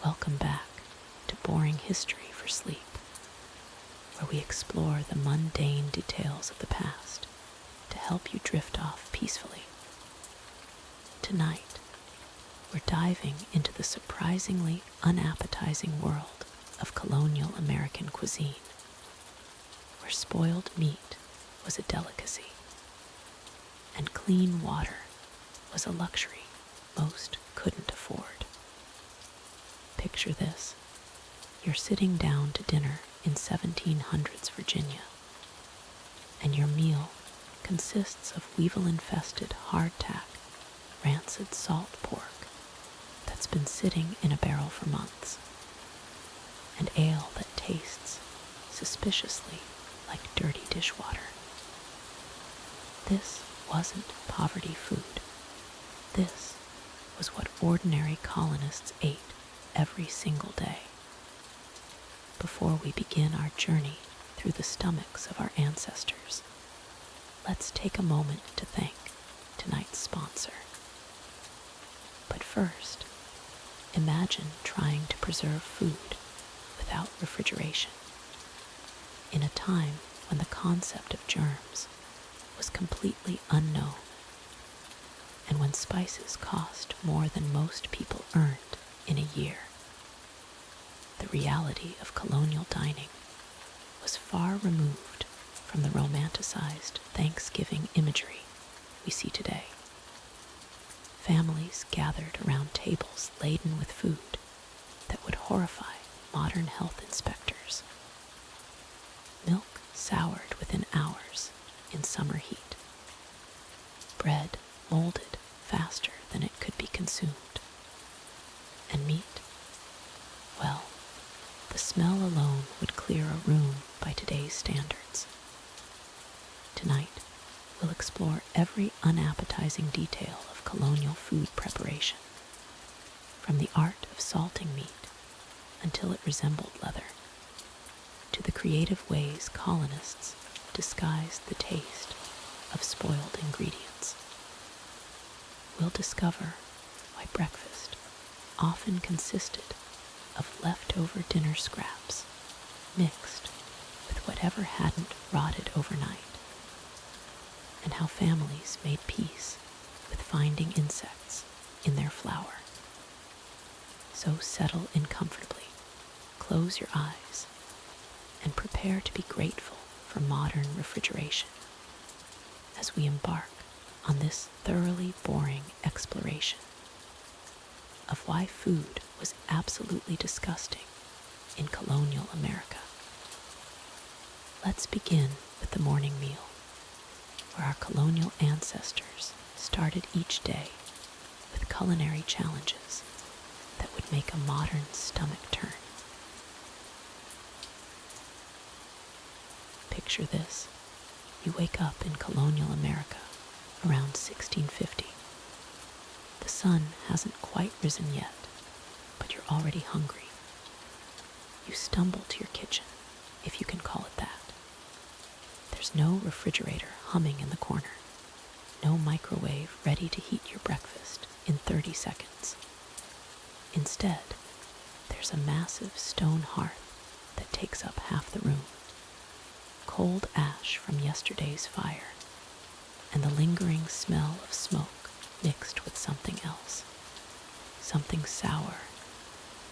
Welcome back to Boring History for Sleep, where we explore the mundane details of the past to help you drift off peacefully. Tonight, we're diving into the surprisingly unappetizing world of colonial American cuisine, where spoiled meat was a delicacy and clean water was a luxury most couldn't afford. Picture this. You're sitting down to dinner in 1700s Virginia, and your meal consists of weevil-infested hardtack, rancid salt pork that's been sitting in a barrel for months, and ale that tastes suspiciously like dirty dishwater. This wasn't poverty food. This was what ordinary colonists ate every single day. Before we begin our journey through the stomachs of our ancestors, let's take a moment to thank tonight's sponsor. But first, imagine trying to preserve food without refrigeration. In a time when the concept of germs was completely unknown, and when spices cost more than most people earned in a year. The reality of colonial dining was far removed from the romanticized Thanksgiving imagery we see today. Families gathered around tables laden with food that would horrify modern health inspectors. Milk soured within hours in summer heat. Bread molded faster than it could be consumed. And meat, well, the smell alone would clear a room by today's standards. Tonight, we'll explore every unappetizing detail of colonial food preparation, from the art of salting meat until it resembled leather, to the creative ways colonists disguised the taste of spoiled ingredients. We'll discover why breakfast often consisted of leftover dinner scraps mixed with whatever hadn't rotted overnight, and how families made peace with finding insects in their flour. So settle in comfortably, close your eyes, and prepare to be grateful for modern refrigeration as we embark on this thoroughly boring exploration of why food was absolutely disgusting in colonial America. Let's begin with the morning meal, where our colonial ancestors started each day with culinary challenges that would make a modern stomach turn. Picture this. You wake up in colonial America around 1650. The sun hasn't quite risen yet, but you're already hungry. You stumble to your kitchen, if you can call it that. There's no refrigerator humming in the corner, no microwave ready to heat your breakfast in 30 seconds. Instead, there's a massive stone hearth that takes up half the room. Cold ash from yesterday's fire, and the lingering smell of smoke mixed with something else, something sour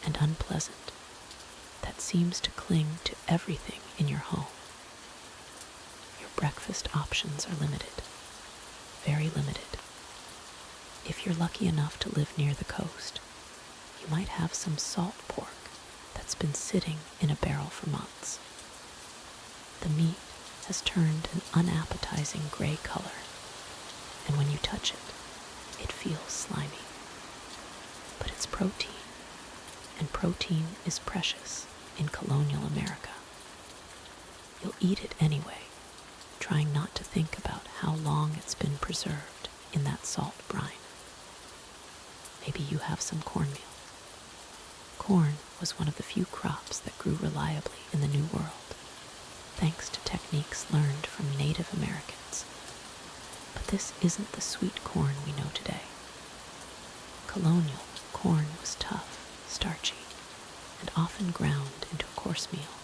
and unpleasant that seems to cling to everything in your home. Your breakfast options are limited, very limited. If you're lucky enough to live near the coast, you might have some salt pork that's been sitting in a barrel for months. The meat has turned an unappetizing gray color, and when you touch it, it feels slimy. But it's protein, and protein is precious in colonial America. You'll eat it anyway, trying not to think about how long it's been preserved in that salt brine. Maybe you have some cornmeal. Corn was one of the few crops that grew reliably in the New World, thanks to techniques learned from Native Americans. But this isn't the sweet corn we know today. Colonial corn was tough, starchy, often ground into a coarse meal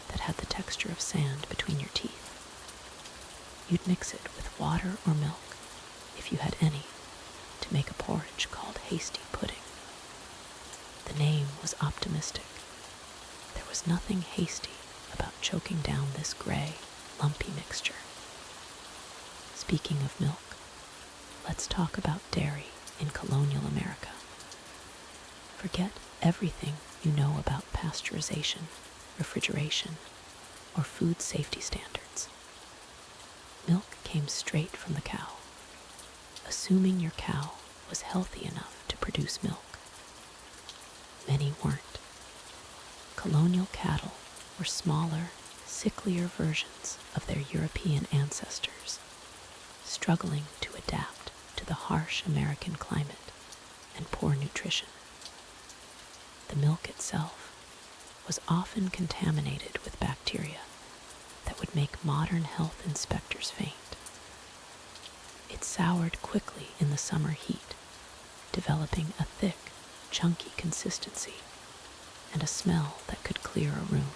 that had the texture of sand between your teeth. You'd mix it with water or milk, if you had any, to make a porridge called hasty pudding. The name was optimistic. There was nothing hasty about choking down this gray, lumpy mixture. Speaking of milk, let's talk about dairy in colonial America. Forget everything you know about pasteurization, refrigeration, or food safety standards. Milk came straight from the cow, assuming your cow was healthy enough to produce milk. Many weren't. Colonial cattle were smaller, sicklier versions of their European ancestors, struggling to adapt to the harsh American climate and poor nutrition. The milk itself was often contaminated with bacteria that would make modern health inspectors faint. It soured quickly in the summer heat, developing a thick, chunky consistency and a smell that could clear a room.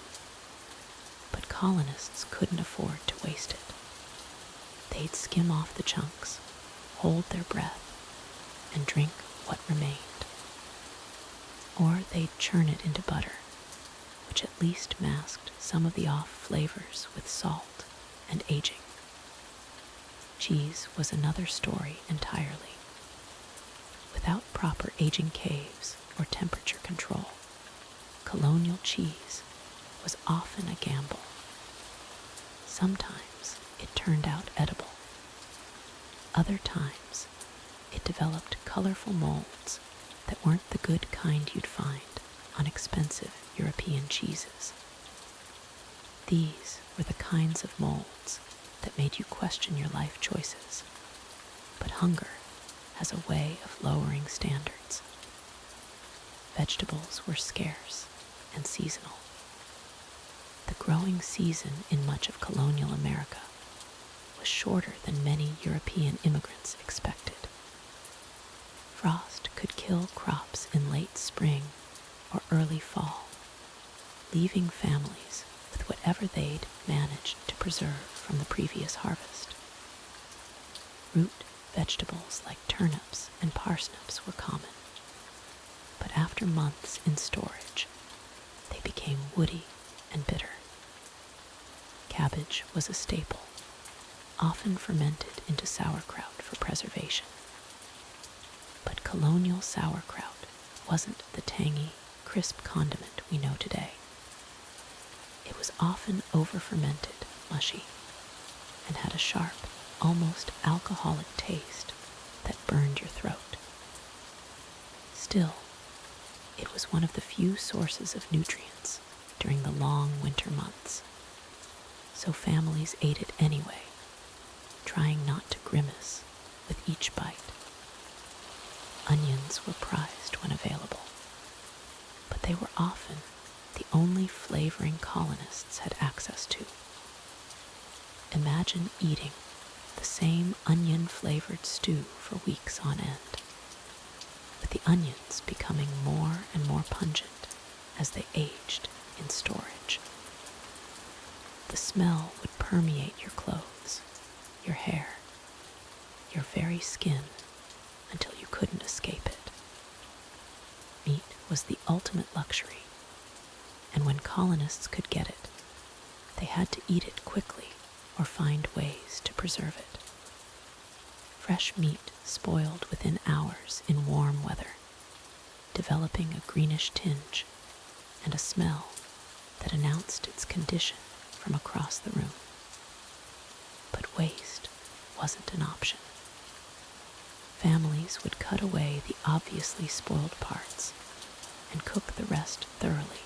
But colonists couldn't afford to waste it. They'd skim off the chunks, hold their breath, and drink what remained. Or they'd churn it into butter, which at least masked some of the off flavors with salt and aging. Cheese was another story entirely. Without proper aging caves or temperature control, colonial cheese was often a gamble. Sometimes it turned out edible. Other times, it developed colorful molds that weren't the good kind you'd find on expensive European cheeses. These were the kinds of molds that made you question your life choices. But hunger has a way of lowering standards. Vegetables were scarce and seasonal. The growing season in much of colonial America was shorter than many European immigrants expected. Frost could kill crops in late spring or early fall, leaving families with whatever they'd managed to preserve from the previous harvest. Root vegetables like turnips and parsnips were common, but after months in storage, they became woody and bitter. Cabbage was a staple, often fermented into sauerkraut for preservation. But colonial sauerkraut wasn't the tangy, crisp condiment we know today. It was often over-fermented, mushy, and had a sharp, almost alcoholic taste that burned your throat. Still, it was one of the few sources of nutrients during the long winter months, so families ate it anyway, trying not to grimace with each bite. Onions were prized when available, but they were often the only flavoring colonists had access to. Imagine eating the same onion-flavored stew for weeks on end, with the onions becoming more and more pungent as they aged in storage. The smell would permeate your clothes, your hair, your very skin, until you couldn't escape it. Meat was the ultimate luxury, and when colonists could get it, they had to eat it quickly or find ways to preserve it. Fresh meat spoiled within hours in warm weather, developing a greenish tinge and a smell that announced its condition from across the room. But waste wasn't an option. Families would cut away the obviously spoiled parts and cook the rest thoroughly.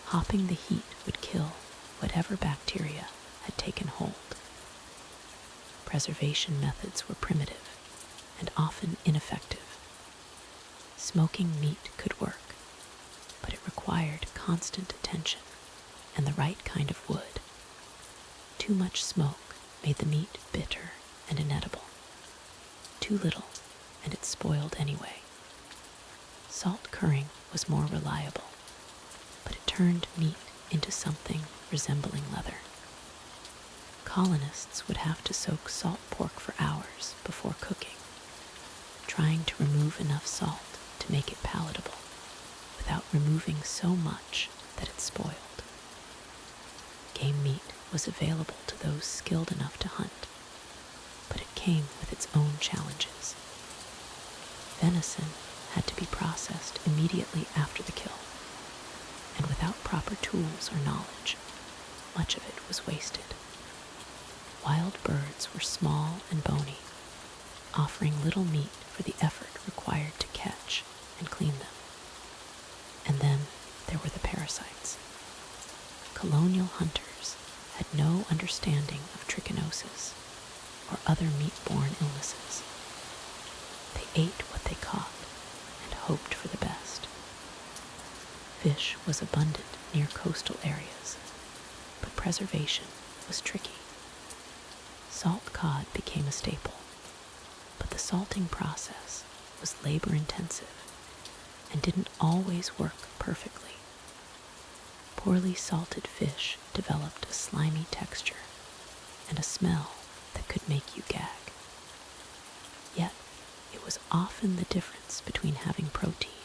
Hopping the heat would kill whatever bacteria had taken hold. Preservation methods were primitive and often ineffective. Smoking meat could work, but it required constant attention and the right kind of wood. Too much smoke made the meat bitter and inedible. Too little, and it spoiled anyway. Salt curing was more reliable, turned meat into something resembling leather. Colonists would have to soak salt pork for hours before cooking, trying to remove enough salt to make it palatable without removing so much that it spoiled. Game meat was available to those skilled enough to hunt, but it came with its own challenges. Venison had to be processed immediately after the kill, and without proper tools or knowledge, much of it was wasted. Wild birds were small and bony, offering little meat for the effort required to catch and clean them. And then there were the parasites. Colonial hunters had no understanding of trichinosis or other meat-borne illnesses. They ate what they caught and hoped for the best. Fish was abundant near coastal areas, but preservation was tricky. Salt cod became a staple, but the salting process was labor-intensive and didn't always work perfectly. Poorly salted fish developed a slimy texture and a smell that could make you gag. Yet, it was often the difference between having protein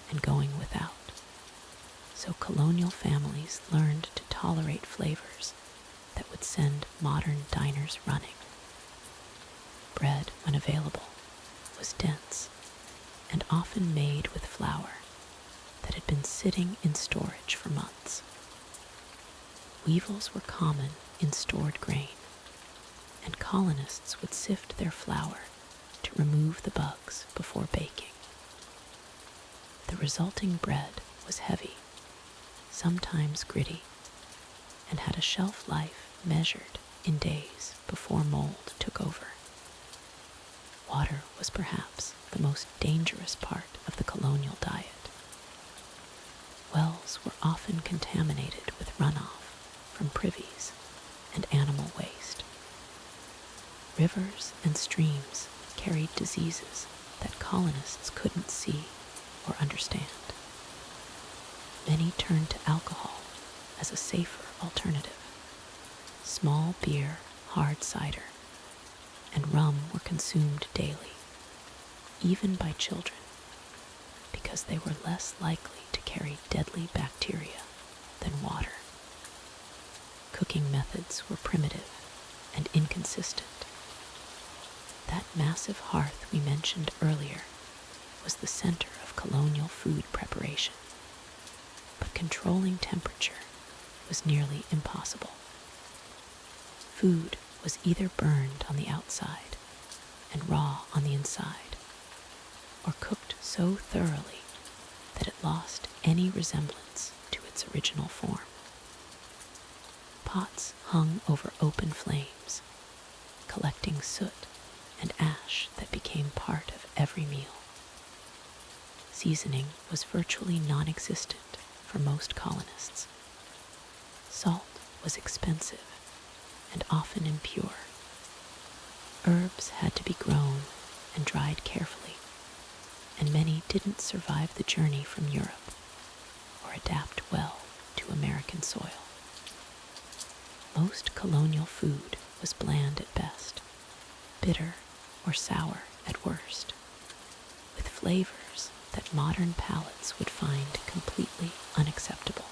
and going without. So colonial families learned to tolerate flavors that would send modern diners running. Bread, when available, was dense and often made with flour that had been sitting in storage for months. Weevils were common in stored grain, and colonists would sift their flour to remove the bugs before baking. The resulting bread was heavy, sometimes gritty, and had a shelf life measured in days before mold took over. Water was perhaps the most dangerous part of the colonial diet. Wells were often contaminated with runoff from privies and animal waste. Rivers and streams carried diseases that colonists couldn't see or understand. Many turned to alcohol as a safer alternative. Small beer, hard cider, and rum were consumed daily, even by children, because they were less likely to carry deadly bacteria than water. Cooking methods were primitive and inconsistent. That massive hearth we mentioned earlier was the center of colonial food preparation, but controlling temperature was nearly impossible. Food was either burned on the outside and raw on the inside, or cooked so thoroughly that it lost any resemblance to its original form. Pots hung over open flames, collecting soot and ash that became part of every meal. Seasoning was virtually non-existent for most colonists. Salt was expensive and often impure. Herbs had to be grown and dried carefully, and many didn't survive the journey from Europe or adapt well to American soil. Most colonial food was bland at best, bitter or sour at worst, with flavors that modern palates would find completely unacceptable.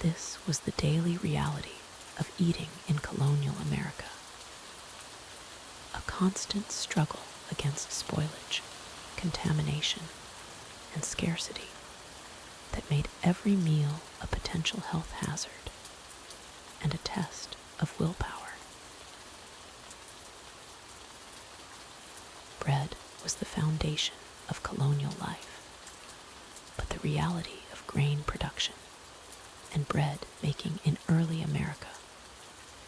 This was the daily reality of eating in colonial America. A constant struggle against spoilage, contamination, and scarcity that made every meal a potential health hazard and a test of willpower. Bread was the foundation of colonial life, but the reality of grain production and bread making in early America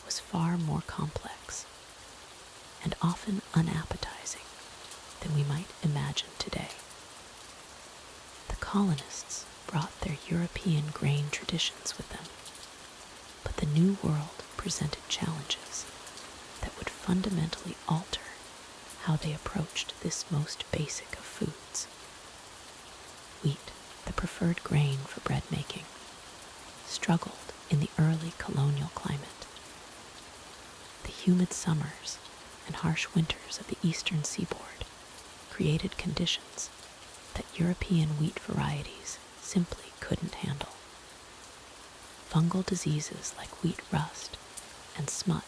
was far more complex and often unappetizing than we might imagine today. The colonists brought their European grain traditions with them, but the New World presented challenges that would fundamentally alter how they approached this most basic of foods. Wheat, the preferred grain for bread making, struggled in the early colonial climate. The humid summers and harsh winters of the eastern seaboard created conditions that European wheat varieties simply couldn't handle. Fungal diseases like wheat rust and smut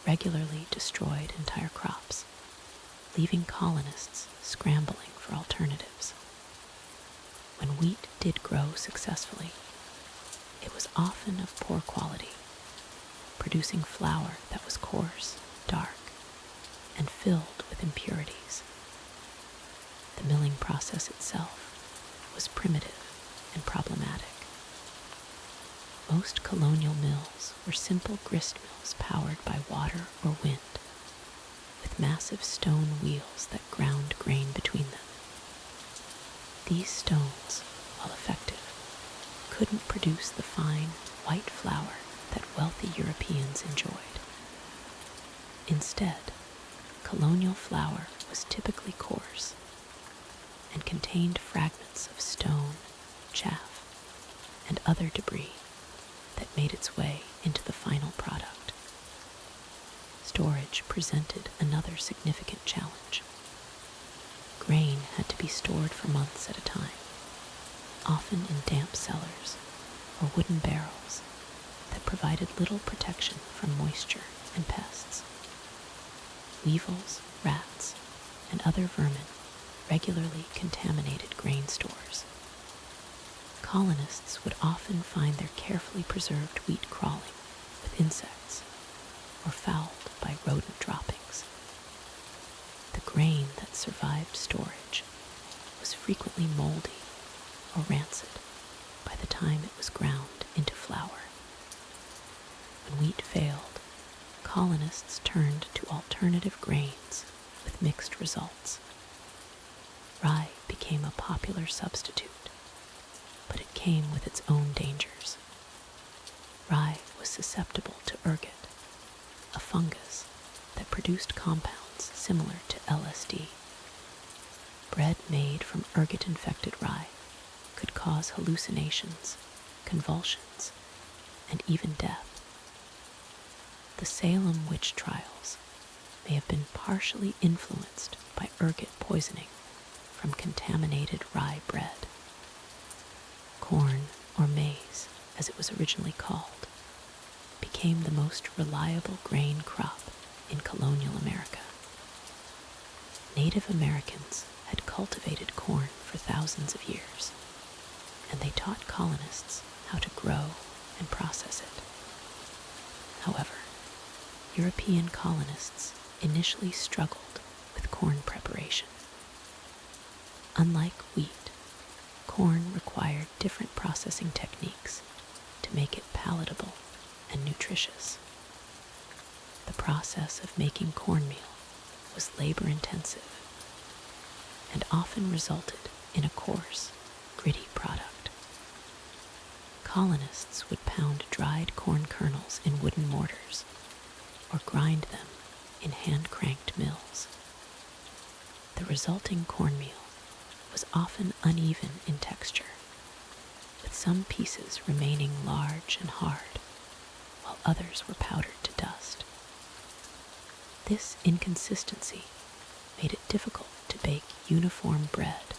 regularly destroyed entire crops, leaving colonists scrambling for alternatives. When wheat did grow successfully, it was often of poor quality, producing flour that was coarse, dark, and filled with impurities. The milling process itself was primitive and problematic. Most colonial mills were simple grist mills powered by water or wind, with massive stone wheels that ground grain between them. These stones, while effective, couldn't produce the fine, white flour that wealthy Europeans enjoyed. Instead, colonial flour was typically coarse and contained fragments of stone, chaff, and other debris that made its way into the final product. Storage presented another significant challenge. Grain had to be stored for months at a time, often in damp cellars or wooden barrels that provided little protection from moisture and pests. Weevils, rats, and other vermin regularly contaminated grain stores. Colonists would often find their carefully preserved wheat crawling with insects or fouled by rodent droppings. The grain that survived storage was frequently moldy or rancid by the time it was ground into flour. When wheat failed, colonists turned to alternative grains with mixed results. Rye became a popular substitute, but it came with its own dangers. Rye was susceptible to ergot, a fungus that produced compounds similar to LSD. Bread made from ergot-infected rye could cause hallucinations, convulsions, and even death. The Salem witch trials may have been partially influenced by ergot poisoning from contaminated rye bread. Corn, or maize, as it was originally called, became the most reliable grain crop in colonial America. Native Americans had cultivated corn for thousands of years, and they taught colonists how to grow and process it. However, European colonists initially struggled with corn preparation. Unlike wheat, corn required different processing techniques to make it palatable and nutritious. The process of making cornmeal was labor-intensive and often resulted in a coarse, gritty product. Colonists would pound dried corn kernels in wooden mortars or grind them in hand-cranked mills. The resulting cornmeal was often uneven in texture, with some pieces remaining large and hard, while others were powdered to dust. This inconsistency made it difficult to bake uniform bread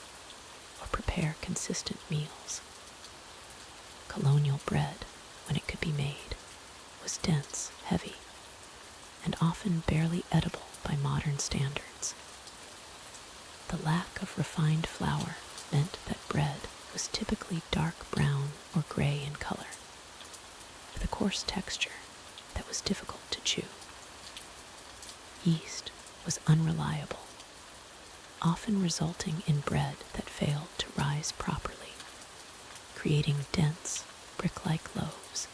or prepare consistent meals. Colonial bread, when it could be made, was dense, heavy, and often barely edible by modern standards. The lack of refined flour meant that bread was typically dark brown or gray in color, with a coarse texture that was difficult to chew. Yeast was unreliable, often resulting in bread that failed to rise properly, creating dense, brick-like loaves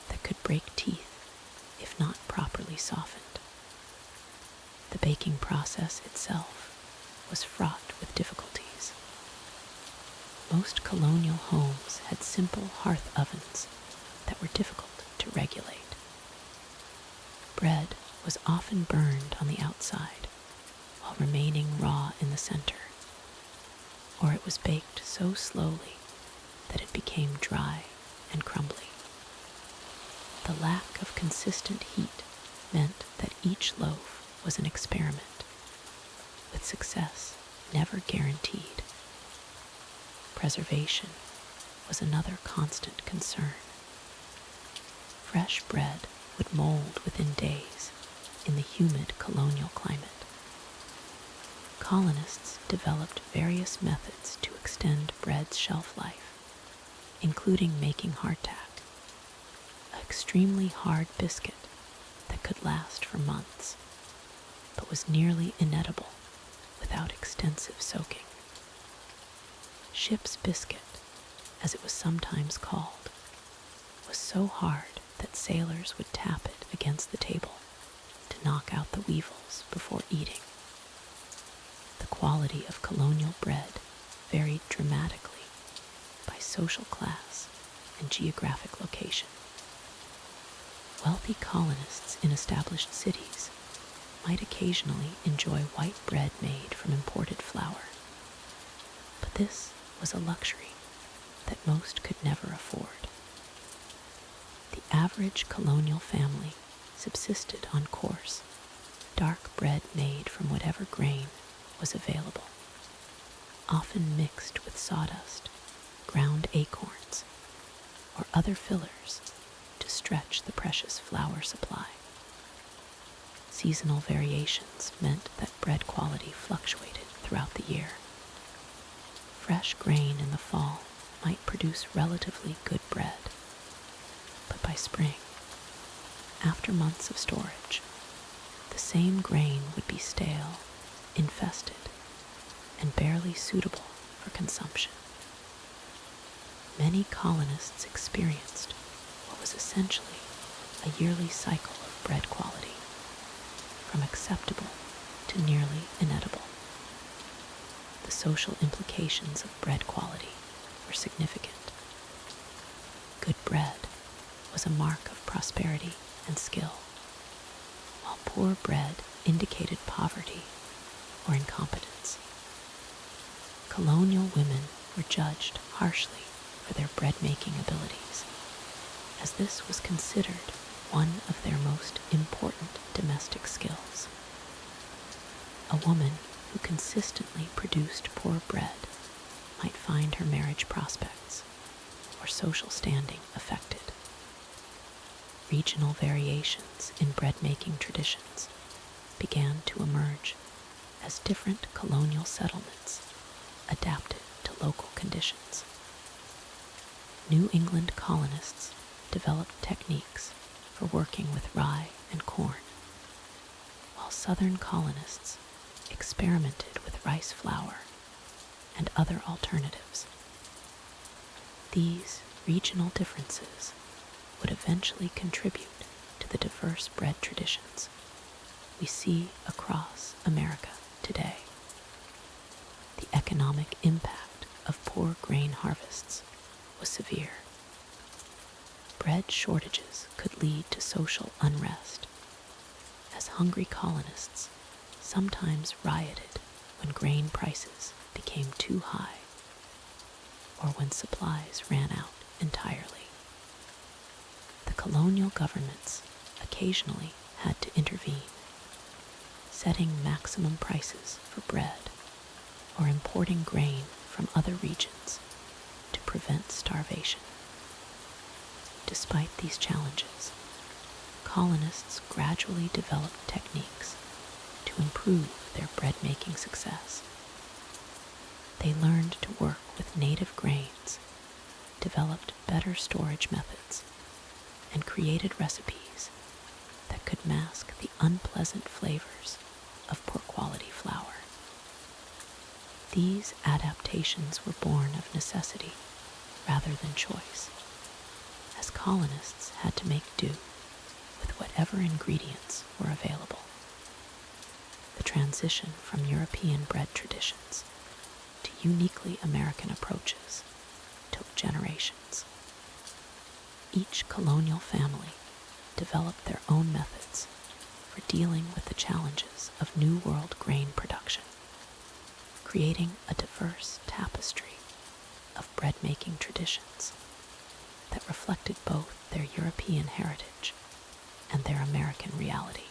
that could break teeth if not properly softened. The baking process itself was fraught with difficulties. Most colonial homes had simple hearth ovens that were difficult to regulate. Bread was often burned on the outside while remaining raw in the center, or it was baked so slowly became dry and crumbly. The lack of consistent heat meant that each loaf was an experiment, with success never guaranteed. Preservation was another constant concern. Fresh bread would mold within days in the humid colonial climate. Colonists developed various methods to extend bread's shelf life, including making hardtack, an extremely hard biscuit that could last for months, but was nearly inedible without extensive soaking. Ship's biscuit, as it was sometimes called, was so hard that sailors would tap it against the table to knock out the weevils before eating. The quality of colonial bread varied dramatically by social class and geographic location. Wealthy colonists in established cities might occasionally enjoy white bread made from imported flour, but this was a luxury that most could never afford. The average colonial family subsisted on coarse, dark bread made from whatever grain was available, often mixed with sawdust, ground acorns, or other fillers to stretch the precious flour supply. Seasonal variations meant that bread quality fluctuated throughout the year. Fresh grain in the fall might produce relatively good bread, but by spring, after months of storage, the same grain would be stale, infested, and barely suitable for consumption. Many colonists experienced what was essentially a yearly cycle of bread quality, from acceptable to nearly inedible. The social implications of bread quality were significant. Good bread was a mark of prosperity and skill, while poor bread indicated poverty or incompetence. Colonial women were judged harshly for their bread-making abilities, as this was considered one of their most important domestic skills. A woman who consistently produced poor bread might find her marriage prospects or social standing affected. Regional variations in bread-making traditions began to emerge as different colonial settlements adapted to local conditions. New England colonists developed techniques for working with rye and corn, while Southern colonists experimented with rice flour and other alternatives. These regional differences would eventually contribute to the diverse bread traditions we see across America today. The economic impact of poor grain harvests was severe. Bread shortages could lead to social unrest, as hungry colonists sometimes rioted when grain prices became too high or when supplies ran out entirely. The colonial governments occasionally had to intervene, setting maximum prices for bread or importing grain from other regions to prevent starvation. Despite these challenges, colonists gradually developed techniques to improve their bread-making success. They learned to work with native grains, developed better storage methods, and created recipes that could mask the unpleasant flavors of poor quality flour. These adaptations were born of necessity rather than choice, as colonists had to make do with whatever ingredients were available. The transition from European bread traditions to uniquely American approaches took generations. Each colonial family developed their own methods for dealing with the challenges of New World grain production, creating a diverse tapestry of bread-making traditions that reflected both their European heritage and their American reality.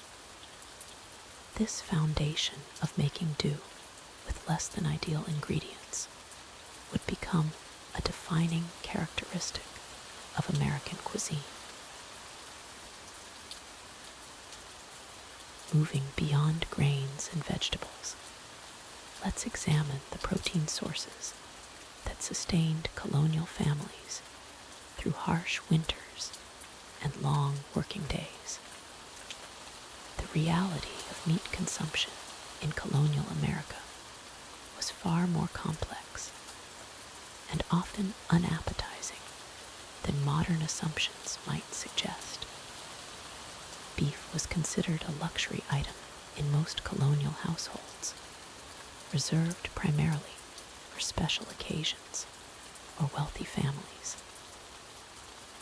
This foundation of making do with less than ideal ingredients would become a defining characteristic of American cuisine. Moving beyond grains and vegetables, let's examine the protein sources that sustained colonial families through harsh winters and long working days. The reality of meat consumption in colonial America was far more complex and often unappetizing than modern assumptions might suggest. Beef was considered a luxury item in most colonial households, reserved primarily for special occasions or wealthy families.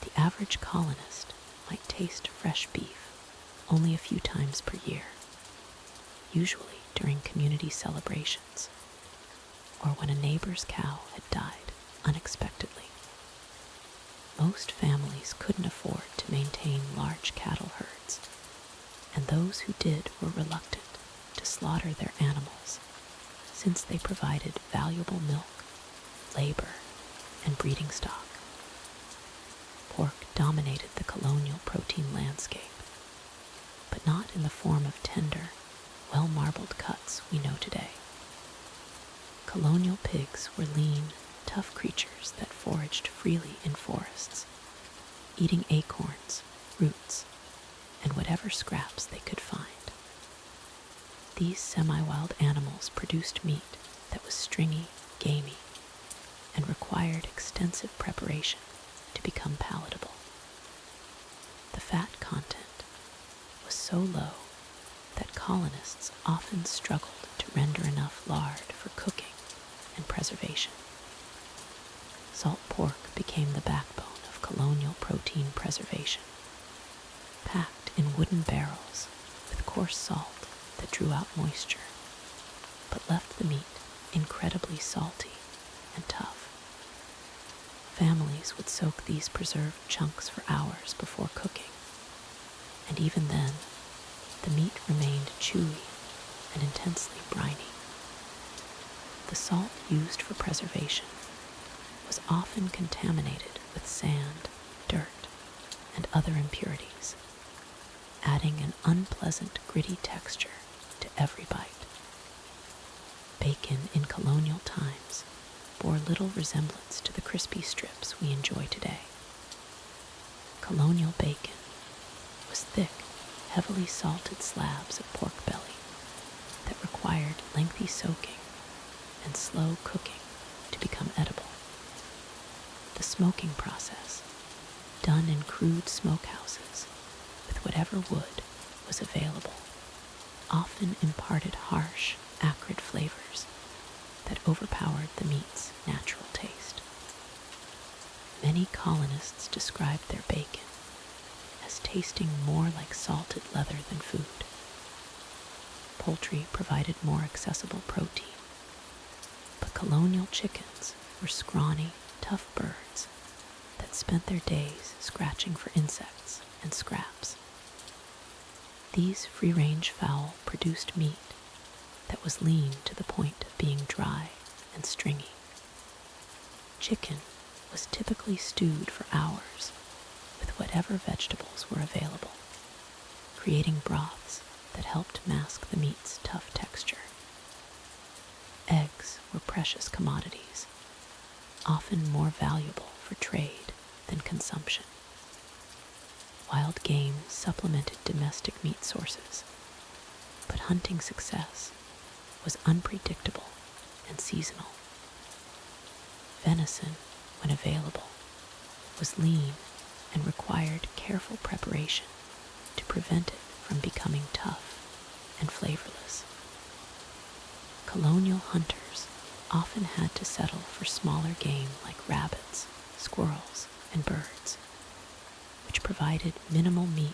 The average colonist might taste fresh beef only a few times per year, usually during community celebrations or when a neighbor's cow had died unexpectedly. Most families couldn't afford to maintain large cattle herds, and those who did were reluctant to slaughter their animals since they provided valuable milk, labor, and breeding stock. Pork dominated the colonial protein landscape, but not in the form of tender, well-marbled cuts we know today. Colonial pigs were lean, tough creatures that foraged freely in forests, eating acorns, roots, and whatever scraps they could find. These semi-wild animals produced meat that was stringy, gamey, and required extensive preparation to become palatable. The fat content was so low that colonists often struggled to render enough lard for cooking and preservation. Salt pork became the backbone of colonial protein preservation, packed in wooden barrels with coarse salt that drew out moisture, but left the meat incredibly salty and tough. Families would soak these preserved chunks for hours before cooking, and even then, the meat remained chewy and intensely briny. The salt used for preservation was often contaminated with sand, dirt, and other impurities, adding an unpleasant gritty texture to every bite. Bacon in colonial times bore little resemblance to the crispy strips we enjoy today. Colonial bacon was thick, heavily salted slabs of pork belly that required lengthy soaking and slow cooking to become edible. The smoking process, done in crude smokehouses with whatever wood was available, often imparted harsh, acrid flavors that overpowered the meat's natural taste. Many colonists described their bacon as tasting more like salted leather than food. Poultry provided more accessible protein, but colonial chickens were scrawny, tough birds that spent their days scratching for insects and scraps. These free-range fowl produced meat that was lean to the point of being dry and stringy. Chicken was typically stewed for hours with whatever vegetables were available, creating broths that helped mask the meat's tough texture. Eggs were precious commodities, often more valuable for trade than consumption. Wild game supplemented domestic meat sources, but hunting success was unpredictable and seasonal. Venison, when available, was lean and required careful preparation to prevent it from becoming tough and flavorless. Colonial hunters often had to settle for smaller game like rabbits, squirrels, and birds, which provided minimal meat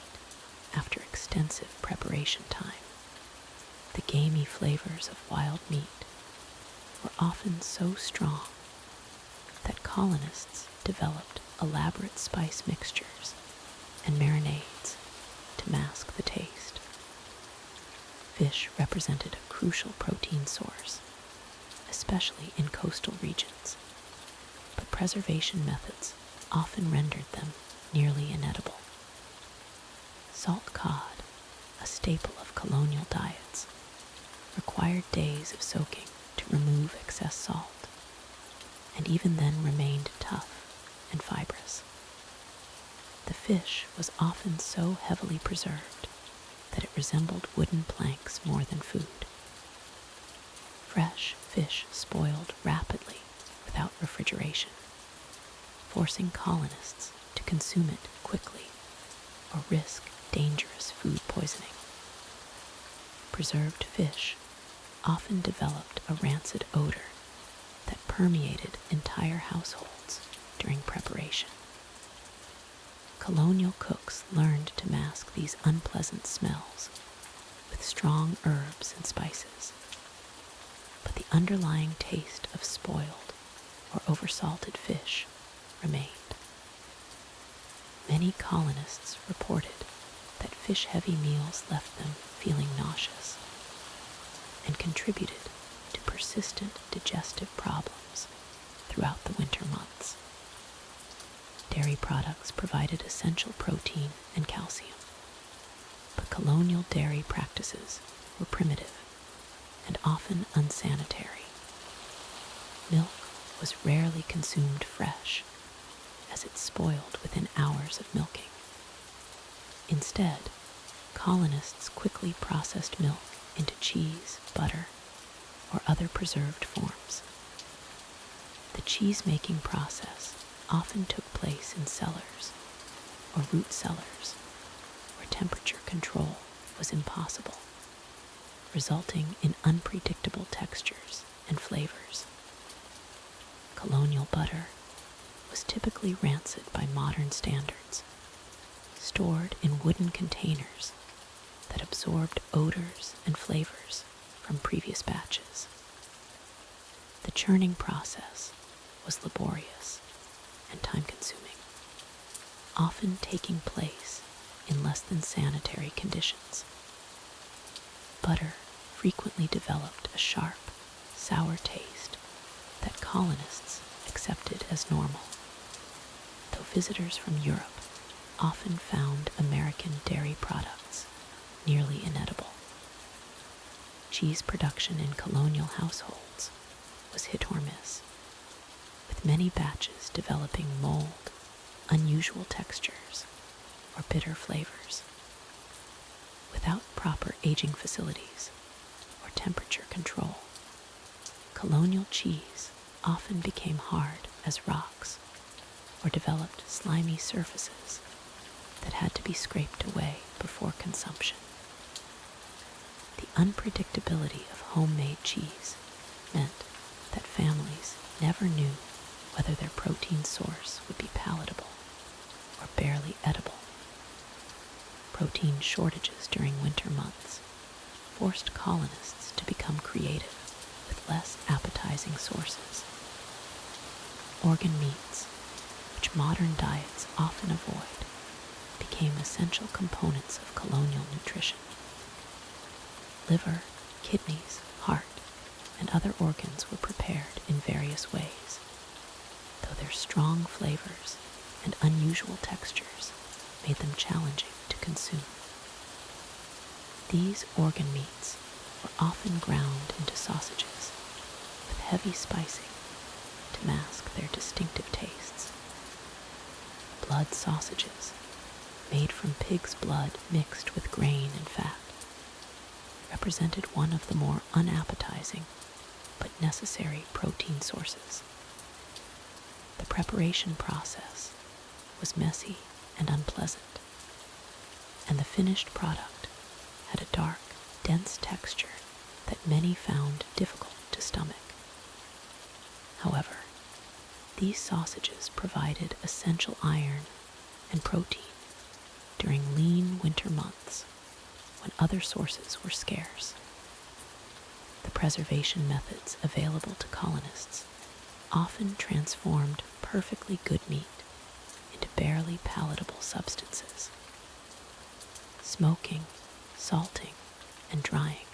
after extensive preparation time. The gamey flavors of wild meat were often so strong that colonists developed elaborate spice mixtures and marinades to mask the taste. Fish represented a crucial protein source, especially in coastal regions, but preservation methods often rendered them nearly inedible. Salt cod, a staple of colonial diets, required days of soaking to remove excess salt, and even then remained tough and fibrous. The fish was often so heavily preserved that it resembled wooden planks more than food. Fresh fish spoiled rapidly without refrigeration, forcing colonists to consume it quickly or risk dangerous food poisoning. Preserved fish often developed a rancid odor that permeated entire households during preparation. Colonial cooks learned to mask these unpleasant smells with strong herbs and spices, but the underlying taste of spoiled or oversalted fish remained. Many colonists reported that fish-heavy meals left them feeling nauseous and contributed to persistent digestive problems throughout the winter months. Dairy products provided essential protein and calcium, but colonial dairy practices were primitive and often unsanitary. Milk was rarely consumed fresh, as it spoiled within hours of milking. Instead, colonists quickly processed milk into cheese, butter, or other preserved forms. The cheese-making process often took place in cellars or root cellars where temperature control was impossible, resulting in unpredictable textures and flavors. Colonial butter was typically rancid by modern standards, stored in wooden containers that absorbed odors and flavors from previous batches. The churning process was laborious and time-consuming, often taking place in less than sanitary conditions. Butter frequently developed a sharp, sour taste that colonists accepted as normal, though visitors from Europe often found American dairy products nearly inedible. Cheese production in colonial households was hit or miss, with many batches developing mold, unusual textures, or bitter flavors. Without proper aging facilities or temperature control, colonial cheese often became hard as rocks or developed slimy surfaces that had to be scraped away before consumption. The unpredictability of homemade cheese meant that families never knew whether their protein source would be palatable or barely edible. Protein shortages during winter months forced colonists to become creative with less appetizing sources. Organ meats, which modern diets often avoid, became essential components of colonial nutrition. Liver, kidneys, heart, and other organs were prepared in various ways, though their strong flavors and unusual textures made them challenging to consume. These organ meats were often ground into sausages with heavy spicing to mask their distinctive tastes. Blood sausages, made from pig's blood mixed with grain and fat, represented one of the more unappetizing but necessary protein sources. The preparation process was messy and unpleasant, and the finished product had a dark, dense texture that many found difficult to stomach. However, these sausages provided essential iron and protein during lean winter months when other sources were scarce. The preservation methods available to colonists often transformed perfectly good meat into barely palatable substances. Smoking, salting, and drying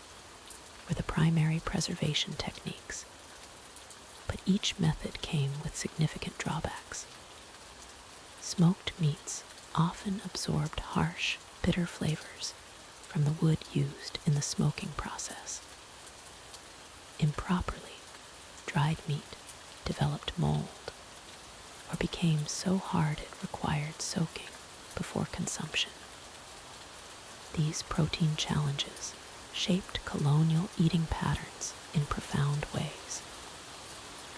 were the primary preservation techniques, but each method came with significant drawbacks. Smoked meats often absorbed harsh, bitter flavors from the wood used in the smoking process. Improperly, dried meat developed mold or became so hard it required soaking before consumption. These protein challenges shaped colonial eating patterns in profound ways,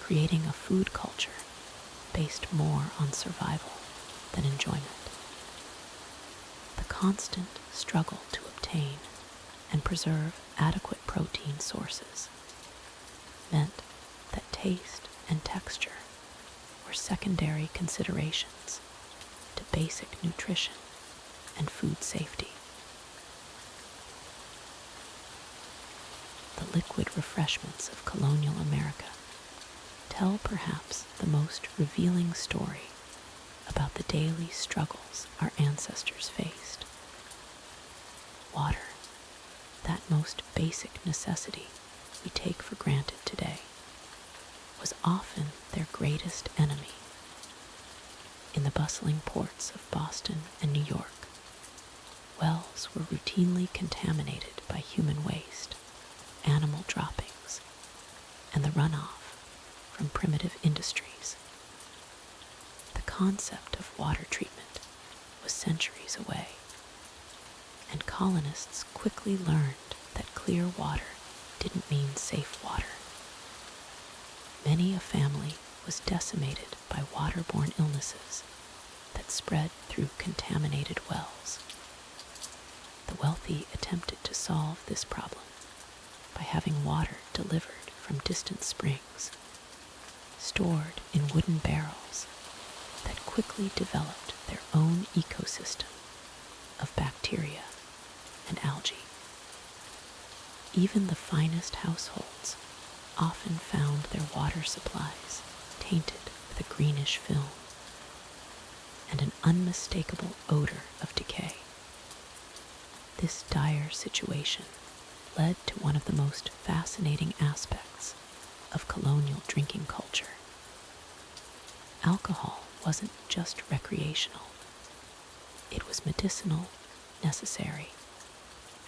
creating a food culture based more on survival than enjoyment. The constant struggle to obtain and preserve adequate protein sources meant that taste and texture were secondary considerations to basic nutrition and food safety. The liquid refreshments of colonial America tell perhaps the most revealing story about the daily struggles our ancestors faced. Water, that most basic necessity we take for granted today, was often their greatest enemy. In the bustling ports of Boston and New York, wells were routinely contaminated by human waste, animal droppings, and the runoff from primitive industries. The concept of water treatment was centuries away, and colonists quickly learned that clear water didn't mean safe water. Many a family was decimated by waterborne illnesses that spread through contaminated wells. The wealthy attempted to solve this problem by having water delivered from distant springs, stored in wooden barrels that quickly developed their own ecosystem of bacteria and algae. Even the finest households often found their water supplies tainted with a greenish film and an unmistakable odor of decay. This dire situation led to one of the most fascinating aspects of colonial drinking culture. Alcohol wasn't just recreational. It was medicinal, necessary,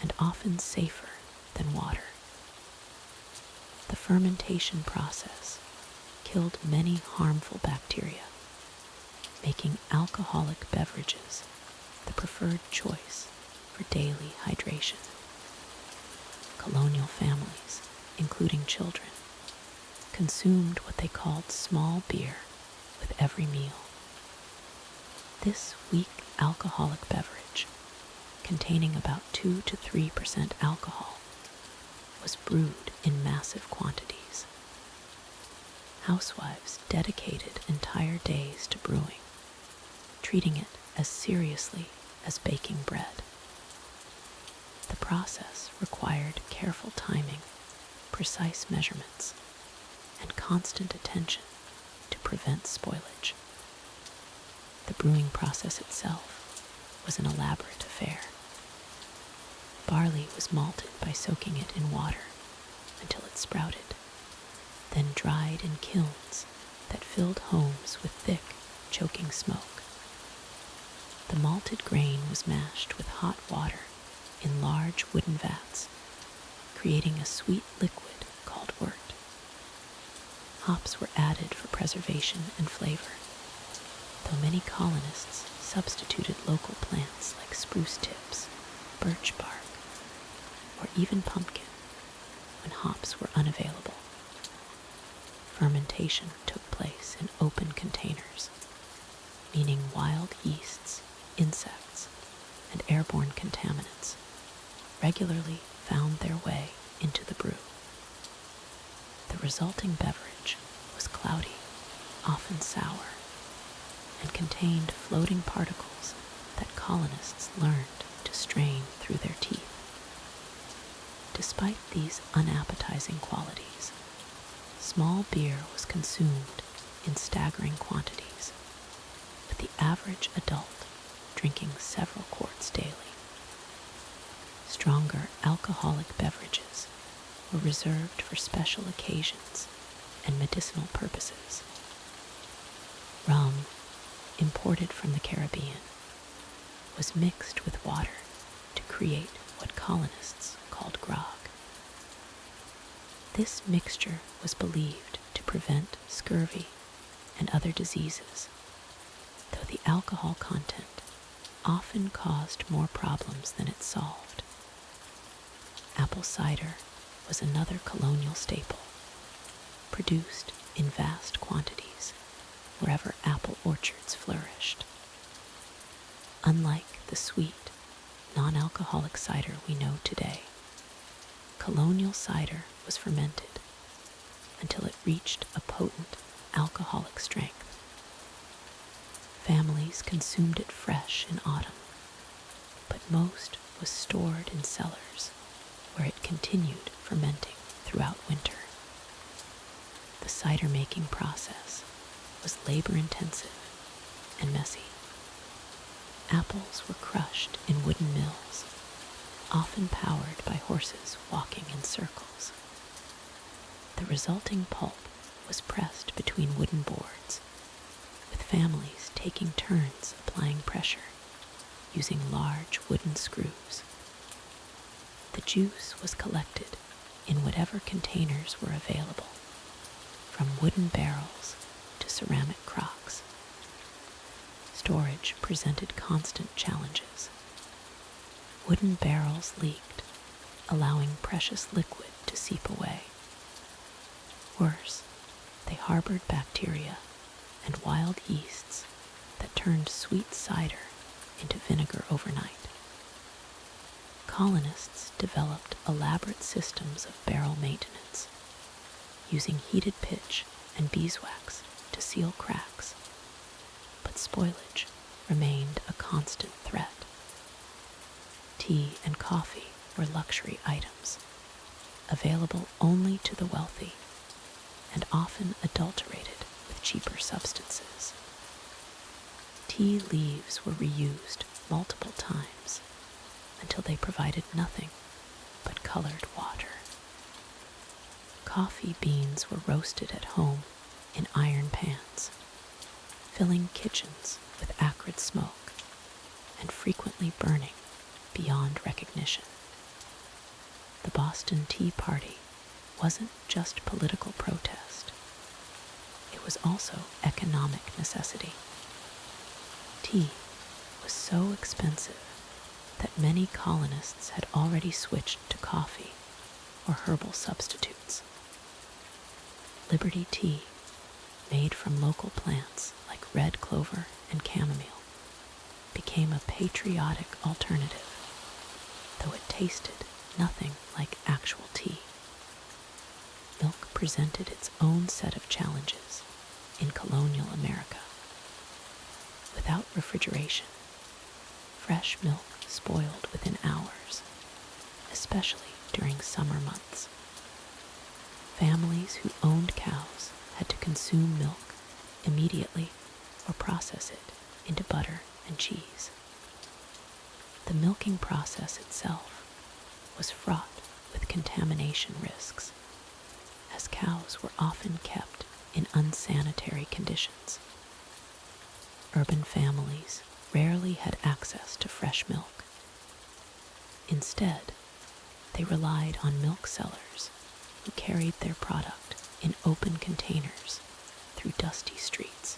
and often safer than water. The fermentation process killed many harmful bacteria, making alcoholic beverages the preferred choice for daily hydration. Colonial families, including children, consumed what they called small beer with every meal. This weak alcoholic beverage, containing about 2 to 3% alcohol, was brewed in massive quantities. Housewives dedicated entire days to brewing, treating it as seriously as baking bread. The process required careful timing, precise measurements, and constant attention to prevent spoilage. The brewing process itself was an elaborate affair. Barley was malted by soaking it in water until it sprouted, then dried in kilns that filled homes with thick, choking smoke. The malted grain was mashed with hot water in large wooden vats, creating a sweet liquid called wort. Hops were added for preservation and flavor, though many colonists substituted local plants like spruce tips, birch bark, or even pumpkin when hops were unavailable. Fermentation took place in open containers, meaning wild yeasts, insects, and airborne contaminants regularly found their way into the brew. The resulting beverage was cloudy, often sour, and contained floating particles that colonists learned to strain through their teeth. Despite these unappetizing qualities, Small beer was consumed in staggering quantities, with the average adult drinking several quarts daily. Stronger alcoholic beverages were reserved for special occasions and medicinal purposes. Rum, imported from the Caribbean, was mixed with water to create what colonists called grog. This mixture was believed to prevent scurvy and other diseases, though the alcohol content often caused more problems than it solved. Apple cider was another colonial staple, produced in vast quantities wherever apple orchards flourished. Unlike the sweet, non-alcoholic cider we know today, colonial cider was fermented until it reached a potent alcoholic strength. Families consumed it fresh in autumn, but most was stored in cellars where it continued fermenting throughout winter. The cider-making process was labor-intensive and messy. Apples were crushed in wooden mills, often powered by horses walking in circles. The resulting pulp was pressed between wooden boards, with families taking turns applying pressure using large wooden screws. The juice was collected in whatever containers were available, from wooden barrels to ceramic crocks. Storage presented constant challenges. Wooden barrels leaked, allowing precious liquid to seep away. Worse, they harbored bacteria and wild yeasts that turned sweet cider into vinegar overnight. Colonists developed elaborate systems of barrel maintenance, using heated pitch and beeswax to seal cracks, but spoilage remained a constant threat. Tea and coffee were luxury items, available only to the wealthy, and often adulterated with cheaper substances. Tea leaves were reused multiple times until they provided nothing but colored water. Coffee beans were roasted at home in iron pans, filling kitchens with acrid smoke and frequently burning beyond recognition. The Boston Tea Party wasn't just political protest. It was also economic necessity. Tea was so expensive that many colonists had already switched to coffee or herbal substitutes. Liberty tea, made from local plants like red clover and chamomile, became a patriotic alternative, though it tasted nothing like actual tea. Milk presented its own set of challenges in colonial America. Without refrigeration, fresh milk spoiled within hours, especially during summer months. Families who owned cows had to consume milk immediately or process it into butter and cheese. The milking process itself was fraught with contamination risks, as cows were often kept in unsanitary conditions. Urban families rarely had access to fresh milk. Instead, they relied on milk sellers who carried their product in open containers through dusty streets.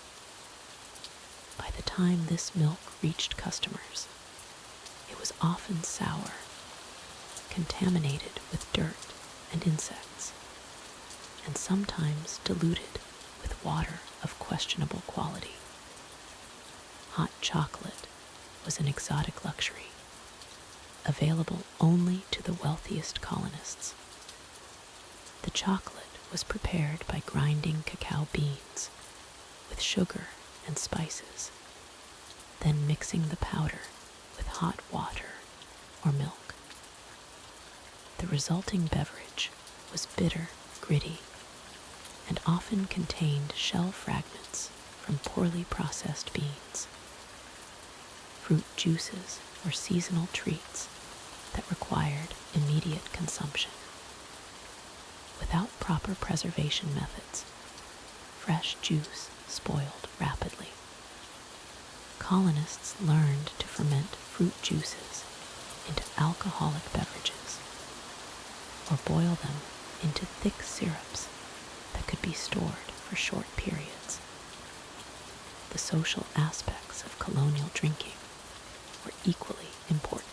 By the time this milk reached customers, it was often sour, contaminated with dirt and insects, and sometimes diluted with water of questionable quality. Hot chocolate was an exotic luxury, available only to the wealthiest colonists. The chocolate was prepared by grinding cacao beans with sugar and spices, then mixing the powder with hot water or milk. The resulting beverage was bitter, gritty, and often contained shell fragments from poorly processed beans. Fruit juices were seasonal treats that required immediate consumption. Without proper preservation methods, fresh juice spoiled rapidly. Colonists learned to ferment fruit juices into alcoholic beverages, or boil them into thick syrups that could be stored for short periods. The social aspects of colonial drinking were equally important.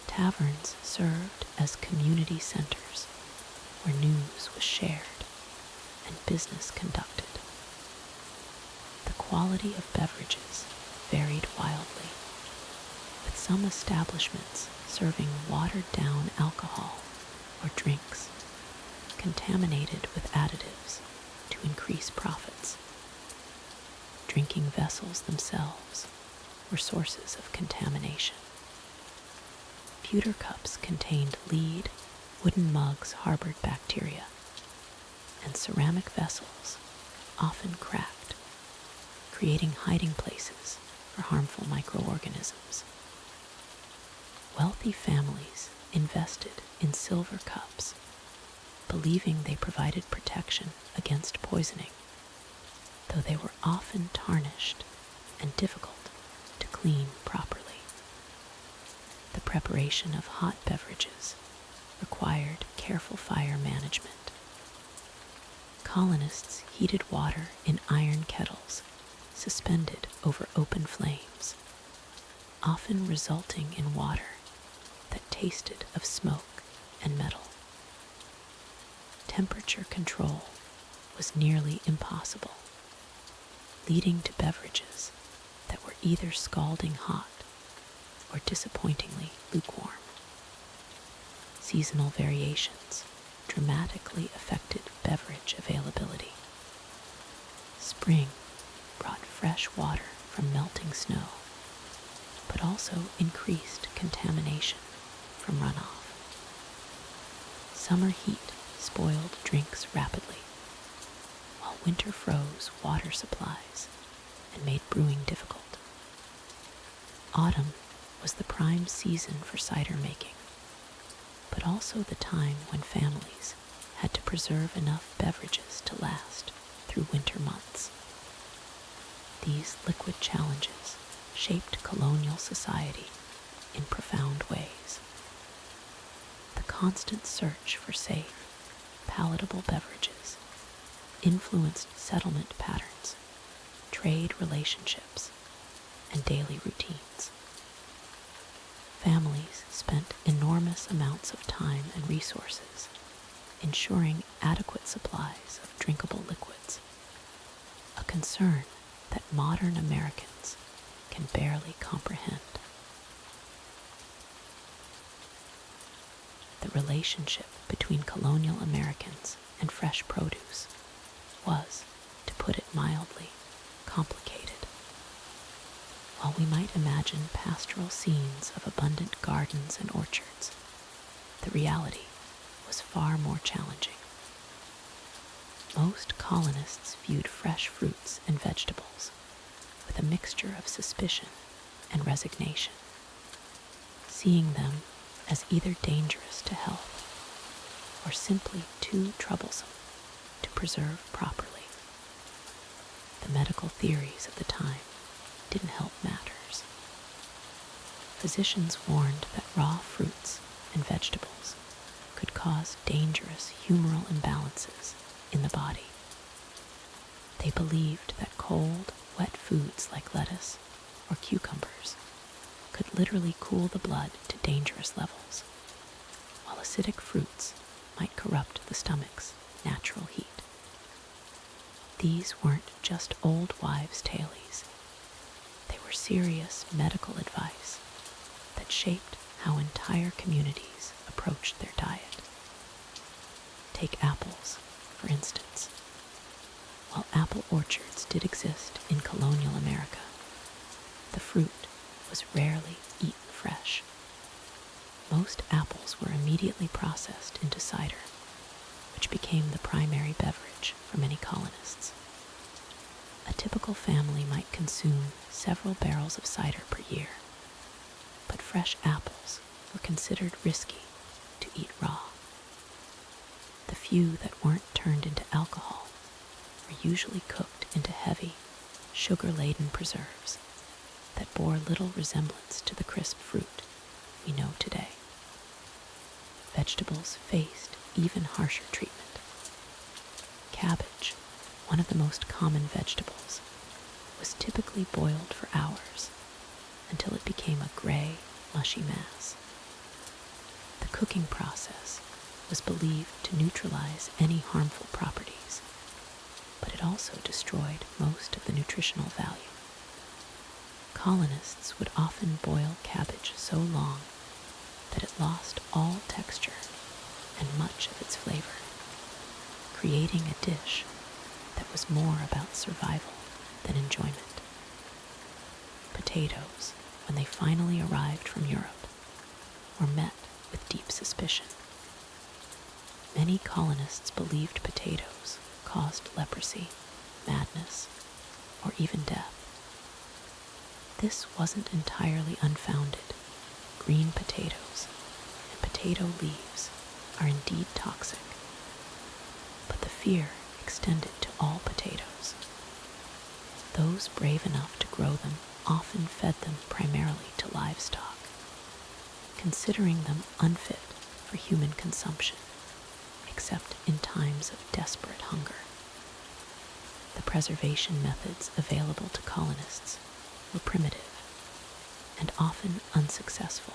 Taverns served as community centers where news was shared and business conducted. The quality of beverages varied wildly, with some establishments serving watered-down alcohol or drinks contaminated with additives to increase profits. Drinking vessels themselves were sources of contamination. Pewter cups contained lead, wooden mugs harbored bacteria, and ceramic vessels often cracked, creating hiding places for harmful microorganisms. Wealthy families invested in silver cups, believing they provided protection against poisoning, though they were often tarnished and difficult to clean properly. The preparation of hot beverages required careful fire management. Colonists heated water in iron kettles suspended over open flames, often resulting in water that tasted of smoke and metal. Temperature control was nearly impossible, leading to beverages that were either scalding hot or disappointingly lukewarm. Seasonal variations dramatically affected beverage availability. Spring brought fresh water from melting snow, but also increased contamination from runoff. Summer heat spoiled drinks rapidly, while winter froze water supplies and made brewing difficult. Autumn was the prime season for cider making, but also the time when families had to preserve enough beverages to last through winter months. These liquid challenges shaped colonial society in profound ways. The constant search for safe, palatable beverages influenced settlement patterns, trade relationships, and daily routines. Families spent enormous amounts of time and resources ensuring adequate supplies of drinkable liquids, a concern that modern Americans can barely comprehend. The relationship between colonial Americans and fresh produce was, to put it mildly, complicated. While we might imagine pastoral scenes of abundant gardens and orchards, the reality was far more challenging. Most colonists viewed fresh fruits and vegetables with a mixture of suspicion and resignation, seeing them as either dangerous to health or simply too troublesome to preserve properly. The medical theories of the time didn't help matters. Physicians warned that raw fruits and vegetables could cause dangerous humoral imbalances in the body. They believed that cold, wet foods like lettuce or cucumbers could literally cool the blood to dangerous levels, while acidic fruits might corrupt the stomach's natural heat. These weren't just old wives' tales. They were serious medical advice that shaped how entire communities approached their diet. Take apples, for instance. While apple orchards did exist in colonial America, the fruit was rarely eaten fresh. Most apples were immediately processed into cider, which became the primary beverage for many colonists. A typical family might consume several barrels of cider per year, but fresh apples were considered risky to eat raw. The few that weren't turned into alcohol were usually cooked into heavy, sugar-laden preserves that bore little resemblance to the crisp fruit we know today. Vegetables faced even harsher treatment. Cabbage, one of the most common vegetables, was typically boiled for hours until it became a gray, mushy mass. The cooking process was believed to neutralize any harmful properties, but it also destroyed most of the nutritional value. Colonists would often boil cabbage so long that it lost all texture and much of its flavor, creating a dish that was more about survival than enjoyment. Potatoes, when they finally arrived from Europe, were met with deep suspicion. Many colonists believed potatoes caused leprosy, madness, or even death. This wasn't entirely unfounded. Green potatoes and potato leaves are indeed toxic, but the fear extended to all potatoes. Those brave enough to grow them often fed them primarily to livestock, considering them unfit for human consumption, except in times of desperate hunger. The preservation methods available to colonists were primitive and often unsuccessful.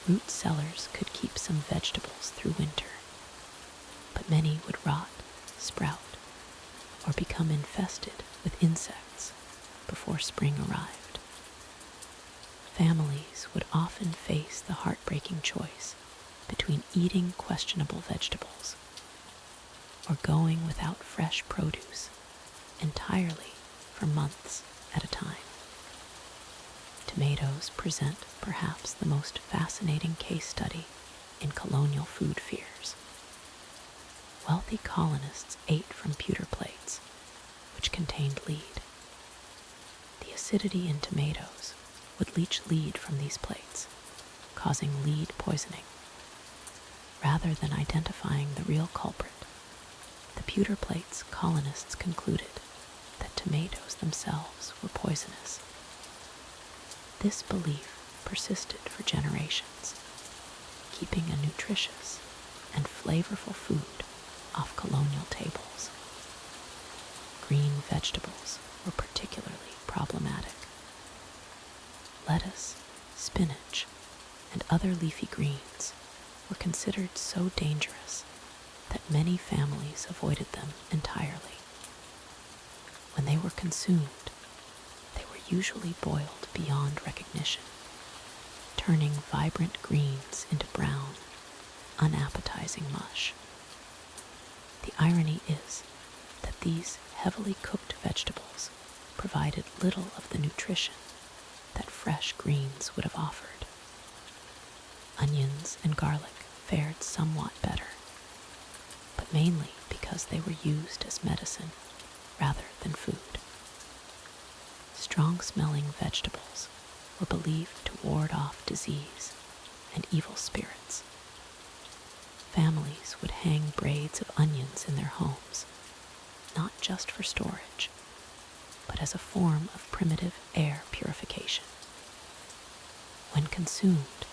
Root cellars could keep some vegetables through winter, but many would rot, sprout, or become infested with insects before spring arrived. Families would often face the heartbreaking choice between eating questionable vegetables or going without fresh produce entirely for months at a time. Tomatoes present perhaps the most fascinating case study in colonial food fears. Wealthy colonists ate from pewter plates, which contained lead. The acidity in tomatoes would leach lead from these plates, causing lead poisoning. Rather than identifying the real culprit, the pewter plates colonists concluded that tomatoes themselves were poisonous. This belief persisted for generations, keeping a nutritious and flavorful food off colonial tables. Green vegetables were particularly problematic. Lettuce, spinach, and other leafy greens were considered so dangerous that many families avoided them entirely. When they were consumed, they were usually boiled beyond recognition, turning vibrant greens into brown, unappetizing mush. The irony is that these heavily cooked vegetables provided little of the nutrition that fresh greens would have offered. Onions and garlic fared somewhat better, but mainly because they were used as medicine rather than food. Strong-smelling vegetables were believed to ward off disease and evil spirits. Families would hang braids of onions in their homes, not just for storage, but as a form of primitive air purification. When consumed,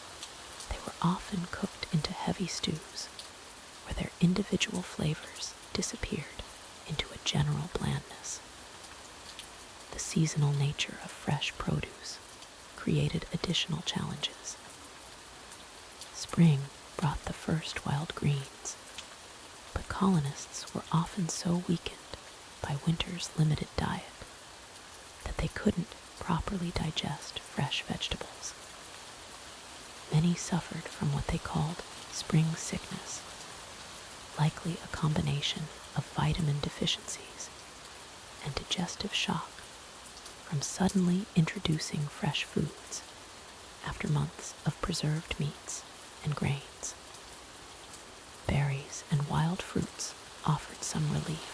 they were often cooked into heavy stews, where their individual flavors disappeared into a general blandness. The seasonal nature of fresh produce created additional challenges. Spring brought the first wild greens, but colonists were often so weakened by winter's limited diet that they couldn't properly digest fresh vegetables. Many suffered from what they called spring sickness, likely a combination of vitamin deficiencies and digestive shock from suddenly introducing fresh foods after months of preserved meats and grains. berries and wild fruits offered some relief,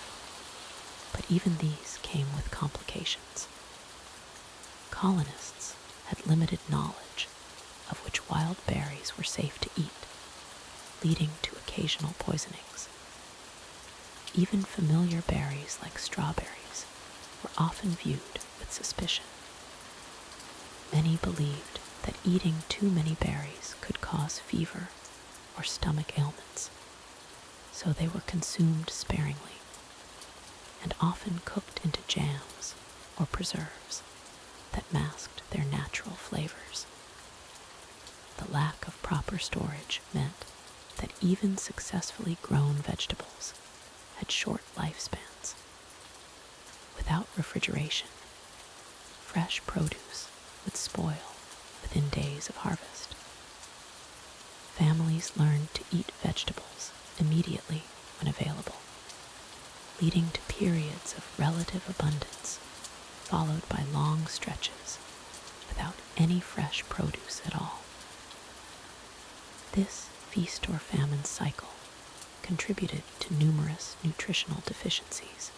but even these came with complications. Colonists had limited knowledge of which wild berries were safe to eat, leading to occasional poisonings. Even familiar berries like strawberries were often viewed with suspicion. Many believed that eating too many berries could cause fever or stomach ailments, so they were consumed sparingly and often cooked into jams or preserves that masked their natural flavors. The lack of proper storage meant that even successfully grown vegetables had short lifespans. Without refrigeration, fresh produce would spoil within days of harvest. Families learned to eat vegetables immediately when available, leading to periods of relative abundance, followed by long stretches without any fresh produce at all. This feast or famine cycle contributed to numerous nutritional deficiencies.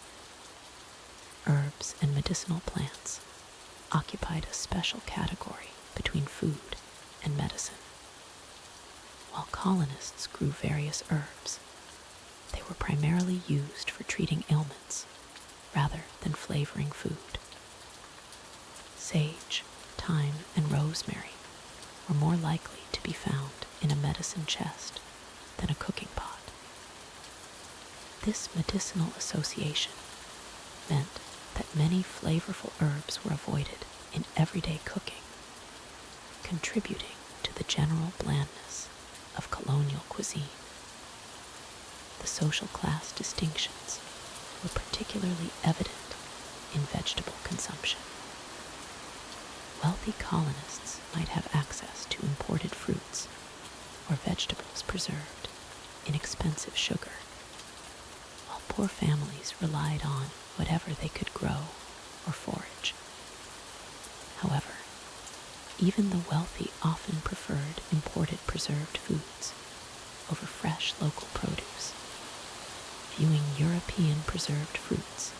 Herbs and medicinal plants occupied a special category between food and medicine. While colonists grew various herbs, they were primarily used for treating ailments rather than flavoring food. Sage, thyme, and rosemary were more likely to be found in a medicine chest than a cooking pot. This medicinal association meant that many flavorful herbs were avoided in everyday cooking, contributing to the general blandness of colonial cuisine. The social class distinctions were particularly evident in vegetable consumption. Wealthy colonists might have access to imported fruits or vegetables preserved in expensive sugar, while poor families relied on whatever they could grow or forage. However, even the wealthy often preferred imported preserved foods over fresh local produce, viewing European preserved fruits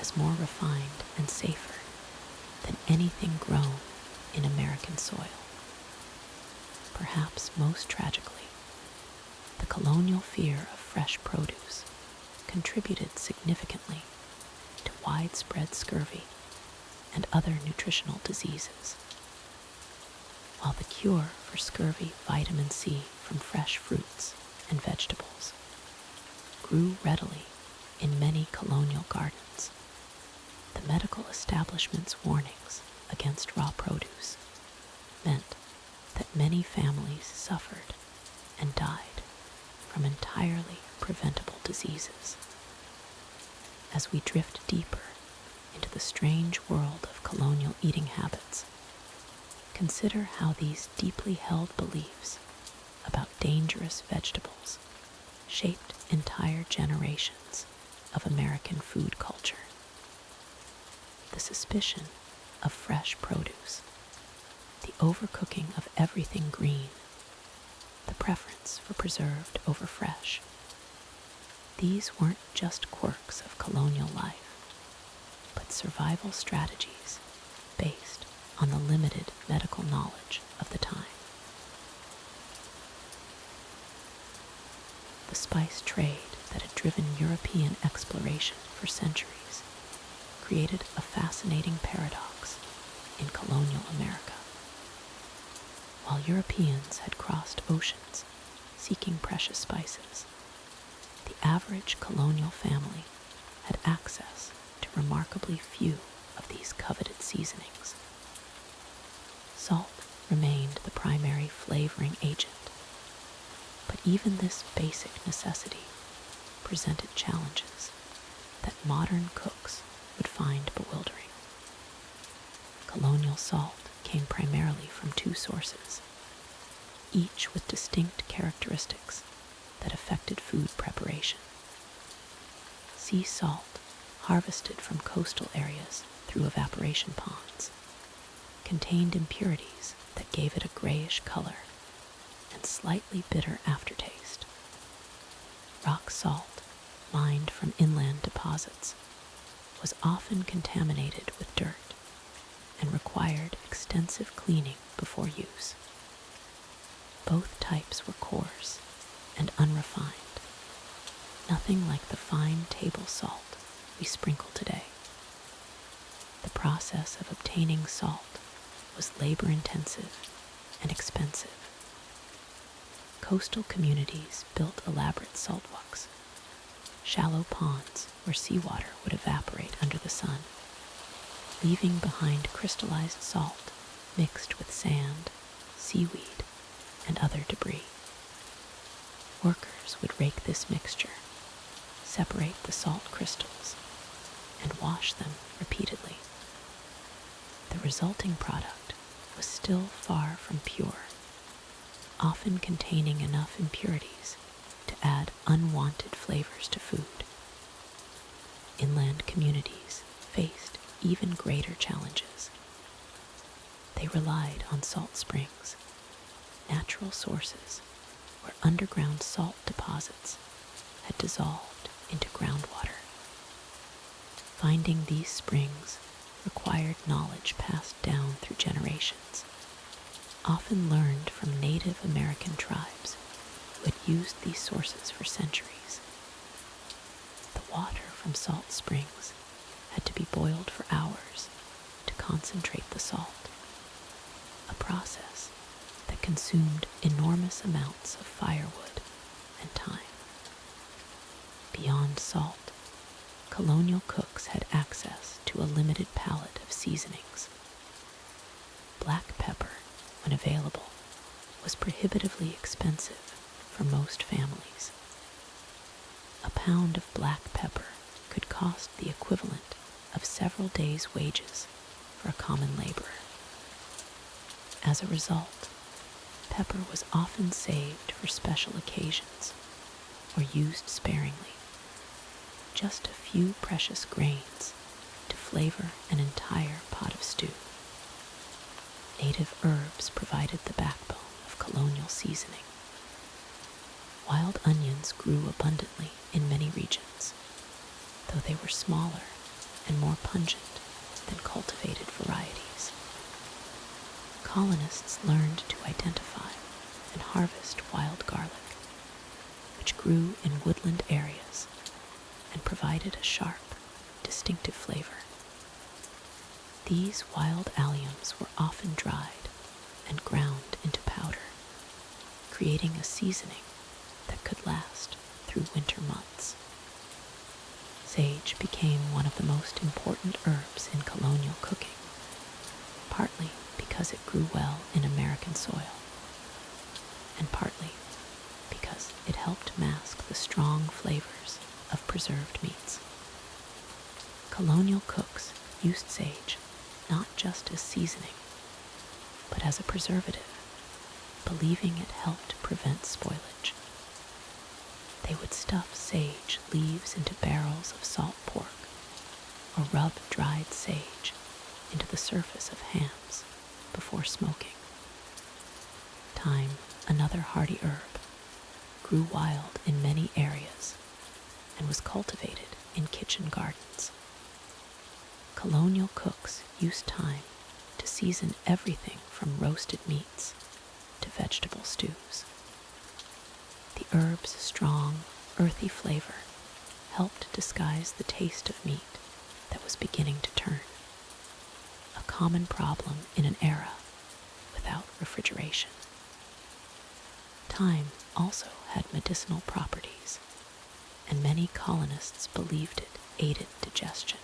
as more refined and safer than anything grown in American soil. Perhaps most tragically, the colonial fear of fresh produce contributed significantly to widespread scurvy and other nutritional diseases. While the cure for scurvy, vitamin C from fresh fruits and vegetables, grew readily in many colonial gardens, the medical establishment's warnings against raw produce meant that many families suffered and died from entirely preventable diseases. As we drift deeper into the strange world of colonial eating habits, consider how these deeply held beliefs about dangerous vegetables shaped entire generations of American food culture. The suspicion of fresh produce, the overcooking of everything green, the preference for preserved over fresh. These weren't just quirks of colonial life, but survival strategies based on the limited medical knowledge of the time. The spice trade that had driven European exploration for centuries created a fascinating paradox in colonial America. While Europeans had crossed oceans seeking precious spices, the average colonial family had access to remarkably few of these coveted seasonings. Salt remained the primary flavoring agent, but even this basic necessity presented challenges that modern cooks would find bewildering. Colonial salt came primarily from two sources, each with distinct characteristics that affected food preparation. Sea salt, harvested from coastal areas through evaporation ponds, contained impurities that gave it a grayish color and slightly bitter aftertaste. Rock salt, mined from inland deposits, was often contaminated with dirt and required extensive cleaning before use. Both types were coarse and unrefined, nothing like the fine table salt we sprinkle today. The process of obtaining salt was labor-intensive and expensive. Coastal communities built elaborate saltwalks, shallow ponds where seawater would evaporate under the sun, leaving behind crystallized salt mixed with sand, seaweed, and other debris. Workers would rake this mixture, separate the salt crystals, and wash them repeatedly. The resulting product was still far from pure, often containing enough impurities to add unwanted flavors to food. Inland communities faced even greater challenges. They relied on salt springs, natural sources where underground salt deposits had dissolved into groundwater. Finding these springs required knowledge passed down through generations, often learned from Native American tribes who had used these sources for centuries. The water from salt springs had to be boiled for hours to concentrate the salt, a process that consumed enormous amounts of firewood and time. Beyond salt, colonial cooks had access to a limited palette of seasonings. Black pepper, when available, was prohibitively expensive for most families. A pound of black pepper could cost the equivalent of several days' wages for a common laborer. As a result, pepper was often saved for special occasions or used sparingly. Just a few precious grains to flavor an entire pot of stew. Native herbs provided the backbone of colonial seasoning. Wild onions grew abundantly in many regions, though they were smaller and more pungent than cultivated varieties. Colonists learned to identify and harvest wild garlic, which grew in woodland areas and provided a sharp, distinctive flavor. These wild alliums were often dried and ground into powder, creating a seasoning that could last through winter months. Sage became one of the most important herbs in colonial cooking, partly because it grew well in American soil, and partly because it helped mask the strong flavors of preserved meats. Colonial cooks used sage not just as seasoning, but as a preservative, believing it helped prevent spoilage. They would stuff sage leaves into barrels of salt pork, or rub dried sage into the surface of hams before smoking. Thyme, another hardy herb, grew wild in many areas and was cultivated in kitchen gardens. Colonial cooks used thyme to season everything from roasted meats to vegetable stews. The herb's strong, earthy flavor helped disguise the taste of meat that was beginning to turn, a common problem in an era without refrigeration. Thyme also had medicinal properties, and many colonists believed it aided digestion.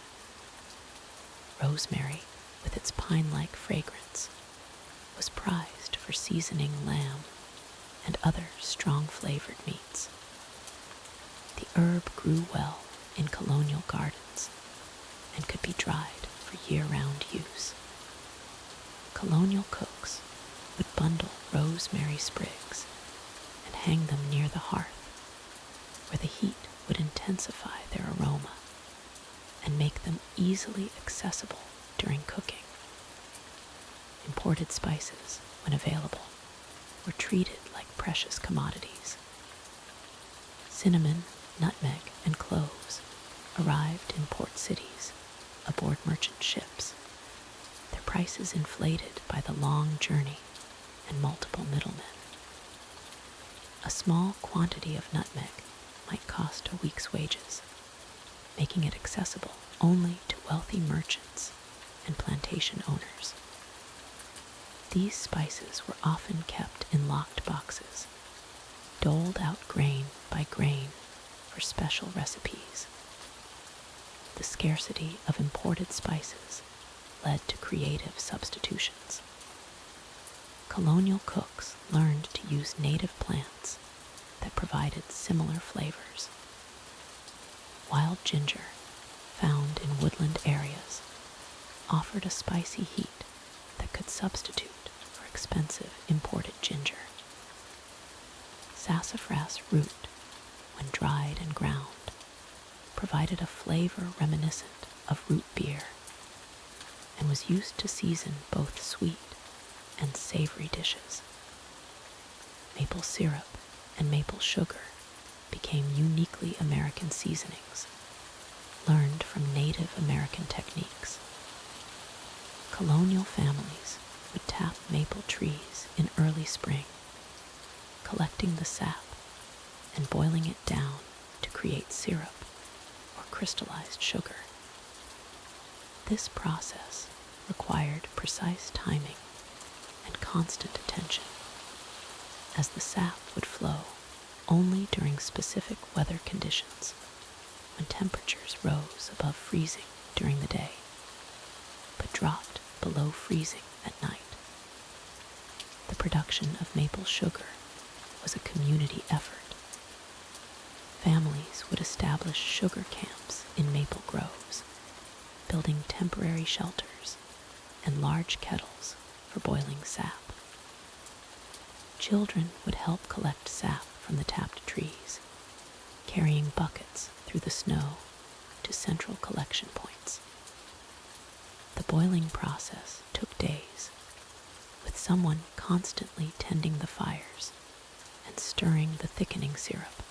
Rosemary, with its pine-like fragrance, was prized for seasoning lamb and other strong-flavored meats. The herb grew well in colonial gardens and could be dried for year-round use. Colonial cooks would bundle rosemary sprigs and hang them near the hearth, where the heat would intensify their aroma and make them easily accessible during cooking. Imported spices, when available, were treated like precious commodities. Cinnamon, nutmeg, and cloves arrived in port cities aboard merchant ships, their prices inflated by the long journey and multiple middlemen. A small quantity of nutmeg might cost a week's wages, making it accessible only to wealthy merchants and plantation owners. These spices were often kept in locked boxes, doled out grain by grain for special recipes. The scarcity of imported spices led to creative substitutions. Colonial cooks learned to use native plants that provided similar flavors. Wild ginger, found in woodland areas, offered a spicy heat that could substitute for expensive imported ginger. Sassafras root, when dried and ground, provided a flavor reminiscent of root beer and was used to season both sweet and savory dishes. Maple syrup and maple sugar became uniquely American seasonings, learned from Native American techniques. Colonial families would tap maple trees in early spring, collecting the sap and boiling it down to create syrup or crystallized sugar. This process required precise timing and constant attention, as the sap would flow only during specific weather conditions, when temperatures rose above freezing during the day, but dropped below freezing at night. The production of maple sugar was a community effort. Families would establish sugar camps in maple groves, building temporary shelters and large kettles for boiling sap. Children would help collect sap from the tapped trees, carrying buckets through the snow to central collection points. The boiling process took days, with someone constantly tending the fires and stirring the thickening syrup.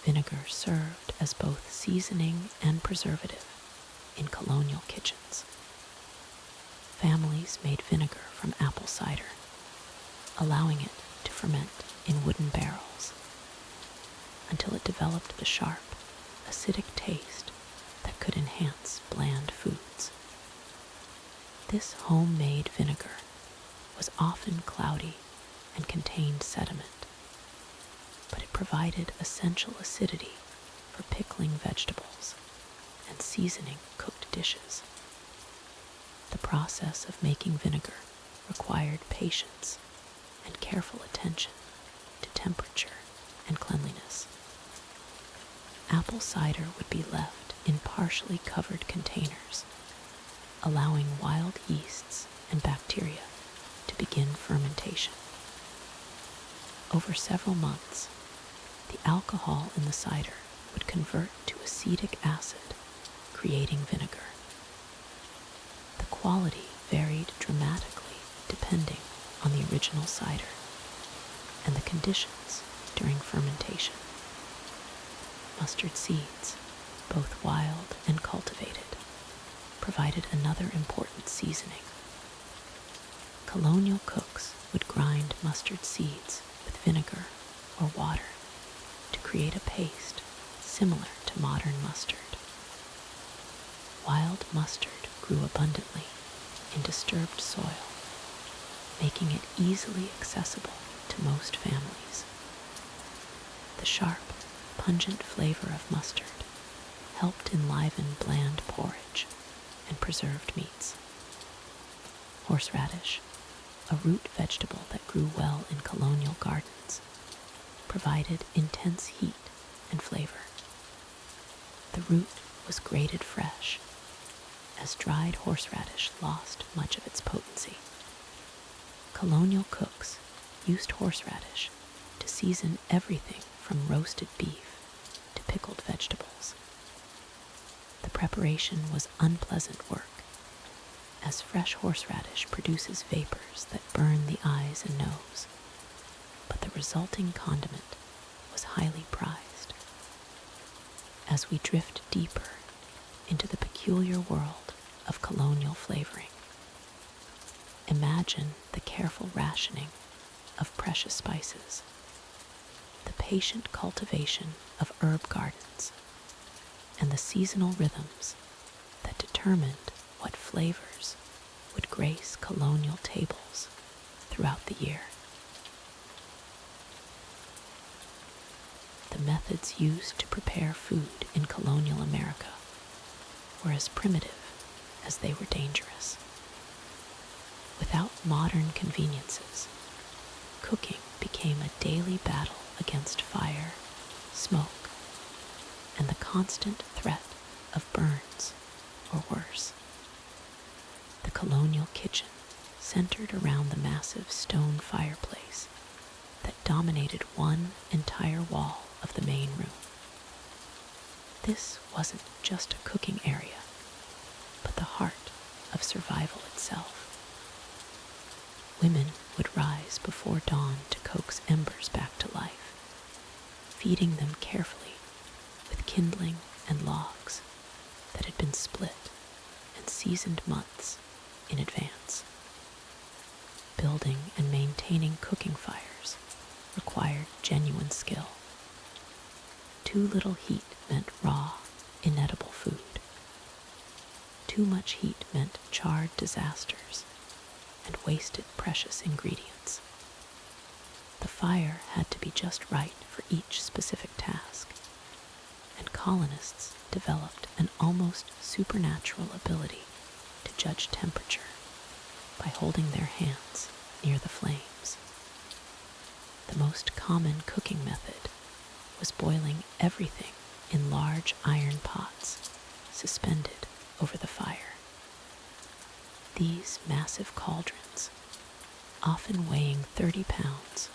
Vinegar served as both seasoning and preservative in colonial kitchens. Families made vinegar from apple cider, allowing it to ferment in wooden barrels until it developed the sharp, acidic taste that could enhance bland foods. This homemade vinegar was often cloudy and contained sediment, but it provided essential acidity for pickling vegetables and seasoning cooked dishes. The process of making vinegar required patience and careful attention to temperature and cleanliness. Apple cider would be left in partially covered containers, allowing wild yeasts and bacteria to begin fermentation. Over several months, the alcohol in the cider would convert to acetic acid, creating vinegar. The quality varied dramatically depending on the original cider and the conditions during fermentation. Mustard seeds, both wild and cultivated, provided another important seasoning. Colonial cooks would grind mustard seeds with vinegar or water to create a paste similar to modern mustard. Wild mustard grew abundantly in disturbed soil, making it easily accessible to most families. The sharp, pungent flavor of mustard helped enliven bland porridge and preserved meats. Horseradish, a root vegetable that grew well in colonial gardens, provided intense heat and flavor. The root was grated fresh, as dried horseradish lost much of its potency. Colonial cooks used horseradish to season everything from roasted beef to pickled vegetables. The preparation was unpleasant work, as fresh horseradish produces vapors that burn the eyes and nose, but the resulting condiment was highly prized. As we drift deeper into the peculiar world of colonial flavoring, imagine the careful rationing of precious spices, the patient cultivation of herb gardens, and the seasonal rhythms that determined what flavors would grace colonial tables throughout the year. The methods used to prepare food in colonial America were as primitive as they were dangerous. Without modern conveniences, cooking became a daily battle against fire, smoke, and the constant threat of burns or worse. The colonial kitchen centered around the massive stone fireplace that dominated one entire wall of the main room. This wasn't just a cooking area, but the heart of survival itself. Women would rise before dawn to coax embers back to life, feeding them carefully with kindling and logs that had been split and seasoned months in advance. Building and maintaining cooking fires required genuine skill. Too little heat meant raw, inedible food. Too much heat meant charred disasters and wasted precious ingredients. The fire had to be just right for each specific task, and colonists developed an almost supernatural ability to judge temperature by holding their hands near the flames. The most common cooking method was boiling everything in large iron pots suspended over the fire. These massive cauldrons, often weighing 30 pounds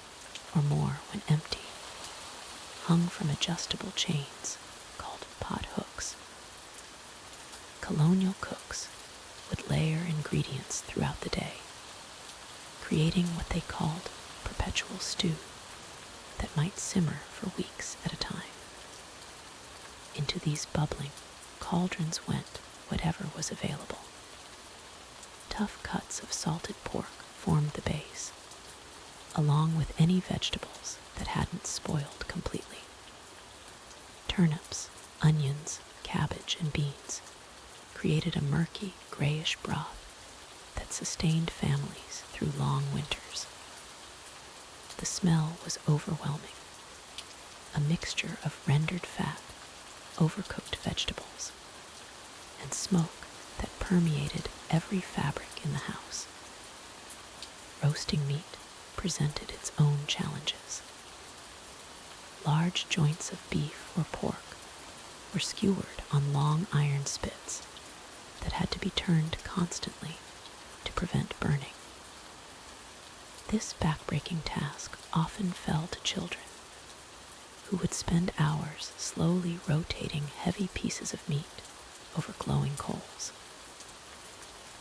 or more when empty, hung from adjustable chains called pot hooks. Colonial cooks would layer ingredients throughout the day, creating what they called perpetual stew that might simmer for weeks at a time. Into these bubbling cauldrons went whatever was available. Tough cuts of salted pork formed the base, along with any vegetables that hadn't spoiled completely. Turnips, onions, cabbage, and beans created a murky, grayish broth that sustained families through long winters. The smell was overwhelming, a mixture of rendered fat, overcooked vegetables, and smoke that permeated every fabric in the house. Roasting meat presented its own challenges. Large joints of beef or pork were skewered on long iron spits that had to be turned constantly to prevent burning. This backbreaking task often fell to children, who would spend hours slowly rotating heavy pieces of meat over glowing coals.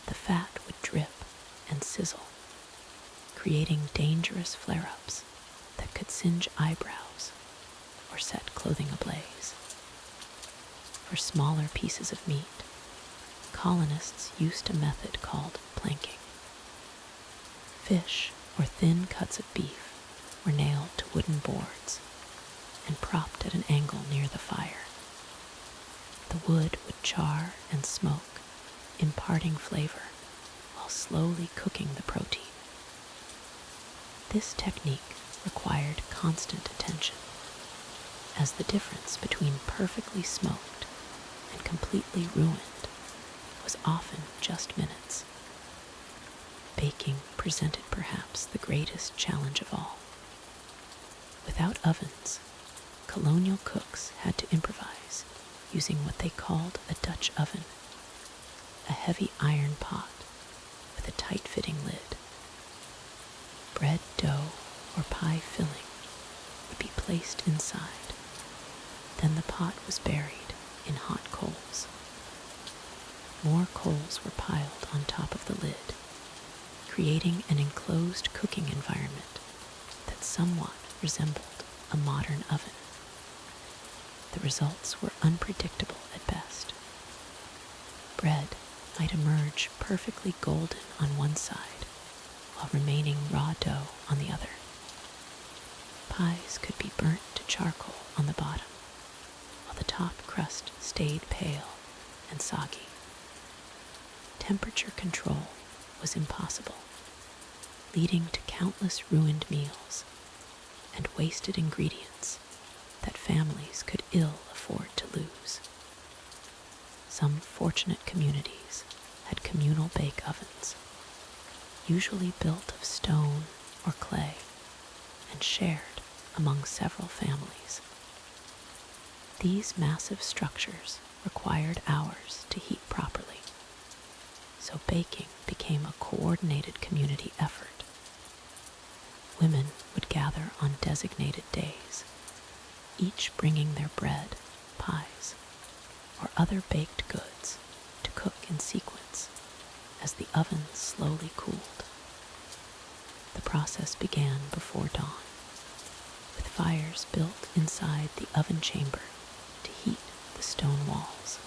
The fat would drip and sizzle, creating dangerous flare-ups that could singe eyebrows or set clothing ablaze. For smaller pieces of meat, colonists used a method called planking. Fish or thin cuts of beef were nailed to wooden boards and propped at an angle near the fire. The wood would char and smoke, imparting flavor while slowly cooking the protein. This technique required constant attention, as the difference between perfectly smoked and completely ruined was often just minutes. Baking presented perhaps the greatest challenge of all. Without ovens, colonial cooks had to improvise using what they called a Dutch oven, a heavy iron pot with a tight-fitting lid. Bread dough or pie filling would be placed inside. Then the pot was buried in hot coals. More coals were piled on top of the lid, creating an enclosed cooking environment that somewhat resembled a modern oven. The results were unpredictable at best. Bread might emerge perfectly golden on one side, while remaining raw dough on the other. Pies could be burnt to charcoal on the bottom, while the top crust stayed pale and soggy. Temperature control was impossible, leading to countless ruined meals and wasted ingredients that families could ill afford to lose. Some fortunate communities had communal bake ovens, usually built of stone or clay, and shared among several families. These massive structures required hours to heat properly, so baking became a coordinated community effort. Women would gather on designated days, each bringing their bread, pies, or other baked goods to cook in sequence as the oven slowly cooled. The process began before dawn, with fires built inside the oven chamber to heat the stone walls.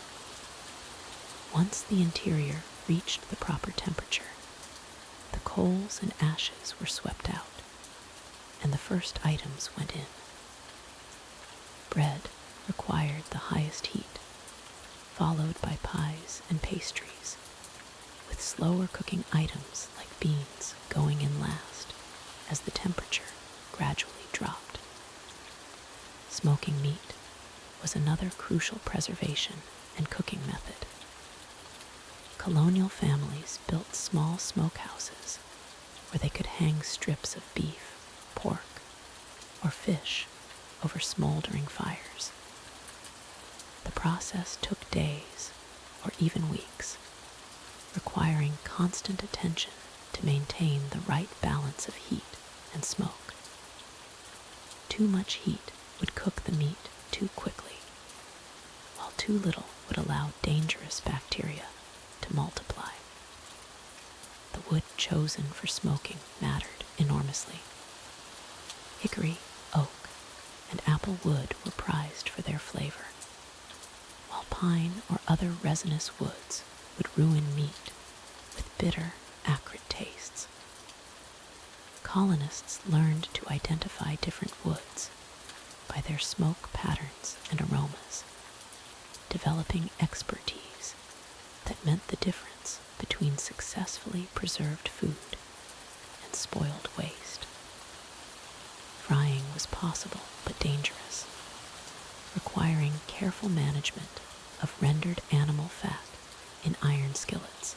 Once the interior reached the proper temperature, the coals and ashes were swept out, and the first items went in. Bread required the highest heat, followed by pies and pastries, with slower cooking items like beans going in last as the temperature gradually dropped. Smoking meat was another crucial preservation and cooking method. Colonial families built small smokehouses where they could hang strips of beef, pork, or fish over smoldering fires. The process took days or even weeks, requiring constant attention to maintain the right balance of heat and smoke. Too much heat would cook the meat too quickly, while too little would allow dangerous bacteria to multiply. The wood chosen for smoking mattered enormously. Hickory, oak, and apple wood were prized for their flavor, while pine or other resinous woods would ruin meat with bitter, acrid tastes. Colonists learned to identify different woods by their smoke patterns and aromas, developing expertise that meant the difference between successfully preserved food and spoiled waste. Frying was possible but dangerous, requiring careful management of rendered animal fat in iron skillets.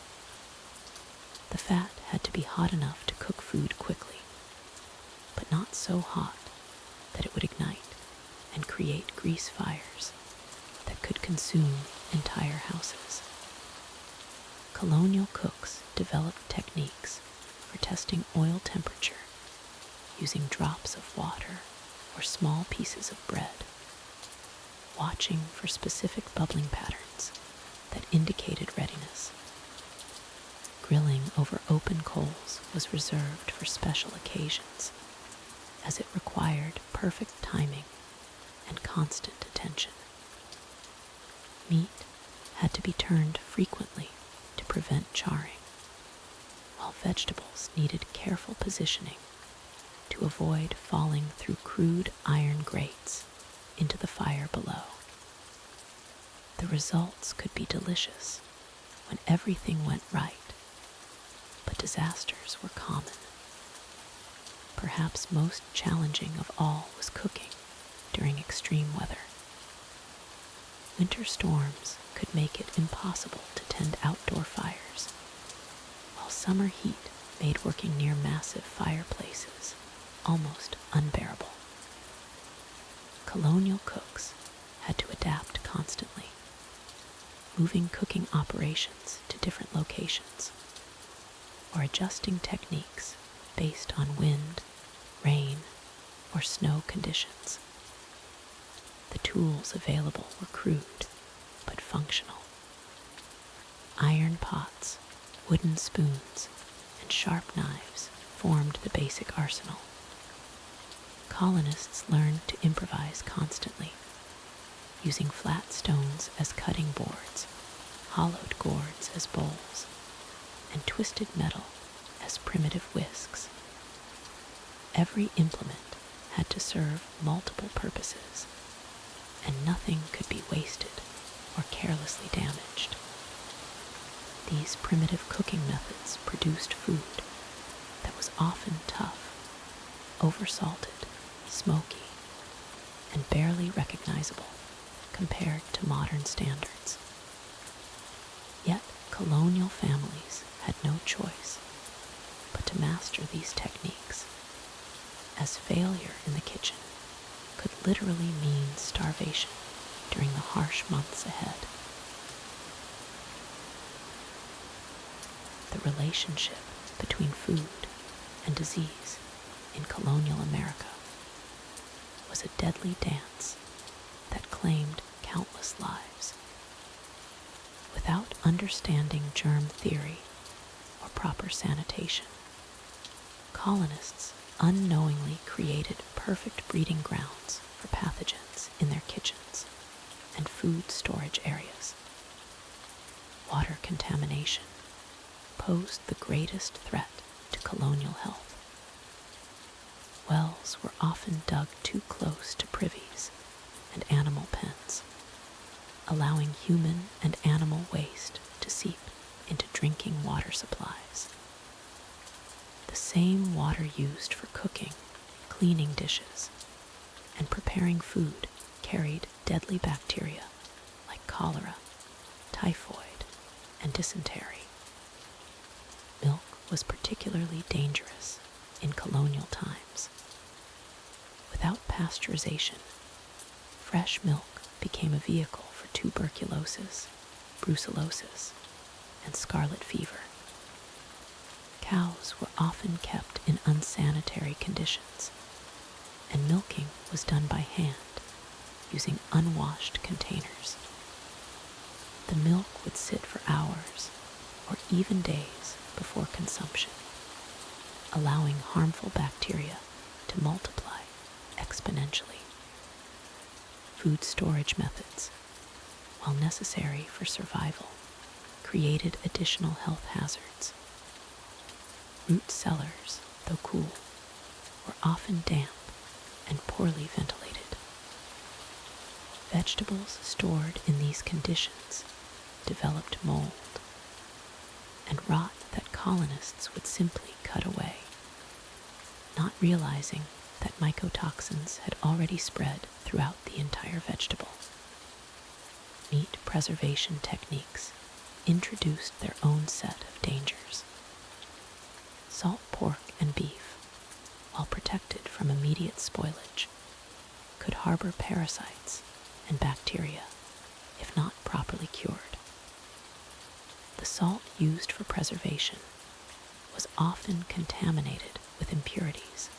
The fat had to be hot enough to cook food quickly, but not so hot that it would ignite and create grease fires that could consume entire houses. Colonial cooks developed techniques for testing oil temperature using drops of water or small pieces of bread, watching for specific bubbling patterns that indicated readiness. Grilling over open coals was reserved for special occasions, as it required perfect timing and constant attention. Meat had to be turned frequently to prevent charring, while vegetables needed careful positioning to avoid falling through crude iron grates into the fire below. The results could be delicious when everything went right, but disasters were common. Perhaps most challenging of all was cooking during extreme weather. Winter storms could make it impossible to tend outdoor fires, while summer heat made working near massive fireplaces almost unbearable. Colonial cooks had to adapt constantly, moving cooking operations to different locations, or adjusting techniques based on wind, rain, or snow conditions. The tools available were crude but functional. Iron pots, wooden spoons, and sharp knives formed the basic arsenal. colonists learned to improvise constantly, using flat stones as cutting boards, hollowed gourds as bowls, and twisted metal as primitive whisks. Every implement had to serve multiple purposes, and nothing could be wasted or carelessly damaged. These primitive cooking methods produced food that was often tough, oversalted, smoky, and barely recognizable compared to modern standards. Yet colonial families had no choice but to master these techniques, as failure in the kitchen could literally mean starvation during the harsh months ahead. The relationship between food and disease in colonial America was a deadly dance that claimed countless lives. Without understanding germ theory or proper sanitation, colonists unknowingly created perfect breeding grounds for pathogens in their kitchens and food storage areas. Water contamination posed the greatest threat to colonial health. Wells were often dug too close to privies and animal pens, allowing human and animal waste to seep into drinking water supplies. The same water used for cooking, cleaning dishes, and preparing food carried deadly bacteria like cholera, typhoid, and dysentery. Milk was particularly dangerous in colonial times. Without pasteurization, fresh milk became a vehicle for tuberculosis, brucellosis, and scarlet fever. Cows were often kept in unsanitary conditions, and milking was done by hand using unwashed containers. The milk would sit for hours or even days before consumption, allowing harmful bacteria to multiply exponentially. Food storage methods, while necessary for survival, created additional health hazards. Root cellars, though cool, were often damp and poorly ventilated. Vegetables stored in these conditions developed mold and rot that colonists would simply cut away, not realizing that mycotoxins had already spread throughout the entire vegetable. Meat preservation techniques introduced their own set of dangers. Salt pork and beef, while protected from immediate spoilage, could harbor parasites and bacteria if not properly cured. The salt used for preservation was often contaminated with impurities,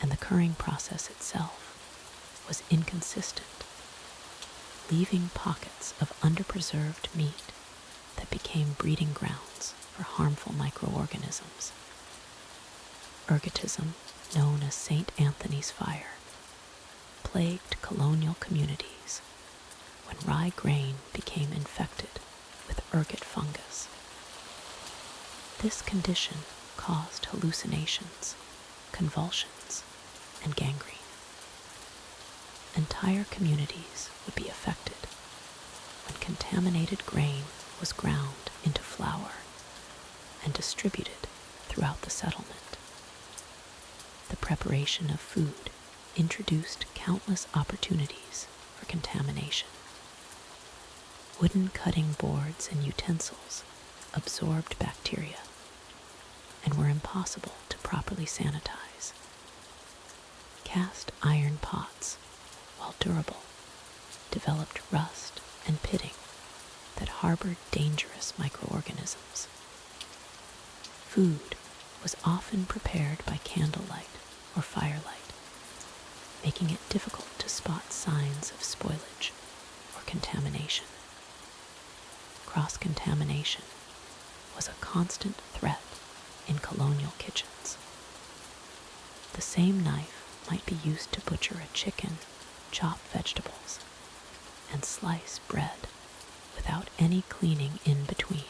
and the curing process itself was inconsistent, leaving pockets of underpreserved meat that became breeding grounds for harmful microorganisms. Ergotism, known as St. Anthony's fire, plagued colonial communities when rye grain became infected with ergot fungus. This condition caused hallucinations, convulsions, and gangrene. Entire communities would be affected when contaminated grain was ground into flour and distributed throughout the settlement. The preparation of food introduced countless opportunities for contamination. Wooden cutting boards and utensils absorbed bacteria and were impossible to properly sanitize. Cast iron pots, while durable, developed rust and pitting that harbored dangerous microorganisms. Food was often prepared by candlelight or firelight, making it difficult to spot signs of spoilage or contamination. Cross-contamination was a constant threat in colonial kitchens. The same knife might be used to butcher a chicken, chop vegetables, and slice bread without any cleaning in between.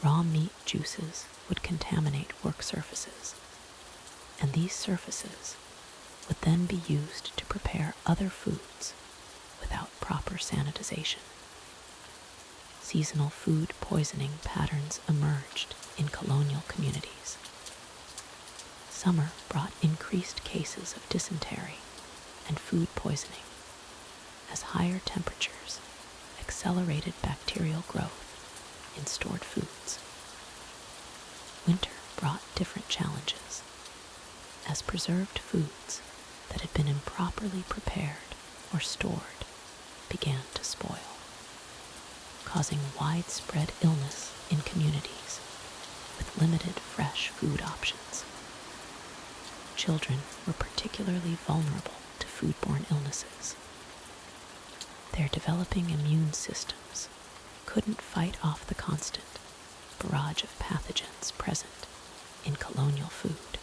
Raw meat juices would contaminate work surfaces, and these surfaces would then be used to prepare other foods without proper sanitization. Seasonal food poisoning patterns emerged in colonial communities. Summer brought increased cases of dysentery and food poisoning as higher temperatures accelerated bacterial growth in stored foods. Winter brought different challenges, as preserved foods that had been improperly prepared or stored began to spoil, causing widespread illness in communities with limited fresh food options. Children were particularly vulnerable to foodborne illnesses. Their developing immune systems couldn't fight off the constant barrage of pathogens present in colonial food.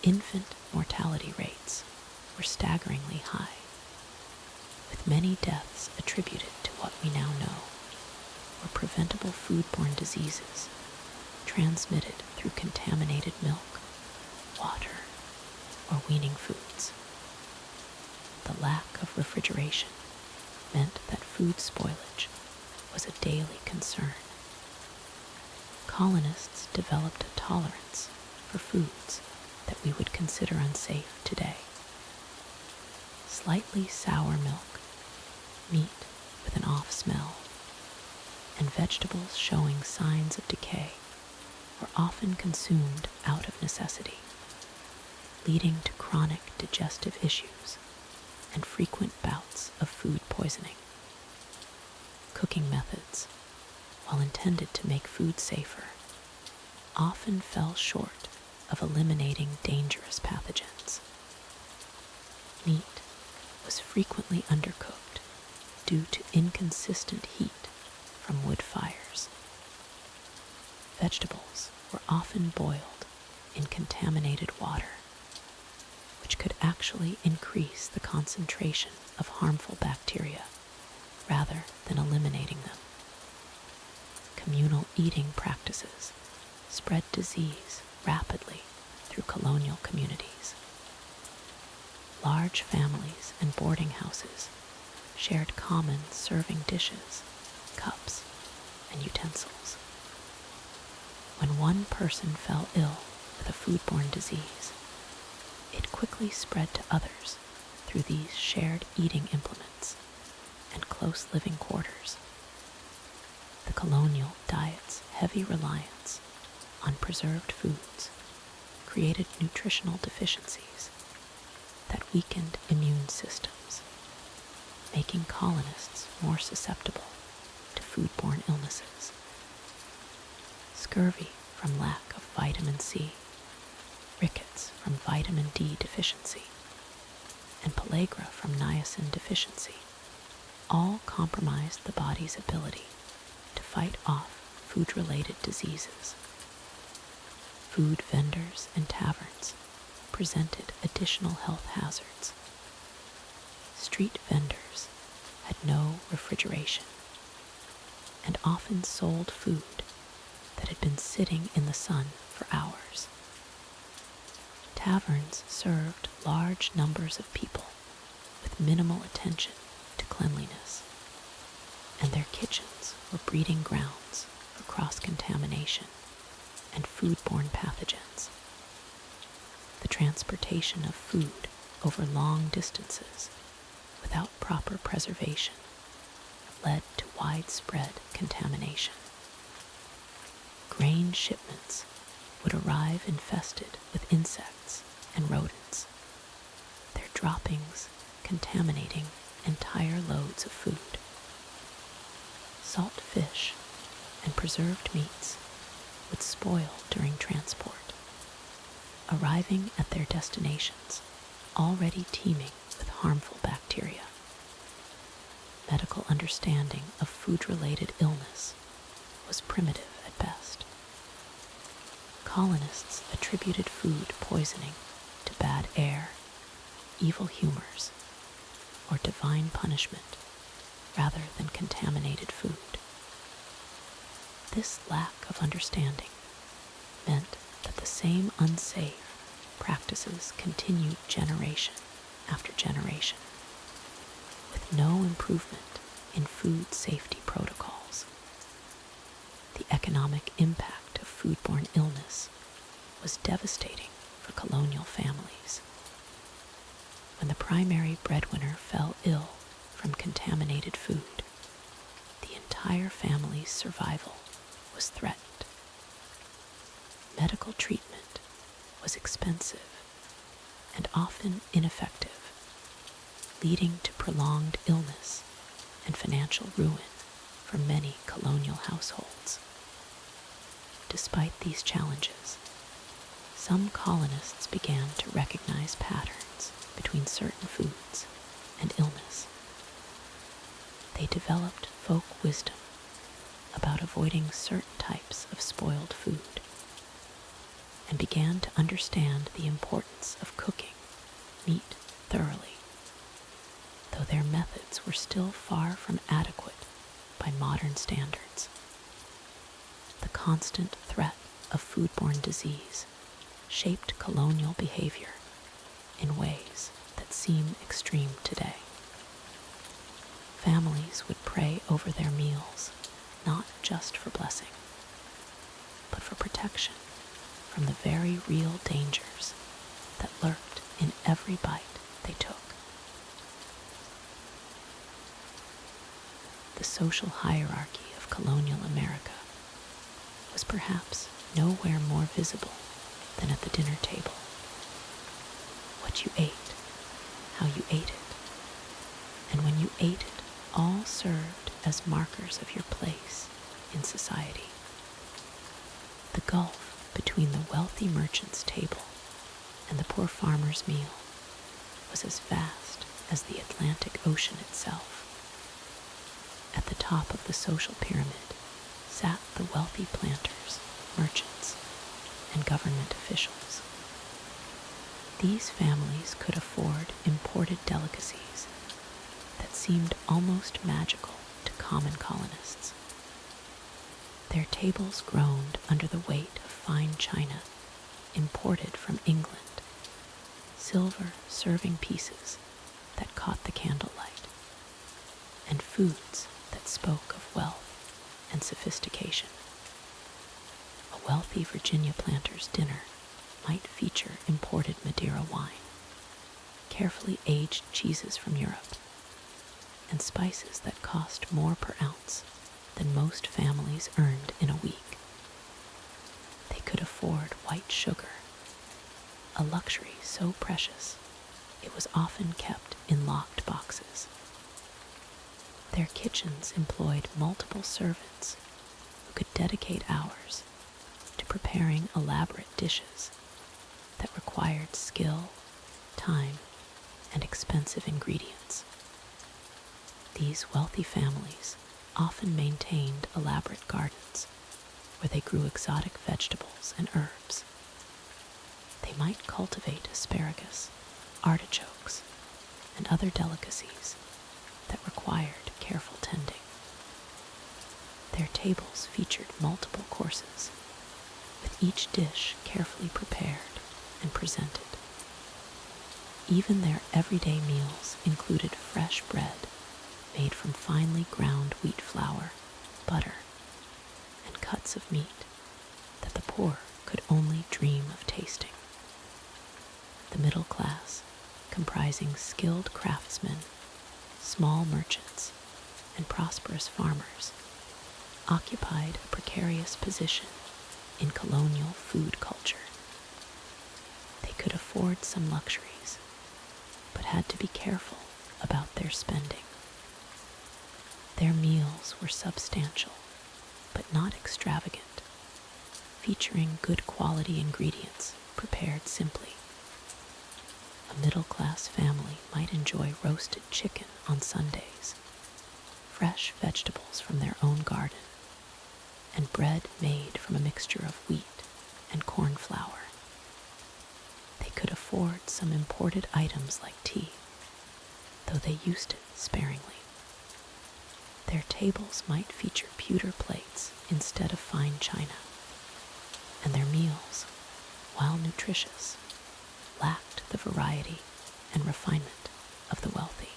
Infant mortality rates were staggeringly high, with many deaths attributed to what we now know were preventable foodborne diseases transmitted through contaminated milk, water, or weaning foods. The lack of refrigeration meant that food spoilage was a daily concern. Colonists developed a tolerance for foods that we would consider unsafe today. Slightly sour milk, meat with an off smell, and vegetables showing signs of decay were often consumed out of necessity, leading to chronic digestive issues and frequent bouts of food poisoning. Cooking methods, while intended to make food safer, often fell short of eliminating dangerous pathogens. Meat was frequently undercooked due to inconsistent heat from wood fires. Vegetables were often boiled in contaminated water, which could actually increase the concentration of harmful bacteria rather than eliminating them. Communal eating practices spread disease rapidly through colonial communities. Large families and boarding houses shared common serving dishes, cups, and utensils. When one person fell ill with a foodborne disease, it quickly spread to others through these shared eating implements and close living quarters. The colonial diet's heavy reliance on preserved foods created nutritional deficiencies that weakened immune systems, making colonists more susceptible to foodborne illnesses. Scurvy from lack of vitamin C, rickets from vitamin D deficiency, and pellagra from niacin deficiency all compromised the body's ability to fight off food-related diseases. Food vendors and taverns presented additional health hazards. Street vendors had no refrigeration and often sold food that had been sitting in the sun for hours. Taverns served large numbers of people with minimal attention to cleanliness, and their kitchens were breeding grounds for cross-contamination and foodborne pathogens. The transportation of food over long distances without proper preservation led to widespread contamination. Grain shipments would arrive infested with insects and rodents, their droppings contaminating entire loads of food. Salt fish and preserved meats would spoil during transport, arriving at their destinations already teeming with harmful bacteria. Medical understanding of food-related illness was primitive at best. colonists attributed food poisoning to bad air, evil humors, or divine punishment rather than contaminated food. This lack of understanding meant that the same unsafe practices continued generation after generation, with no improvement in food safety protocols. The economic impact of foodborne illness was devastating for colonial families. When the primary breadwinner fell ill from contaminated food, the entire family's survival was threatened. Medical treatment was expensive and often ineffective, leading to prolonged illness and financial ruin for many colonial households. Despite these challenges, some colonists began to recognize patterns between certain foods and illness. They developed folk wisdom about avoiding certain types of spoiled food and began to understand the importance of cooking meat thoroughly, though their methods were still far from adequate by modern standards. The constant threat of foodborne disease shaped colonial behavior in ways that seem extreme today. Families would pray over their meals, not just for blessing, but for protection from the very real dangers that lurked in every bite they took. The social hierarchy of colonial America was perhaps nowhere more visible than at the dinner table. What you ate, how you ate it, and when you ate it all served as markers of your place in society. The gulf between the wealthy merchant's table and the poor farmer's meal was as vast as the Atlantic Ocean itself. At the top of the social pyramid sat the wealthy planters, merchants, and government officials. These families could afford imported delicacies that seemed almost magical to common colonists. Their tables groaned under the weight of fine china imported from England, silver serving pieces that caught the candlelight, and foods that spoke of wealth and sophistication. A wealthy Virginia planter's dinner might feature imported Madeira wine, carefully aged cheeses from Europe, and spices that cost more per ounce than most families earned in a week. They could afford white sugar, a luxury so precious it was often kept in locked boxes. Their kitchens employed multiple servants who could dedicate hours to preparing elaborate dishes that required skill, time, and expensive ingredients. These wealthy families often maintained elaborate gardens where they grew exotic vegetables and herbs. They might cultivate asparagus, artichokes, and other delicacies that required careful tending. Their tables featured multiple courses, with each dish carefully prepared and presented. Even their everyday meals included fresh bread made from finely ground wheat flour, butter, and cuts of meat that the poor could only dream of tasting. The middle class, comprising skilled craftsmen, small merchants, and prosperous farmers, occupied a precarious position in colonial food culture. They could afford some luxuries, but had to be careful about their spending. Their meals were substantial, but not extravagant, featuring good quality ingredients prepared simply. A middle-class family might enjoy roasted chicken on Sundays, fresh vegetables from their own garden, and bread made from a mixture of wheat and corn flour. They could afford some imported items like tea, though they used it sparingly. Their tables might feature pewter plates instead of fine china, and their meals, while nutritious, lacked the variety and refinement of the wealthy.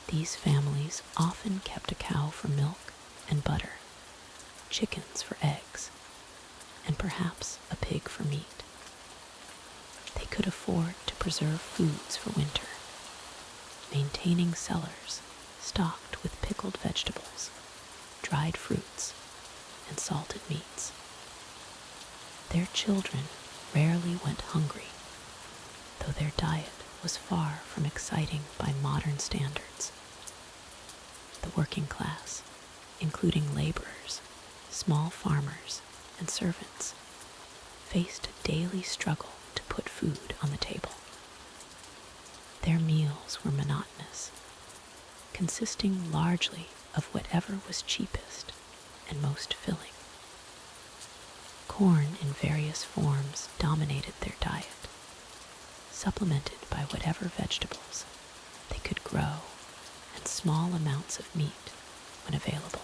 These families often kept a cow for milk and butter, chickens for eggs, and perhaps a pig for meat. They could afford to preserve foods for winter, maintaining cellars stocked with pickled vegetables, dried fruits, and salted meats. Their children rarely went hungry, though their diet was far from exciting by modern standards. The working class, including laborers, small farmers, and servants, faced a daily struggle to put food on the table. Their meals were monotonous, consisting largely of whatever was cheapest and most filling. Corn in various forms dominated their diet, supplemented by whatever vegetables they could grow and small amounts of meat when available.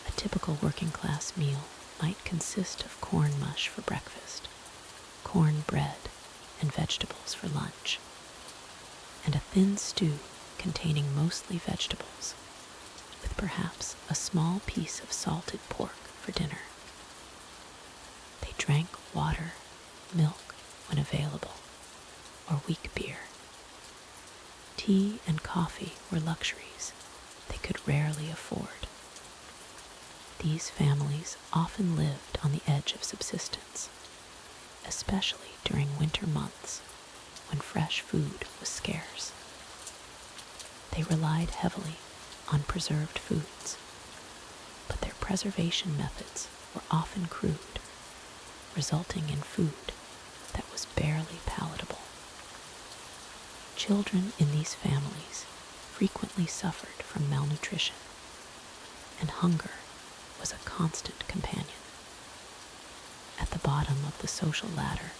A typical working class meal might consist of corn mush for breakfast, corn bread and vegetables for lunch, and a thin stew containing mostly vegetables, with perhaps a small piece of salted pork for dinner. They drank water, milk when available, or weak beer. Tea and coffee were luxuries they could rarely afford. These families often lived on the edge of subsistence, especially during winter months when fresh food was scarce. They relied heavily on preserved foods, but their preservation methods were often crude, resulting in food that was barely palatable. Children in these families frequently suffered from malnutrition, and hunger was a constant companion. At the bottom of the social ladder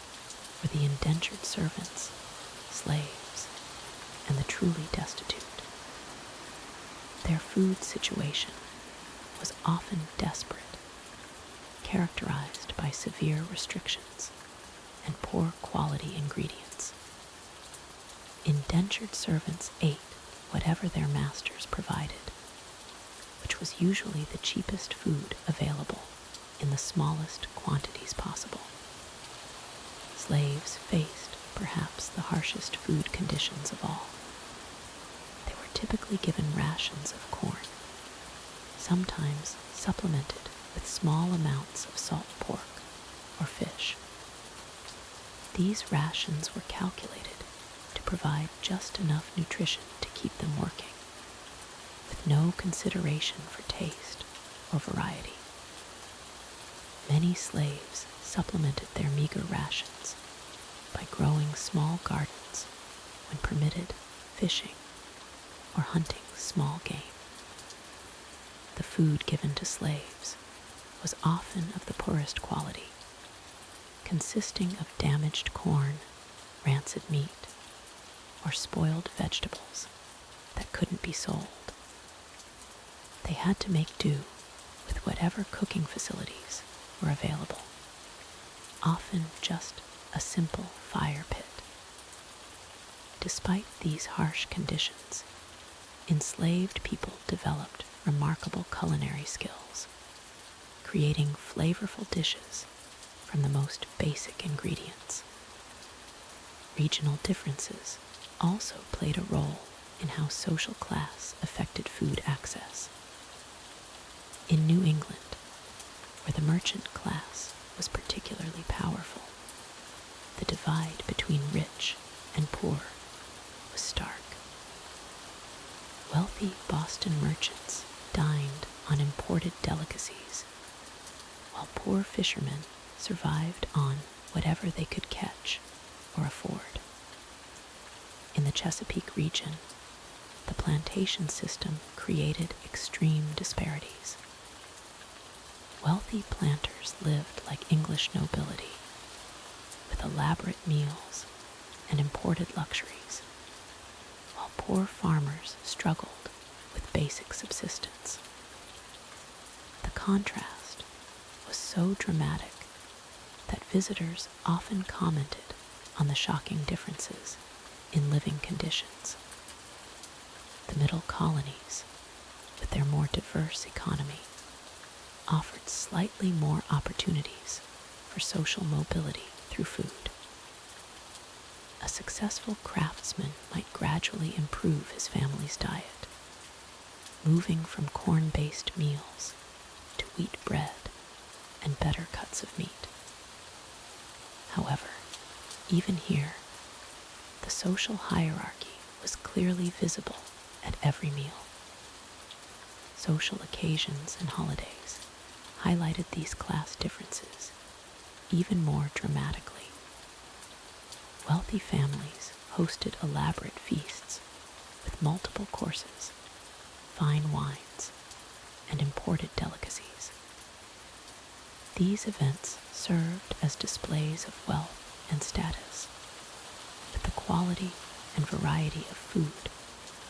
were the indentured servants, slaves, and the truly destitute. Their food situation was often desperate, characterized by severe restrictions and poor quality ingredients. Indentured servants ate whatever their masters provided, which was usually the cheapest food available in the smallest quantities possible. Slaves faced perhaps the harshest food conditions of all. They were typically given rations of corn, sometimes supplemented with small amounts of salt pork or fish. These rations were calculated to provide just enough nutrition to keep them working, with no consideration for taste or variety. Many slaves supplemented their meager rations by growing small gardens when permitted, fishing, or hunting small game. The food given to slaves was often of the poorest quality, consisting of damaged corn, rancid meat, or spoiled vegetables that couldn't be sold. They had to make do with whatever cooking facilities were available, often just a simple fire pit. Despite these harsh conditions, enslaved people developed remarkable culinary skills, creating flavorful dishes from the most basic ingredients. Regional differences also played a role in how social class affected food access. In New England, where the merchant class was particularly powerful, the divide between rich and poor was stark. Wealthy Boston merchants dined on imported delicacies, while poor fishermen survived on whatever they could catch or afford. In the Chesapeake region, the plantation system created extreme disparities. Wealthy Wealthy planters lived like English nobility, with elaborate meals and imported luxuries, while poor farmers struggled with basic subsistence. The contrast was so dramatic that visitors often commented on the shocking differences in living conditions. The middle colonies, with their more diverse economy, offered slightly more opportunities for social mobility through food. A successful craftsman might gradually improve his family's diet, moving from corn-based meals to wheat bread and better cuts of meat. However, even here, the social hierarchy was clearly visible at every meal. Social occasions and holidays highlighted these class differences even more dramatically. Wealthy families hosted elaborate feasts with multiple courses, fine wines, and imported delicacies. These events served as displays of wealth and status, with the quality and variety of food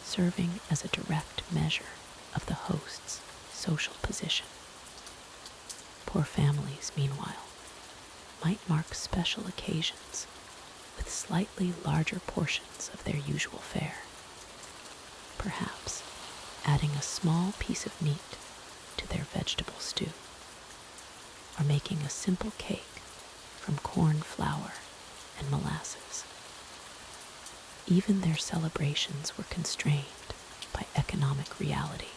serving as a direct measure of the host's social position. Poor families, meanwhile, might mark special occasions with slightly larger portions of their usual fare, perhaps adding a small piece of meat to their vegetable stew, or making a simple cake from corn flour and molasses. Even their celebrations were constrained by economic reality.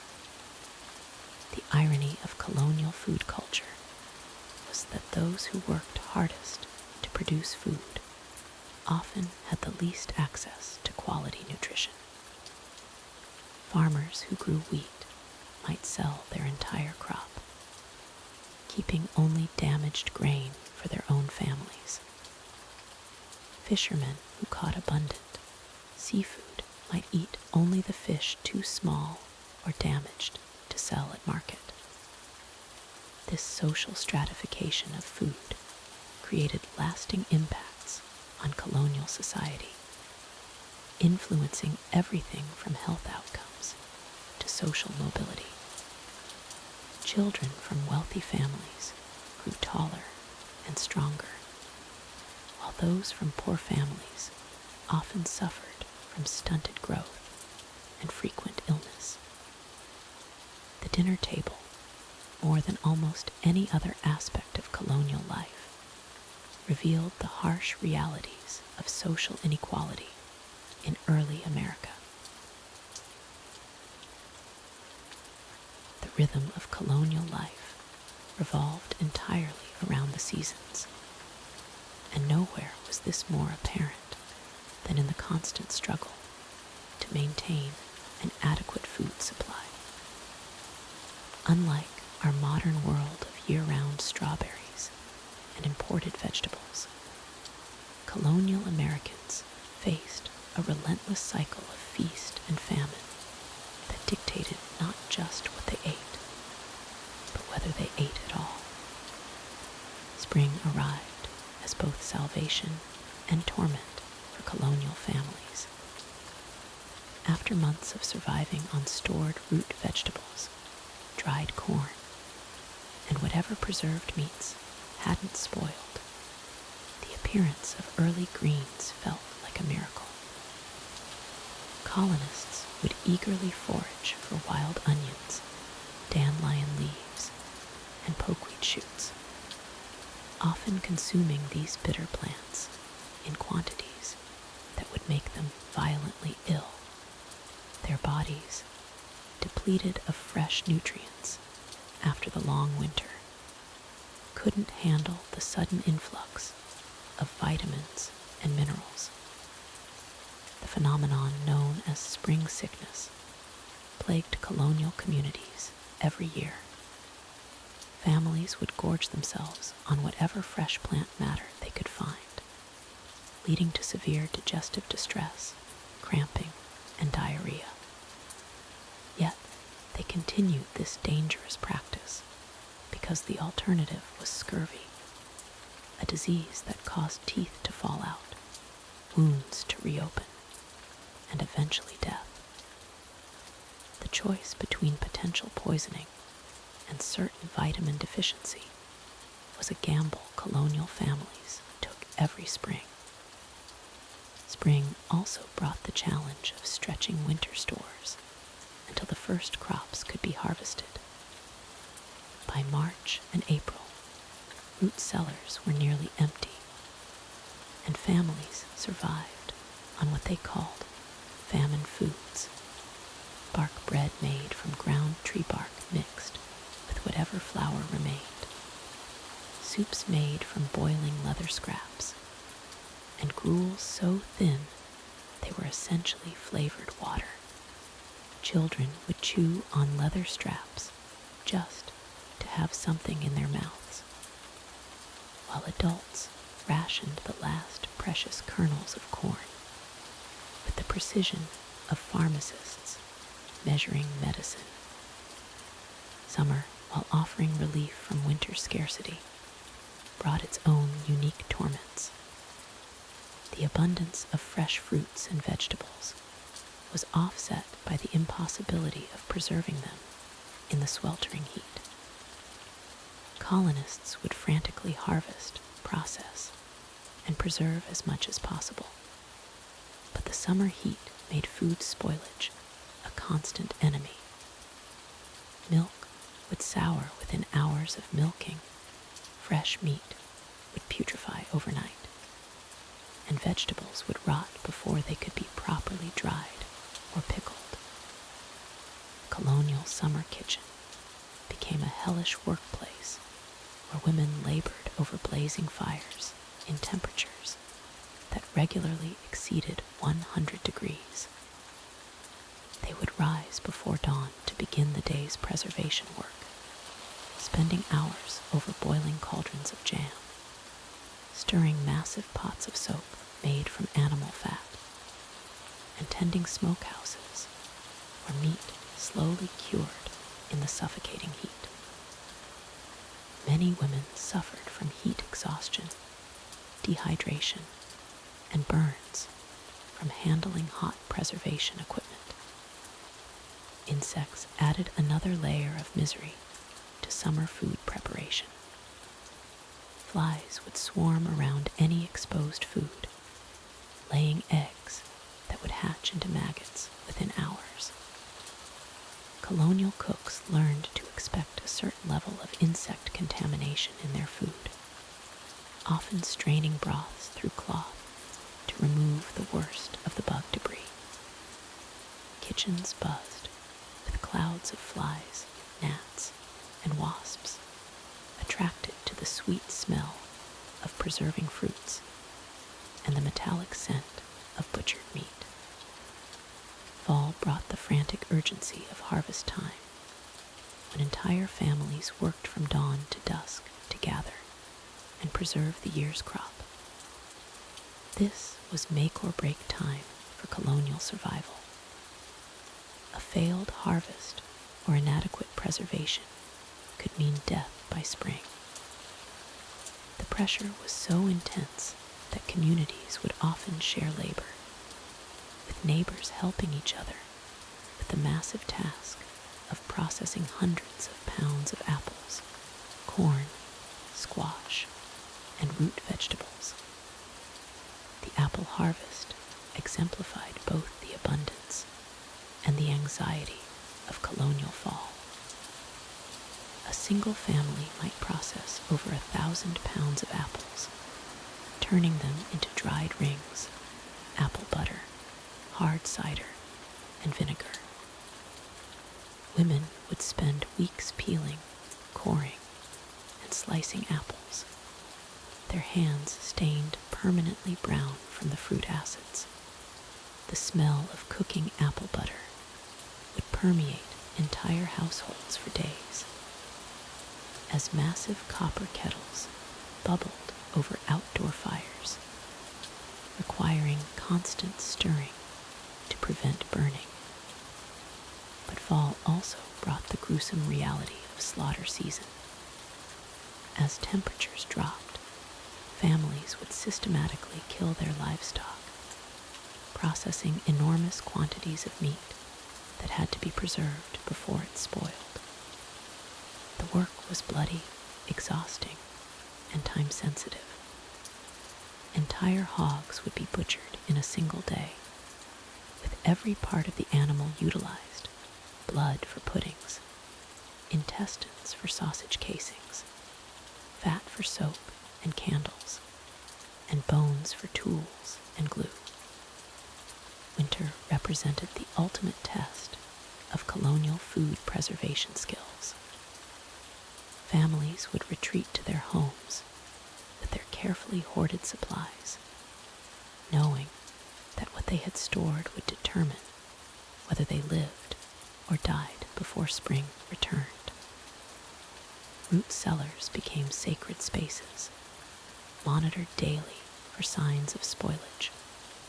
The irony of colonial food culture was that those who worked hardest to produce food often had the least access to quality nutrition. Farmers who grew wheat might sell their entire crop, keeping only damaged grain for their own families. Fishermen who caught abundant seafood might eat only the fish too small or damaged to sell at market. This social stratification of food created lasting impacts on colonial society, influencing everything from health outcomes to social mobility. Children from wealthy families grew taller and stronger, while those from poor families often suffered from stunted growth and frequent illness. The dinner table, more than almost any other aspect of colonial life, revealed the harsh realities of social inequality in early America. The rhythm of colonial life revolved entirely around the seasons, and nowhere was this more apparent than in the constant struggle to maintain an adequate food supply. Unlike our modern world of year-round strawberries and imported vegetables, colonial Americans faced a relentless cycle of feast and famine that dictated not just what they ate, but whether they ate at all. Spring arrived as both salvation and torment for colonial families. After months of surviving on stored root vegetables, dried corn, and whatever preserved meats hadn't spoiled, the appearance of early greens felt like a miracle. Colonists would eagerly forage for wild onions, dandelion leaves, and pokeweed shoots, often consuming these bitter plants in quantities that would make them violently ill. Their bodies, depleted of fresh nutrients after the long winter, couldn't handle the sudden influx of vitamins and minerals. The phenomenon known as spring sickness plagued colonial communities every year. Families would gorge themselves on whatever fresh plant matter they could find, leading to severe digestive distress, cramping, and diarrhea. Yet, they continued this dangerous practice because because the alternative was scurvy, a disease that caused teeth to fall out, wounds to reopen, and eventually death. The choice between potential poisoning and certain vitamin deficiency was a gamble colonial families took every spring. Spring also brought the challenge of stretching winter stores until the first crops could be harvested. By March and April, root cellars were nearly empty, and families survived on what they called famine foods, bark bread made from ground tree bark mixed with whatever flour remained, soups made from boiling leather scraps, and gruels so thin they were essentially flavored water. Children would chew on leather straps just to have something in their mouths, while adults rationed the last precious kernels of corn with the precision of pharmacists measuring medicine. Summer, while offering relief from winter scarcity, brought its own unique torments. The abundance of fresh fruits and vegetables was offset by the impossibility of preserving them in the sweltering heat. Colonists would frantically harvest, process, and preserve as much as possible. But the summer heat made food spoilage a constant enemy. Milk would sour within hours of milking, fresh meat would putrefy overnight, and vegetables would rot before they could be properly dried or pickled. Colonial summer kitchen became a hellish workplace where women labored over blazing fires in temperatures that regularly exceeded 100 degrees. They would rise before dawn to begin the day's preservation work, spending hours over boiling cauldrons of jam, stirring massive pots of soap made from animal fat, and tending smokehouses where meat slowly cured in the suffocating heat. Many women suffered from heat exhaustion, dehydration, and burns from handling hot preservation equipment. Insects added another layer of misery to summer food preparation. Flies would swarm around any exposed food, laying eggs that would hatch into maggots within hours. Colonial cooks learned to expect a certain level of insect contamination in their food, often straining broths through cloth to remove the worst of the bug debris. Kitchens buzzed with clouds of flies, gnats, and wasps, attracted to the sweet smell of preserving fruits and the metallic scent of butchered meat. Fall brought the frantic urgency of harvest time, when entire families worked from dawn to dusk to gather and preserve the year's crop. This was make or break time for colonial survival. A failed harvest or inadequate preservation could mean death by spring. The pressure was so intense that communities would often share labor, with neighbors helping each other with the massive task of processing hundreds of pounds of apples, corn, squash, and root vegetables. The apple harvest exemplified both the abundance and the anxiety of colonial fall. A single family might process over 1,000 pounds of apples, turning them into dried rings, apple butter, hard cider, and vinegar. Women would spend weeks peeling, coring, and slicing apples, their hands stained permanently brown from the fruit acids. The smell of cooking apple butter would permeate entire households for days, as massive copper kettles bubbled over outdoor fires, requiring constant stirring to prevent burning. But fall also brought the gruesome reality of slaughter season, As temperatures dropped, families would systematically kill their livestock, processing enormous quantities of meat that had to be preserved before it spoiled. The work was bloody, exhausting, and time-sensitive. Entire hogs would be butchered in a single day, with every part of the animal utilized: blood for puddings, intestines for sausage casings, fat for soap and candles, and bones for tools and glue. Winter represented the ultimate test of colonial food preservation skills. Families would retreat to their homes with their carefully hoarded supplies, knowing that what they had stored would determine whether they lived or died before spring returned. Root cellars became sacred spaces, monitored daily for signs of spoilage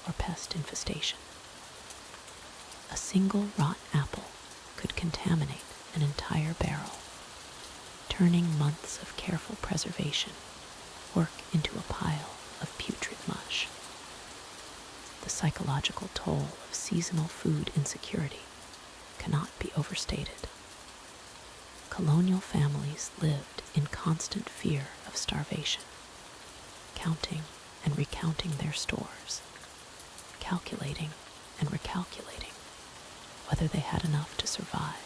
or pest infestation. A single rotten apple could contaminate an entire barrel, turning months of careful preservation work into a pile of putrid mush. The psychological toll of seasonal food insecurity cannot be overstated. Colonial families lived in constant fear of starvation, counting and recounting their stores, calculating and recalculating whether they had enough to survive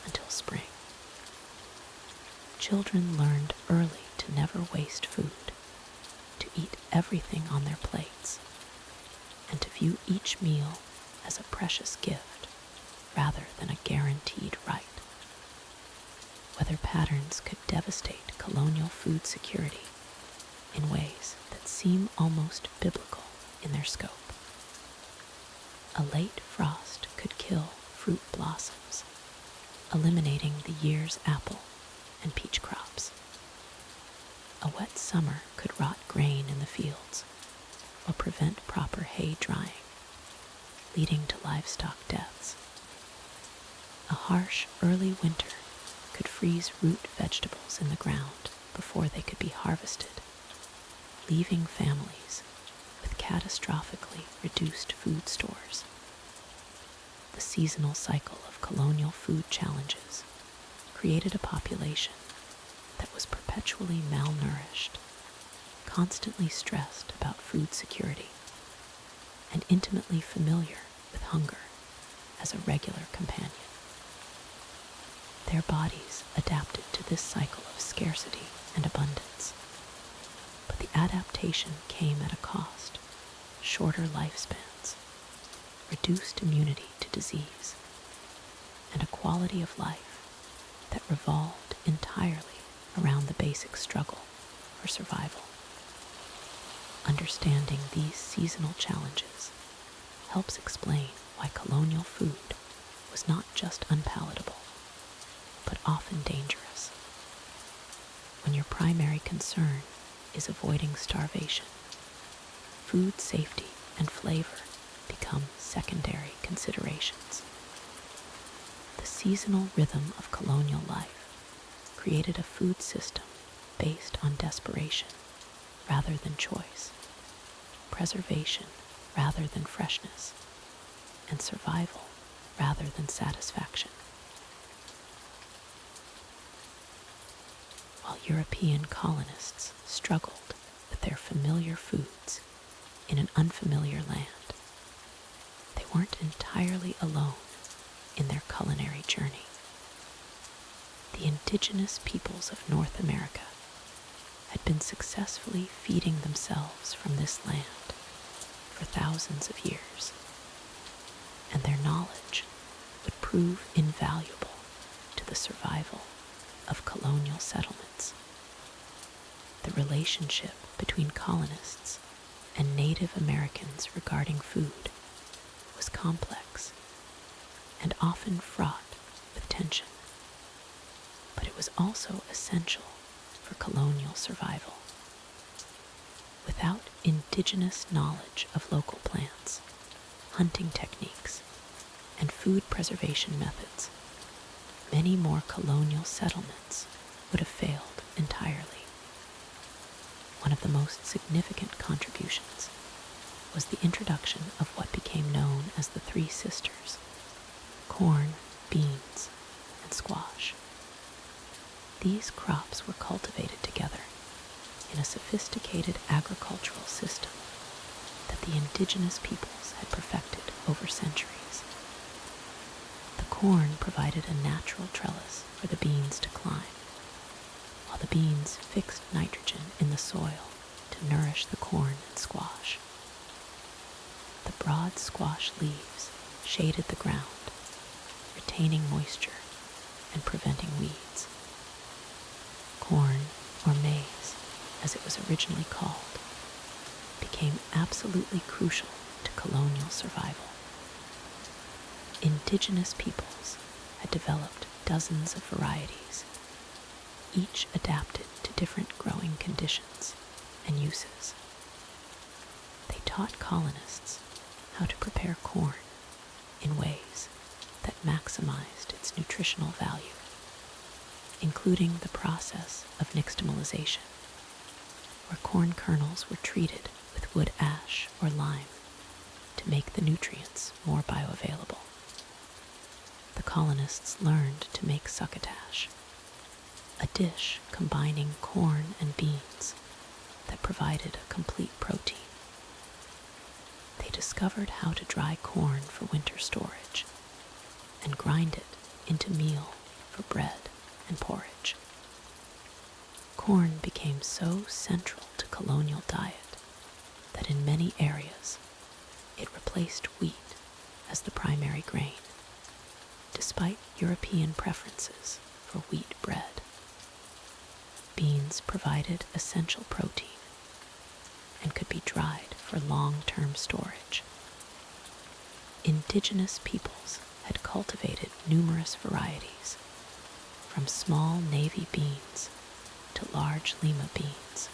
until spring. Children learned early to never waste food, to eat everything on their plates, and to view each meal as a precious gift rather than a guaranteed right. Weather patterns could devastate colonial food security in ways that seem almost biblical in their scope. A late frost could kill fruit blossoms, eliminating the year's apple and peach crops. A wet summer could rot grain in the fields or prevent proper hay drying, leading to livestock deaths. A harsh early winter could freeze root vegetables in the ground before they could be harvested, leaving families with catastrophically reduced food stores. The seasonal cycle of colonial food challenges created a population that was perpetually malnourished, constantly stressed about food security, and intimately familiar with hunger as a regular companion. Their bodies adapted to this cycle of scarcity and abundance, but the adaptation came at a cost: shorter lifespans, reduced immunity to disease, and a quality of life that revolved entirely around the basic struggle for survival. Understanding these seasonal challenges helps explain why colonial food was not just unpalatable, but often dangerous. When your primary concern is avoiding starvation, food safety and flavor become secondary considerations. The seasonal rhythm of colonial life created a food system based on desperation rather than choice, preservation rather than freshness, and survival rather than satisfaction. While European colonists struggled with their familiar foods in an unfamiliar land, they weren't entirely alone in their culinary journey. The indigenous peoples of North America had been successfully feeding themselves from this land for thousands of years, and their knowledge would prove invaluable to the survival of colonial settlements. The relationship between colonists and Native Americans regarding food was complex and often fraught with tension, but it was also essential for colonial survival. Without indigenous knowledge of local plants, hunting techniques, and food preservation methods, many more colonial settlements would have failed entirely. most significant contributions was the introduction of what became known as the Three Sisters: corn, beans, and squash. These crops were cultivated together in a sophisticated agricultural system that the indigenous peoples had perfected over centuries. The corn provided a natural trellis for the beans to climb, while the beans fixed nitrogen in the soil to nourish the corn and squash. The broad squash leaves shaded the ground, retaining moisture and preventing weeds. Corn, or maize, as it was originally called, became absolutely crucial to colonial survival. Indigenous peoples had developed dozens of varieties, each adapted to different growing conditions and uses. They taught colonists how to prepare corn in ways that maximized its nutritional value, including the process of nixtamalization, where corn kernels were treated with wood ash or lime to make the nutrients more bioavailable. The colonists learned to make succotash, a dish combining corn and beans that provided a complete protein. They discovered how to dry corn for winter storage and grind it into meal for bread and porridge. Corn became so central to colonial diet that in many areas it replaced wheat as the primary grain, despite European preferences for wheat bread. Beans provided essential protein and could be dried for long-term storage. Indigenous peoples had cultivated numerous varieties, from small navy beans to large lima beans.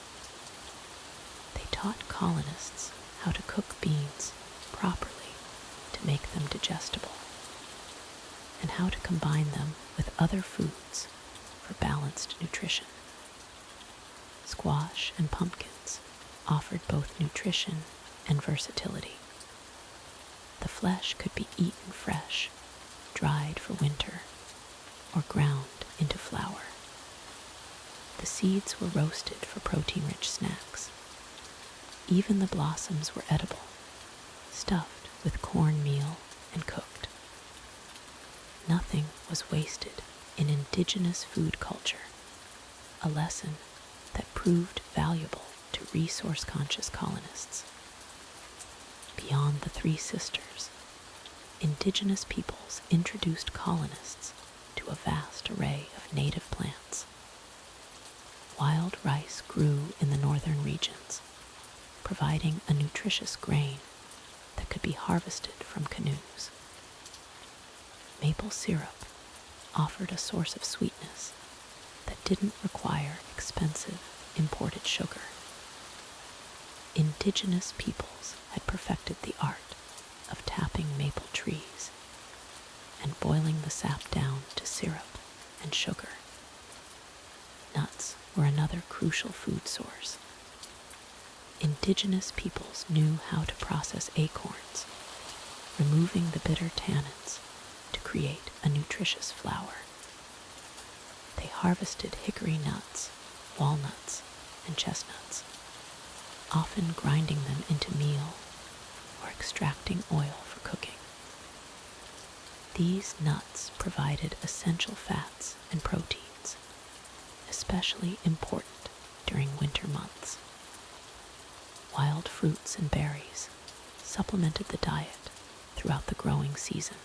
They taught colonists how to cook beans properly to make them digestible, and how to combine them with other foods for balanced nutrition. Squash and pumpkins offered both nutrition and versatility. The flesh could be eaten fresh, dried for winter, or ground into flour. The seeds were roasted for protein-rich snacks. Even the blossoms were edible, stuffed with cornmeal and cooked. Nothing was wasted in indigenous food culture, a lesson that proved valuable to resource-conscious colonists. Beyond the Three Sisters, indigenous peoples introduced colonists to a vast array of native plants. Wild rice grew in the northern regions, providing a nutritious grain that could be harvested from canoes. Maple syrup offered a source of sweetness that didn't require expensive imported sugar. Indigenous peoples had perfected the art of tapping maple trees and boiling the sap down to syrup and sugar. Nuts were another crucial food source. Indigenous peoples knew how to process acorns, removing the bitter tannins to create a nutritious flour. They harvested hickory nuts, walnuts, and chestnuts, often grinding them into meal or extracting oil for cooking. These nuts provided essential fats and proteins, especially important during winter months. Wild fruits and berries supplemented the diet throughout the growing season.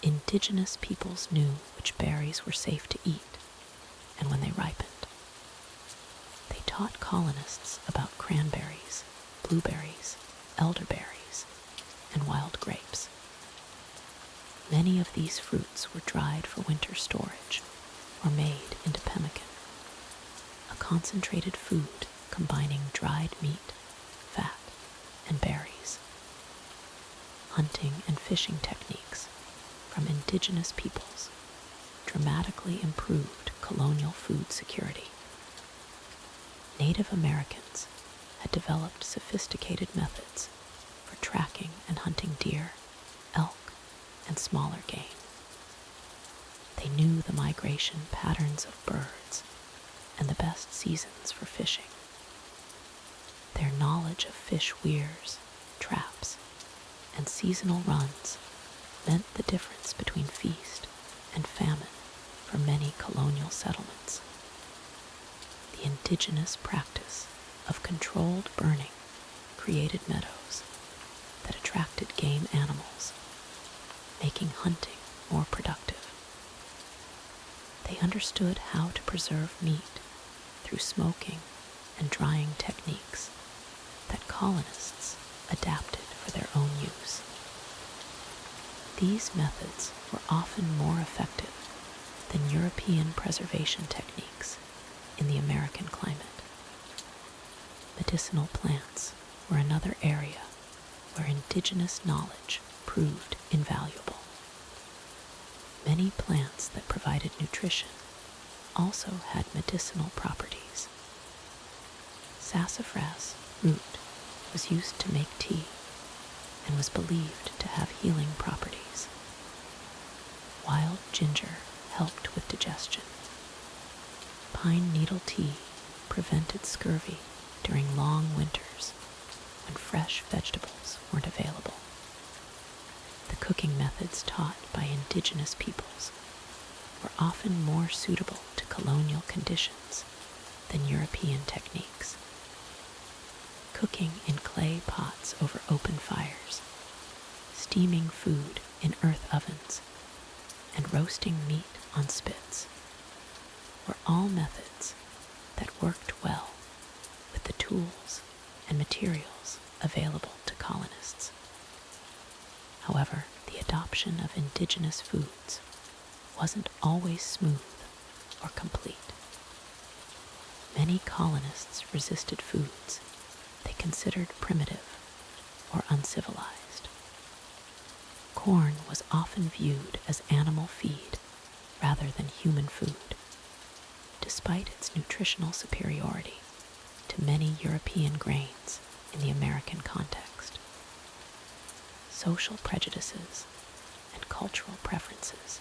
Indigenous peoples knew which berries were safe to eat and when they ripened. They taught colonists about cranberries, blueberries, elderberries, and wild grapes. Many of these fruits were dried for winter storage or made into pemmican, a concentrated food combining dried meat, fat, and berries. Hunting and fishing techniques from indigenous peoples dramatically improved colonial food security. Native Americans had developed sophisticated methods for tracking and hunting deer, elk, and smaller game. They knew the migration patterns of birds and the best seasons for fishing. Their knowledge of fish weirs, traps, and seasonal runs meant the difference between feast and famine for many colonial settlements. The indigenous practice of controlled burning created meadows that attracted game animals, making hunting more productive. They understood how to preserve meat through smoking and drying techniques that colonists adapted for their own use. These methods were often more effective than European preservation techniques in the American climate. Medicinal plants were another area where indigenous knowledge proved invaluable. Many plants that provided nutrition also had medicinal properties. Sassafras root was used to make tea and was believed to have healing properties. Wild ginger helped with digestion. Pine needle tea prevented scurvy during long winters when fresh vegetables weren't available. The cooking methods taught by indigenous peoples were often more suitable to colonial conditions than European techniques. Cooking in clay pots over open fires, steaming food in earth ovens, and roasting meat on spits were all methods that worked well with the tools and materials available to colonists. However, the adoption of indigenous foods wasn't always smooth or complete. Many colonists resisted foods they considered primitive or uncivilized. Corn was often viewed as animal feed rather than human food, despite its nutritional superiority to many European grains in the American context. Social prejudices and cultural preferences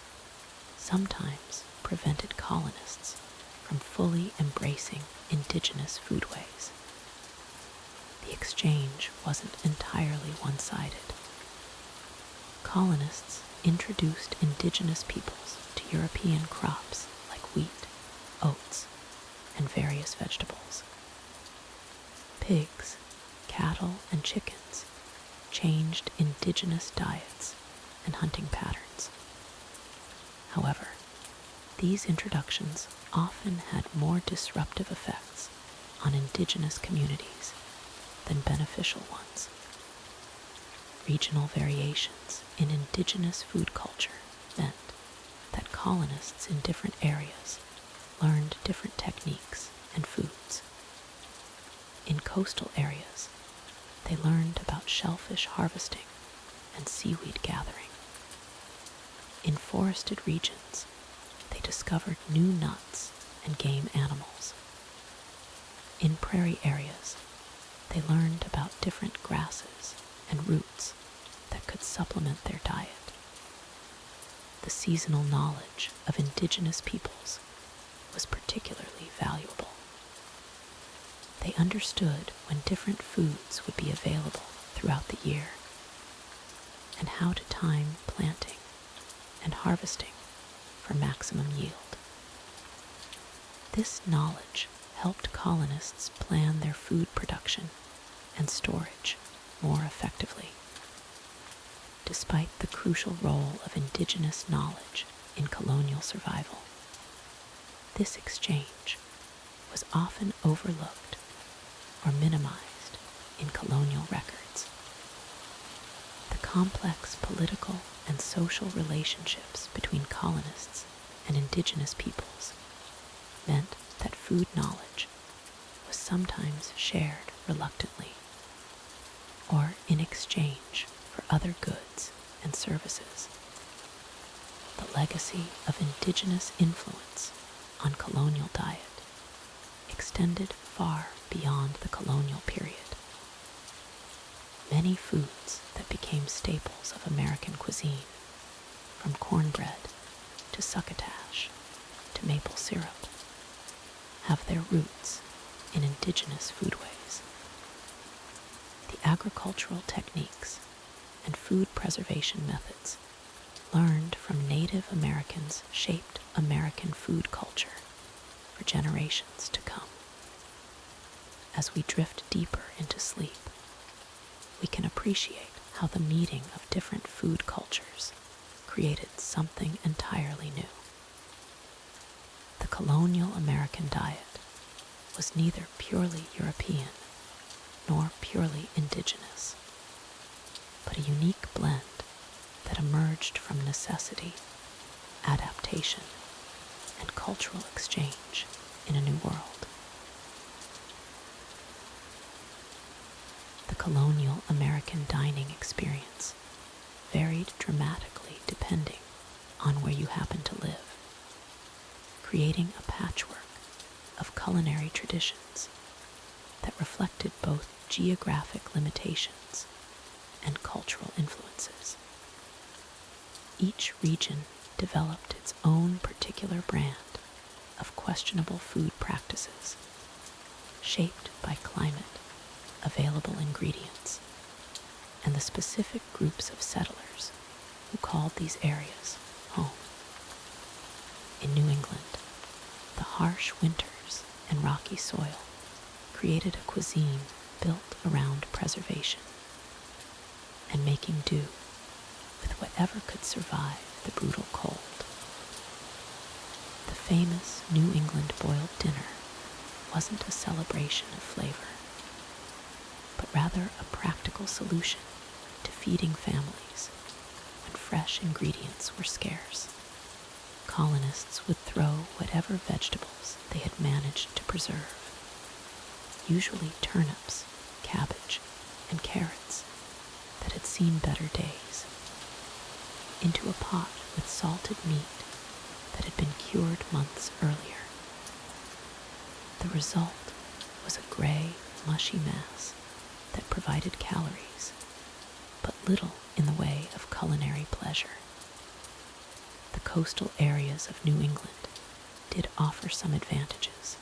sometimes prevented colonists from fully embracing indigenous foodways. The exchange wasn't entirely one-sided. Colonists introduced indigenous peoples to European crops like wheat, oats, and various vegetables. Pigs, cattle, and chickens changed indigenous diets and hunting patterns. However, these introductions often had more disruptive effects on indigenous communities than beneficial ones. Regional variations in indigenous food culture meant that colonists in different areas learned different techniques and foods. In coastal areas, they learned about shellfish harvesting and seaweed gathering. In forested regions, they discovered new nuts and game animals. In prairie areas, they learned about different grasses and roots that could supplement their diet. The seasonal knowledge of indigenous peoples was particularly valuable. They understood when different foods would be available throughout the year and how to time planting and harvesting for maximum yield. This knowledge helped colonists plan their food production and storage more effectively. Despite the crucial role of indigenous knowledge in colonial survival, this exchange was often overlooked or minimized in colonial records. The complex political and social relationships between colonists and indigenous peoples meant that food knowledge was sometimes shared reluctantly or in exchange for other goods and services. The legacy of indigenous influence on colonial diet extended far beyond the colonial period. Many foods that became staples of American cuisine, from cornbread to succotash to maple syrup, have their roots in indigenous foodways. The agricultural techniques and food preservation methods learned from Native Americans shaped American food culture for generations to come. As we drift deeper into sleep, we can appreciate how the meeting of different food cultures created something entirely new. The colonial American diet was neither purely European nor purely indigenous, but a unique blend that emerged from necessity, adaptation, and cultural exchange in a new world. The colonial American dining experience varied dramatically depending on where you happened to live, creating a patchwork of culinary traditions that reflected both geographic limitations and cultural influences. Each region developed its own particular brand of questionable food practices, shaped by climate, available ingredients, and the specific groups of settlers who called these areas home. In New England, the harsh winters and rocky soil created a cuisine built around preservation and making do with whatever could survive the brutal cold. The famous New England boiled dinner wasn't a celebration of flavor, but rather a practical solution to feeding families when fresh ingredients were scarce. Colonists would throw whatever vegetables they had managed to preserve, usually turnips, cabbage, and carrots that had seen better days, into a pot with salted meat that had been cured months earlier. The result was a gray, mushy mass that provided calories, but little in the way of culinary pleasure. The coastal areas of New England did offer some advantages,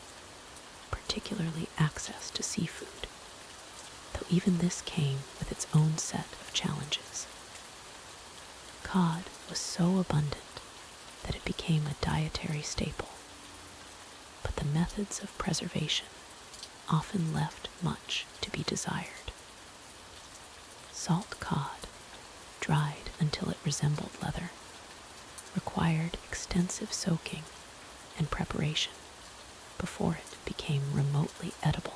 particularly access to seafood, though even this came with its own set of challenges. Cod was so abundant that it became a dietary staple, but the methods of preservation often left much to be desired. Salt cod, dried until it resembled leather, required extensive soaking and preparation before it became remotely edible.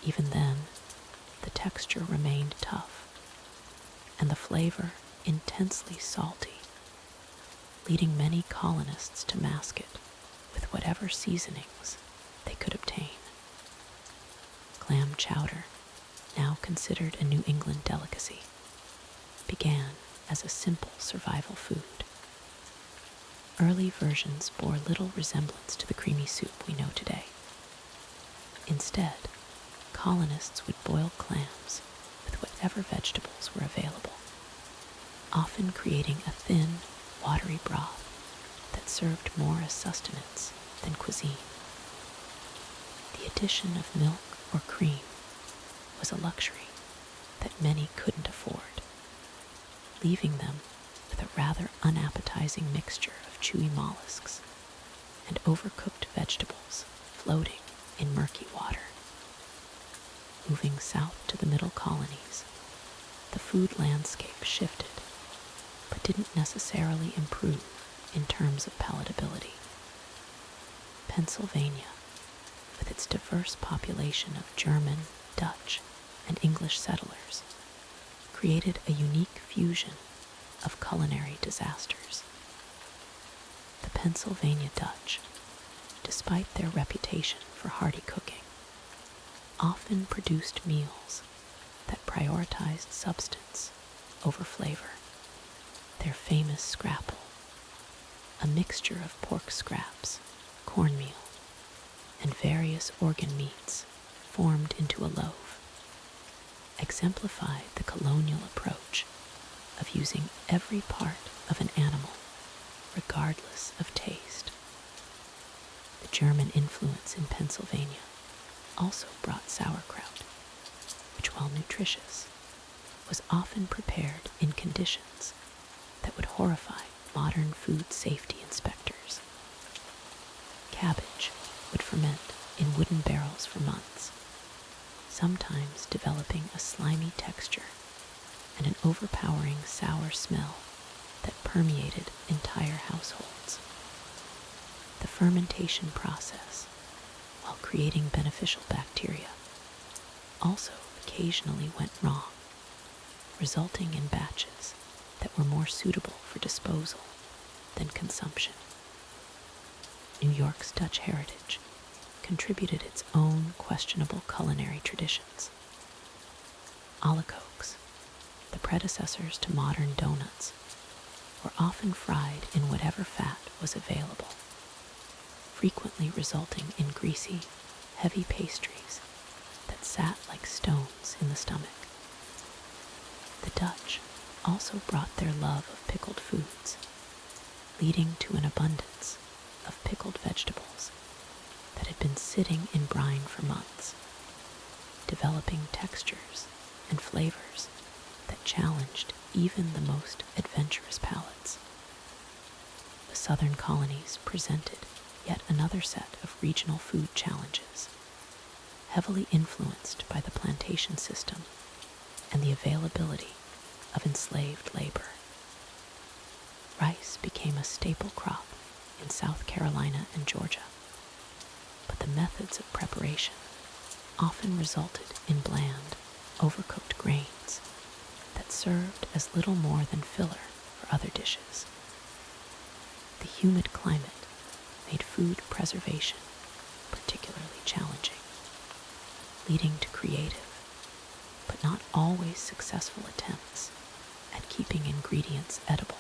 Even then, the texture remained tough, and the flavor intensely salty, leading many colonists to mask it with whatever seasonings they could obtain. Clam chowder, now considered a New England delicacy, began as a simple survival food. Early versions bore little resemblance to the creamy soup we know today. Instead, colonists would boil clams with whatever vegetables were available, often creating a thin, watery broth that served more as sustenance than cuisine. The addition of milk or cream was a luxury that many couldn't afford, leaving them with a rather unappetizing mixture of chewy mollusks and overcooked vegetables floating in murky water. Moving south to the middle colonies, the food landscape shifted, but didn't necessarily improve in terms of palatability. Pennsylvania, with its diverse population of German, Dutch, and English settlers, created a unique fusion of culinary disasters. The Pennsylvania Dutch, despite their reputation for hearty cooking, often produced meals that prioritized substance over flavor. Their famous scrapple, a mixture of pork scraps, cornmeal, and various organ meats formed into a loaf, exemplified the colonial approach of using every part of an animal regardless of taste. The German influence in Pennsylvania also brought sauerkraut, which, while nutritious, was often prepared in conditions that would horrify modern food safety inspectors. Cabbage would ferment in wooden barrels for months, sometimes developing a slimy texture and an overpowering sour smell that permeated entire households. The fermentation process, while creating beneficial bacteria, also occasionally went wrong, resulting in batches that were more suitable for disposal than consumption. New York's Dutch heritage contributed its own questionable culinary traditions. Alacokes, the predecessors to modern donuts, were often fried in whatever fat was available, frequently resulting in greasy, heavy pastries that sat like stones in the stomach. The Dutch also brought their love of pickled foods, leading to an abundance of pickled vegetables that had been sitting in brine for months, developing textures and flavors that challenged even the most adventurous palates. The southern colonies presented yet another set of regional food challenges, heavily influenced by the plantation system and the availability of enslaved labor. Rice became a staple crop in South Carolina and Georgia, but the methods of preparation often resulted in bland, overcooked grains that served as little more than filler for other dishes. The humid climate made food preservation particularly challenging, leading to creative, but not always successful attempts at keeping ingredients edible.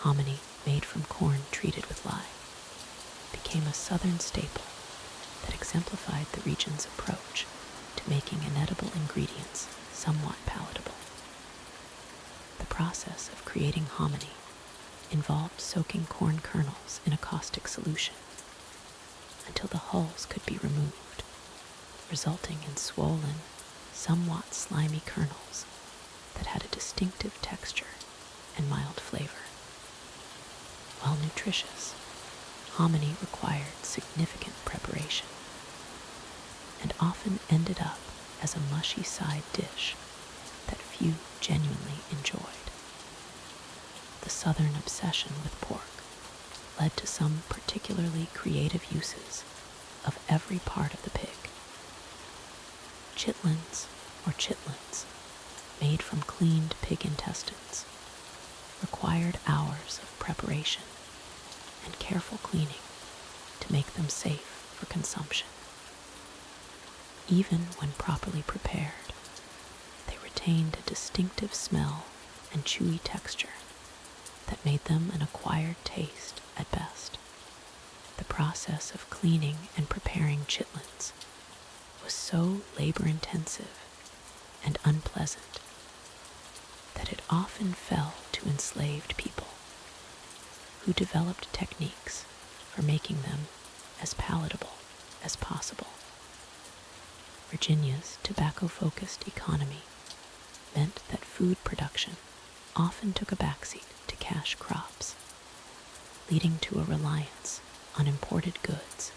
Hominy made from corn treated with lye became a southern staple that exemplified the region's approach to making inedible ingredients somewhat palatable. The process of creating hominy involved soaking corn kernels in a caustic solution until the hulls could be removed, resulting in swollen, somewhat slimy kernels that had a distinctive texture and mild flavor. While nutritious, hominy required significant preparation and often ended up as a mushy side dish that few genuinely enjoyed. The southern obsession with pork led to some particularly creative uses of every part of the pig. Chitlins, or chitlins, made from cleaned pig intestines, required hours of preparation and careful cleaning to make them safe for consumption. Even when properly prepared, they retained a distinctive smell and chewy texture that made them an acquired taste at best. The process of cleaning and preparing chitlins was so labor-intensive and unpleasant that it often fell to enslaved people, who developed techniques for making them as palatable as possible. Virginia's tobacco-focused economy meant that food production often took a backseat to cash crops, leading to a reliance on imported goods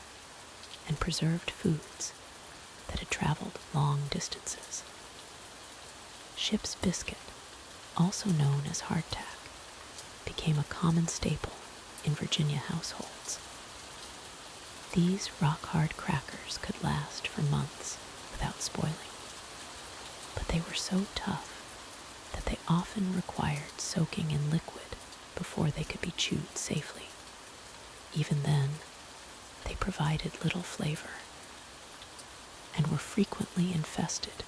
and preserved foods that had traveled long distances. Ship's biscuit, also known as hardtack, became a common staple in Virginia households. These rock-hard crackers could last for months without spoiling, but they were so tough that they often required soaking in liquid before they could be chewed safely. Even then, they provided little flavor and were frequently infested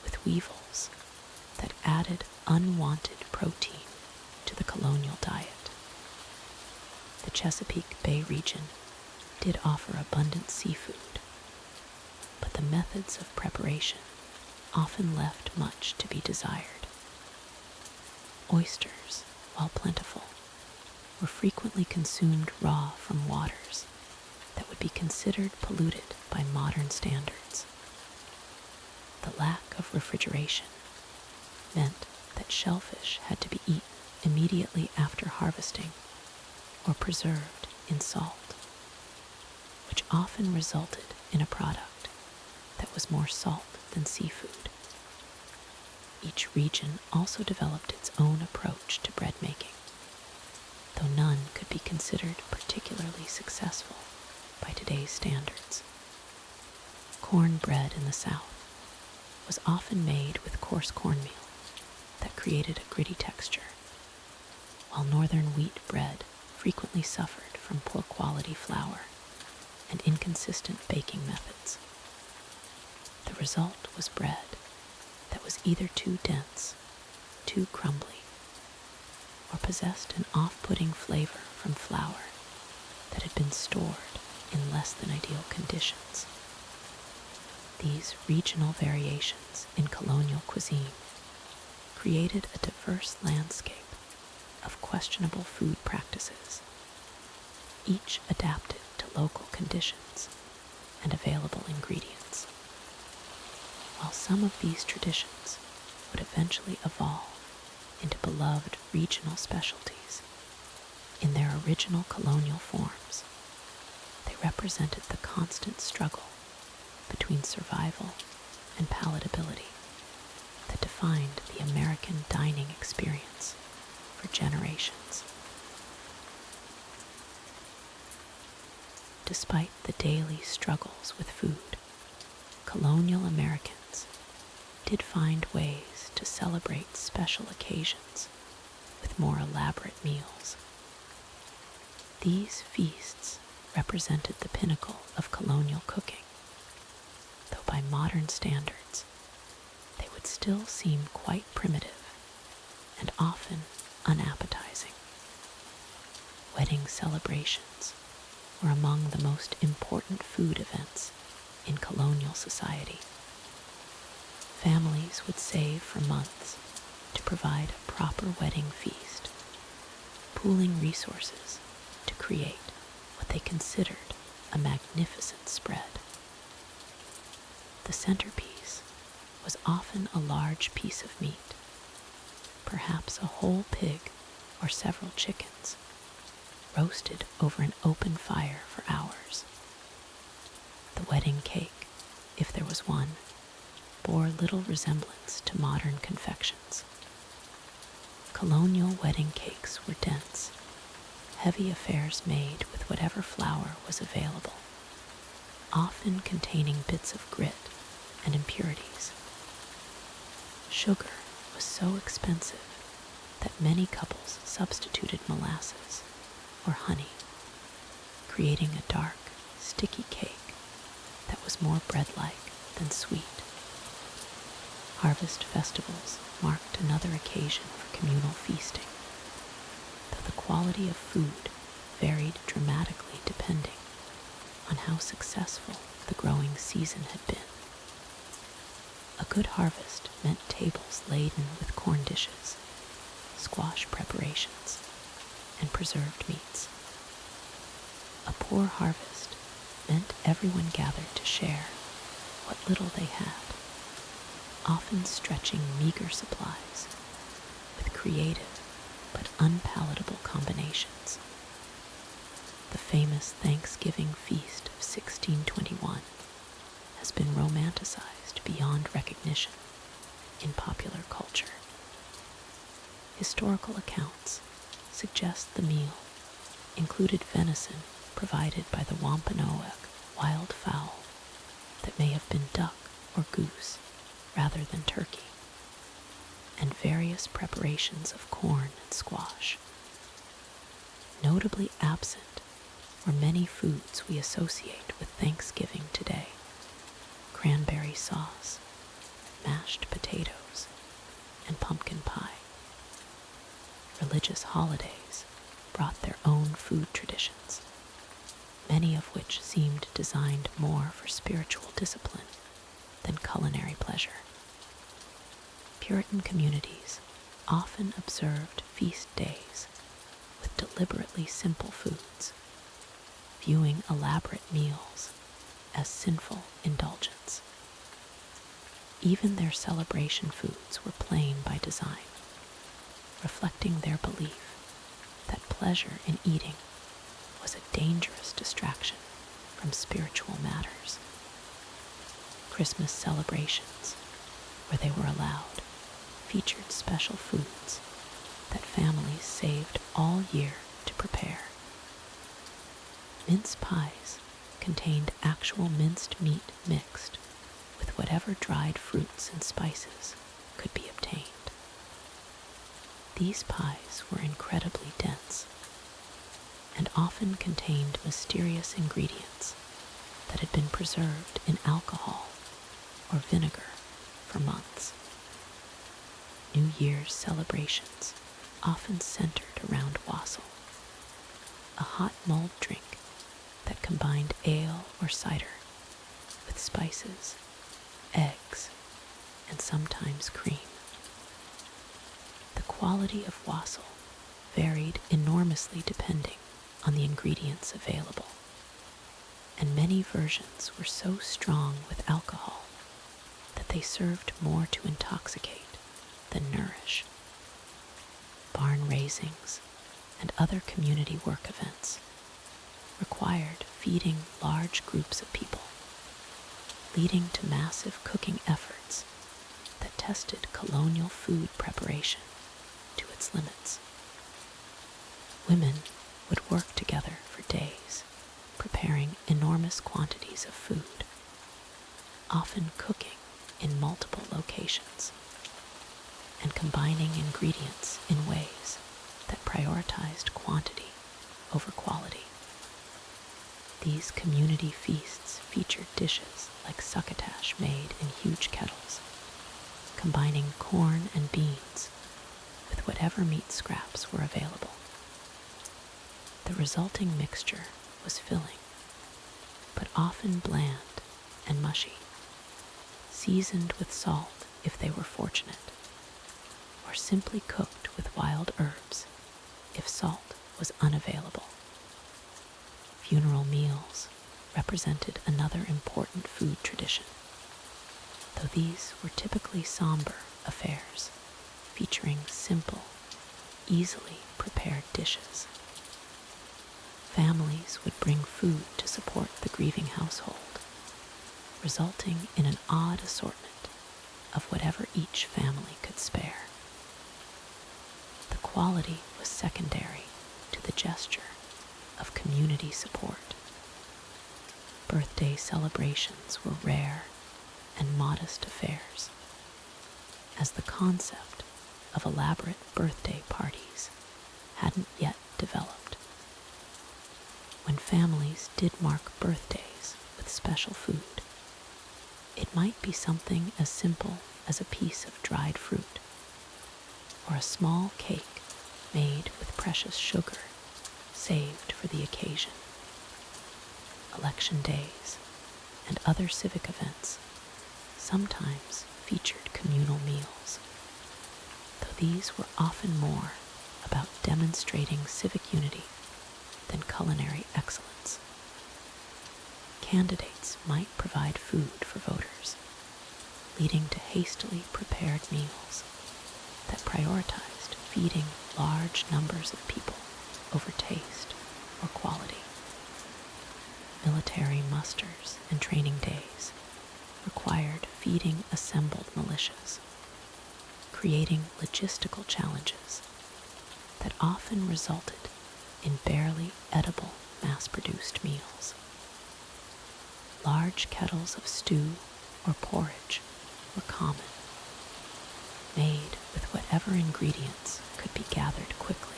with weevils that added unwanted protein to the colonial diet. The Chesapeake Bay region did offer abundant seafood, but the methods of preparation often left much to be desired. Oysters, while plentiful, were frequently consumed raw from waters that would be considered polluted by modern standards. The lack of refrigeration meant that shellfish had to be eaten immediately after harvesting or preserved in salt, which often resulted in a product that was more salt than seafood. Each region also developed its own approach to bread making, though none could be considered particularly successful by today's standards. Corn bread in the South was often made with coarse cornmeal that created a gritty texture, while northern wheat bread frequently suffered from poor quality flour and inconsistent baking methods. The result was bread that was either too dense, too crumbly, or possessed an off-putting flavor from flour that had been stored in less than ideal conditions. These regional variations in colonial cuisine created a diverse landscape of questionable food practices, each adapted to local conditions and available ingredients. While some of these traditions would eventually evolve into beloved regional specialties, in their original colonial forms, they represented the constant struggle between survival and palatability that defined the American dining experience for generations. Despite the daily struggles with food, colonial Americans did find ways to celebrate special occasions with more elaborate meals. These feasts represented the pinnacle of colonial cooking, though by modern standards, they would still seem quite primitive and often unappetizing. Wedding celebrations were among the most important food events in colonial society. Families would save for months to provide a proper wedding feast, pooling resources to create what they considered a magnificent spread. The centerpiece was often a large piece of meat, perhaps a whole pig or several chickens, roasted over an open fire for hours. The wedding cake, if there was one, bore little resemblance to modern confections. Colonial wedding cakes were dense, heavy affairs made with whatever flour was available, often containing bits of grit and impurities. Sugar was so expensive that many couples substituted molasses or honey, creating a dark, sticky cake that was more bread-like than sweet. Harvest festivals marked another occasion for communal feasting, though the quality of food varied dramatically depending on how successful the growing season had been. A good harvest meant tables laden with corn dishes, squash preparations, and preserved meats. A poor harvest meant everyone gathered to share what little they had, often stretching meager supplies with creative but unpalatable combinations. The famous Thanksgiving feast of 1621 has been romanticized beyond recognition in popular culture. Historical accounts suggest the meal included venison provided by the Wampanoag wild fowl that may have been duck or goose rather than turkey, and various preparations of corn and squash. Notably absent were many foods we associate with Thanksgiving today: cranberry sauce, mashed potatoes, and pumpkin pie. Religious holidays brought their own food traditions. many of which seemed designed more for spiritual discipline than culinary pleasure. Puritan communities often observed feast days with deliberately simple foods, viewing elaborate meals as sinful indulgence. Even their celebration foods were plain by design, reflecting their belief that pleasure in eating was a dangerous distraction from spiritual matters. Christmas celebrations, where they were allowed, featured special foods that families saved all year to prepare. Mince pies contained actual minced meat mixed with whatever dried fruits and spices could be obtained. These pies were incredibly dense and often contained mysterious ingredients that had been preserved in alcohol or vinegar for months. New Year's celebrations often centered around wassail, a hot mulled drink that combined ale or cider with spices, eggs, and sometimes cream. The quality of wassail varied enormously depending on the ingredients available, and many versions were so strong with alcohol that they served more to intoxicate than nourish. Barn raisings and other community work events required feeding large groups of people, leading to massive cooking efforts that tested colonial food preparation to its limits. Women would work together for days, preparing enormous quantities of food, often cooking in multiple locations, and combining ingredients in ways that prioritized quantity over quality. These community feasts featured dishes like succotash made in huge kettles, combining corn and beans with whatever meat scraps were available. The resulting mixture was filling, but often bland and mushy, seasoned with salt if they were fortunate, or simply cooked with wild herbs if salt was unavailable. Funeral meals represented another important food tradition, though these were typically somber affairs featuring simple, easily prepared dishes. Families would bring food to support the grieving household, resulting in an odd assortment of whatever each family could spare. The quality was secondary to the gesture of community support. Birthday celebrations were rare and modest affairs, as the concept of elaborate birthday parties hadn't yet developed. When families did mark birthdays with special food, it might be something as simple as a piece of dried fruit, or a small cake made with precious sugar saved for the occasion. Election days and other civic events sometimes featured communal meals, though these were often more about demonstrating civic unity than culinary excellence. Candidates might provide food for voters, leading to hastily prepared meals that prioritized feeding large numbers of people over taste or quality. Military musters and training days required feeding assembled militias, creating logistical challenges that often resulted in barely edible mass-produced meals. Large kettles of stew or porridge were common, made with whatever ingredients could be gathered quickly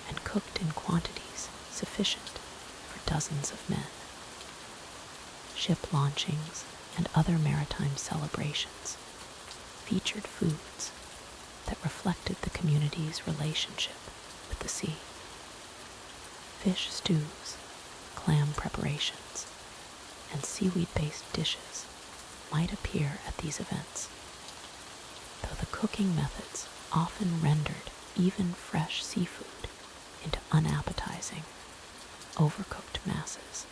and cooked in quantities sufficient for dozens of men. Ship launchings and other maritime celebrations featured foods that reflected the community's relationship with the sea. Fish stews clam preparations, and seaweed-based dishes might appear at these events, though the cooking methods often rendered even fresh seafood into unappetizing, overcooked masses.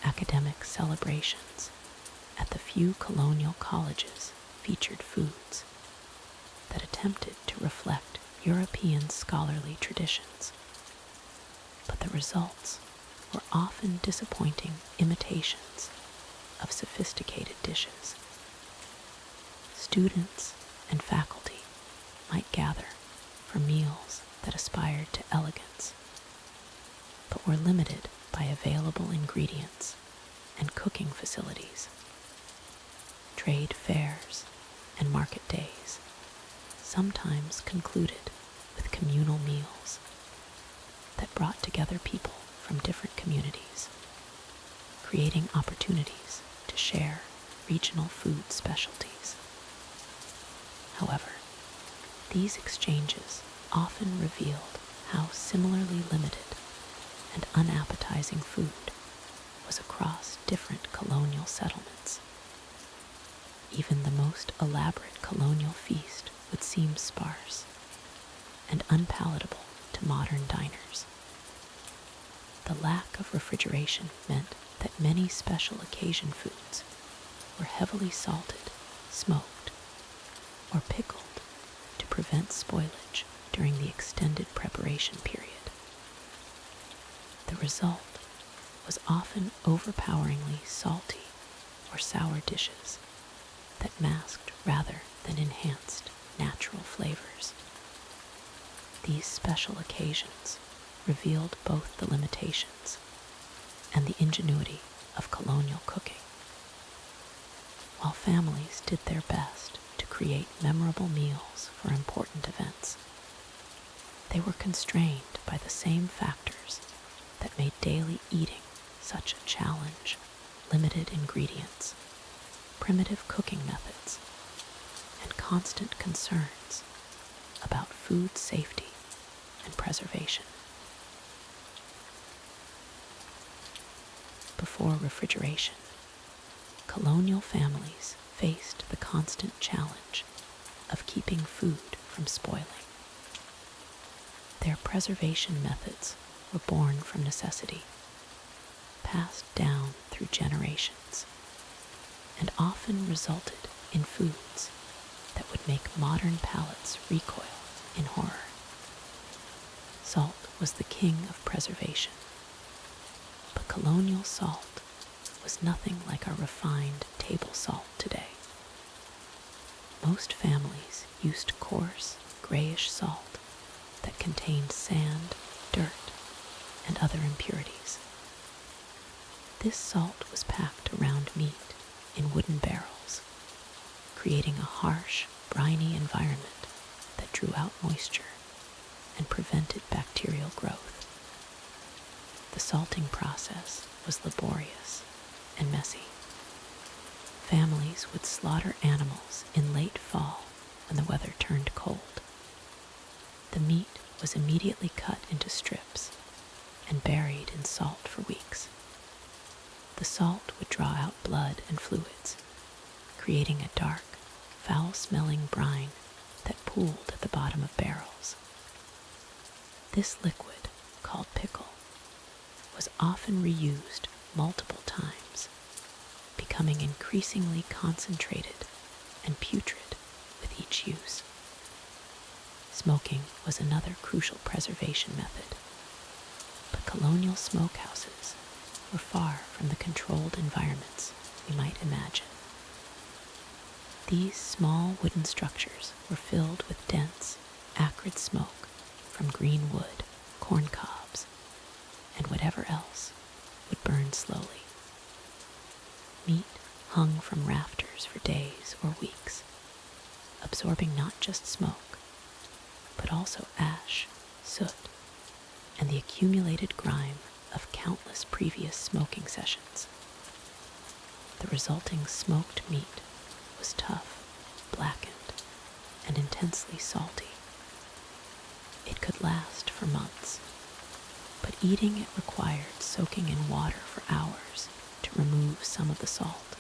Academic celebrations at the few colonial colleges featured foods that attempted to reflect European scholarly traditions, but the results were often disappointing imitations of sophisticated dishes. Students and faculty might gather for meals that aspired to elegance, but were limited by available ingredients and cooking facilities. Trade fairs and market days sometimes concluded with communal meals that brought together people from different communities, creating opportunities to share regional food specialties. However, these exchanges often revealed how similarly limited and unappetizing food was across different colonial settlements. Even the most elaborate colonial feast would seem sparse and unpalatable to modern diners. The lack of refrigeration meant that many special occasion foods were heavily salted, smoked, or pickled to prevent spoilage during the extended preparation period. The result was often overpoweringly salty or sour dishes that masked rather than enhanced natural flavors. These special occasions revealed both the limitations and the ingenuity of colonial cooking. While families did their best to create memorable meals for important events, they were constrained by the same factors that made daily eating such a challenge: limited ingredients, primitive cooking methods, and constant concerns about food safety and preservation. Before refrigeration, colonial families faced the constant challenge of keeping food from spoiling. Their preservation methods were born from necessity, passed down through generations, and often resulted in foods that would make modern palates recoil in horror. Salt was the king of preservation, but colonial salt was nothing like our refined table salt today. Most families used coarse, grayish salt that contained sand, dirt, and other impurities. This salt was packed around meat in wooden barrels, creating a harsh, briny environment that drew out moisture and prevented bacterial growth. The salting process was laborious and messy. Families would slaughter animals in late fall when the weather turned cold. The meat was immediately cut into strips and buried in salt for weeks. The salt would draw out blood and fluids, creating a dark, foul-smelling brine that pooled at the bottom of barrels. This liquid, called pickle, was often reused multiple times, becoming increasingly concentrated and putrid with each use. Smoking was another crucial preservation method, but colonial smokehouses were far from the controlled environments we might imagine. These small wooden structures were filled with dense, acrid smoke from green wood, corn cobs, and whatever else would burn slowly. Meat hung from rafters for days or weeks, absorbing not just smoke, but also ash, soot, and the accumulated grime of countless previous smoking sessions. The resulting smoked meat was tough, blackened, and intensely salty. It could last for months, but eating it required soaking in water for hours to remove some of the salt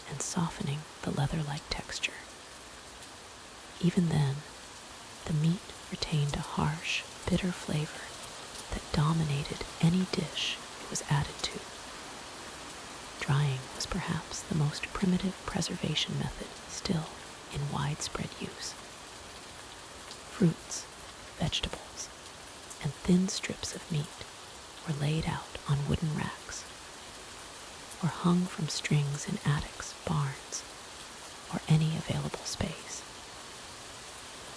and softening the leather-like texture. Even then, the meat retained a harsh, bitter flavor that dominated any dish it was added to. Drying was perhaps the most primitive preservation method still in widespread use. Fruits, vegetables, and thin strips of meat were laid out on wooden racks, or hung from strings in attics, barns, or any available space.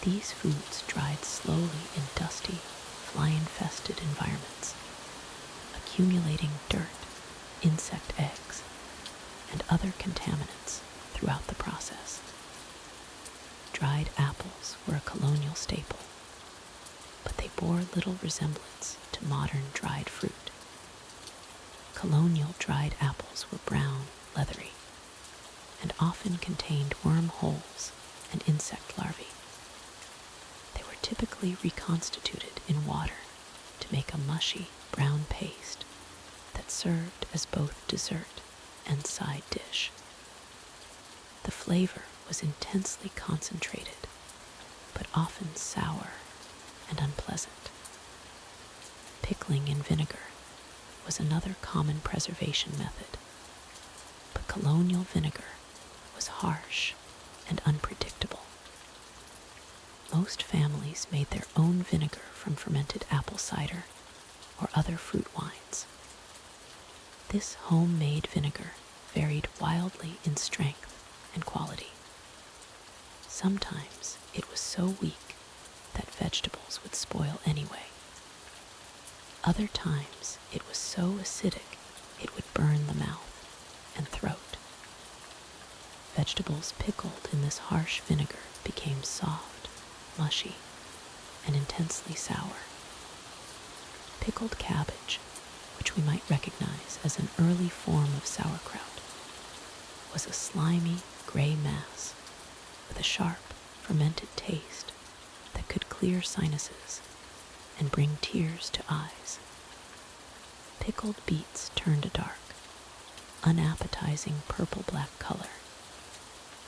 These foods dried slowly in dusty, fly-infested environments, accumulating dirt, insect eggs, and other contaminants throughout the process. Dried apples were a colonial staple, but they bore little resemblance to modern dried fruit. Colonial dried apples were brown, leathery, and often contained worm holes and insect larvae. They were typically reconstituted in water to make a mushy brown paste that served as both dessert and side dish. The flavor was intensely concentrated, but often sour and unpleasant. Pickling in vinegar was another common preservation method, but colonial vinegar was harsh and unpredictable. Most families made their own vinegar from fermented apple cider or other fruit wines. This homemade vinegar varied wildly in strength and quality. Sometimes it was so weak that vegetables would spoil anyway. Other times it was so acidic it would burn the mouth and throat. Vegetables pickled in this harsh vinegar became soft, mushy, and intensely sour. Pickled cabbage, which we might recognize as an early form of sauerkraut, was a slimy gray mass with a sharp, fermented taste that could clear sinuses and bring tears to eyes. Pickled beets turned a dark, unappetizing purple-black color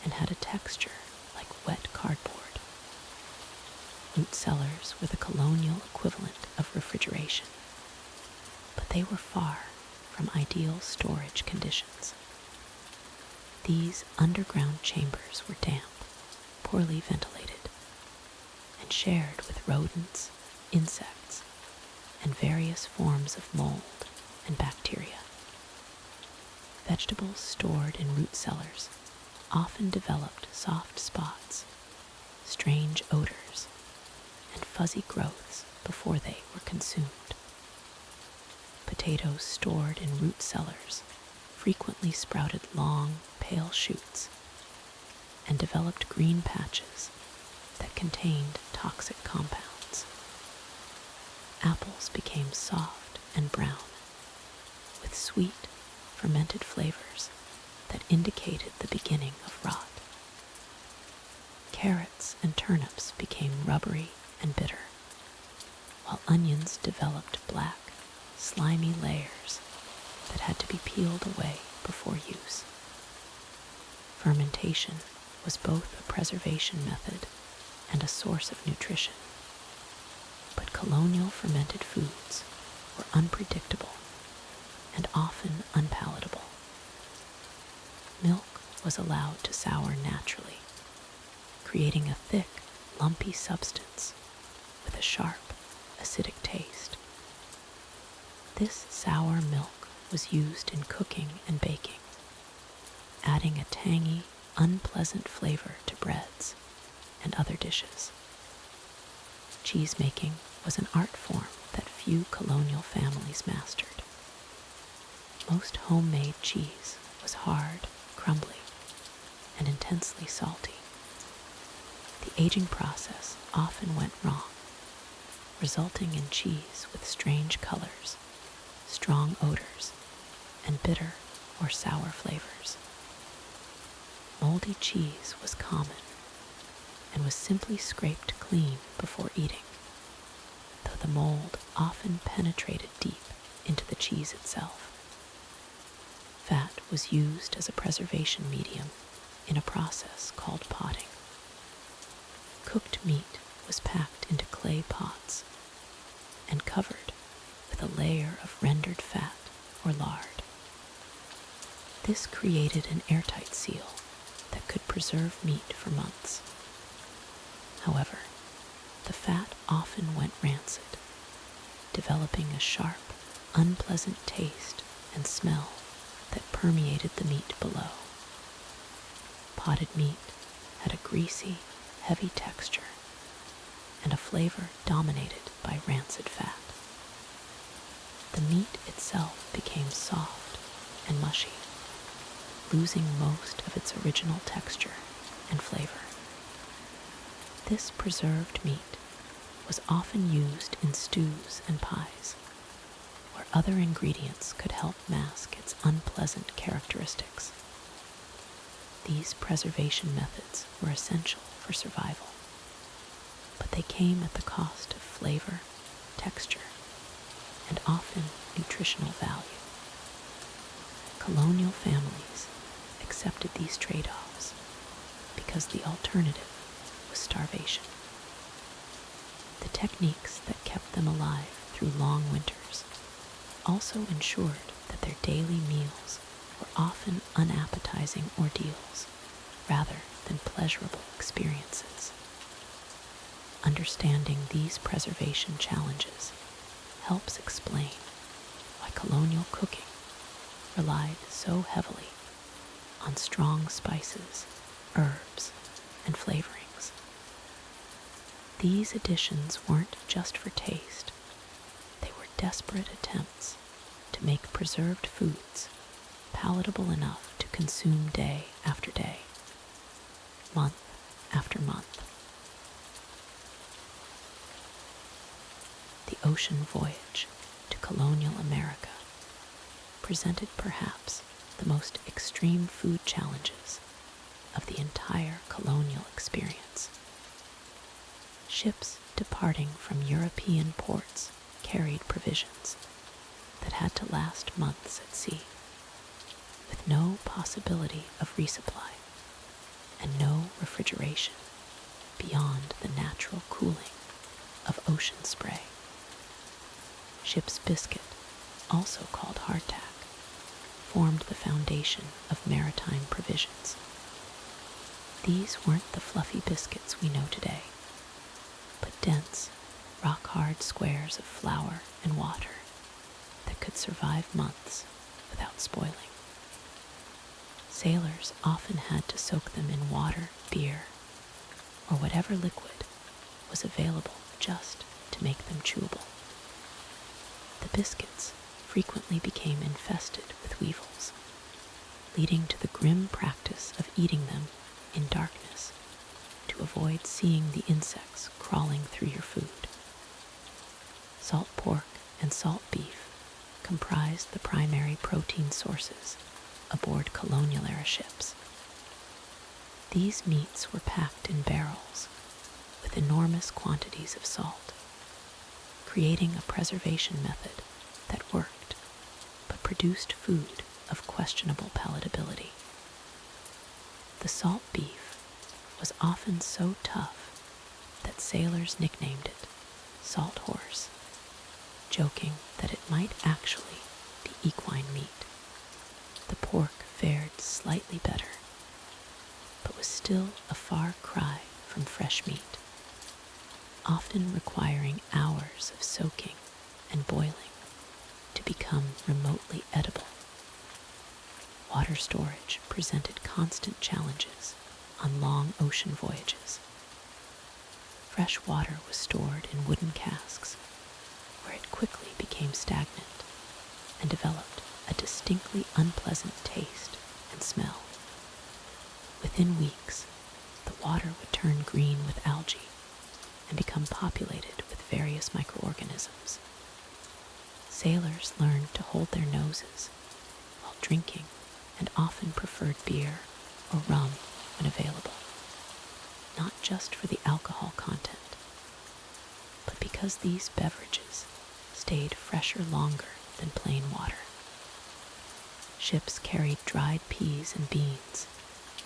and had a texture like wet cardboard. Root cellars were the colonial equivalent of refrigeration, but they were far from ideal storage conditions. These underground chambers were damp, poorly ventilated, and shared with rodents, insects, and various forms of mold and bacteria. Vegetables stored in root cellars often developed soft spots, strange odors, and fuzzy growths before they were consumed. Potatoes stored in root cellars frequently sprouted long, pale shoots and developed green patches that contained toxic compounds. Apples became soft and brown, with sweet, fermented flavors that indicated the beginning of rot. Carrots and turnips became rubbery and bitter, while onions developed black, slimy layers that had to be peeled away before use. Fermentation was both a preservation method and a source of nutrition, but colonial fermented foods were unpredictable and often unpalatable. Milk was allowed to sour naturally, creating a thick, lumpy substance with a sharp, acidic taste. This sour milk was used in cooking and baking, adding a tangy, unpleasant flavor to breads and other dishes. Cheese-making was an art form that few colonial families mastered. Most homemade cheese was hard, crumbly, and intensely salty. The aging process often went wrong, resulting in cheese with strange colors, strong odors, and bitter or sour flavors. Moldy cheese was common and was simply scraped clean before eating, though the mold often penetrated deep into the cheese itself. Fat was used as a preservation medium in a process called potting. Cooked meat was packed into clay pots and covered with a layer of rendered fat or lard. This created an airtight seal that could preserve meat for months. However, the fat often went rancid, developing a sharp, unpleasant taste and smell that permeated the meat below. Potted meat had a greasy, heavy texture and a flavor dominated by rancid fat. The meat itself became soft and mushy, losing most of its original texture and flavor. This preserved meat was often used in stews and pies, where other ingredients could help mask its unpleasant characteristics. These preservation methods were essential for survival, but they came at the cost of flavor, texture, and often nutritional value. Colonial families accepted these trade-offs because the alternative was starvation. The techniques that kept them alive through long winters also ensured that their daily meals were often unappetizing ordeals rather than pleasurable experiences. Understanding these preservation challenges helps explain why colonial cooking relied so heavily on strong spices, herbs, and flavorings. These additions weren't just for taste, they were desperate attempts to make preserved foods palatable enough to consume day after day, month after month. The ocean voyage to colonial America presented perhaps the most extreme food challenges of the entire colonial experience. Ships departing from European ports carried provisions that had to last months at sea, with no possibility of resupply and no refrigeration beyond the natural cooling of ocean spray. Ship's biscuit, also called hardtack, formed the foundation of maritime provisions. These weren't the fluffy biscuits we know today, but dense, rock-hard squares of flour and water that could survive months without spoiling. Sailors often had to soak them in water, beer, or whatever liquid was available just to make them chewable. The biscuits frequently became infested with weevils, leading to the grim practice of eating them in darkness to avoid seeing the insects crawling through your food. Salt pork and salt beef comprised the primary protein sources aboard colonial-era ships. These meats were packed in barrels with enormous quantities of salt, creating a preservation method that worked, but produced food of questionable palatability. The salt beef was often so tough that sailors nicknamed it salt horse, joking that it might actually be equine meat. The pork fared slightly better, but was still a far cry from fresh meat, often requiring hours of soaking and boiling to become remotely edible. Water storage presented constant challenges on long ocean voyages. Fresh water was stored in wooden casks, where it quickly became stagnant and developed a distinctly unpleasant taste and smell. Within weeks, the water would turn green with algae and become populated with various microorganisms. Sailors learned to hold their noses while drinking and often preferred beer or rum when available, not just for the alcohol content, but because these beverages stayed fresher longer than plain water. Ships carried dried peas and beans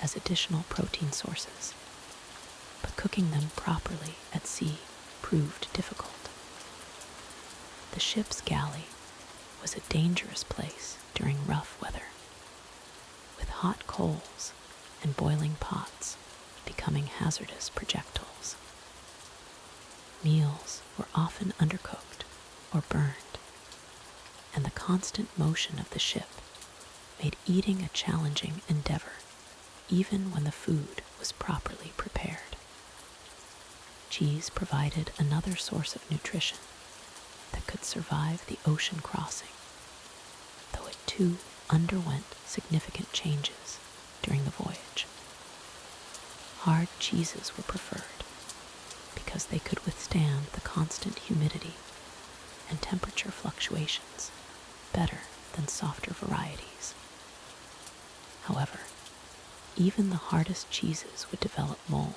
as additional protein sources, but cooking them properly at sea proved difficult. The ship's galley was a dangerous place during rough weather, with hot coals and boiling pots becoming hazardous projectiles. Meals were often undercooked or burned, and the constant motion of the ship made eating a challenging endeavor even when the food was properly prepared. Cheese provided another source of nutrition that could survive the ocean crossing, though it too underwent significant changes during the voyage. Hard cheeses were preferred because they could withstand the constant humidity and temperature fluctuations better than softer varieties. However, even the hardest cheeses would develop mold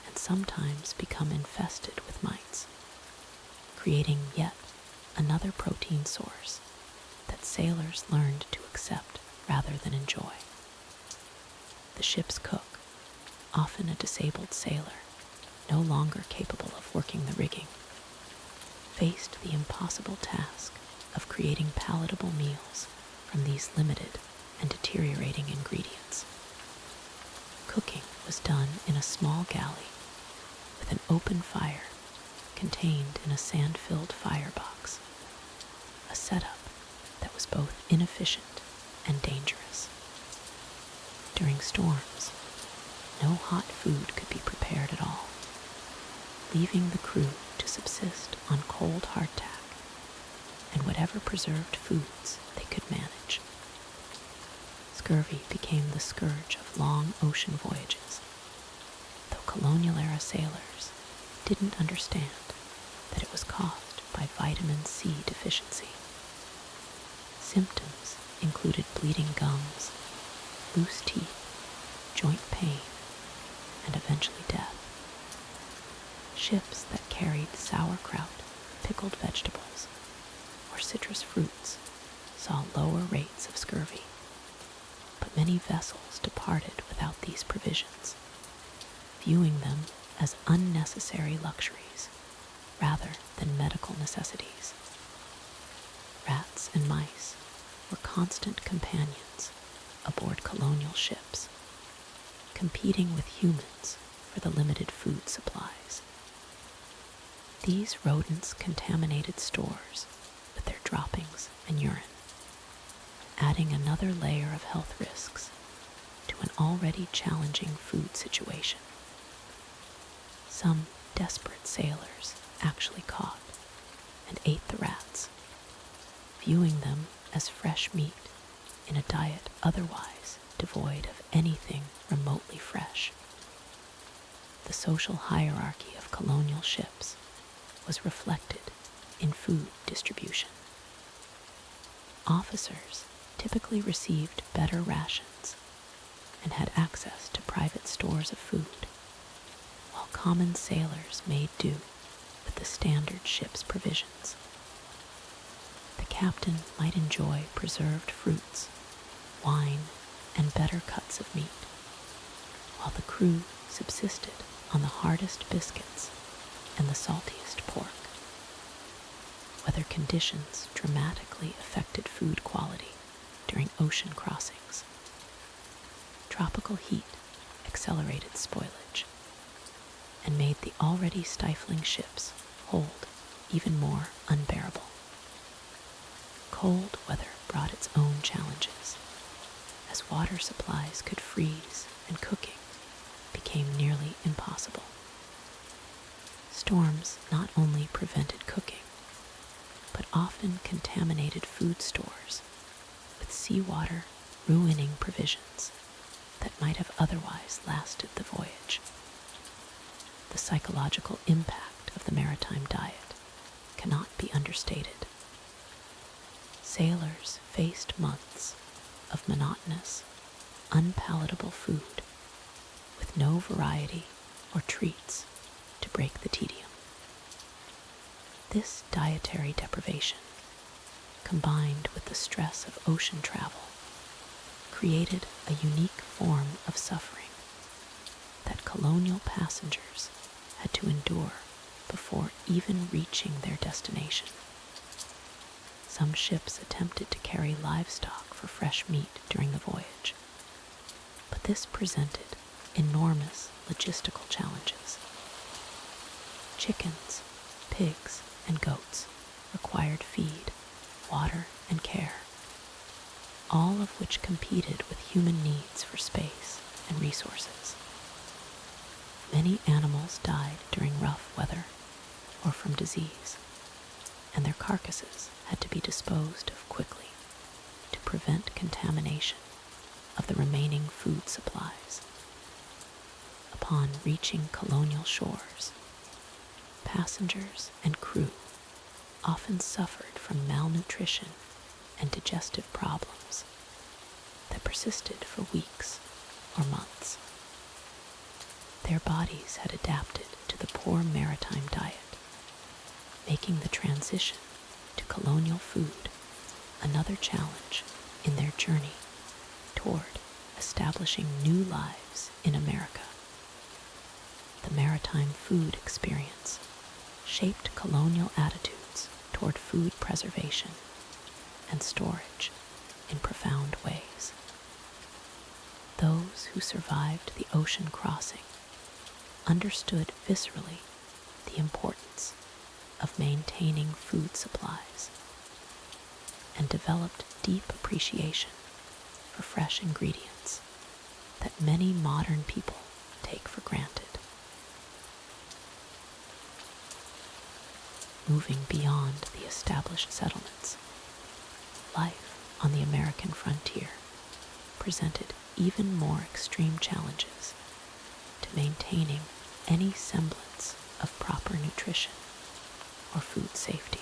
and sometimes become infested with mites, creating yet another protein source that sailors learned to accept rather than enjoy. The ship's cook, often a disabled sailor, no longer capable of working the rigging, faced the impossible task of creating palatable meals from these limited and deteriorating ingredients. Cooking was done in a small galley with an open fire contained in a sand-filled firebox, a setup that was both inefficient and dangerous. During storms, no hot food could be prepared at all, leaving the crew to subsist on cold hardtack and whatever preserved foods they could manage. Scurvy became the scourge of long ocean voyages, though colonial-era sailors didn't understand that it was caused by vitamin C deficiency. Symptoms included bleeding gums, loose teeth, joint pain, and eventually death. Ships that carried sauerkraut, pickled vegetables, or citrus fruits saw lower rates of scurvy, but many vessels departed without these provisions, viewing them as unnecessary luxuries rather than medical necessities. Rats and mice were constant companions aboard colonial ships, competing with humans for the limited food supplies. These rodents contaminated stores with their droppings and urine, adding another layer of health risks to an already challenging food situation. Some desperate sailors actually caught and ate the rats, viewing them as fresh meat in a diet otherwise devoid of anything remotely fresh. The social hierarchy of colonial ships was reflected in food distribution. Officers typically received better rations and had access to private stores of food, while common sailors made do with the standard ship's provisions. The captain might enjoy preserved fruits, wine, and better cuts of meat, while the crew subsisted on the hardest biscuits and the saltiest pork. Weather conditions dramatically affected food quality during ocean crossings. Tropical heat accelerated spoilage and made the already stifling ship's hold even more unbearable. Cold weather brought its own challenges, as water supplies could freeze and cooking became nearly impossible. Storms not only prevented cooking, but often contaminated food stores, with seawater ruining provisions that might have otherwise lasted the voyage. The psychological impact of the maritime diet cannot be understated. Sailors faced months of monotonous, unpalatable food with no variety or treats to break the tedium. This dietary deprivation, combined with the stress of ocean travel, created a unique form of suffering that colonial passengers had to endure before even reaching their destination. Some ships attempted to carry livestock for fresh meat during the voyage, but this presented enormous logistical challenges. Chickens, pigs, and goats required feed, water, and care, all of which competed with human needs for space and resources. Many animals died during rough weather or from disease, and their carcasses had to be disposed of quickly to prevent contamination of the remaining food supplies. Upon reaching colonial shores, passengers and crew often suffered from malnutrition and digestive problems that persisted for weeks or months. Their bodies had adapted to the poor maritime diet, making the transition to colonial food another challenge in their journey toward establishing new lives in America. The maritime food experience shaped colonial attitudes toward food preservation and storage in profound ways. Those who survived the ocean crossing understood viscerally the importance of maintaining food supplies and developed deep appreciation for fresh ingredients that many modern people take for granted. Moving beyond the established settlements, life on the American frontier presented even more extreme challenges to maintaining any semblance of proper nutrition or food safety.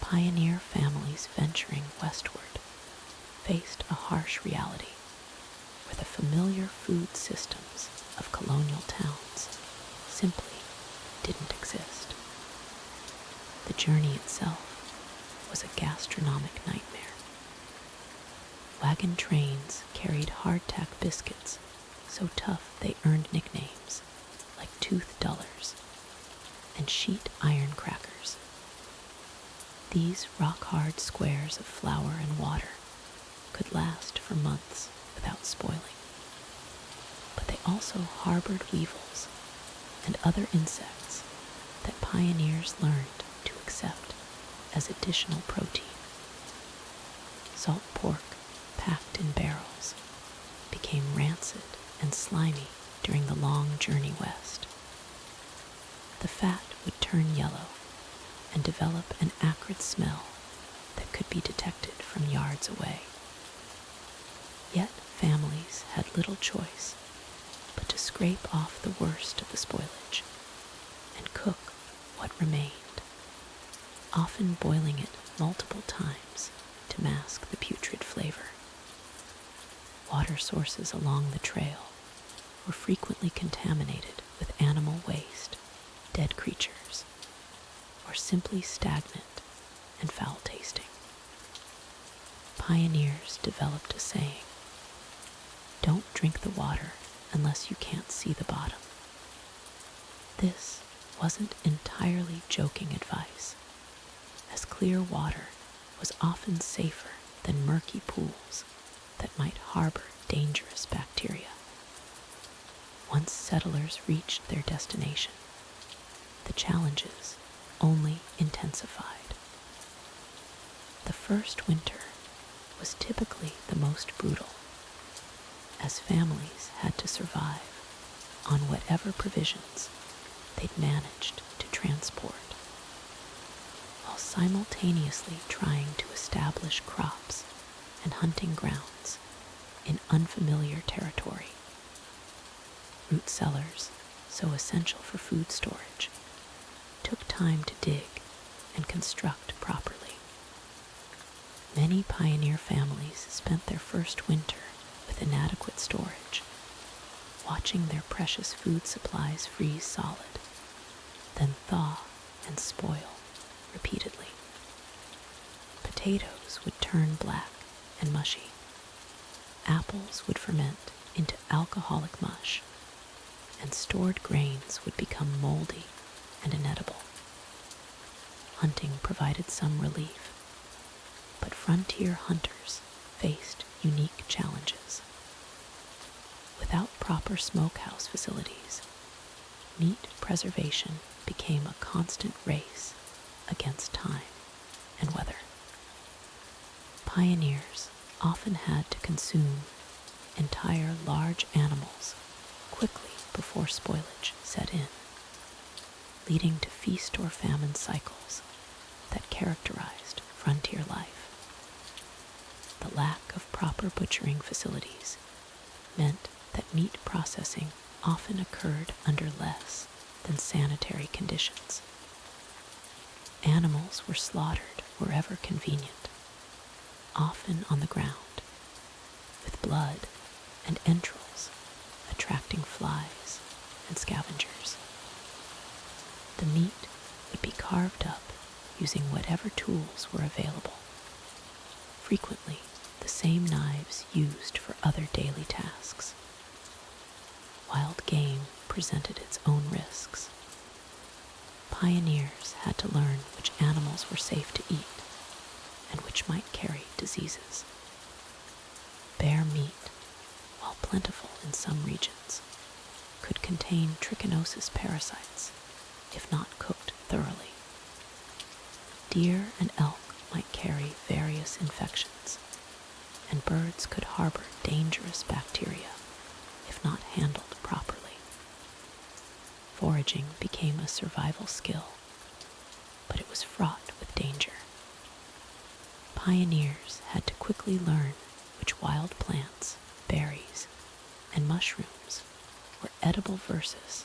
Pioneer families venturing westward faced a harsh reality where the familiar food systems of colonial towns simply didn't exist. The journey itself was a gastronomic nightmare. Wagon trains carried hardtack biscuits so tough they earned nicknames like tooth dullers and sheet iron crackers. These rock-hard squares of flour and water could last for months without spoiling, but they also harbored weevils and other insects that pioneers learned to accept as additional protein. Salt pork packed in barrels became rancid and slimy during the long journey west. The fat would turn yellow and develop an acrid smell that could be detected from yards away. Yet families had little choice but to scrape off the worst of the spoilage and cook what remained, often boiling it multiple times to mask the putrid flavor. Water sources along the trail were frequently contaminated with animal waste, dead creatures, or simply stagnant and foul-tasting. Pioneers developed a saying, "Don't drink the water unless you can't see the bottom." This wasn't entirely joking advice, as clear water was often safer than murky pools that might harbor dangerous bacteria. Once settlers reached their destination, the challenges only intensified. The first winter was typically the most brutal, as families had to survive on whatever provisions they'd managed to transport, while simultaneously trying to establish crops and hunting grounds in unfamiliar territory. Root cellars, so essential for food storage, took time to dig and construct properly. Many pioneer families spent their first winter with inadequate storage, watching their precious food supplies freeze solid, then thaw and spoil repeatedly. Potatoes would turn black and mushy. Apples would ferment into alcoholic mush, and stored grains would become moldy and inedible. Hunting provided some relief, but frontier hunters faced unique challenges. Without proper smokehouse facilities, meat preservation became a constant race against time and weather. Pioneers often had to consume entire large animals quickly before spoilage set in, leading to feast or famine cycles that characterized frontier life. The lack of proper butchering facilities meant that meat processing often occurred under less than sanitary conditions. Animals were slaughtered wherever convenient, often on the ground, with blood and entrails attracting flies and scavengers. The meat would be carved up using whatever tools were available, frequently the same knives used for other daily tasks. Wild game presented its own risks. Pioneers had to learn which animals were safe to eat and which might carry diseases. Bear meat, while plentiful in some regions, could contain trichinosis parasites if not cooked thoroughly. Deer and elk might carry various infections, and birds could harbor dangerous bacteria if not handled properly. Foraging became a survival skill, but it was fraught with danger. Pioneers had to quickly learn which wild plants, berries, and mushrooms were edible versus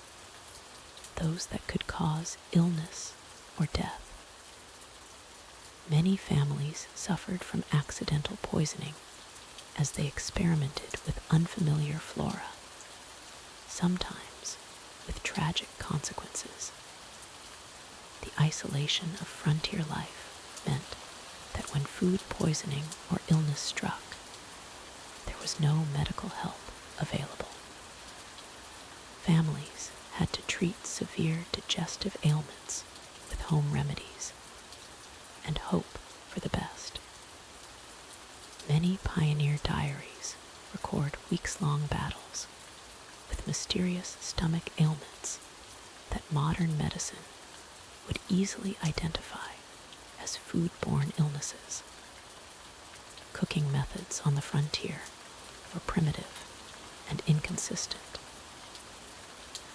those that could cause illness or death. Many families suffered from accidental poisoning as they experimented with unfamiliar flora, sometimes with tragic consequences. The isolation of frontier life meant that when food poisoning or illness struck, there was no medical help available. Families had to treat severe digestive ailments with home remedies and hope for the best. Many pioneer diaries record weeks-long battles with mysterious stomach ailments that modern medicine would easily identify as food-borne illnesses. Cooking methods on the frontier were primitive and inconsistent.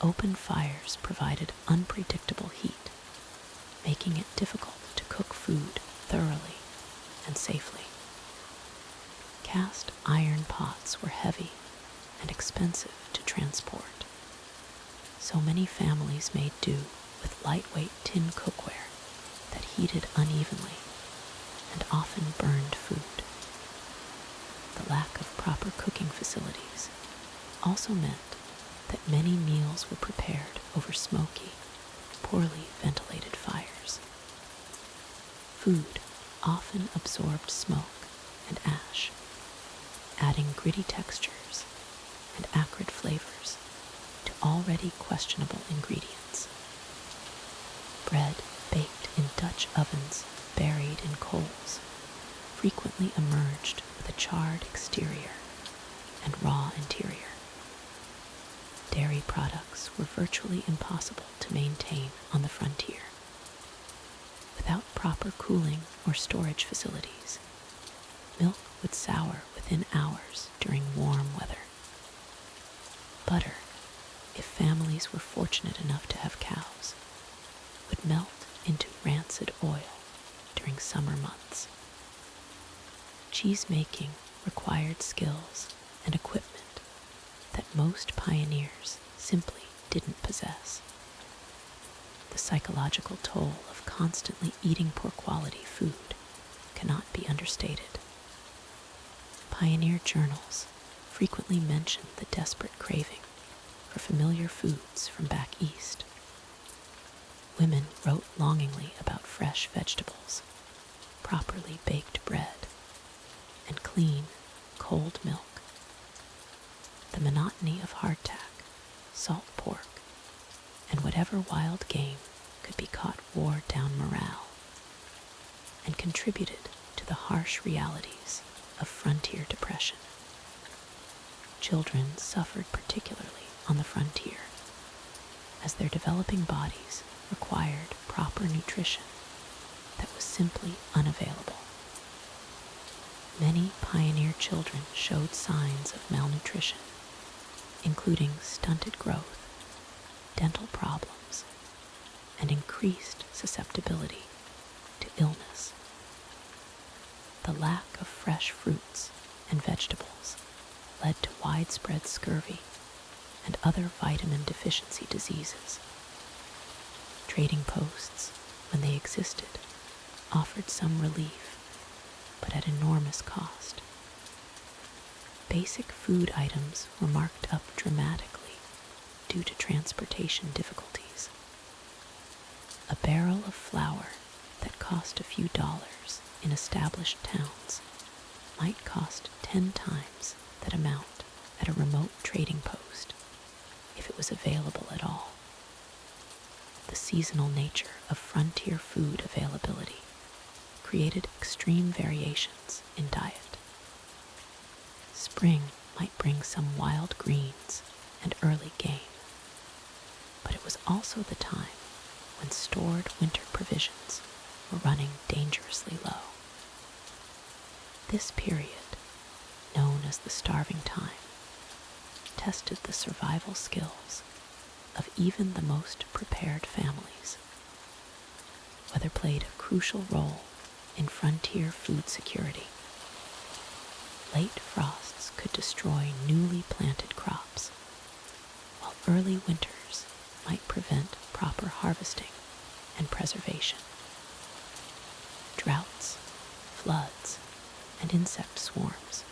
Open fires provided unpredictable heat, making it difficult to cook food thoroughly and safely. Cast iron pots were heavy and expensive to transport, so many families made do with lightweight tin cookware that heated unevenly and often burned food. The lack of proper cooking facilities also meant that many meals were prepared over smoky, poorly ventilated fires. Food often absorbed smoke and ash, adding gritty textures and acrid flavors to already questionable ingredients. Bread baked in Dutch ovens buried in coals frequently emerged with a charred exterior and raw interior. Dairy products were virtually impossible to maintain on the frontier. Without proper cooling or storage facilities, milk would sour within hours during warm weather. Butter, if families were fortunate enough to have cows, would melt into rancid oil during summer months. Cheese making required skills and equipment that most pioneers simply didn't possess. The psychological toll of constantly eating poor quality food cannot be understated. Pioneer journals frequently mention the desperate craving for familiar foods from back east. Women wrote longingly about fresh vegetables, properly baked bread, and clean, cold milk. The monotony of hardtack, salt pork, and whatever wild game could be caught wore down morale and contributed to the harsh realities of frontier depression. Children suffered particularly on the frontier, as their developing bodies required proper nutrition that was simply unavailable. Many pioneer children showed signs of malnutrition, including stunted growth, dental problems, and increased susceptibility to illness. The lack of fresh fruits and vegetables led to widespread scurvy and other vitamin deficiency diseases. Trading posts, when they existed, offered some relief, but at enormous cost. Basic food items were marked up dramatically due to transportation difficulties. A barrel of flour that cost a few dollars in established towns might cost 10 times that amount at a remote trading post, if it was available at all. The seasonal nature of frontier food availability created extreme variations in diet. Spring might bring some wild greens and early game, but it was also the time when stored winter provisions were running dangerously low. This period, known as the starving time, tested the survival skills of even the most prepared families. Weather played a crucial role in frontier food security. Late frosts could destroy newly planted crops, while early winters might prevent proper harvesting and preservation. Droughts, floods, and insect swarms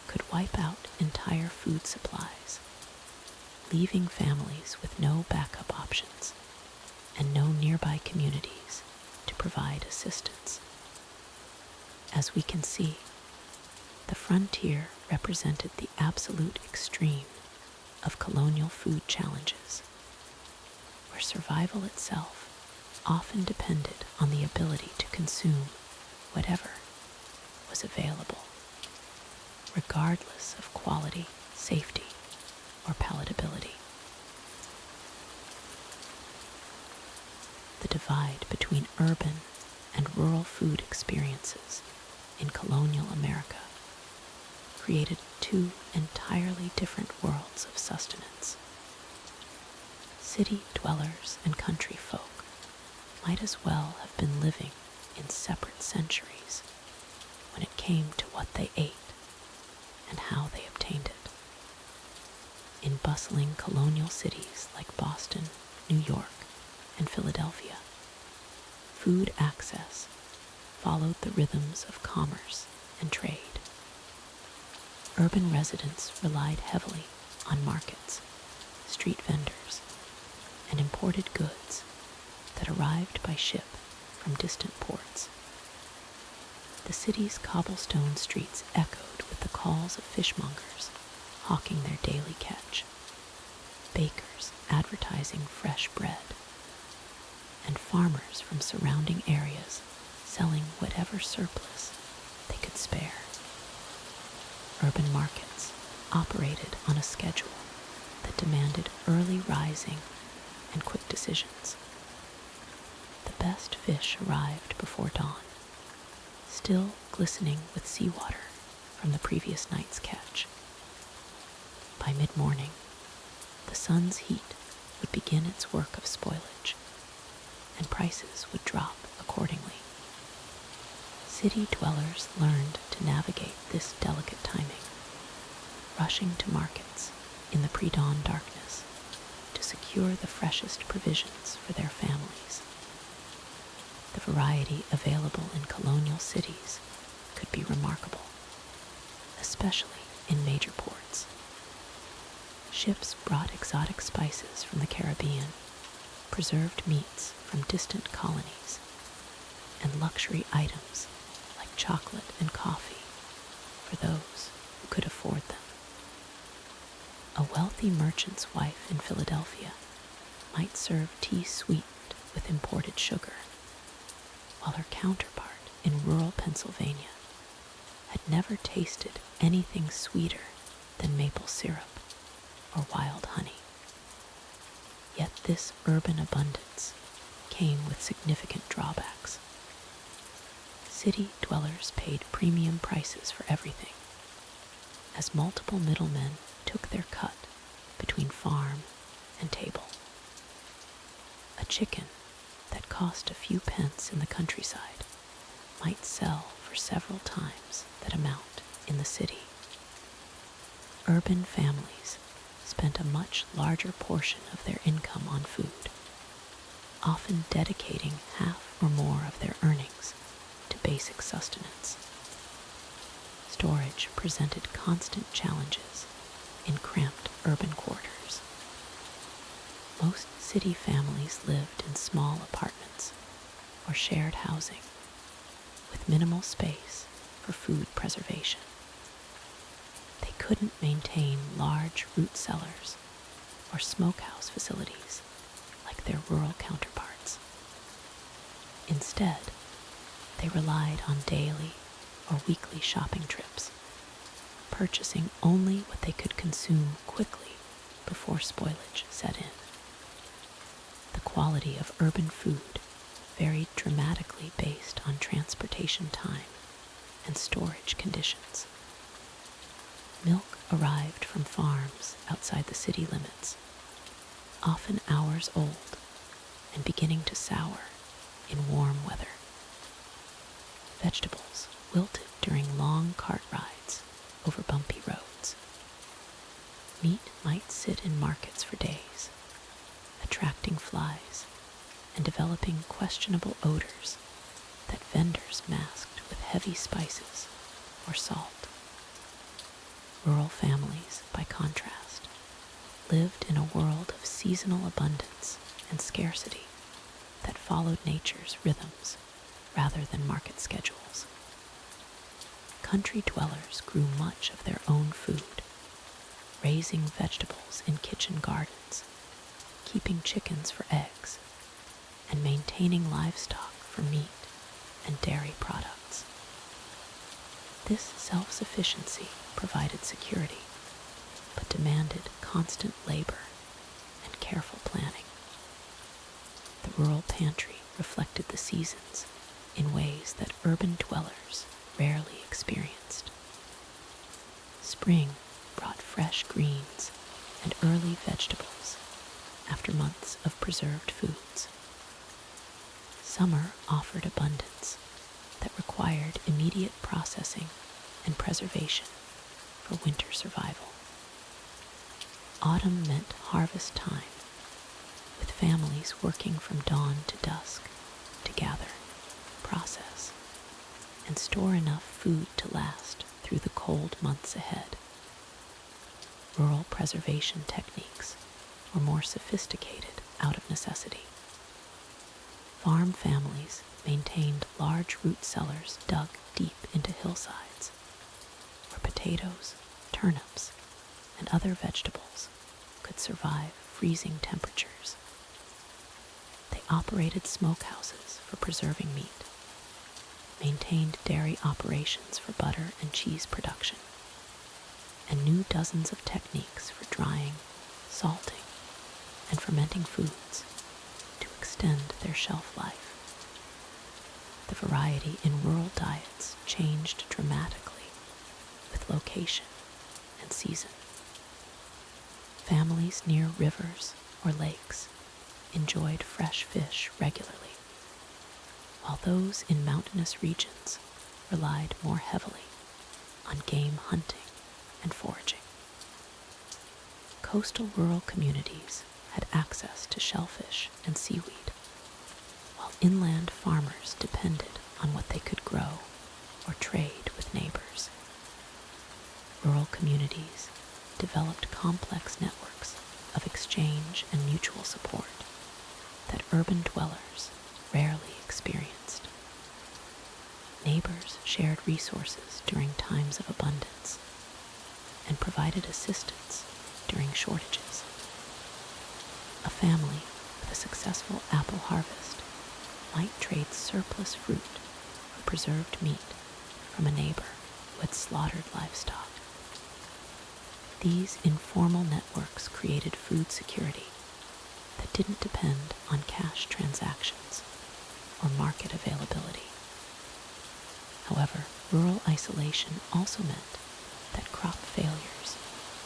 could wipe out entire food supplies, leaving families with no backup options and no nearby communities to provide assistance. As we can see, the frontier represented the absolute extreme of colonial food challenges, where survival itself often depended on the ability to consume whatever was available, regardless of quality, safety, or palatability. The divide between urban and rural food experiences in colonial America created two entirely different worlds of sustenance. City dwellers and country folk might as well have been living in separate centuries when it came to what they ate and how they obtained it. In bustling colonial cities like Boston, New York, and Philadelphia, food access followed the rhythms of commerce and trade. Urban residents relied heavily on markets, street vendors, and imported goods that arrived by ship from distant ports. The city's cobblestone streets echoed with the calls of fishmongers hawking their daily catch, bakers advertising fresh bread, and farmers from surrounding areas selling whatever surplus they could spare. Urban markets operated on a schedule that demanded early rising and quick decisions. The best fish arrived before dawn, still glistening with seawater from the previous night's catch. By mid-morning, the sun's heat would begin its work of spoilage, and prices would drop accordingly. City dwellers learned to navigate this delicate timing, rushing to markets in the pre-dawn darkness to secure the freshest provisions for their families. The variety available in colonial cities could be remarkable, especially in major ports. Ships brought exotic spices from the Caribbean, preserved meats from distant colonies, and luxury items like chocolate and coffee for those who could afford them. A wealthy merchant's wife in Philadelphia might serve tea sweetened with imported sugar, while her counterpart in rural Pennsylvania had never tasted anything sweeter than maple syrup or wild honey. Yet this urban abundance came with significant drawbacks. City dwellers paid premium prices for everything, as multiple middlemen took their cut between farm and table. A chicken that cost a few pence in the countryside might sell for several times that amount in the city. Urban families spent a much larger portion of their income on food, often dedicating half or more of their earnings to basic sustenance. Storage presented constant challenges in cramped urban quarters. Most city families lived in small apartments or shared housing with minimal space for food preservation. They couldn't maintain large root cellars or smokehouse facilities like their rural counterparts. Instead, they relied on daily or weekly shopping trips, purchasing only what they could consume quickly before spoilage set in. The quality of urban food varied dramatically based on transportation time and storage conditions. Milk arrived from farms outside the city limits, often hours old and beginning to sour in warm weather. Vegetables wilted during long cart rides over bumpy roads. Meat might sit in markets for days, attracting flies and developing questionable odors that vendors masked with heavy spices or salt. Rural families, by contrast, lived in a world of seasonal abundance and scarcity that followed nature's rhythms rather than market schedules. Country dwellers grew much of their own food, raising vegetables in kitchen gardens, keeping chickens for eggs, and maintaining livestock for meat and dairy products. This self-sufficiency provided security, but demanded constant labor and careful planning. The rural pantry reflected the seasons in ways that urban dwellers rarely experienced. Spring brought fresh greens and early vegetables after months of preserved foods. Summer offered abundance that required immediate processing and preservation for winter survival. Autumn meant harvest time, with families working from dawn to dusk to gather, process, and store enough food to last through the cold months ahead. Rural preservation techniques were more sophisticated out of necessity. Farm families maintained large root cellars dug deep into hillsides, where potatoes, turnips, and other vegetables could survive freezing temperatures. They operated smokehouses for preserving meat, maintained dairy operations for butter and cheese production, and knew dozens of techniques for drying, salting, and fermenting foods to extend their shelf life. The variety in rural diets changed dramatically with location and season. Families near rivers or lakes enjoyed fresh fish regularly, while those in mountainous regions relied more heavily on game hunting and foraging. Coastal rural communities had access to shellfish and seaweed, while inland farmers depended on what they could grow or trade with neighbors. Rural communities developed complex networks of exchange and mutual support, urban dwellers rarely experienced. Neighbors shared resources during times of abundance and provided assistance during shortages. A family with a successful apple harvest might trade surplus fruit for preserved meat from a neighbor who had slaughtered livestock. These informal networks created food security that didn't depend on cash transactions or market availability. However, rural isolation also meant that crop failures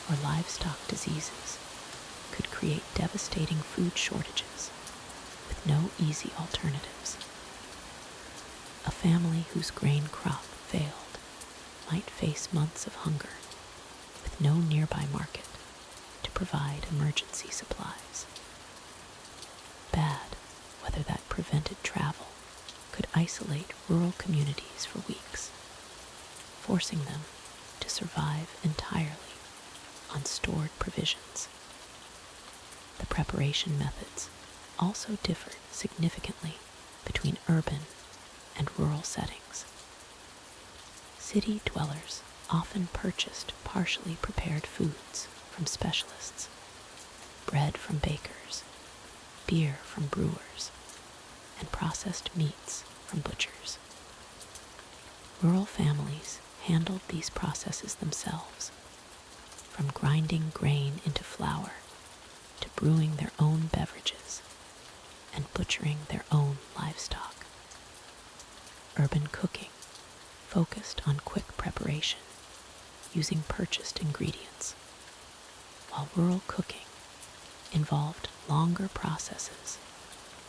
or livestock diseases could create devastating food shortages with no easy alternatives. A family whose grain crop failed might face months of hunger with no nearby market to provide emergency supplies. Bad weather that prevented travel could isolate rural communities for weeks, forcing them to survive entirely on stored provisions. The preparation methods also differed significantly between urban and rural settings. City dwellers often purchased partially prepared foods from specialists, bread from bakers, beer from brewers, and processed meats from butchers. Rural families handled these processes themselves, from grinding grain into flour to brewing their own beverages and butchering their own livestock. Urban cooking focused on quick preparation using purchased ingredients, while rural cooking involved longer processes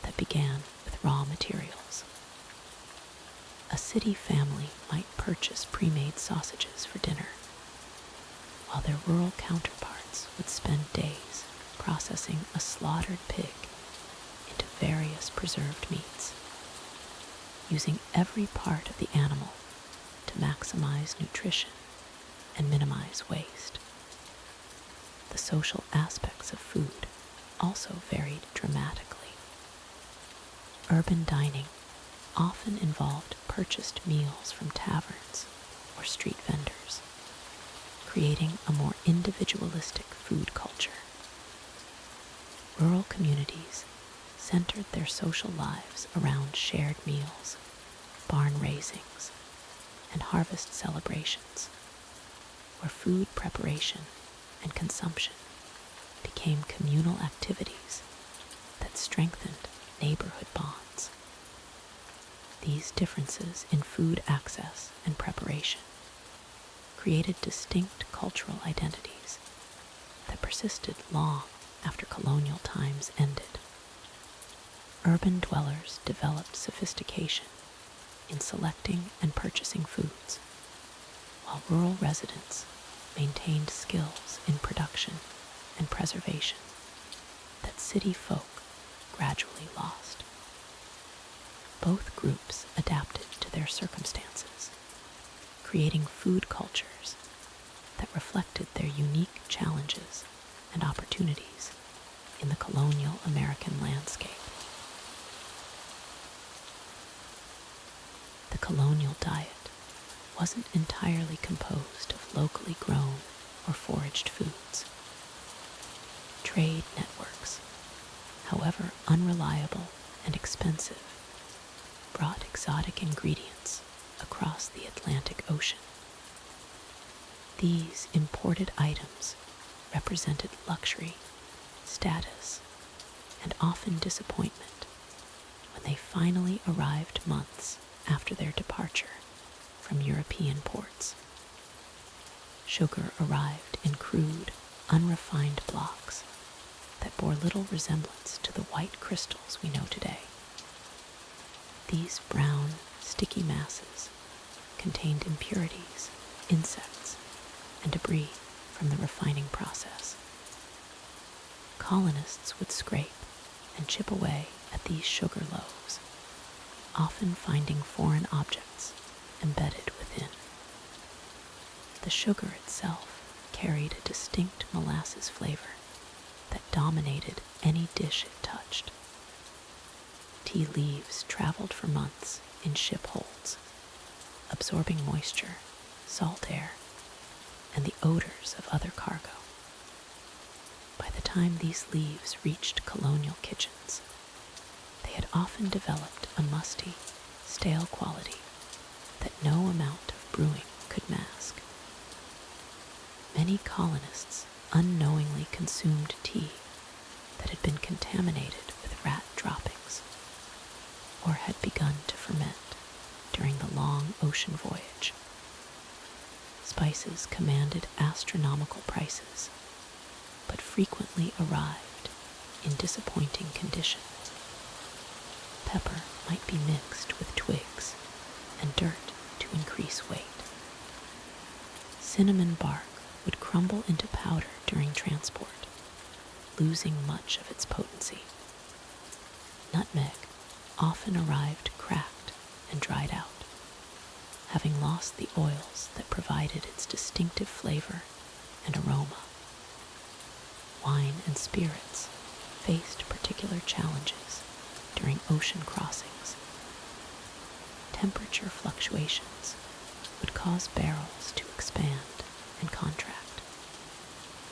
that began with raw materials. A city family might purchase pre-made sausages for dinner, while their rural counterparts would spend days processing a slaughtered pig into various preserved meats, using every part of the animal to maximize nutrition and minimize waste. The social aspects of food also varied dramatically. Urban dining often involved purchased meals from taverns or street vendors, creating a more individualistic food culture. Rural communities centered their social lives around shared meals, barn raisings, and harvest celebrations, where food preparation and consumption became communal activities that strengthened neighborhood bonds. These differences in food access and preparation created distinct cultural identities that persisted long after colonial times ended. Urban dwellers developed sophistication in selecting and purchasing foods, while rural residents maintained skills in production and preservation that city folk gradually lost. Both groups adapted to their circumstances, creating food cultures that reflected their unique challenges and opportunities in the colonial American landscape. The colonial diet wasn't entirely composed of locally grown or foraged foods. Trade networks, however unreliable and expensive, brought exotic ingredients across the Atlantic Ocean. These imported items represented luxury, status, and often disappointment when they finally arrived months after their departure from European ports. Sugar arrived in crude, unrefined blocks that bore little resemblance to the white crystals we know today. These brown, sticky masses contained impurities, insects, and debris from the refining process. Colonists would scrape and chip away at these sugar loaves, often finding foreign objects embedded within. The sugar itself carried a distinct molasses flavor that dominated any dish it touched. tea leaves traveled for months in ship holds, absorbing moisture, salt air, and the odors of other cargo. By the time these leaves reached colonial kitchens, they had often developed a musty, stale quality that no amount of brewing could mask. Many colonists unknowingly consumed tea that had been contaminated with rat droppings or had begun to ferment during the long ocean voyage. Spices commanded astronomical prices, but frequently arrived in disappointing condition. Pepper might be mixed with twigs and dirt to increase weight. Cinnamon bark would crumble into powder during transport, losing much of its potency. Nutmeg often arrived cracked and dried out, having lost the oils that provided its distinctive flavor and aroma. Wine and spirits faced particular challenges during ocean crossings. Temperature fluctuations would cause barrels to expand and contract,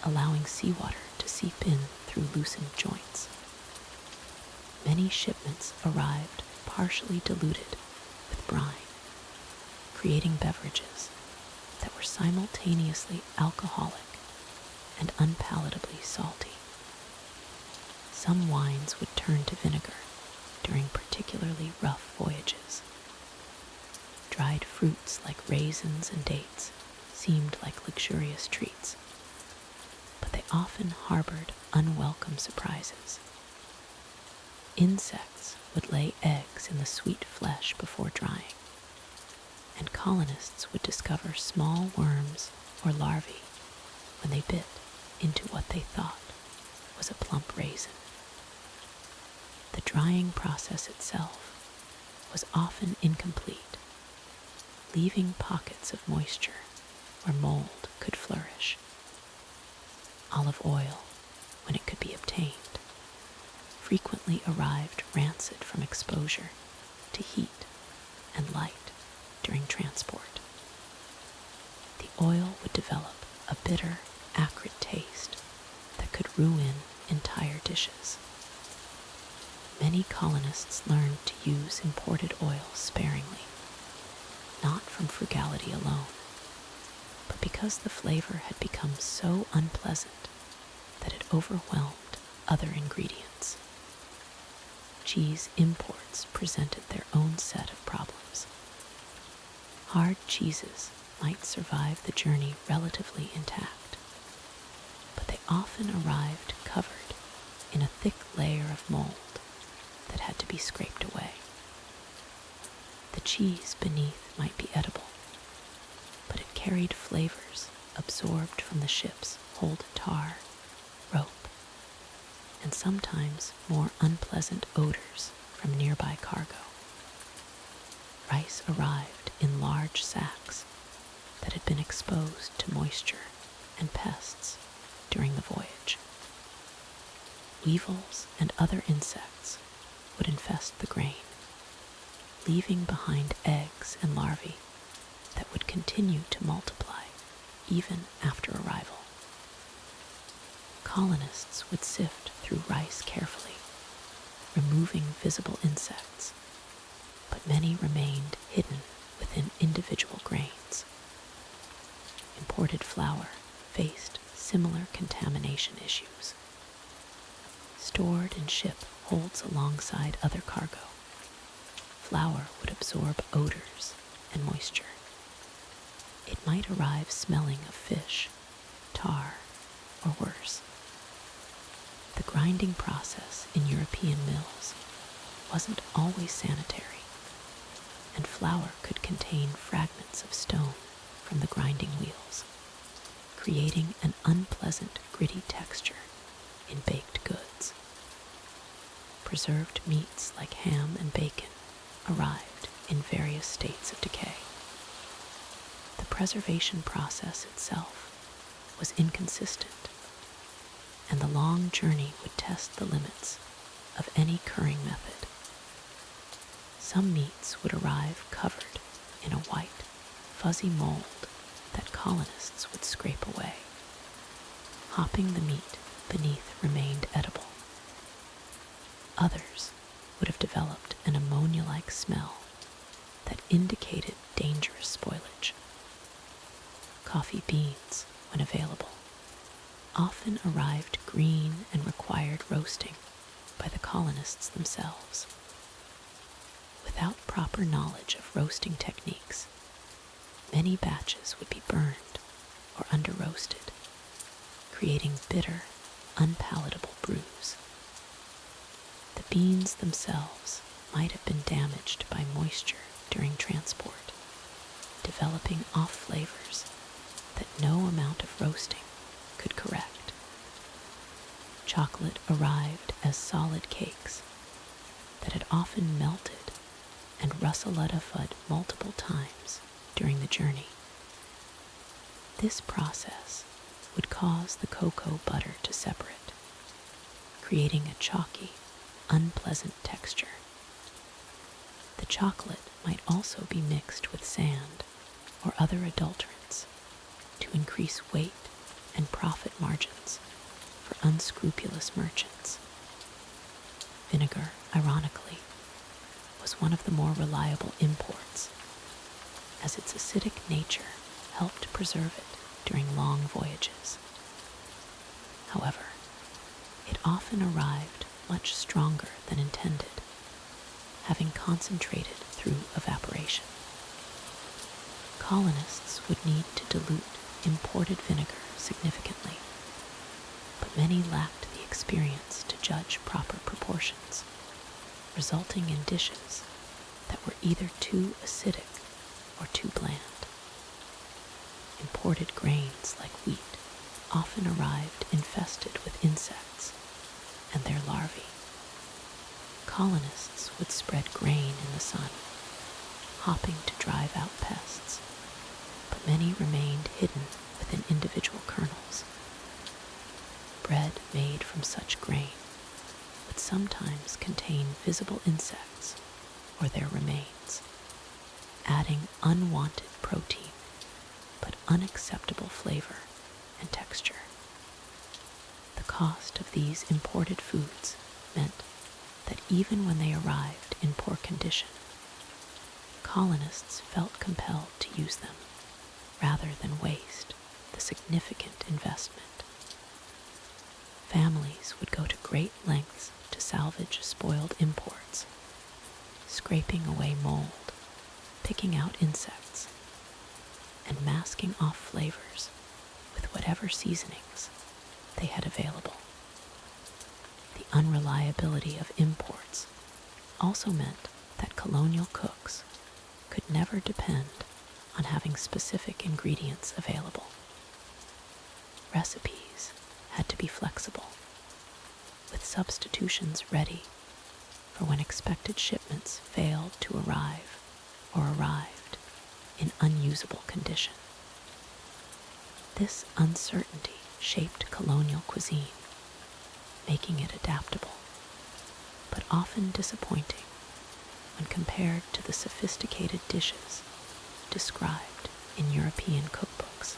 allowing seawater to seep in through loosened joints. Many shipments arrived partially diluted with brine, creating beverages that were simultaneously alcoholic and unpalatably salty. Some wines would turn to vinegar during particularly rough voyages. Dried fruits like raisins and dates seemed like luxurious treats, but they often harbored unwelcome surprises. Insects would lay eggs in the sweet flesh before drying, and colonists would discover small worms or larvae when they bit into what they thought was a plump raisin. The drying process itself was often incomplete, leaving pockets of moisture where mold could flourish. Olive oil, when it could be obtained, frequently arrived rancid from exposure to heat and light during transport. The oil would develop a bitter, acrid taste that could ruin entire dishes. Many colonists learned to use imported oils sparingly, not from frugality alone, but because the flavor had become so unpleasant that it overwhelmed other ingredients. Cheese imports presented their own set of problems. Hard cheeses might survive the journey relatively intact, but they often arrived covered in a thick layer of mold that had to be scraped away. The cheese beneath might be edible, but it carried flavors absorbed from the ship's hold tar, rope, and sometimes more unpleasant odors from nearby cargo. Rice arrived in large sacks that had been exposed to moisture and pests during the voyage. Weevils and other insects would infest the grain, leaving behind eggs and larvae that would continue to multiply even after arrival. Colonists would sift through rice carefully, removing visible insects, but many remained hidden within individual grains. Imported flour faced similar contamination issues. Stored in ship holds alongside other cargo, flour would absorb odors and moisture. It might arrive smelling of fish, tar, or worse. The grinding process in European mills wasn't always sanitary, and flour could contain fragments of stone from the grinding wheels, creating an unpleasant gritty texture in baked goods. Preserved meats like ham and bacon arrived in various states of decay. The preservation process itself was inconsistent, and the long journey would test the limits of any curing method Some meats would arrive covered in a white, fuzzy mold that colonists would scrape away. Hopping the meat beneath remained edible. Others would have developed an ammonia-like smell that indicated dangerous spoilage. Coffee beans, when available, often arrived green and required roasting by the colonists themselves. Without proper knowledge of roasting techniques, many batches would be burned or under-roasted, creating bitter, unpalatable brews. The beans themselves might have been damaged by moisture during transport, developing off flavors that no amount of roasting could correct. Chocolate arrived as solid cakes that had often melted and russeletta-fud multiple times during the journey. This process would cause the cocoa butter to separate, creating a chalky, unpleasant texture. The chocolate might also be mixed with sand or other adulterants to increase weight and profit margins for unscrupulous merchants. Vinegar, ironically, was one of the more reliable imports, as its acidic nature helped preserve it during long voyages. However, it often arrived much stronger than intended, having concentrated through evaporation. Colonists would need to dilute imported vinegar significantly, but many lacked the experience to judge proper proportions, resulting in dishes that were either too acidic or too bland. Imported grains like wheat often arrived infested with insects and their larvae. Colonists would spread grain in the sun, hopping to drive out pests, but many remained hidden within individual kernels. Bread made from such grain would sometimes contain visible insects or their remains, adding unwanted protein but unacceptable flavor and texture. The cost of these imported foods meant that even when they arrived in poor condition, colonists felt compelled to use them rather than waste the significant investment. Families would go to great lengths to salvage spoiled imports, scraping away mold, picking out insects, and masking off flavors with whatever seasonings they had available. The unreliability of imports also meant that colonial cooks could never depend on having specific ingredients available. Recipes had to be flexible, with substitutions ready for when expected shipments failed to arrive or arrived in unusable condition. This uncertainty shaped colonial cuisine, making it adaptable, but often disappointing when compared to the sophisticated dishes described in European cookbooks.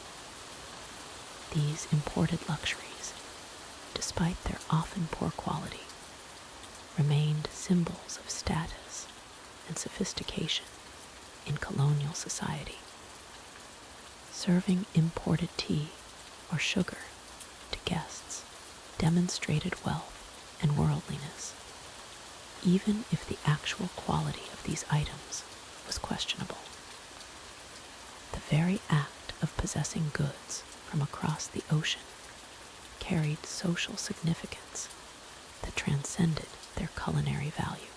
These imported luxuries, despite their often poor quality, remained symbols of status and sophistication in colonial society. Serving imported tea or sugar to guests demonstrated wealth and worldliness, even if the actual quality of these items was questionable. The very act of possessing goods from across the ocean carried social significance that transcended their culinary value.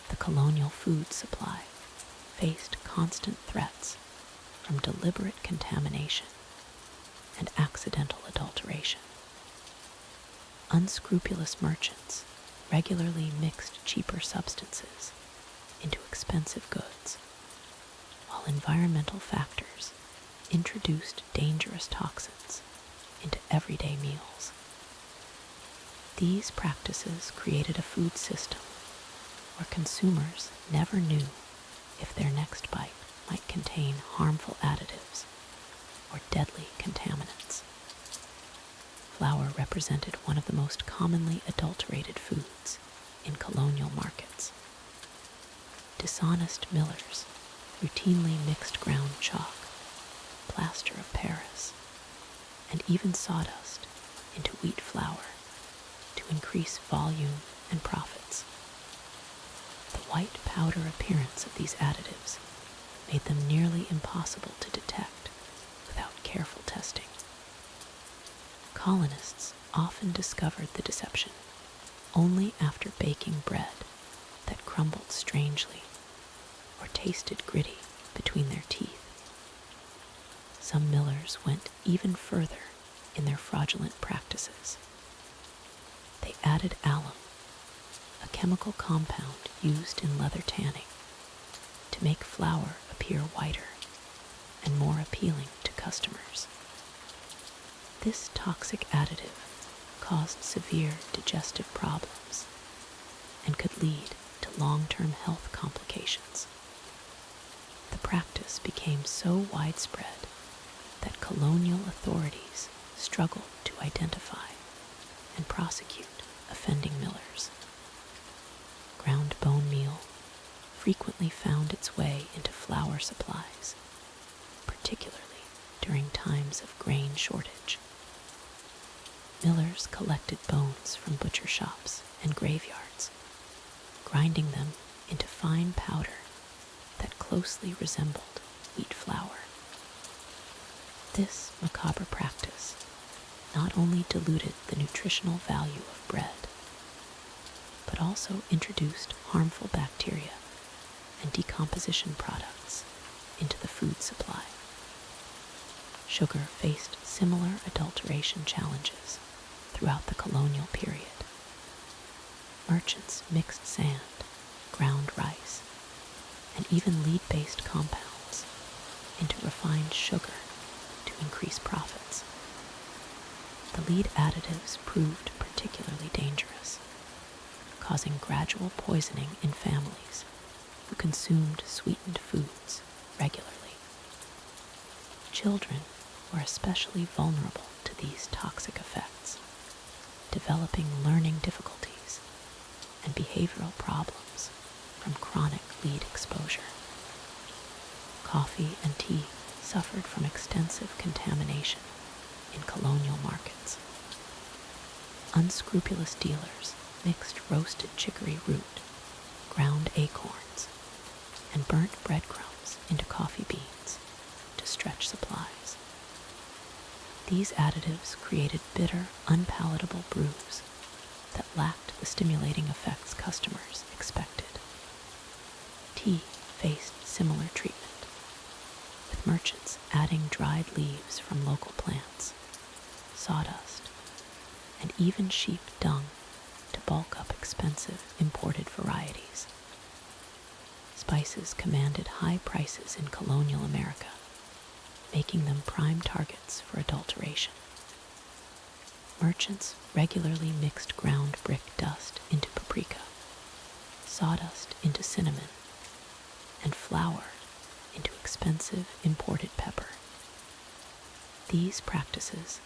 The colonial food supply faced constant threats from deliberate contamination and accidental adulteration. Unscrupulous merchants regularly mixed cheaper substances into expensive goods, while environmental factors introduced dangerous toxins into everyday meals. These practices created a food system where consumers never knew if their next bite might contain harmful additives or deadly contaminants. Flour represented one of the most commonly adulterated foods in colonial markets. Dishonest millers routinely mixed ground chalk, plaster of Paris, and even sawdust into wheat flour to increase volume and profits. The white powder appearance of these additives made them nearly impossible to detect without careful testing. Colonists often discovered the deception only after baking bread that crumbled strangely or tasted gritty between their teeth. Some millers went even further in their fraudulent practices. They added alum, a chemical compound used in leather tanning, to make flour appear whiter and more appealing to customers. This toxic additive caused severe digestive problems and could lead to long-term health complications. The practice became so widespread that colonial authorities struggled to identify and prosecute offending millers. Ground bone meal frequently found its way into flour supplies, particularly during times of grain shortage. Millers collected bones from butcher shops and graveyards, grinding them into fine powder that closely resembled wheat flour. This macabre practice not only diluted the nutritional value of bread, but also introduced harmful bacteria and decomposition products into the food supply. Sugar faced similar adulteration challenges throughout the colonial period. Merchants mixed sand, ground rice, and even lead-based compounds into refined sugar to increase profits. The lead additives proved particularly dangerous, causing gradual poisoning in families who consumed sweetened foods regularly. Children were especially vulnerable to these toxic effects, developing learning difficulties and behavioral problems from chronic lead exposure. Coffee and tea suffered from extensive contamination in colonial markets. Unscrupulous dealers mixed roasted chicory root, ground acorns, and burnt breadcrumbs into coffee beans to stretch supplies. These additives created bitter, unpalatable brews that lacked the stimulating effects customers expected. Tea faced similar treatment, with merchants adding dried leaves from local plants, sawdust, and even sheep dung to bulk up expensive imported varieties. Spices commanded high prices in colonial America, making them prime targets for adulteration. Merchants regularly mixed ground brick dust into paprika, sawdust into cinnamon, and flour into expensive imported pepper. These practices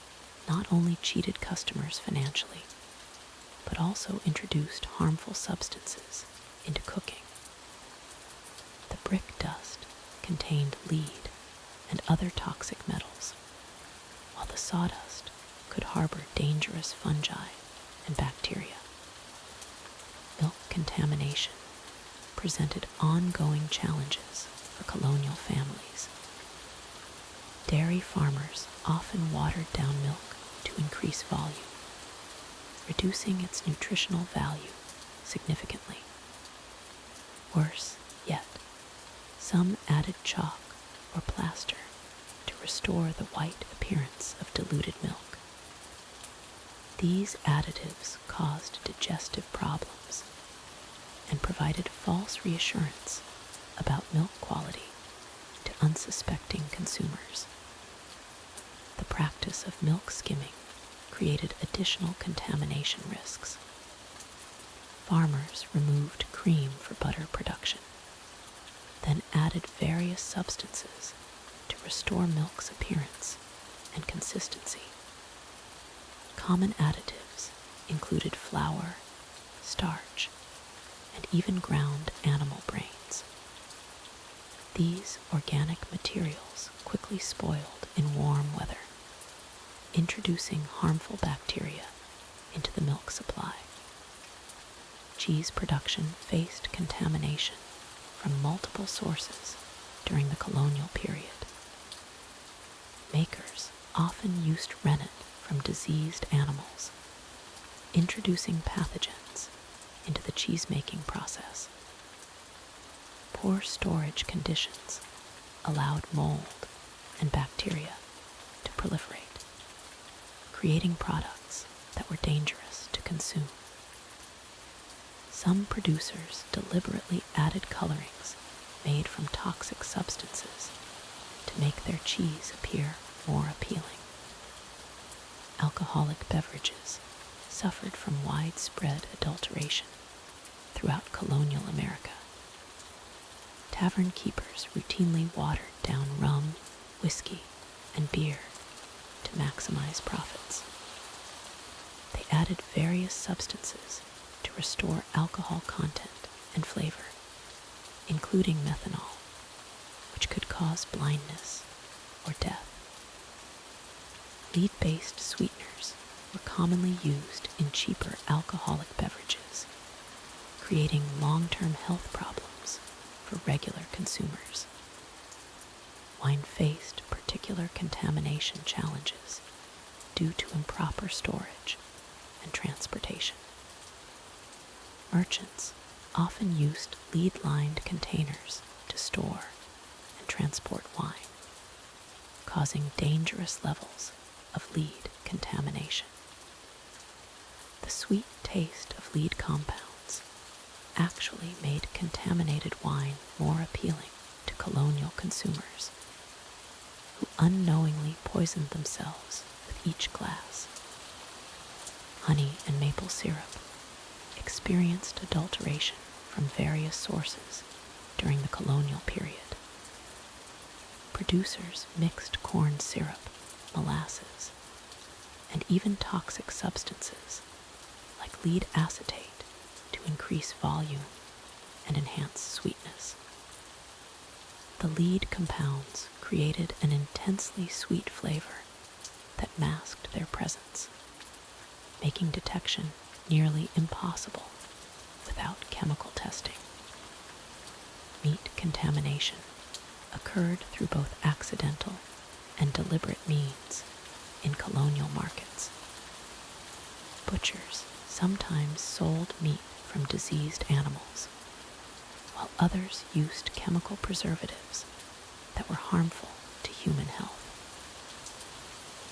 not only cheated customers financially, but also introduced harmful substances into cooking. The brick dust contained lead and other toxic metals, while the sawdust could harbor dangerous fungi and bacteria. Milk contamination presented ongoing challenges for colonial families. Dairy farmers often watered down milk to increase volume, reducing its nutritional value significantly. Worse yet, some added chalk or plaster to restore the white appearance of diluted milk. These additives caused digestive problems and provided false reassurance about milk quality to unsuspecting consumers. The practice of milk skimming created additional contamination risks. Farmers removed cream for butter production, then added various substances to restore milk's appearance and consistency. Common additives included flour, starch, and even ground animal brains. These organic materials quickly spoiled in warm weather, introducing harmful bacteria into the milk supply. Cheese production faced contamination from multiple sources during the colonial period. Makers often used rennet from diseased animals, introducing pathogens into the cheese-making process. Poor storage conditions allowed mold and bacteria to proliferate, creating products that were dangerous to consume. Some producers deliberately added colorings made from toxic substances to make their cheese appear more appealing. Alcoholic beverages suffered from widespread adulteration throughout colonial America. Tavern keepers routinely watered down rum, whiskey, and beer to maximize profits. They added various substances to restore alcohol content and flavor, including methanol, which could cause blindness or death. Lead-based sweeteners were commonly used in cheaper alcoholic beverages, creating long-term health problems for regular consumers. Wine faced particular contamination challenges due to improper storage and transportation. Merchants often used lead-lined containers to store and transport wine, causing dangerous levels of lead contamination. The sweet taste of lead compounds actually made contaminated wine more appealing to colonial consumers, who unknowingly poisoned themselves with each glass. Honey and maple syrup experienced adulteration from various sources during the colonial period. Producers mixed corn syrup, molasses, and even toxic substances like lead acetate to increase volume and enhance sweetness. The lead compounds created an intensely sweet flavor that masked their presence, making detection nearly impossible without chemical testing. Meat contamination occurred through both accidental and deliberate means in colonial markets. Butchers sometimes sold meat from diseased animals, while others used chemical preservatives that were harmful to human health.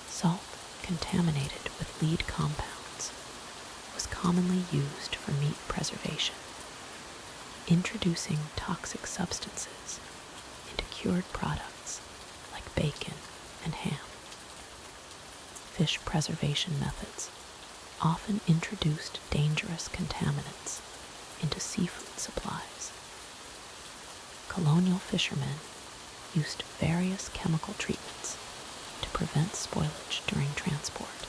Salt contaminated with lead compounds was commonly used for meat preservation, introducing toxic substances into cured products like bacon and ham. Fish preservation methods often introduced dangerous contaminants into seafood supplies. Colonial fishermen used various chemical treatments to prevent spoilage during transport,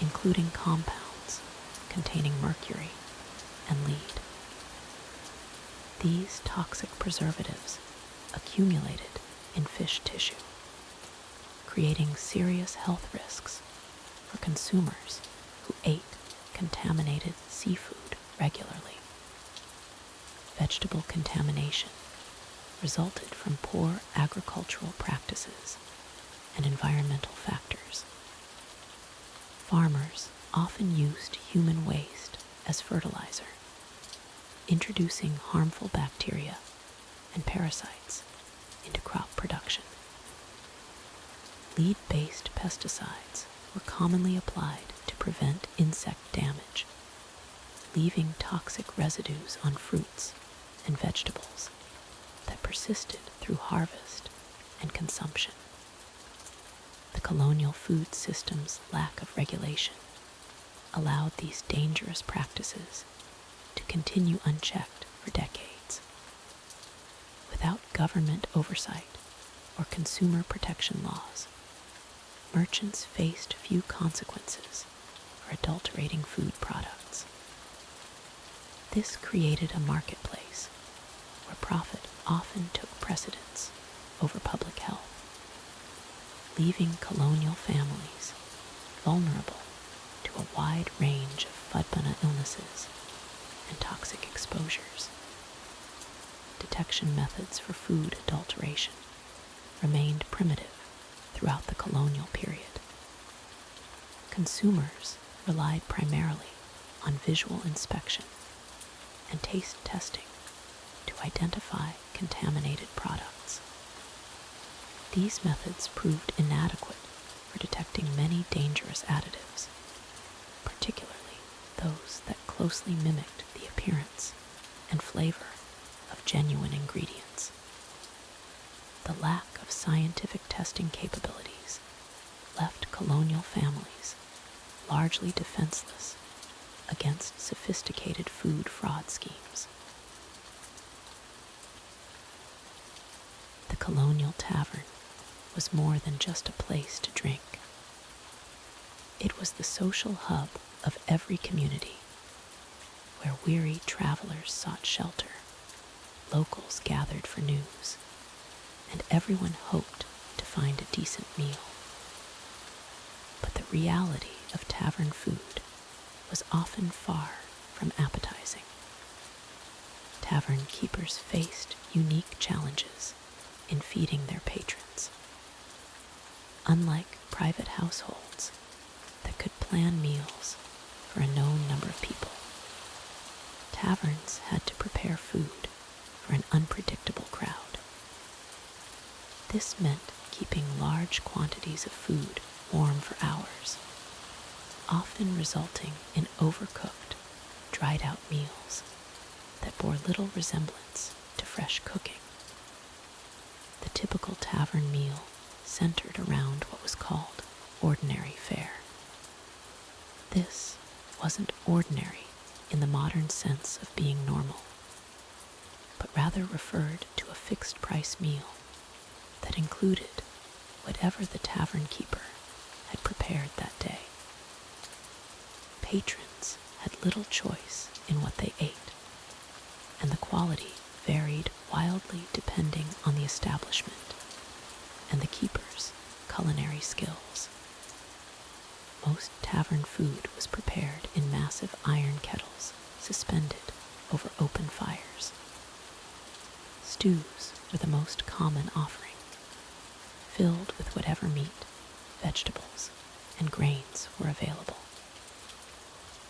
including compounds containing mercury and lead. These toxic preservatives accumulated in fish tissue, creating serious health risks for consumers who ate contaminated seafood regularly. Vegetable contamination resulted from poor agricultural practices and environmental factors. Farmers often used human waste as fertilizer, introducing harmful bacteria and parasites into crop production. Lead-based pesticides were commonly applied to prevent insect damage, leaving toxic residues on fruits and vegetables that persisted through harvest and consumption. The colonial food system's lack of regulation allowed these dangerous practices to continue unchecked for decades. Without government oversight or consumer protection laws, merchants faced few consequences for adulterating food products. This created a marketplace where profit often took precedence over public health, leaving colonial families vulnerable to a wide range of foodborne illnesses and toxic exposures. Detection methods for food adulteration remained primitive throughout the colonial period. Consumers relied primarily on visual inspection and taste testing to identify contaminated products. These methods proved inadequate for detecting many dangerous additives, particularly those that closely mimicked the appearance and flavor of genuine ingredients. The lack of scientific testing capabilities left colonial families largely defenseless against sophisticated food fraud schemes. The colonial tavern was more than just a place to drink. It was the social hub of every community, where weary travelers sought shelter, locals gathered for news, and everyone hoped to find a decent meal. But the reality of tavern food was often far from appetizing. Tavern keepers faced unique challenges in feeding their patrons. Unlike private households that could plan meals for a known number of people, taverns had to prepare food for an unpredictable crowd. This meant keeping large quantities of food warm for hours, often resulting in overcooked, dried-out meals that bore little resemblance to fresh cooking. The typical tavern meal centered around what was called ordinary fare. This wasn't ordinary in the modern sense of being normal, but rather referred to a fixed-price meal that included whatever the tavern keeper had prepared that day. Patrons had little choice in what they ate, and the quality varied wildly depending on the establishment and the keeper's culinary skills. Most tavern food was prepared in massive iron kettles suspended over open fires. Stews were the most common offering, filled with whatever meat, vegetables, and grains were available.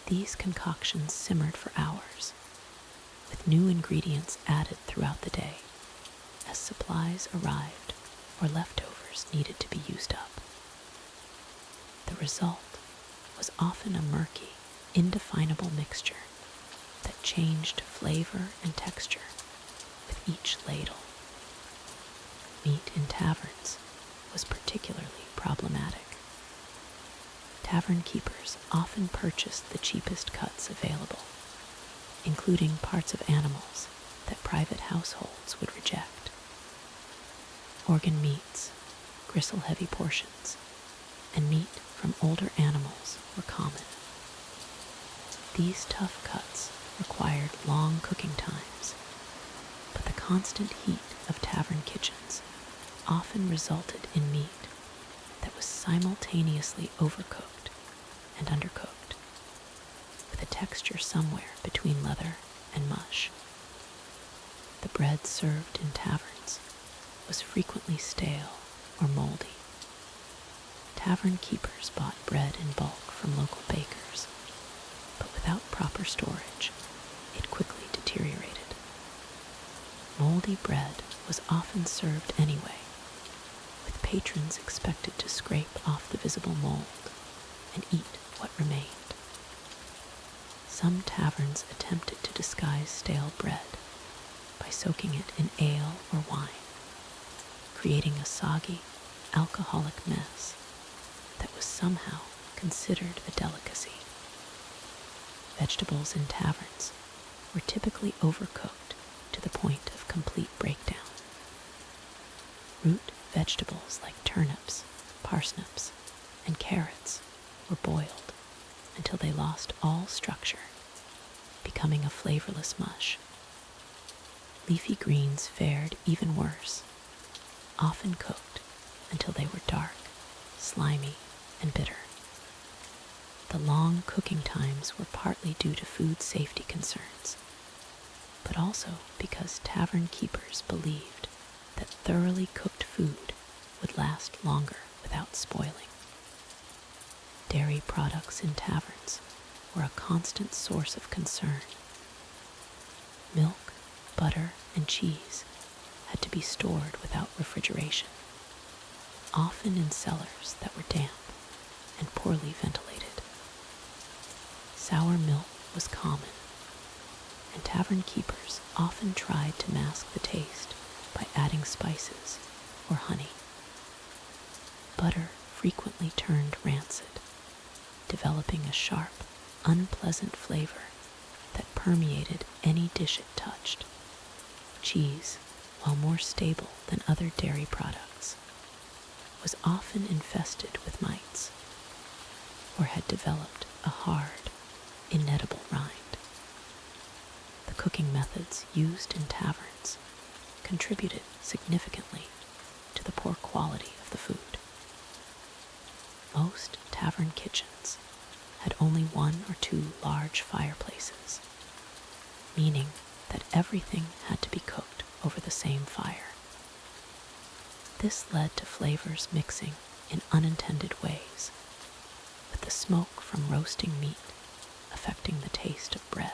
These concoctions simmered for hours, with new ingredients added throughout the day as supplies arrived or leftovers needed to be used up. The result was often a murky, indefinable mixture that changed flavor and texture with each ladle. Meat in taverns was particularly problematic. Tavern keepers often purchased the cheapest cuts available, including parts of animals that private households would reject. Organ meats, gristle-heavy portions, and meat from older animals were common. These tough cuts required long cooking times, but the constant heat of tavern kitchens often resulted in meat that was simultaneously overcooked and undercooked, with a texture somewhere between leather and mush. The bread served in taverns was frequently stale or moldy. Tavern keepers bought bread in bulk from local bakers, but without proper storage, it quickly deteriorated. Moldy bread was often served anyway, with patrons expected to scrape off the visible mold and eat what remained. Some taverns attempted to disguise stale bread by soaking it in ale or wine, creating a soggy, alcoholic mess that was somehow considered a delicacy. Vegetables in taverns were typically overcooked to the point of complete breakdown. Root vegetables like turnips, parsnips, and carrots were boiled until they lost all structure, becoming a flavorless mush. Leafy greens fared even worse, often cooked until they were dark, slimy, and bitter. The long cooking times were partly due to food safety concerns, but also because tavern keepers believed that thoroughly cooked food would last longer without spoiling. Dairy products in taverns were a constant source of concern. Milk, butter, and cheese had to be stored without refrigeration, often in cellars that were damp and poorly ventilated. Sour milk was common, and tavern keepers often tried to mask the taste by adding spices or honey. Butter frequently turned rancid, developing a sharp, unpleasant flavor that permeated any dish it touched. Cheese, while more stable than other dairy products, was often infested with mites or had developed a hard, inedible rind. The cooking methods used in taverns contributed significantly to the poor quality of the food. Most tavern kitchens had only one or two large fireplaces, meaning that everything had to be cooked over the same fire. This led to flavors mixing in unintended ways, with the smoke from roasting meat affecting the taste of bread,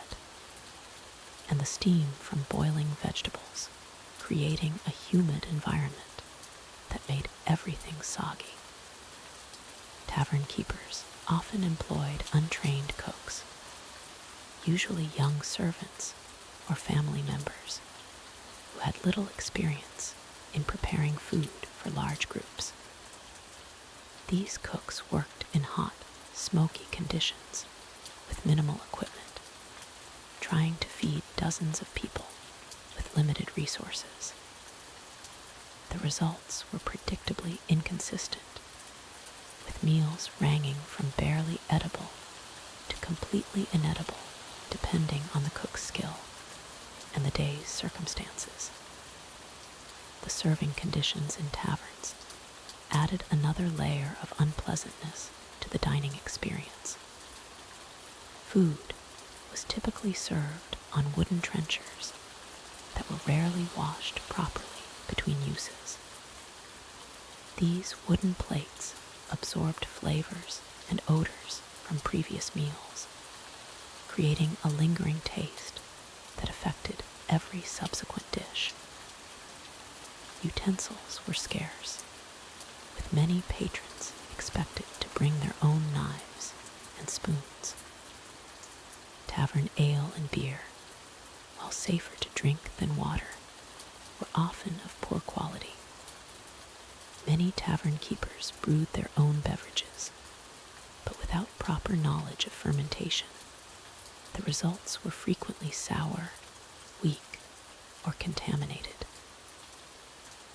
and the steam from boiling vegetables creating a humid environment that made everything soggy. Tavern keepers often employed untrained cooks, usually young servants or family members who had little experience in preparing food for large groups. These cooks worked in hot, smoky conditions with minimal equipment, trying to feed dozens of people with limited resources. The results were predictably inconsistent, with meals ranging from barely edible to completely inedible, depending on the cook's skill and the day's circumstances. The serving conditions in taverns added another layer of unpleasantness to the dining experience. Food was typically served on wooden trenchers that were rarely washed properly between uses. These wooden plates absorbed flavors and odors from previous meals, creating a lingering taste that affected every subsequent dish. Utensils were scarce, with many patrons expected to bring their own knives and spoons. Tavern ale and beer, while safer to drink than water, were often of poor quality. Many tavern keepers brewed their own beverages, but without proper knowledge of fermentation, the results were frequently sour, weak, or contaminated.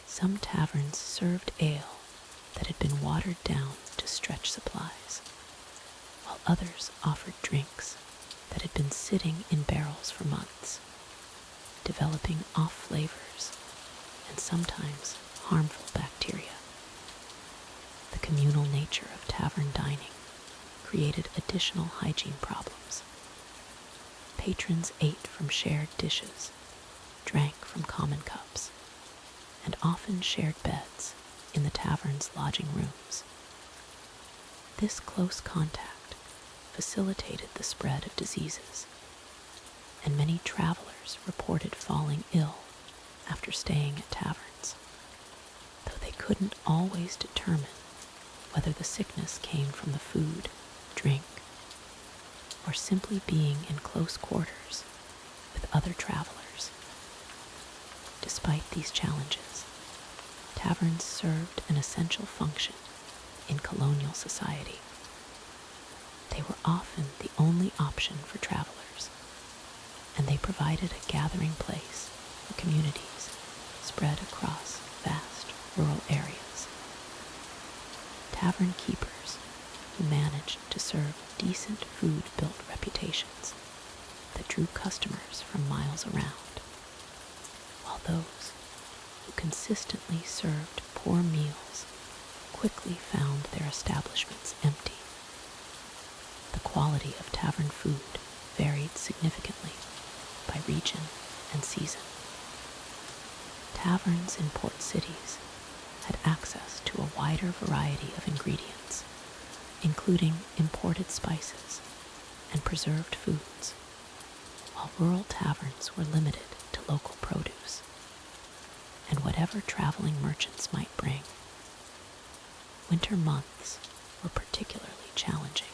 Some taverns served ale that had been watered down to stretch supplies, while others offered drinks that had been sitting in barrels for months, developing off flavors and sometimes harmful bacteria. The communal nature of tavern dining created additional hygiene problems. Patrons ate from shared dishes, drank from common cups, and often shared beds in the tavern's lodging rooms. This close contact facilitated the spread of diseases, and many travelers reported falling ill after staying at taverns, though they couldn't always determine whether the sickness came from the food, drink, or simply being in close quarters with other travelers. Despite these challenges, taverns served an essential function in colonial society. They were often the only option for travelers, and they provided a gathering place for communities spread across vast rural areas. Tavern keepers who managed to serve decent food built reputations that drew customers from miles around, while those who consistently served poor meals quickly found their establishments empty. The quality of tavern food varied significantly by region and season. Taverns in port cities had access to a wider variety of ingredients, including imported spices and preserved foods, while rural taverns were limited to local produce and whatever traveling merchants might bring. Winter months were particularly challenging,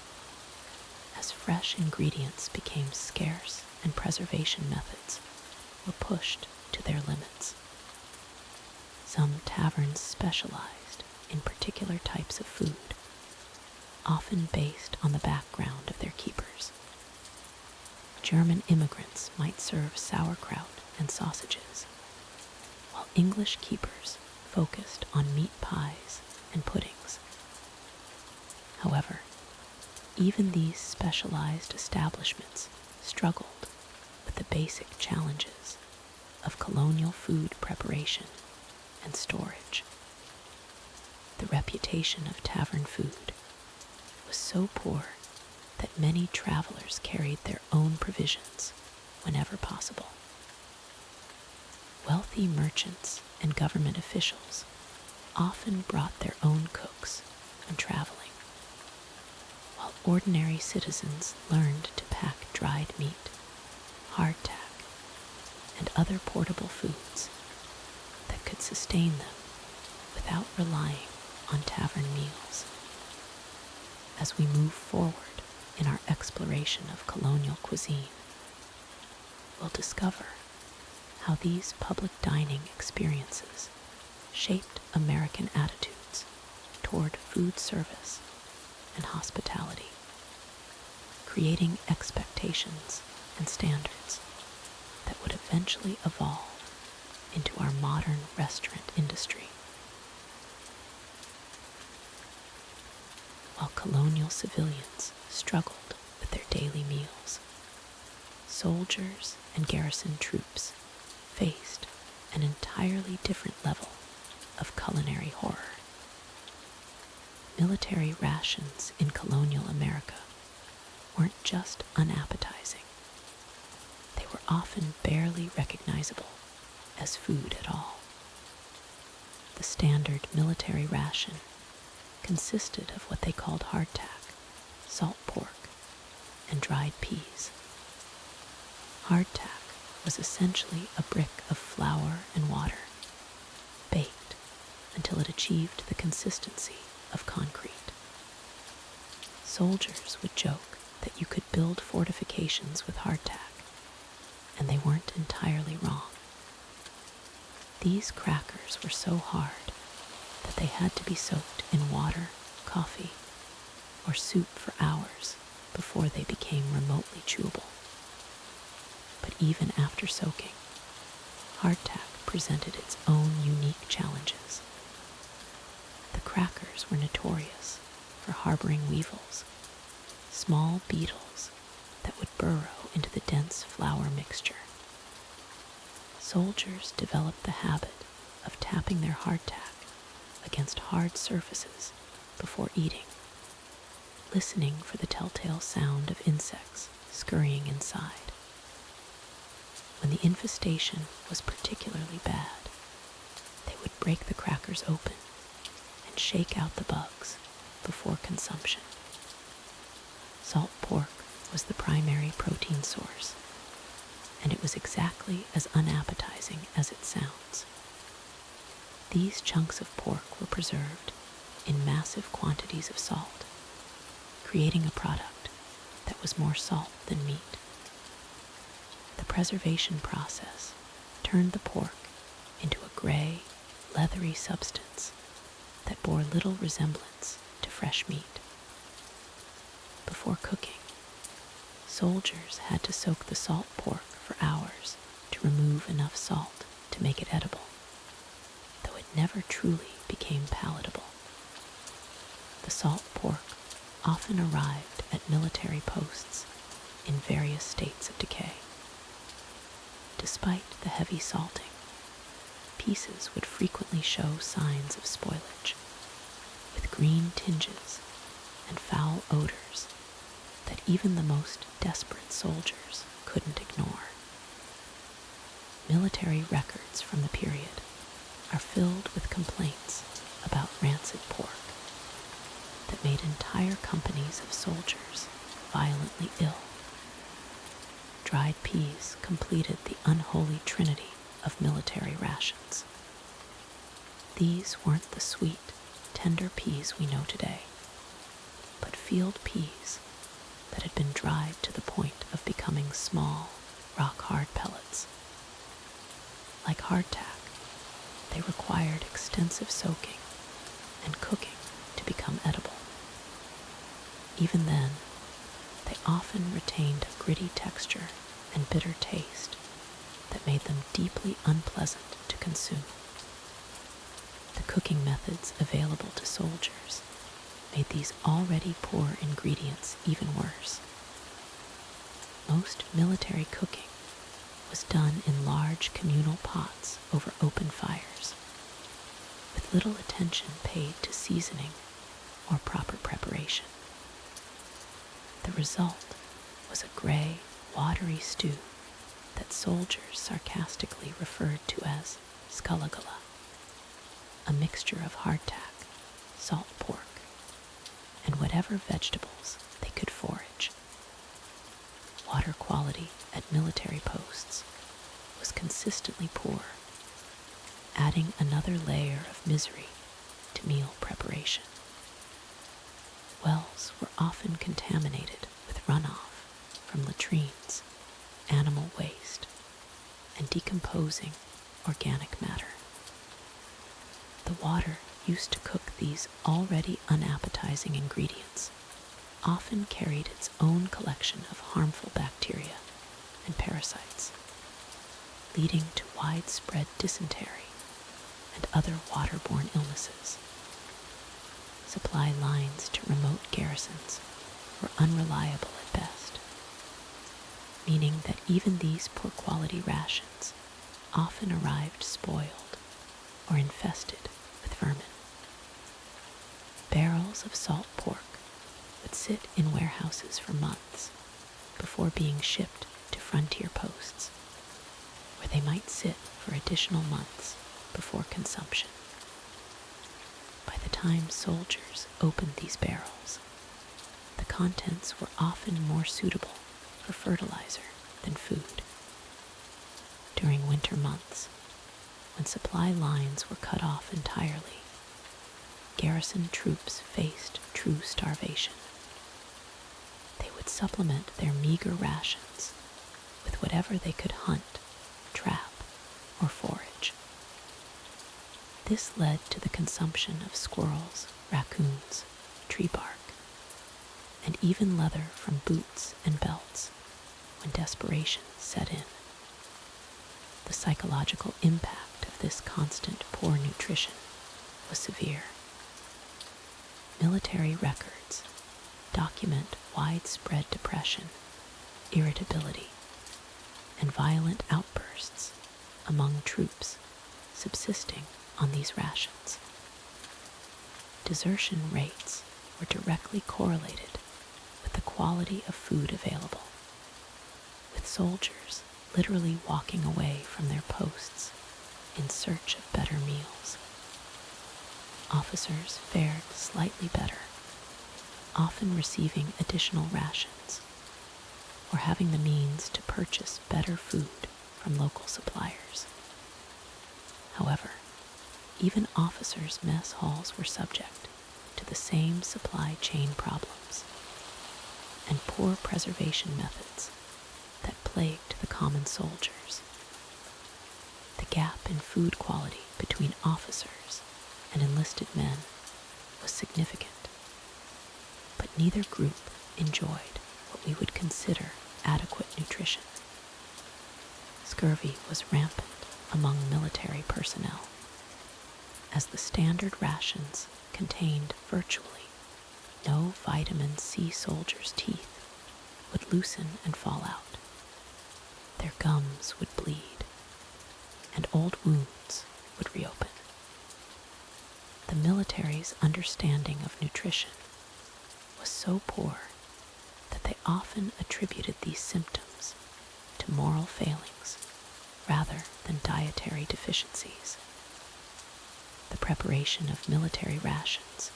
as fresh ingredients became scarce and preservation methods were pushed to their limits. Some taverns specialized in particular types of food, often based on the background of their keepers. German immigrants might serve sauerkraut and sausages, while English keepers focused on meat pies and puddings. However, even these specialized establishments struggled with the basic challenges of colonial food preparation and storage. The reputation of tavern food was so poor that many travelers carried their own provisions whenever possible. Wealthy merchants and government officials often brought their own cooks when traveling, while ordinary citizens learned to pack dried meat, hardtack, and other portable foods that could sustain them without relying on tavern meals. As we move forward in our exploration of colonial cuisine, we'll discover how these public dining experiences shaped American attitudes toward food service and hospitality, creating expectations and standards that would eventually evolve into our modern restaurant industry. While colonial civilians struggled with their daily meals, soldiers and garrison troops faced an entirely different level of culinary horror. Military rations in colonial America weren't just unappetizing. They were often barely recognizable as food at all. The standard military ration consisted of what they called hardtack, salt pork, and dried peas. Hardtack was essentially a brick of flour and water, baked until it achieved the consistency of concrete. Soldiers would joke that you could build fortifications with hardtack, and they weren't entirely wrong. These crackers were so hard that they had to be soaked in water, coffee, or soup for hours before they became remotely chewable. But even after soaking, hardtack presented its own unique challenges. The crackers were notorious for harboring weevils, small beetles that would burrow into the dense flour mixture. Soldiers developed the habit of tapping their hardtack against hard surfaces before eating, listening for the telltale sound of insects scurrying inside. When the infestation was particularly bad, they would break the crackers open and shake out the bugs before consumption. Salt pork was the primary protein source, and it was exactly as unappetizing as it sounds. These chunks of pork were preserved in massive quantities of salt, creating a product that was more salt than meat. The preservation process turned the pork into a gray, leathery substance that bore little resemblance to fresh meat. Before cooking, soldiers had to soak the salt pork for hours to remove enough salt to make it edible, though it never truly became palatable. The salt pork often arrived at military posts in various states of decay. Despite the heavy salting, pieces would frequently show signs of spoilage, with green tinges and foul odors that even the most desperate soldiers couldn't ignore. Military records from the period are filled with complaints about rancid pork that made entire companies of soldiers violently ill. Dried peas completed the unholy trinity of military rations. These weren't the sweet, tender peas we know today, but field peas that had been dried to the point of becoming small, rock-hard pellets. Like hardtack, they required extensive soaking and cooking to become edible. Even then, they often retained a gritty texture and bitter taste that made them deeply unpleasant to consume. The cooking methods available to soldiers made these already poor ingredients even worse. Most military cooking was done in large communal pots over open fires, with little attention paid to seasoning or proper preparation. The result was a gray, watery stew that soldiers sarcastically referred to as scullagula, a mixture of hardtack, salt pork, and whatever vegetables they could forage. Water quality at military posts was consistently poor, adding another layer of misery to meal preparation. Wells were often contaminated with runoff from latrines, animal waste, and decomposing organic matter. The water used to cook these already unappetizing ingredients often carried its own collection of harmful bacteria and parasites, leading to widespread dysentery and other waterborne illnesses. Supply lines to remote garrisons were unreliable at best, meaning that even these poor quality rations often arrived spoiled or infested with vermin. Barrels of salt pork would sit in warehouses for months before being shipped to frontier posts, where they might sit for additional months before consumption. By the time soldiers opened these barrels, the contents were often more suitable for fertilizer than food. During winter months, when supply lines were cut off entirely, garrison troops faced true starvation. They would supplement their meager rations with whatever they could hunt, trap, or forage. This led to the consumption of squirrels, raccoons, tree bark, and even leather from boots and belts when desperation set in. The psychological impact of this constant poor nutrition was severe. Military records document widespread depression, irritability, and violent outbursts among troops subsisting on these rations. Desertion rates were directly correlated with the quality of food available, with soldiers literally walking away from their posts in search of better meals. Officers fared slightly better, often receiving additional rations or having the means to purchase better food from local suppliers. However, even officers' mess halls were subject to the same supply chain problems and poor preservation methods that plagued the common soldiers. The gap in food quality between officers and enlisted men was significant, but neither group enjoyed what we would consider adequate nutrition. Scurvy was rampant among military personnel, as the standard rations contained virtually no vitamin C. Soldiers' teeth would loosen and fall out. Their gums would bleed, and old wounds would reopen. The military's understanding of nutrition was so poor that they often attributed these symptoms to moral failings rather than dietary deficiencies. The preparation of military rations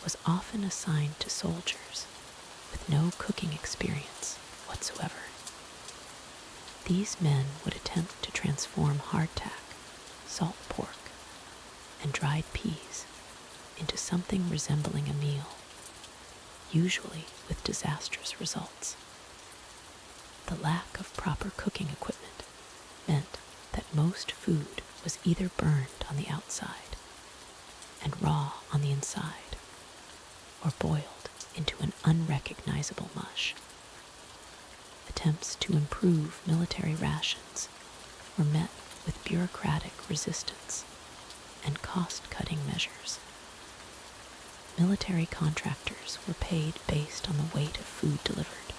was often assigned to soldiers with no cooking experience whatsoever. These men would attempt to transform hardtack, salt pork, and dried peas into something resembling a meal, usually with disastrous results. The lack of proper cooking equipment meant that most food was either burned on the outside and raw on the inside, or boiled into an unrecognizable mush. Attempts to improve military rations were met with bureaucratic resistance and cost-cutting measures. Military contractors were paid based on the weight of food delivered,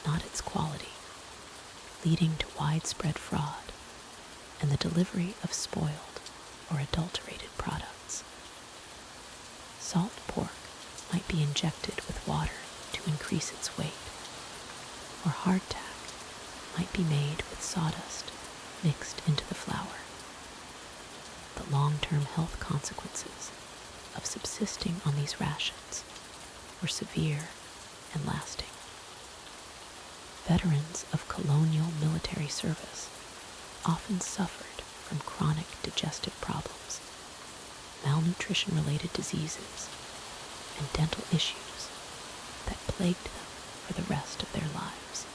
not its quality, leading to widespread fraud and the delivery of spoiled or adulterated products. Salt pork might be injected with water to increase its weight, or hardtack might be made with sawdust mixed into the flour. The long-term health consequences of subsisting on these rations were severe and lasting. Veterans of colonial military service often suffered from chronic digestive problems, malnutrition-related diseases, and dental issues that plagued them for the rest of their lives.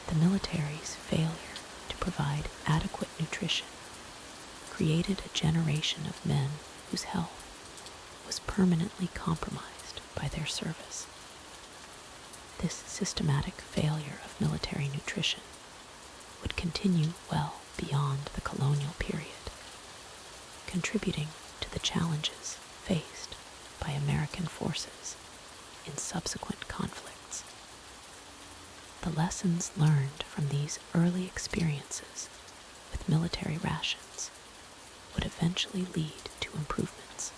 The military's failure to provide adequate nutrition created a generation of men whose health was permanently compromised by their service. This systematic failure of military nutrition would continue well beyond the colonial period, contributing to the challenges faced by American forces in subsequent conflicts. The lessons learned from these early experiences with military rations would eventually lead to improvements.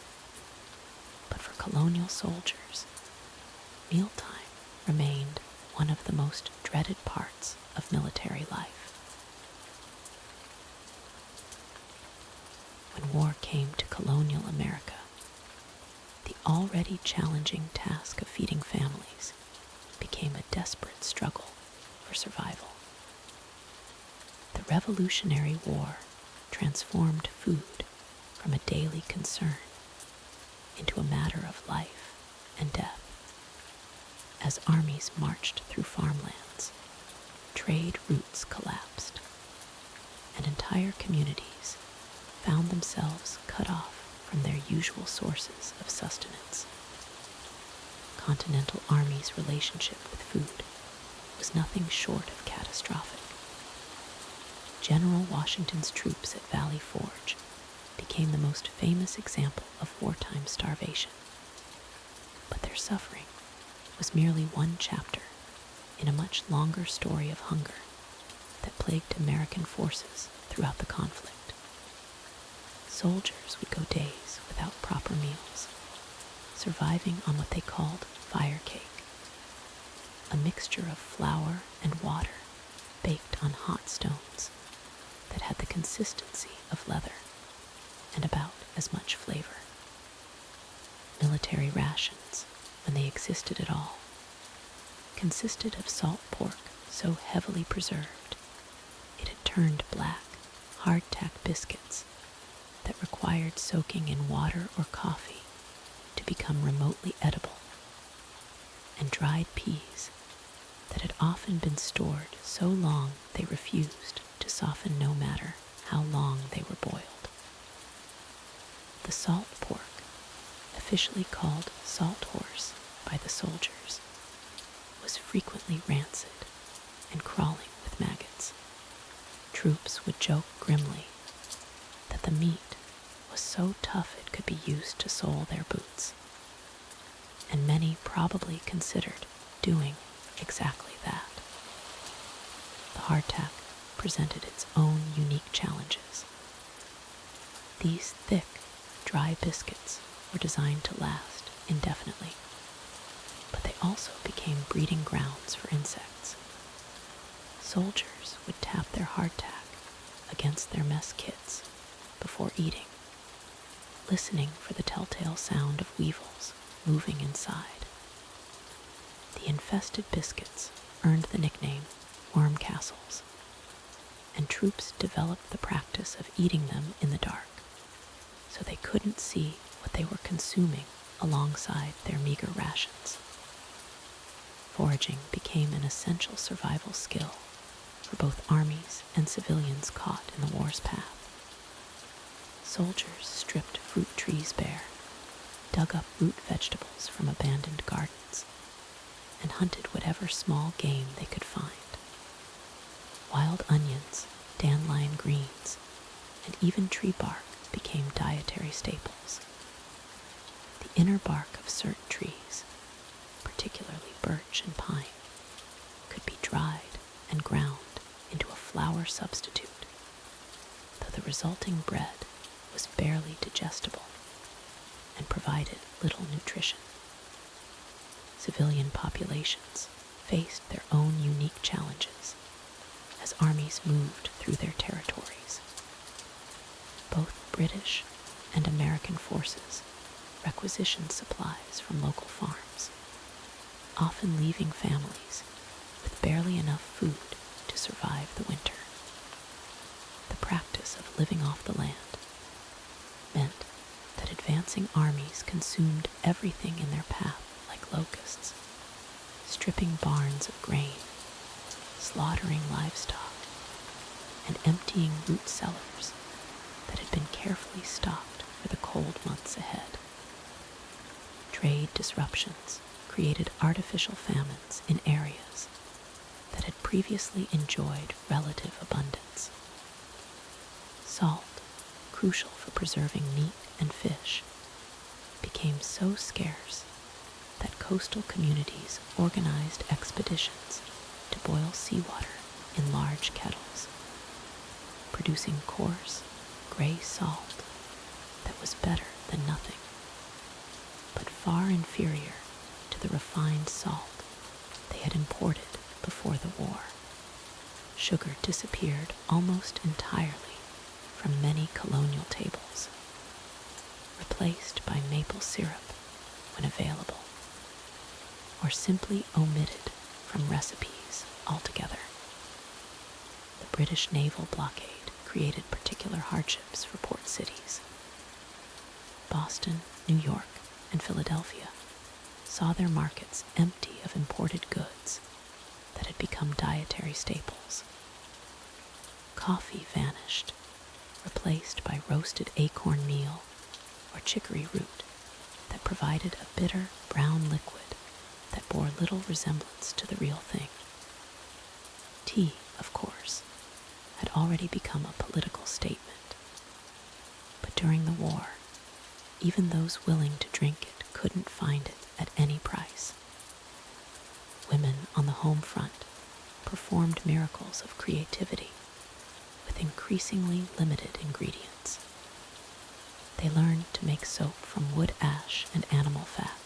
But for colonial soldiers, mealtime remained one of the most dreaded parts of military life. When war came to colonial America, the already challenging task of feeding families became a desperate struggle for survival. The Revolutionary War transformed food from a daily concern into a matter of life and death. As armies marched through farmlands, trade routes collapsed, and entire communities found themselves cut off from their usual sources of sustenance. Continental Army's relationship with food was nothing short of catastrophic. General Washington's troops at Valley Forge became the most famous example of wartime starvation. But their suffering was merely one chapter in a much longer story of hunger that plagued American forces throughout the conflict. Soldiers would go days without proper meals, surviving on what they called fire cake, a mixture of flour and water baked on hot stones that had the consistency of leather and about as much flavor. Military rations, when they existed at all, consisted of salt pork so heavily preserved it had turned black, hardtack biscuits that required soaking in water or coffee to become remotely edible, and dried peas that had often been stored so long they refused to soften no matter how long they were boiled. The salt pork officially called salt horse by the soldiers, was frequently rancid and crawling with maggots. Troops would joke grimly that the meat was so tough it could be used to sole their boots, and many probably considered doing exactly that. The hardtack presented its own unique challenges. These thick, dry biscuits were designed to last indefinitely, but they also became breeding grounds for insects. Soldiers would tap their hardtack against their mess kits before eating, listening for the telltale sound of weevils moving inside. The infested biscuits earned the nickname worm castles, and troops developed the practice of eating them in the dark, so they couldn't see what they were consuming alongside their meager rations. Foraging became an essential survival skill for both armies and civilians caught in the war's path. Soldiers stripped fruit trees bare, dug up root vegetables from abandoned gardens, and hunted whatever small game they could find. Wild onions, dandelion greens, and even tree bark became dietary staples. The inner bark of certain trees, particularly birch and pine, could be dried and ground into a flour substitute, though the resulting bread was barely digestible and provided little nutrition. Civilian populations faced their own unique challenges as armies moved through their territories. Both British and American forces requisitioned supplies from local farms, often leaving families with barely enough food to survive the winter. The practice of living off the land meant that advancing armies consumed everything in their path like locusts, stripping barns of grain, slaughtering livestock, and emptying root cellars that had been carefully stocked for the cold months ahead. Trade disruptions created artificial famines in areas that had previously enjoyed relative abundance. Salt, crucial for preserving meat and fish, became so scarce that coastal communities organized expeditions to boil seawater in large kettles, producing coarse, gray salt that was better than nothing, but far inferior to the refined salt they had imported before the war. Sugar disappeared almost entirely from many colonial tables, replaced by maple syrup when available, or simply omitted from recipes altogether. The British naval blockade created particular hardships for port cities. Boston, New York, and Philadelphia saw their markets empty of imported goods that had become dietary staples. Coffee vanished, replaced by roasted acorn meal or chicory root that provided a bitter brown liquid that bore little resemblance to the real thing. Tea, of course, had already become a political statement, but during the war, even those willing to drink it couldn't find it at any price. Women on the home front performed miracles of creativity with increasingly limited ingredients. They learned to make soap from wood ash and animal fat,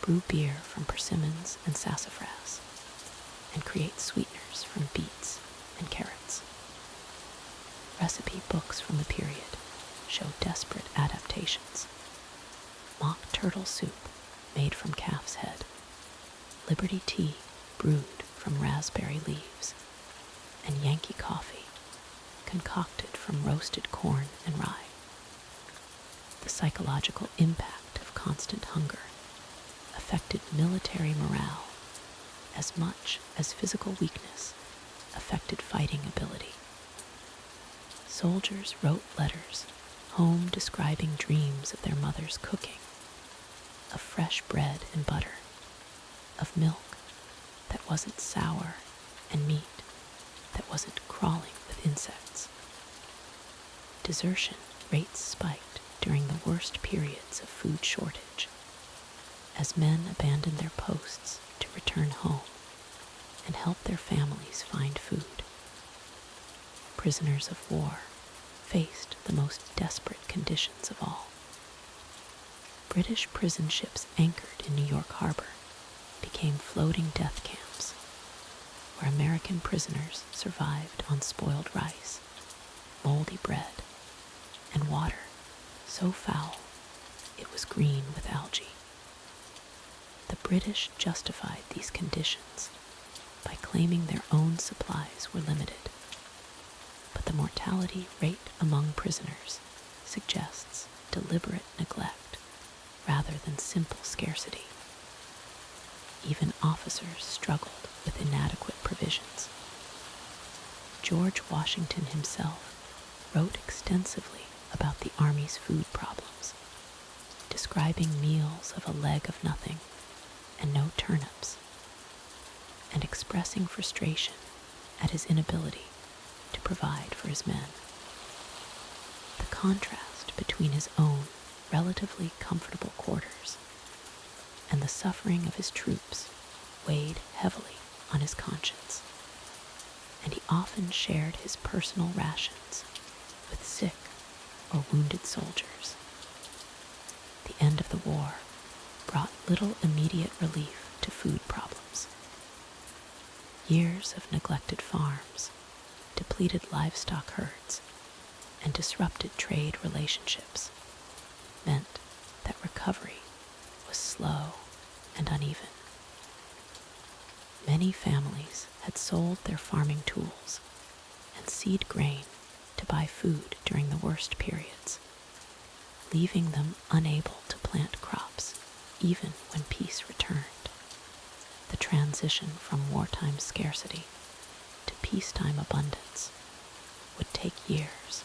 brew beer from persimmons and sassafras, and create sweeteners from beets and carrots. Recipe books from the period show desperate adaptations. Mock turtle soup made from calf's head, Liberty tea brewed from raspberry leaves, and Yankee coffee concocted from roasted corn and rye. The psychological impact of constant hunger affected military morale as much as physical weakness affected fighting ability. Soldiers wrote letters home describing dreams of their mother's cooking of fresh bread and butter, of milk that wasn't sour and meat that wasn't crawling with insects. Desertion rates spiked during the worst periods of food shortage, as men abandoned their posts to return home and help their families find food. Prisoners of war faced the most desperate conditions of all. British prison ships anchored in New York Harbor became floating death camps, where American prisoners survived on spoiled rice, moldy bread, and water so foul it was green with algae. The British justified these conditions by claiming their own supplies were limited, but the mortality rate among prisoners suggests deliberate neglect rather than simple scarcity. Even officers struggled with inadequate provisions. George Washington himself wrote extensively about the Army's food problems, describing meals of a leg of nothing and no turnips, and expressing frustration at his inability to provide for his men. The contrast between his own relatively comfortable quarters and the suffering of his troops weighed heavily on his conscience, and he often shared his personal rations with sick or wounded soldiers. The end of the war brought little immediate relief to food problems. Years of neglected farms, depleted livestock herds, and disrupted trade relationships meant that recovery was slow and uneven. Many families had sold their farming tools and seed grain to buy food during the worst periods, leaving them unable to plant crops even when peace returned. The transition from wartime scarcity to peacetime abundance would take years,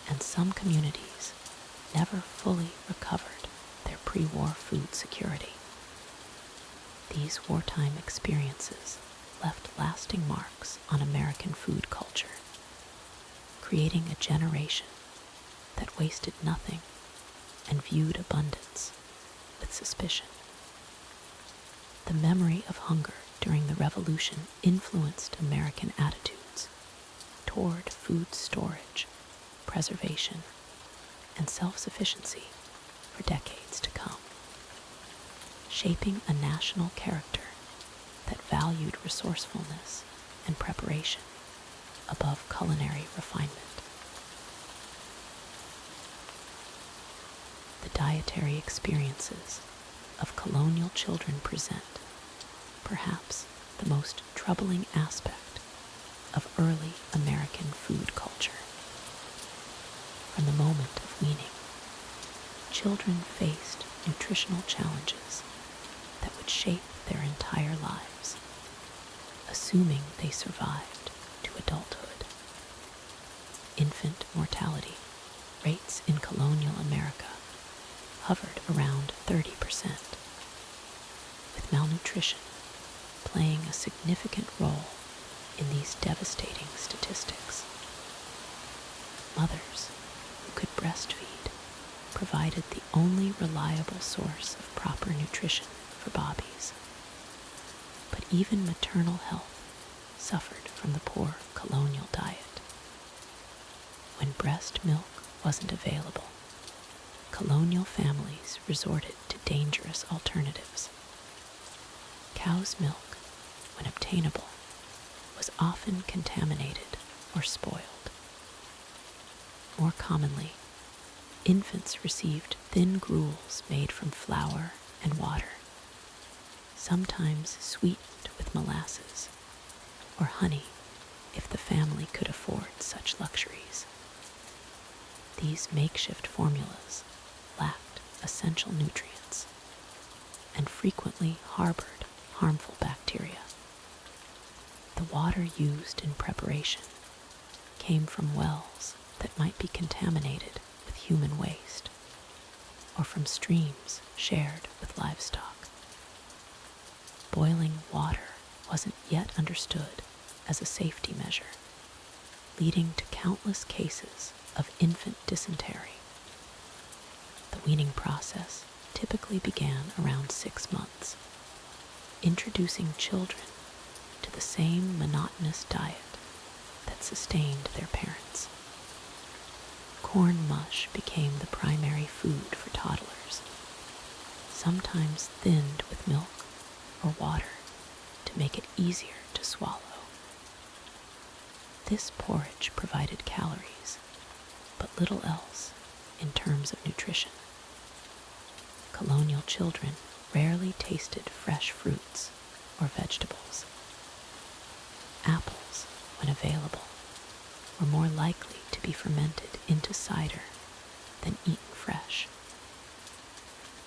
and some communities never fully recovered their pre-war food security. These wartime experiences left lasting marks on American food culture, creating a generation that wasted nothing and viewed abundance with suspicion. The memory of hunger during the Revolution influenced American attitudes toward food storage, preservation, and self-sufficiency for decades to come, shaping a national character that valued resourcefulness and preparation above culinary refinement. The dietary experiences of colonial children present perhaps the most troubling aspect of early American food culture. From the moment of weaning, children faced nutritional challenges that would shape their entire lives, assuming they survived to adulthood. Infant mortality rates in colonial America hovered around 30%, with malnutrition playing a significant role in these devastating statistics. Mothers who could breastfeed provided the only reliable source of proper nutrition for babies. But even maternal health suffered from the poor colonial diet. When breast milk wasn't available, colonial families resorted to dangerous alternatives. Cow's milk, when obtainable, was often contaminated or spoiled. More commonly, infants received thin gruels made from flour and water, sometimes sweetened with molasses or honey if the family could afford such luxuries. These makeshift formulas lacked essential nutrients and frequently harbored harmful bacteria. The water used in preparation came from wells that might be contaminated with human waste. or from streams shared with livestock. Boiling water wasn't yet understood as a safety measure, leading to countless cases of infant dysentery. The weaning process typically began around 6 months, introducing children to the same monotonous diet that sustained their parents. Corn mush became the primary food for toddlers, sometimes thinned with milk or water to make it easier to swallow. This porridge provided calories, but little else in terms of nutrition. Colonial children rarely tasted fresh fruits or vegetables. Apples, when available, were more likely to be fermented into cider than eaten fresh.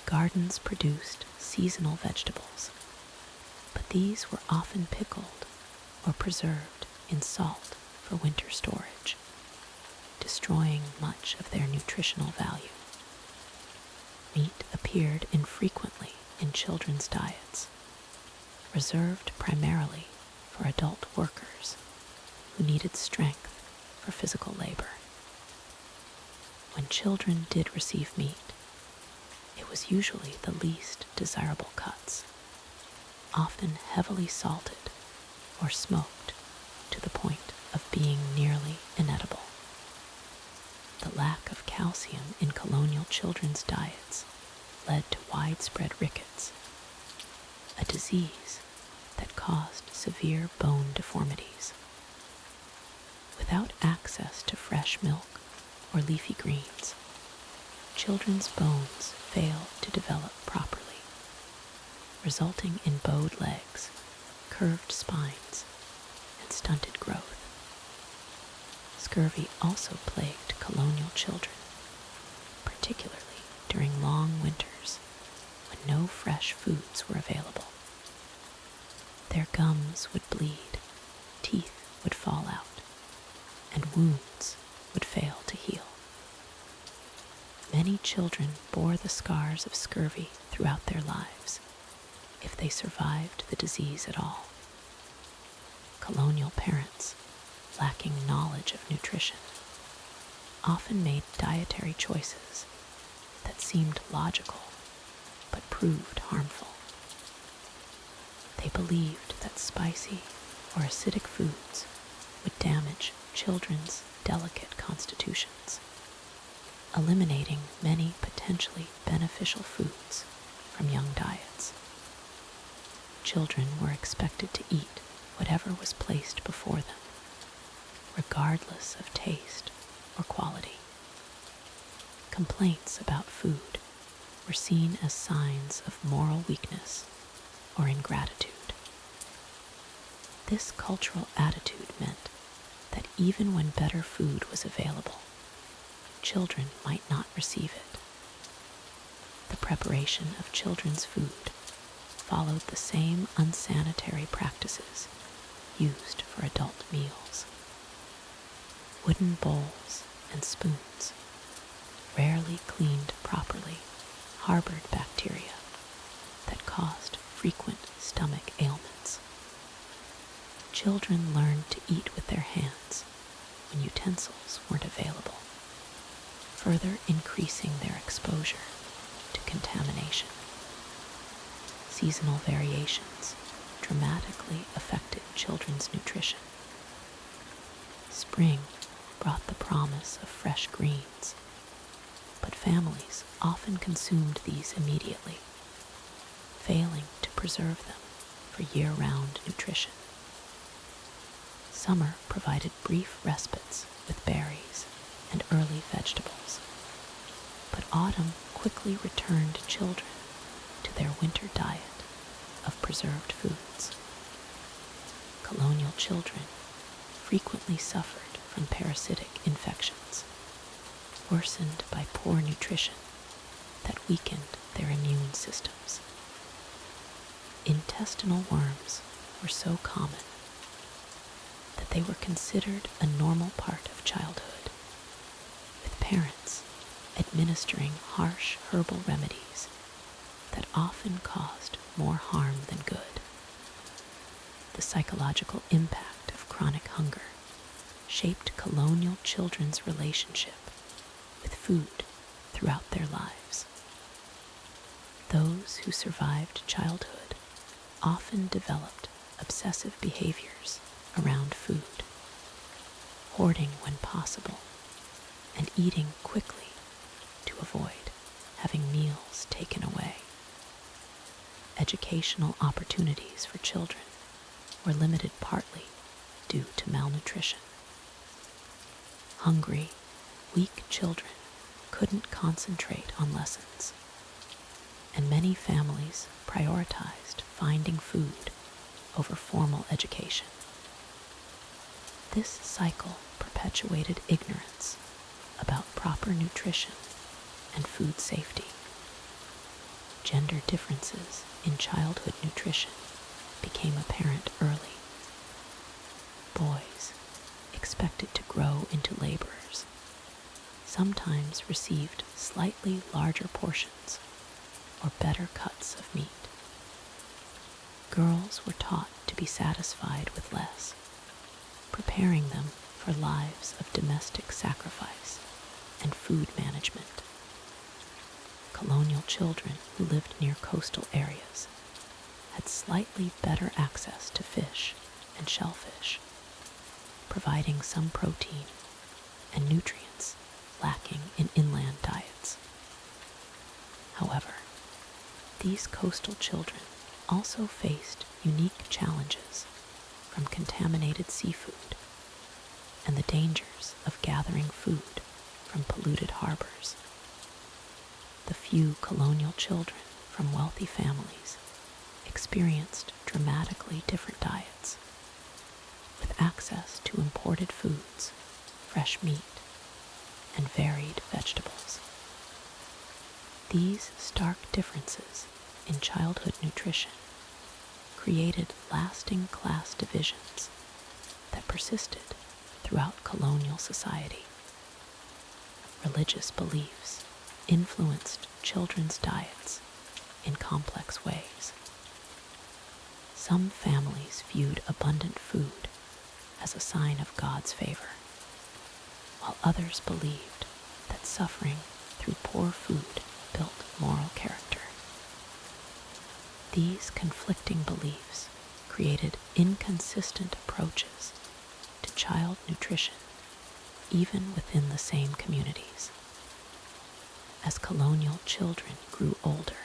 Gardens produced seasonal vegetables, but these were often pickled or preserved in salt for winter storage, destroying much of their nutritional value. Meat appeared infrequently in children's diets, reserved primarily for adult workers who needed strength for physical labor. When children did receive meat, it was usually the least desirable cuts, often heavily salted or smoked to the point of being nearly inedible. The lack of calcium in colonial children's diets led to widespread rickets, a disease that caused severe bone deformities. Without access to fresh milk or leafy greens, children's bones failed to develop properly, resulting in bowed legs, curved spines, and stunted growth. Scurvy also plagued colonial children, particularly during long winters when no fresh foods were available. Their gums would bleed, teeth would fall out, and wounds would fail to heal. Many children bore the scars of scurvy throughout their lives, if they survived the disease at all. Colonial parents, lacking knowledge of nutrition, often made dietary choices that seemed logical but proved harmful. They believed that spicy or acidic foods would damage children's delicate constitutions, eliminating many potentially beneficial foods from young diets. Children were expected to eat whatever was placed before them, regardless of taste or quality. Complaints about food were seen as signs of moral weakness or ingratitude. This cultural attitude meant that even when better food was available, children might not receive it. The preparation of children's food followed the same unsanitary practices used for adult meals. Wooden bowls and spoons, rarely cleaned properly, harbored bacteria that caused frequent stomach ailments. Children learned to eat with their hands when utensils weren't available, further increasing their exposure to contamination. Seasonal variations dramatically affected children's nutrition. Spring brought the promise of fresh greens, but families often consumed these immediately, failing to preserve them for year-round nutrition. Summer provided brief respites with berries and early vegetables, but autumn quickly returned children to their winter diet of preserved foods. Colonial children frequently suffered from parasitic infections, worsened by poor nutrition that weakened their immune systems. Intestinal worms were so common that they were considered a normal part of childhood, with parents administering harsh herbal remedies that often caused more harm than good. The psychological impact of chronic hunger shaped colonial children's relationship with food throughout their lives. Those who survived childhood often developed obsessive behaviors around food, hoarding when possible, and eating quickly to avoid having meals taken away. Educational opportunities for children were limited partly due to malnutrition. Hungry, weak children couldn't concentrate on lessons, and many families prioritized finding food over formal education. This cycle perpetuated ignorance about proper nutrition and food safety. Gender differences in childhood nutrition became apparent early. Boys, expected to grow into laborers, sometimes received slightly larger portions or better cuts of meat. Girls were taught to be satisfied with less, preparing them for lives of domestic sacrifice and food management. Colonial children who lived near coastal areas had slightly better access to fish and shellfish, providing some protein and nutrients lacking in inland diets. However, these coastal children also faced unique challenges from contaminated seafood and the dangers of gathering food from polluted harbors. The few colonial children from wealthy families experienced dramatically different diets, with access to imported foods, fresh meat, and varied vegetables. These stark differences in childhood nutrition created lasting class divisions that persisted throughout colonial society. Religious beliefs influenced children's diets in complex ways. Some families viewed abundant food as a sign of God's favor, while others believed that suffering through poor food built moral character. These conflicting beliefs created inconsistent approaches to child nutrition, even within the same communities. As colonial children grew older,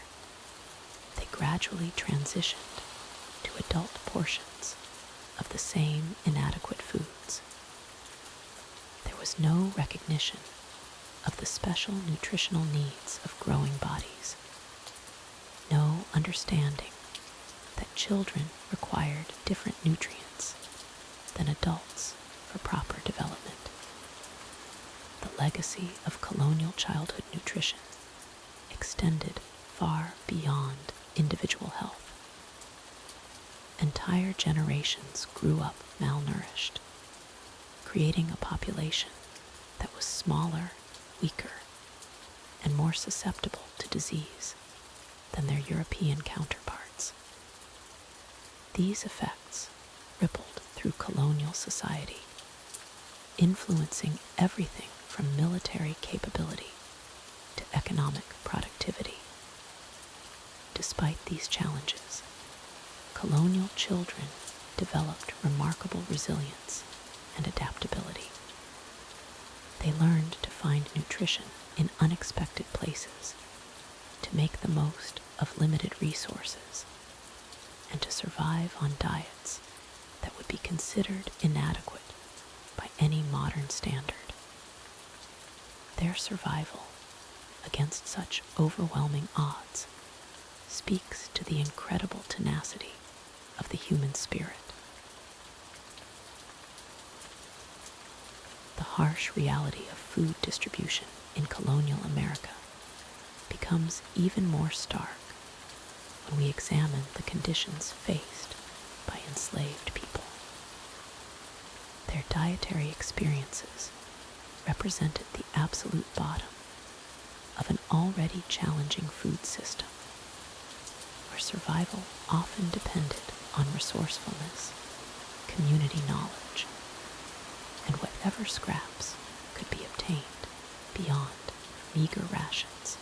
they gradually transitioned to adult portions of the same inadequate foods. There was no recognition of the special nutritional needs of growing bodies, no understanding that children required different nutrients than adults for proper development. The legacy of colonial childhood nutrition extended far beyond individual health. Entire generations grew up malnourished, creating a population that was smaller, weaker, and more susceptible to disease than their European counterparts. These effects rippled through colonial society, influencing everything from military capability to economic productivity. Despite these challenges, colonial children developed remarkable resilience and adaptability. They learned to find nutrition in unexpected places, to make the most of limited resources, and to survive on diets that would be considered inadequate by any modern standard. Their survival against such overwhelming odds speaks to the incredible tenacity of the human spirit. The harsh reality of food distribution in colonial America becomes even more stark when we examine the conditions faced by enslaved people. Their dietary experiences represented the absolute bottom of an already challenging food system, where survival often depended on resourcefulness, community knowledge, and whatever scraps could be obtained beyond meager rations.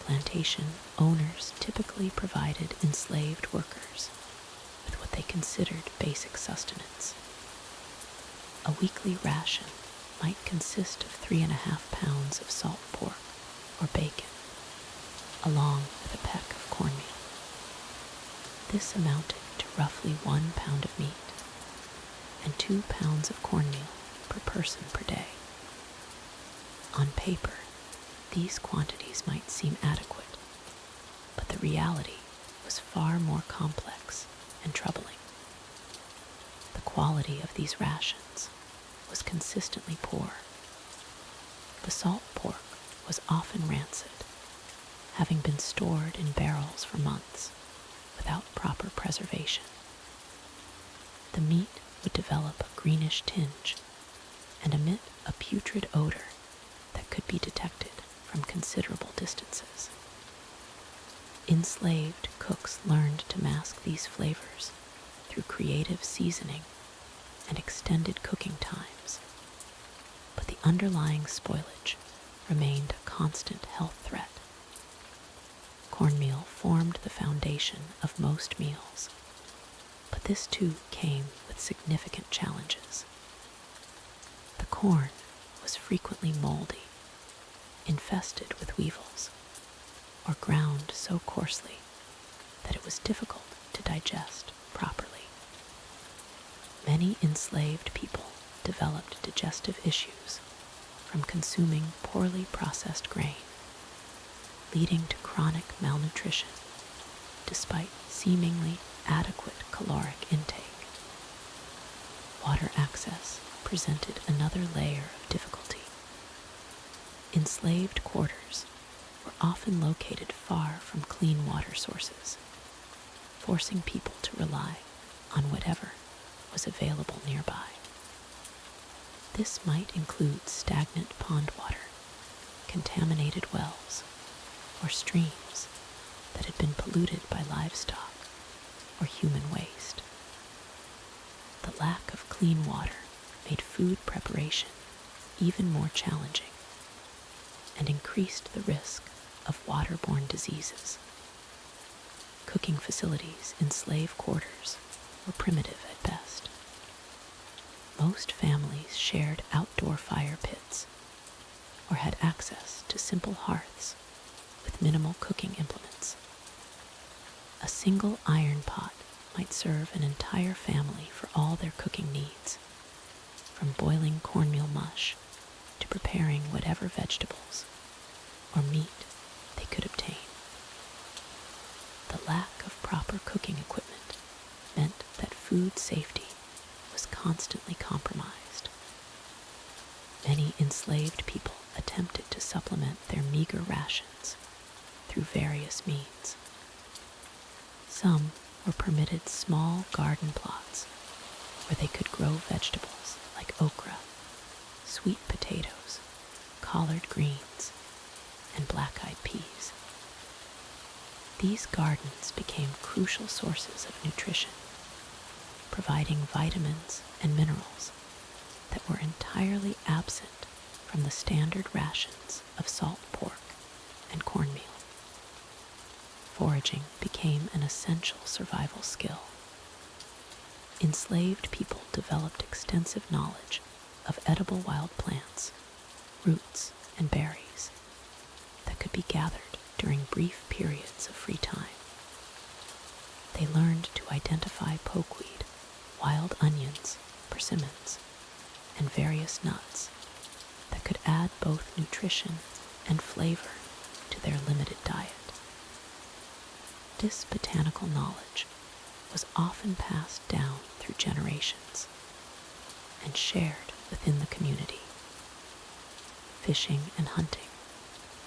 Plantation owners typically provided enslaved workers with what they considered basic sustenance. A weekly ration might consist of 3.5 pounds of salt pork or bacon, along with a peck of cornmeal. This amounted to roughly 1 pound of meat and 2 pounds of cornmeal per person per day. On paper, these quantities might seem adequate, but the reality was far more complex and troubling. The quality of these rations was consistently poor. The salt pork was often rancid, having been stored in barrels for months without proper preservation. The meat would develop a greenish tinge and emit a putrid odor that could be detected from considerable distances. Enslaved cooks learned to mask these flavors through creative seasoning and extended cooking times, but the underlying spoilage remained a constant health threat. Cornmeal formed the foundation of most meals, but this too came with significant challenges. The corn was frequently moldy, infested with weevils, or ground so coarsely that it was difficult to digest properly. Many enslaved people developed digestive issues from consuming poorly processed grain, leading to chronic malnutrition despite seemingly adequate caloric intake. Water access presented another layer of difficulty. Enslaved quarters were often located far from clean water sources, forcing people to rely on whatever was available nearby. This might include stagnant pond water, contaminated wells, or streams that had been polluted by livestock or human waste. The lack of clean water made food preparation even more challenging and increased the risk of waterborne diseases. Cooking facilities in slave quarters were primitive at best. Most families shared outdoor fire pits or had access to simple hearths with minimal cooking implements. A single iron pot might serve an entire family for all their cooking needs, from boiling cornmeal mush to preparing whatever vegetables or meat they could obtain. The lack of proper cooking equipment meant that food safety was constantly compromised. Many enslaved people attempted to supplement their meager rations through various means. Some were permitted small garden plots where they could grow vegetables like okra, sweet potatoes, collard greens, and black-eyed peas. These gardens became crucial sources of nutrition, providing vitamins and minerals that were entirely absent from the standard rations of salt pork and cornmeal. Foraging became an essential survival skill. Enslaved people developed extensive knowledge of edible wild plants, roots, and berries that could be gathered during brief periods of free time. They learned to identify pokeweed, wild onions, persimmons, and various nuts that could add both nutrition and flavor to their limited diet. This botanical knowledge was often passed down through generations and shared within the community. Fishing and hunting,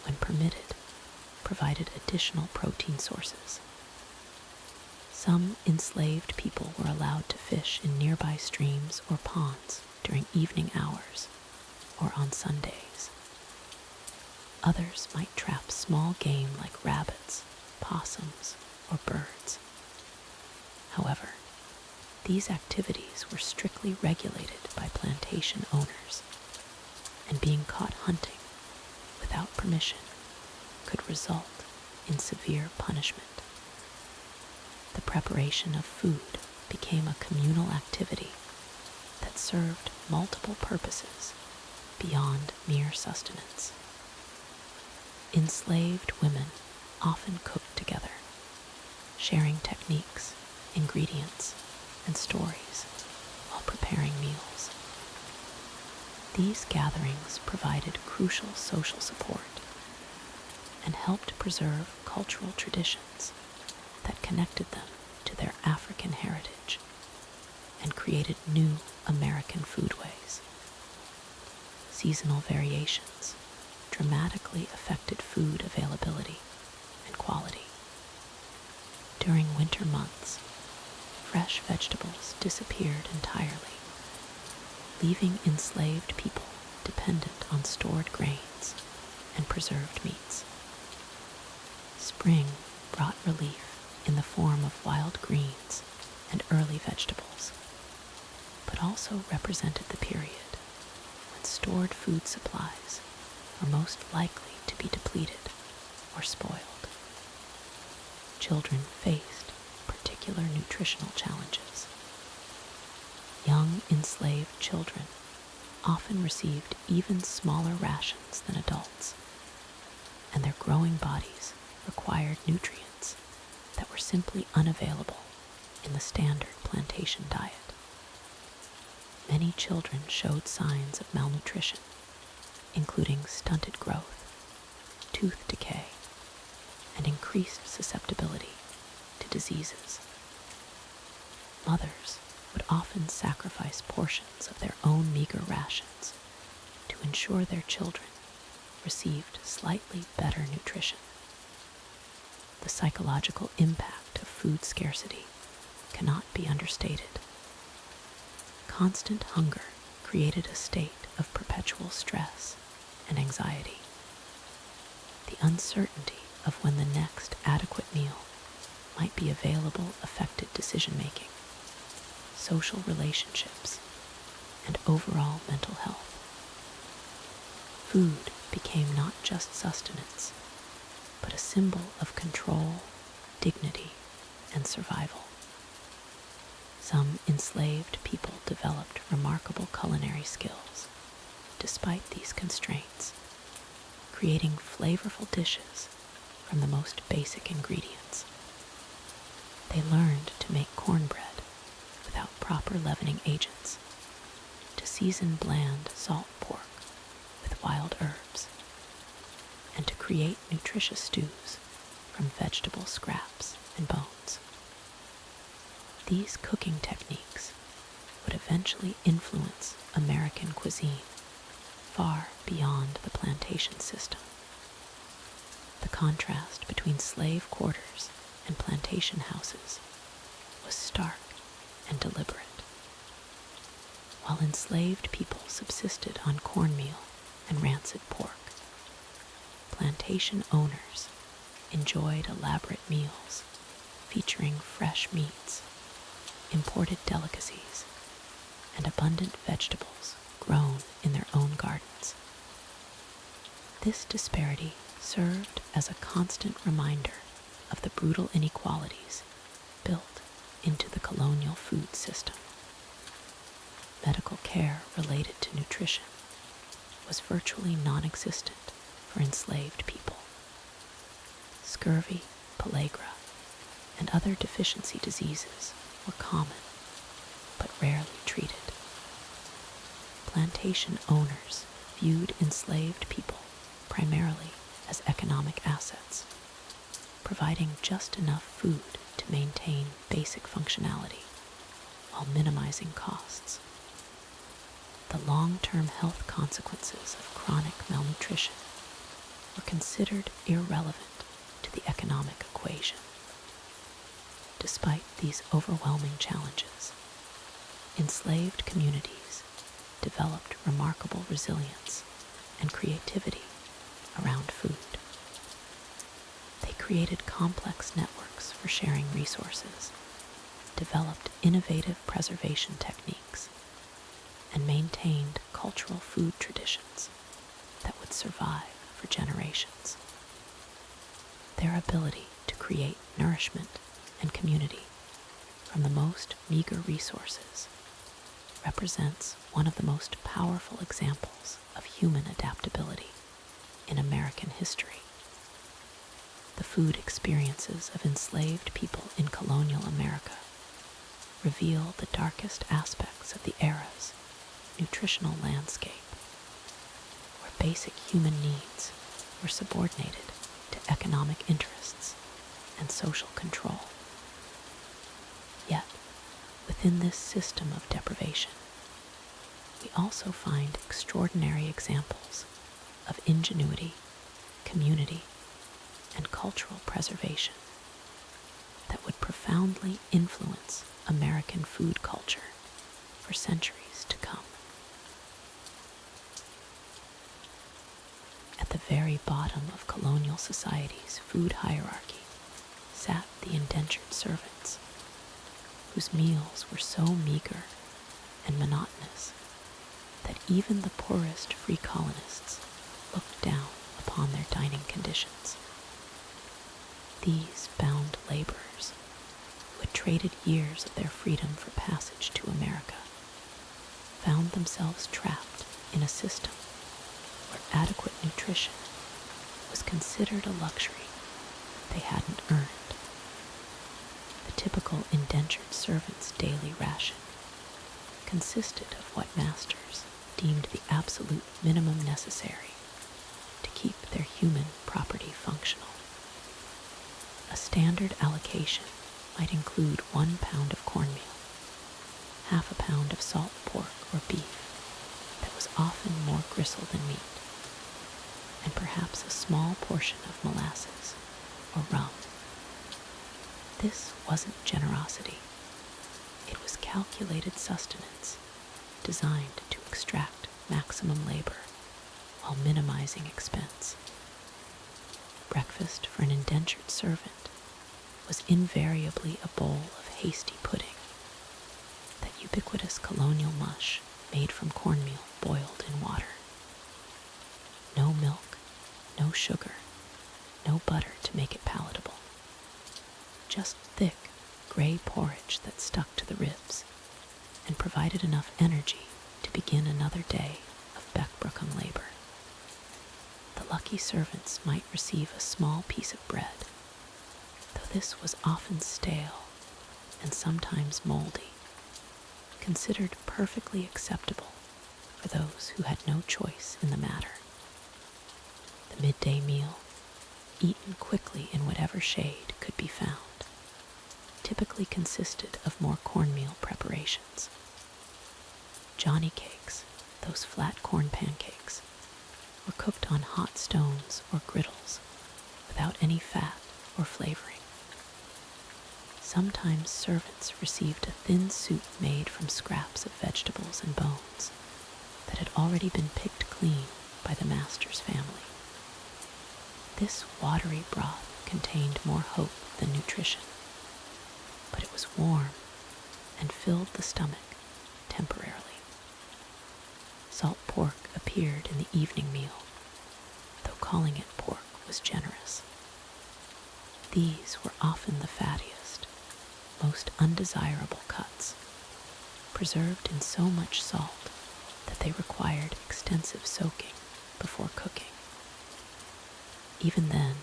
when permitted, provided additional protein sources. Some enslaved people were allowed to fish in nearby streams or ponds during evening hours or on Sundays. Others might trap small game like rabbits, possums, or birds. However, these activities were strictly regulated by plantation owners, and being caught hunting without permission could result in severe punishment. The preparation of food became a communal activity that served multiple purposes beyond mere sustenance. Enslaved women often cooked together, sharing techniques, ingredients, and stories while preparing meals. These gatherings provided crucial social support and helped preserve cultural traditions that connected them to their African heritage and created new American foodways. Seasonal variations dramatically affected food availability and quality. During winter months, fresh vegetables disappeared entirely, leaving enslaved people dependent on stored grains and preserved meats. Spring brought relief in the form of wild greens and early vegetables, but also represented the period when stored food supplies were most likely to be depleted or spoiled. Children faced particular nutritional challenges. Young enslaved children often received even smaller rations than adults, and their growing bodies required nutrients that were simply unavailable in the standard plantation diet. Many children showed signs of malnutrition, including stunted growth, tooth decay, and increased susceptibility to diseases. Mothers would often sacrifice portions of their own meager rations to ensure their children received slightly better nutrition. The psychological impact of food scarcity cannot be understated. Constant hunger created a state of perpetual stress and anxiety. The uncertainty of when the next adequate meal might be available affected decision-making, social relationships, and overall mental health. Food became not just sustenance, but a symbol of control, dignity, and survival. Some enslaved people developed remarkable culinary skills despite these constraints, creating flavorful dishes from the most basic ingredients. They learned to make cornbread without proper leavening agents, to season bland salt pork with wild herbs, and to create nutritious stews from vegetable scraps and bones. These cooking techniques would eventually influence American cuisine far beyond the plantation system. The contrast between slave quarters and plantation houses was stark and deliberate. While enslaved people subsisted on cornmeal and rancid pork, plantation owners enjoyed elaborate meals featuring fresh meats, imported delicacies, and abundant vegetables grown in their own gardens. This disparity served as a constant reminder of the brutal inequalities built into the colonial food system. Medical care related to nutrition was virtually non-existent for enslaved people. Scurvy, pellagra, and other deficiency diseases were common, but rarely treated. Plantation owners viewed enslaved people primarily as economic assets, providing just enough food to maintain basic functionality while minimizing costs. The long-term health consequences of chronic malnutrition were considered irrelevant to the economic equation. Despite these overwhelming challenges, enslaved communities developed remarkable resilience and creativity around food. They created complex networks for sharing resources, developed innovative preservation techniques, and maintained cultural food traditions that would survive for generations. Their ability to create nourishment and community from the most meager resources represents one of the most powerful examples of human adaptability in American history. The food experiences of enslaved people in colonial America reveal the darkest aspects of the era's nutritional landscape, where basic human needs were subordinated to economic interests and social control. Yet, within this system of deprivation, we also find extraordinary examples of ingenuity, community, and cultural preservation that would profoundly influence American food culture for centuries to come. At the very bottom of colonial society's food hierarchy sat the indentured servants, whose meals were so meager and monotonous that even the poorest free colonists looked down upon their dining conditions. These bound laborers, who had traded years of their freedom for passage to America, found themselves trapped in a system where adequate nutrition was considered a luxury they hadn't earned. The typical indentured servant's daily ration consisted of what masters deemed the absolute minimum necessary to keep their human property functional. A standard allocation might include 1 pound of cornmeal, half a pound of salt pork or beef that was often more gristle than meat, and perhaps a small portion of molasses or rum. This wasn't generosity. It was calculated sustenance designed to extract maximum labor while minimizing expense. Breakfast for an indentured servant was invariably a bowl of hasty pudding, that ubiquitous colonial mush made from cornmeal boiled in water. No milk, no sugar, no butter to make it palatable. Just thick, gray porridge that stuck to the ribs and provided enough energy to begin another day of Beckbrookham labor. The lucky servants might receive a small piece of bread, though this was often stale and sometimes moldy, considered perfectly acceptable for those who had no choice in the matter. The midday meal, eaten quickly in whatever shade could be found, typically consisted of more cornmeal preparations. Johnny cakes, those flat corn pancakes, were cooked on hot stones or griddles without any fat or flavoring. Sometimes servants received a thin soup made from scraps of vegetables and bones that had already been picked clean by the master's family. This watery broth contained more hope than nutrition, but it was warm and filled the stomach temporarily. Salt pork appeared in the evening meal, though calling it pork was generous. These were often the fattiest, most undesirable cuts, preserved in so much salt that they required extensive soaking before cooking. Even then,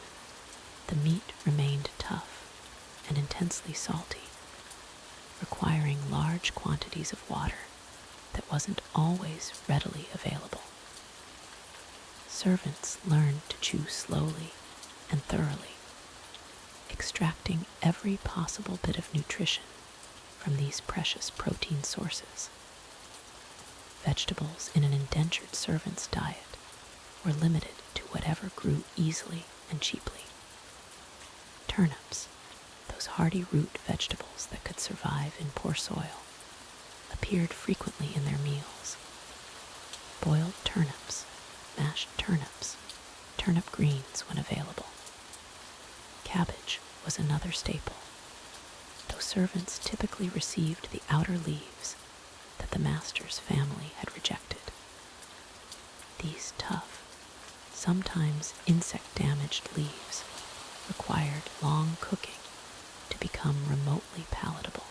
the meat remained tough and intensely salty, requiring large quantities of water that wasn't always readily available. Servants learned to chew slowly and thoroughly, extracting every possible bit of nutrition from these precious protein sources. Vegetables in an indentured servant's diet were limited to whatever grew easily and cheaply. Turnips, those hardy root vegetables that could survive in poor soil, appeared frequently in their meals. Boiled turnips, mashed turnips, turnip greens when available. Cabbage was another staple, though servants typically received the outer leaves that the master's family had rejected. These tough, sometimes insect-damaged leaves required long cooking to become remotely palatable.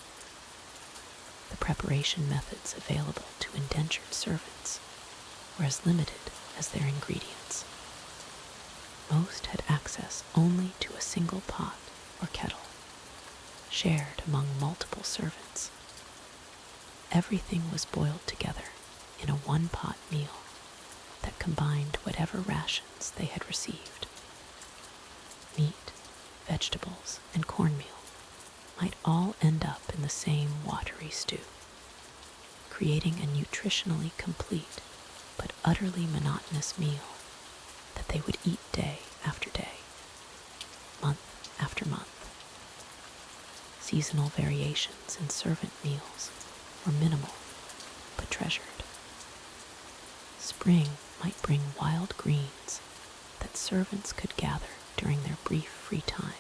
The preparation methods available to indentured servants were as limited as their ingredients. Most had access only to a single pot or kettle, shared among multiple servants. Everything was boiled together in a one-pot meal that combined whatever rations they had received. Meat, vegetables, and cornmeal might all end up in the same watery stew, creating a nutritionally complete but utterly monotonous meal that they would eat day after day, month after month. Seasonal variations in servant meals were minimal but treasured. Spring might bring wild greens that servants could gather during their brief free time,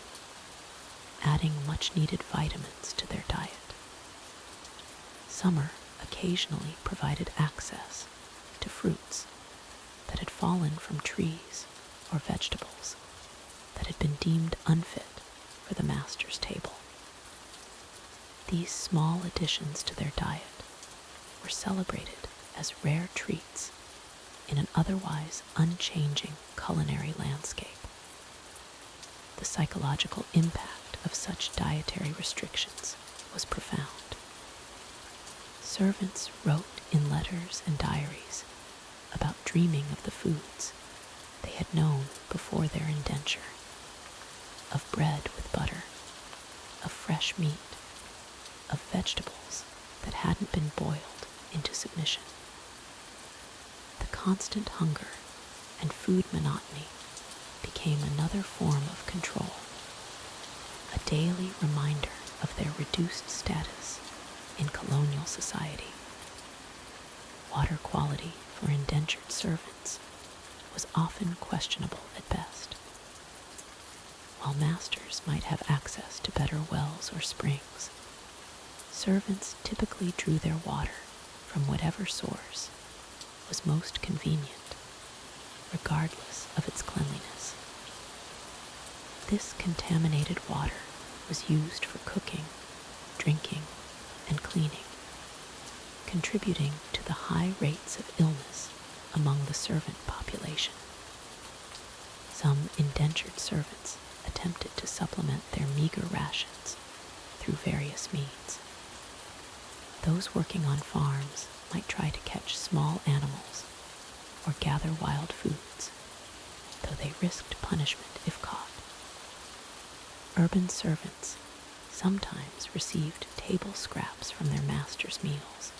adding much-needed vitamins to their diet. Summer occasionally provided access to fruits that had fallen from trees or vegetables that had been deemed unfit for the master's table. These small additions to their diet were celebrated as rare treats in an otherwise unchanging culinary landscape. The psychological impact of such dietary restrictions was profound. Servants wrote in letters and diaries about dreaming of the foods they had known before their indenture, of bread with butter, of fresh meat, of vegetables that hadn't been boiled into submission. The constant hunger and food monotony became another form of control, a daily reminder of their reduced status in colonial society. Water quality for indentured servants was often questionable at best. While masters might have access to better wells or springs, servants typically drew their water from whatever source was most convenient, regardless of its cleanliness. This contaminated water was used for cooking, drinking, and cleaning, contributing to the high rates of illness among the servant population. Some indentured servants attempted to supplement their meager rations through various means. Those working on farms might try to catch small animals or gather wild foods, though they risked punishment if caught. Urban servants sometimes received table scraps from their master's meals,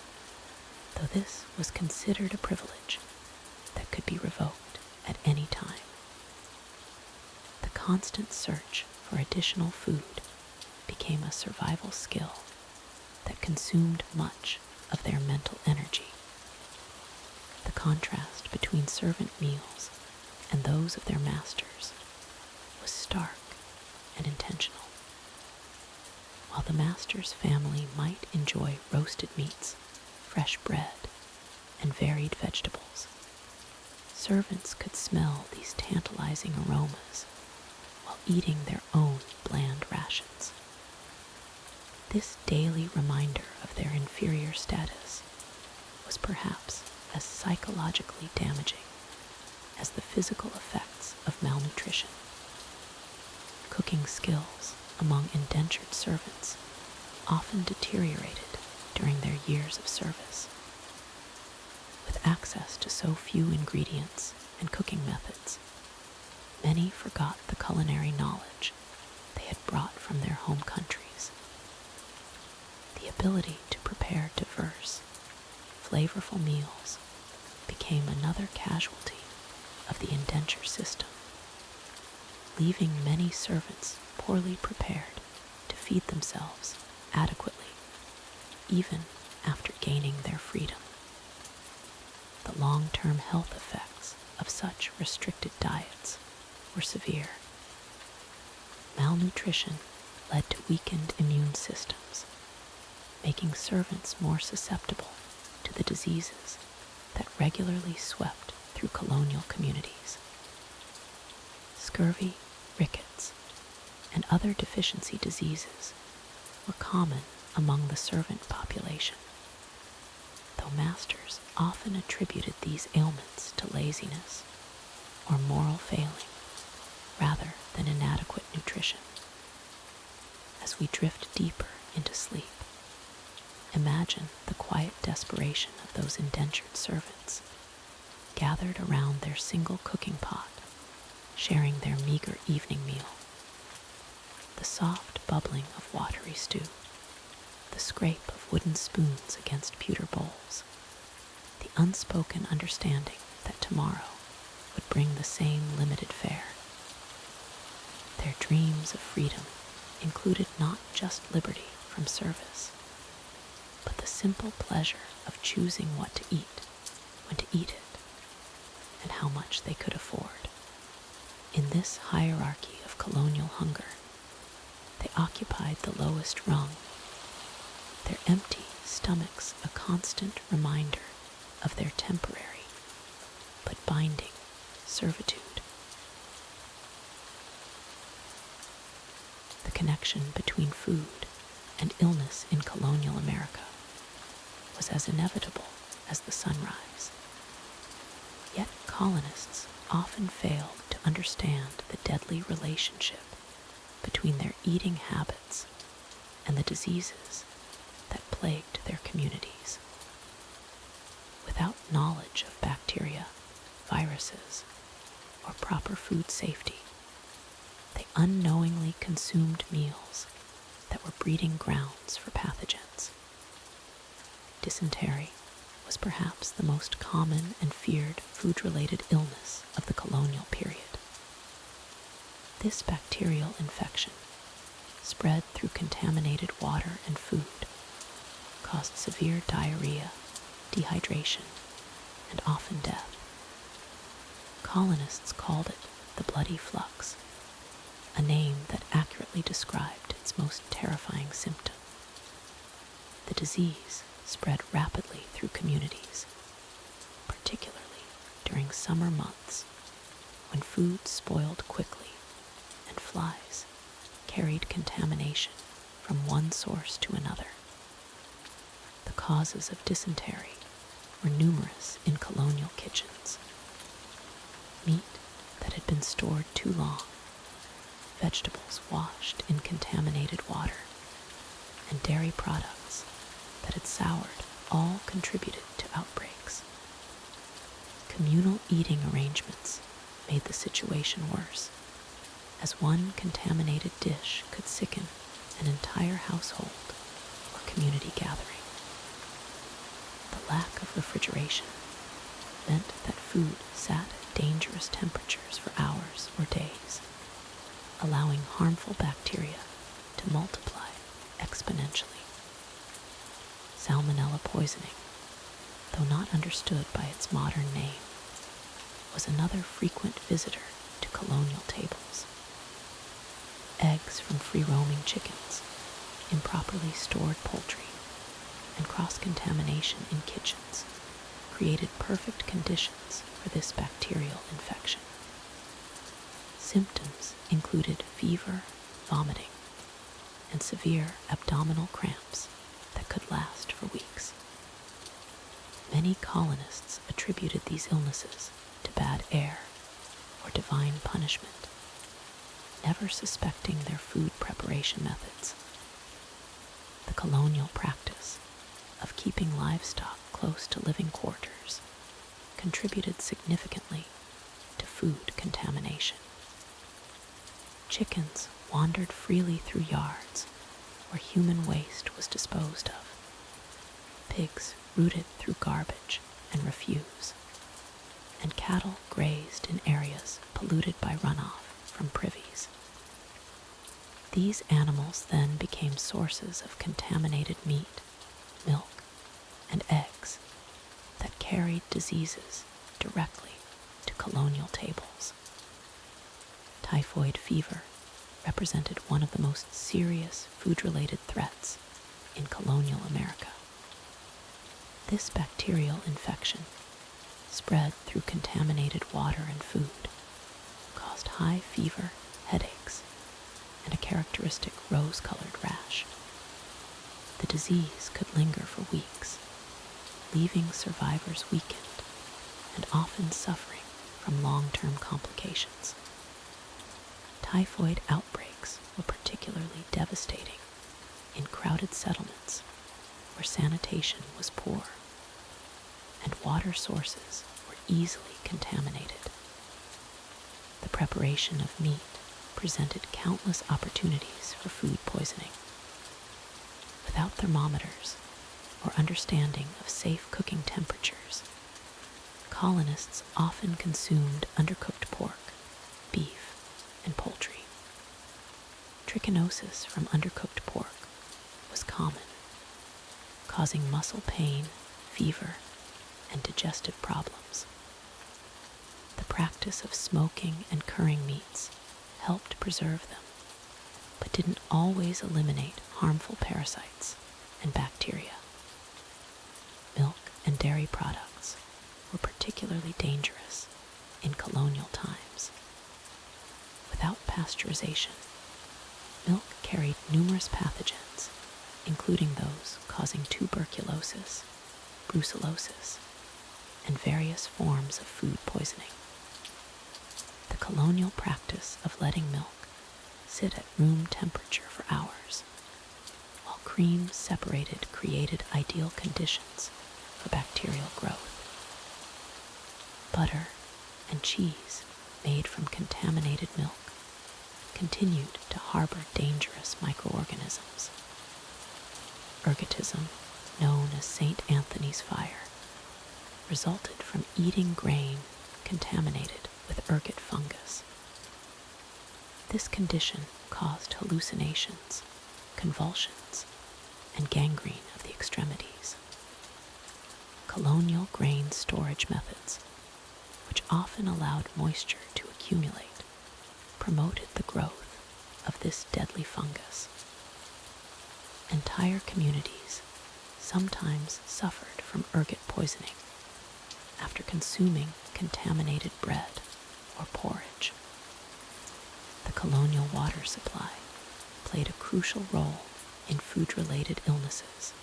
though this was considered a privilege that could be revoked at any time. The constant search for additional food became a survival skill that consumed much of their mental energy. The contrast between servant meals and those of their masters was stark and intentional. While the master's family might enjoy roasted meats, fresh bread, and varied vegetables, servants could smell these tantalizing aromas while eating their own bland rations. This daily reminder of their inferior status was perhaps as psychologically damaging as the physical effects of malnutrition. Cooking skills among indentured servants often deteriorated during their years of service. With access to so few ingredients and cooking methods, many forgot the culinary knowledge they had brought from their home countries. The ability to prepare diverse, flavorful meals became another casualty of the indenture system, leaving many servants poorly prepared to feed themselves adequately, even after gaining their freedom. The long-term health effects of such restricted diets were severe. Malnutrition led to weakened immune systems, making servants more susceptible to the diseases that regularly swept through colonial communities. Scurvy, rickets, and other deficiency diseases were common among the servant population, though masters often attributed these ailments to laziness or moral failing rather than inadequate nutrition. As we drift deeper into sleep, imagine the quiet desperation of those indentured servants, gathered around their single cooking pot, sharing their meager evening meal. The soft bubbling of watery stew, the scrape of wooden spoons against pewter bowls, the unspoken understanding that tomorrow would bring the same limited fare. Their dreams of freedom included not just liberty from service, but the simple pleasure of choosing what to eat, when to eat it, and how much they could afford. In this hierarchy of colonial hunger, they occupied the lowest rung, their empty stomachs a constant reminder of their temporary but binding servitude. The connection between food and illness in colonial America was as inevitable as the sunrise. Yet colonists often failed to understand the deadly relationship between their eating habits and the diseases that plagued their communities. Without knowledge of bacteria, viruses, or proper food safety, they unknowingly consumed meals that were breeding grounds for pathogens. Dysentery was perhaps the most common and feared food-related illness of the colonial period. This bacterial infection, spread through contaminated water and food, caused severe diarrhea, dehydration, and often death. Colonists called it the bloody flux, a name that accurately described its most terrifying symptom. The disease spread rapidly through communities, particularly during summer months when food spoiled quickly and flies carried contamination from one source to another. The causes of dysentery were numerous in colonial kitchens. Meat that had been stored too long, vegetables washed in contaminated water, and dairy products that had soured all contributed to outbreaks. Communal eating arrangements made the situation worse, as one contaminated dish could sicken an entire household or community gathering. The lack of refrigeration meant that food sat at dangerous temperatures for hours or days, allowing harmful bacteria to multiply exponentially. Salmonella poisoning, though not understood by its modern name, was another frequent visitor to colonial tables. Eggs from free-roaming chickens, improperly stored poultry, and cross-contamination in kitchens created perfect conditions for this bacterial infection. Symptoms included fever, vomiting, and severe abdominal cramps that could last for weeks. Many colonists attributed these illnesses to bad air or divine punishment, never suspecting their food preparation methods. The colonial practice of keeping livestock close to living quarters contributed significantly to food contamination. Chickens wandered freely through yards where human waste was disposed of. Pigs rooted through garbage and refuse, and cattle grazed in areas polluted by runoff from privies. These animals then became sources of contaminated meat, milk, and eggs that carried diseases directly to colonial tables. Typhoid fever represented one of the most serious food-related threats in colonial America. This bacterial infection, spread through contaminated water and food, caused high fever, headaches, and a characteristic rose-colored rash. The disease could linger for weeks, leaving survivors weakened and often suffering from long-term complications. Typhoid outbreaks were particularly devastating in crowded settlements where sanitation was poor and water sources were easily contaminated. The preparation of meat presented countless opportunities for food poisoning. Without thermometers or understanding of safe cooking temperatures, colonists often consumed undercooked pork, beef, and poultry. Trichinosis from undercooked pork was common, causing muscle pain, fever, and digestive problems. The practice of smoking and curing meats helped preserve them, but didn't always eliminate harmful parasites and bacteria. Milk and dairy products were particularly dangerous in colonial times. Without pasteurization, milk carried numerous pathogens, including those causing tuberculosis, brucellosis, and various forms of food poisoning. The colonial practice of letting milk sit at room temperature for hours, while cream separated created ideal conditions for bacterial growth. Butter and cheese made from contaminated milk continued to harbor dangerous microorganisms. Ergotism, known as St. Anthony's fire, resulted from eating grain contaminated with ergot fungus. This condition caused hallucinations, convulsions, and gangrene of the extremities. Colonial grain storage methods, which often allowed moisture to accumulate, promoted the growth of this deadly fungus. Entire communities sometimes suffered from ergot poisoning after consuming contaminated bread or porridge. The colonial water supply played a crucial role in food-related illnesses.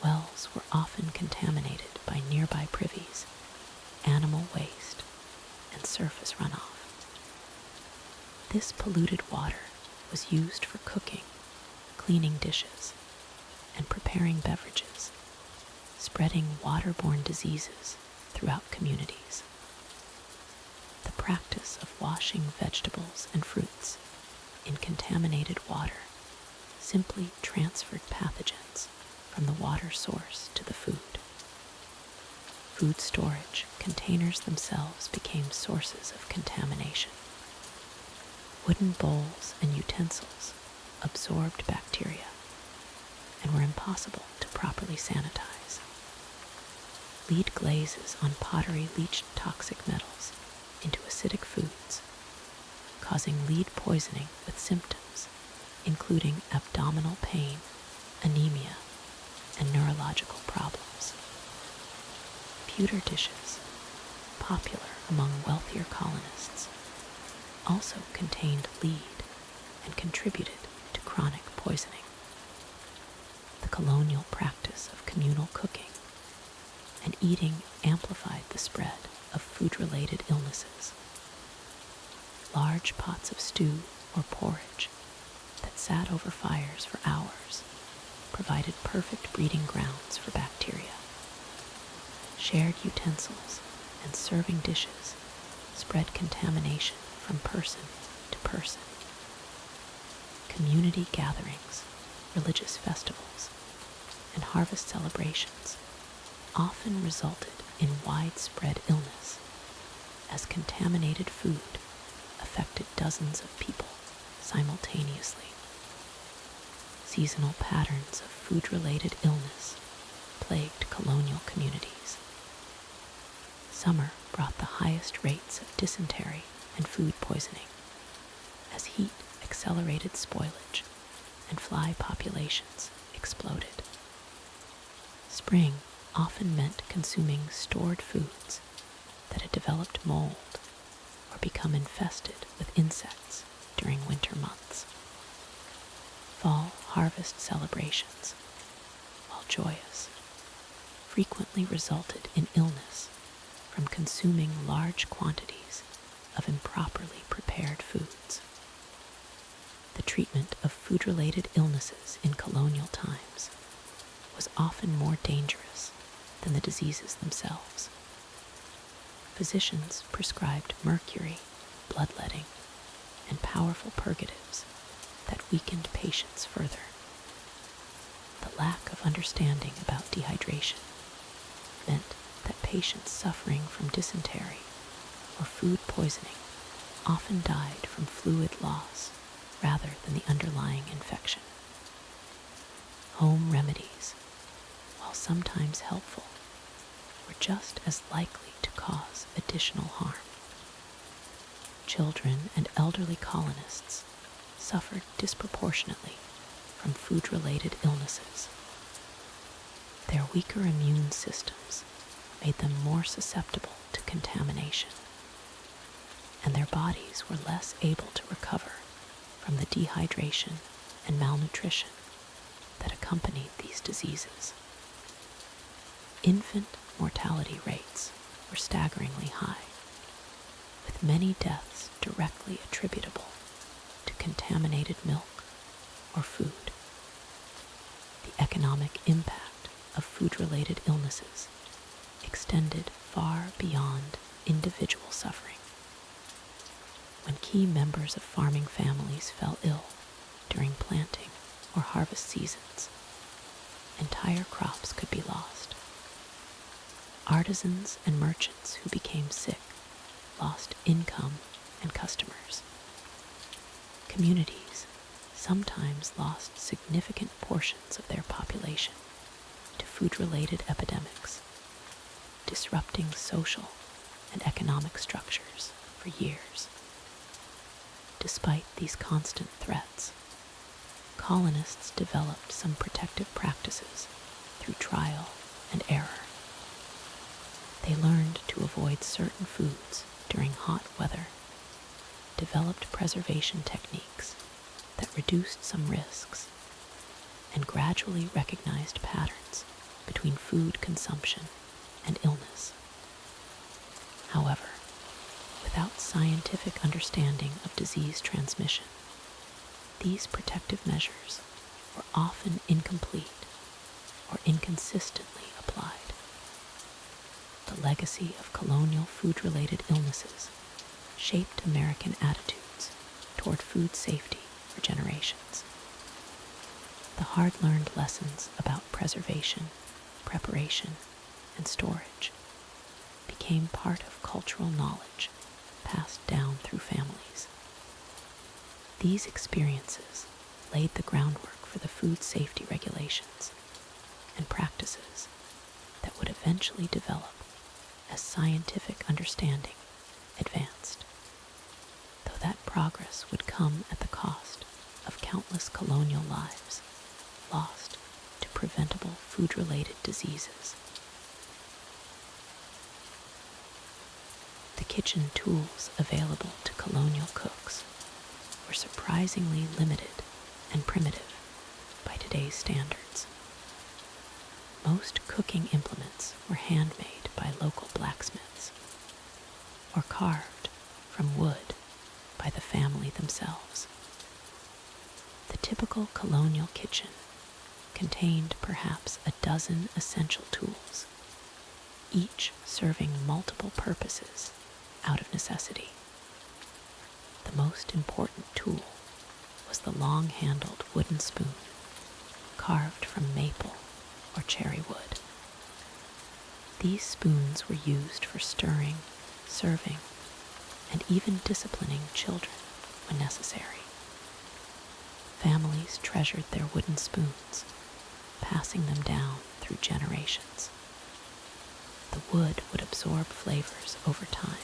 Wells were often contaminated by nearby privies, animal waste, and surface runoff. This polluted water was used for cooking, cleaning dishes, and preparing beverages, spreading waterborne diseases throughout communities. The practice of washing vegetables and fruits in contaminated water simply transferred pathogens from the water source to the food. Food storage containers themselves became sources of contamination. Wooden bowls and utensils absorbed bacteria and were impossible to properly sanitize. Lead glazes on pottery leached toxic metals into acidic foods, causing lead poisoning with symptoms including abdominal pain, anemia, and neurological problems. Pewter dishes, popular among wealthier colonists, also contained lead and contributed to chronic poisoning. The colonial practice of communal cooking and eating amplified the spread of food-related illnesses. Large pots of stew or porridge that sat over fires for hours provided perfect breeding grounds for bacteria. Shared utensils and serving dishes spread contamination from person to person. Community gatherings, religious festivals, and harvest celebrations often resulted in widespread illness, as contaminated food affected dozens of people simultaneously. Seasonal patterns of food-related illness plagued colonial communities. Summer brought the highest rates of dysentery and food poisoning, as heat accelerated spoilage and fly populations exploded. Spring often meant consuming stored foods that had developed mold or become infested with insects during winter months. Fall harvest celebrations, while joyous, frequently resulted in illness from consuming large quantities of improperly prepared foods. The treatment of food-related illnesses in colonial times was often more dangerous than the diseases themselves. Physicians prescribed mercury, bloodletting, and powerful purgatives that weakened patients further. The lack of understanding about dehydration meant that patients suffering from dysentery or food poisoning often died from fluid loss rather than the underlying infection. Home remedies, while sometimes helpful, were just as likely to cause additional harm. Children and elderly colonists suffered disproportionately from food-related illnesses. Their weaker immune systems made them more susceptible to contamination, and their bodies were less able to recover from the dehydration and malnutrition that accompanied these diseases. Infant mortality rates were staggeringly high, with many deaths directly attributable to contaminated milk or food. The economic impact of food-related illnesses extended far beyond individual suffering. When key members of farming families fell ill during planting or harvest seasons, entire crops could be lost. Artisans and merchants who became sick lost income and customers. Communities sometimes lost significant portions of their population to food-related epidemics, disrupting social and economic structures for years. Despite these constant threats, colonists developed some protective practices through trial and error. They learned to avoid certain foods during hot weather, developed preservation techniques that reduced some risks, and gradually recognized patterns between food consumption and illness. However, without scientific understanding of disease transmission, these protective measures were often incomplete or inconsistently applied. The legacy of colonial food-related illnesses shaped American attitudes toward food safety for generations. The hard-learned lessons about preservation, preparation, and storage became part of cultural knowledge passed down through families. These experiences laid the groundwork for the food safety regulations and practices that would eventually develop as scientific understanding advanced, though that progress would come at the cost of countless colonial lives lost to preventable food-related diseases. The kitchen tools available to colonial cooks were surprisingly limited and primitive by today's standards. Most cooking implements were handmade by local blacksmiths or carved from wood by the family themselves. The typical colonial kitchen contained perhaps a dozen essential tools, each serving multiple purposes out of necessity. The most important tool was the long-handled wooden spoon, carved from maple or cherry wood. These spoons were used for stirring, serving, and even disciplining children when necessary. Families treasured their wooden spoons, passing them down through generations. the wood would absorb flavors over time,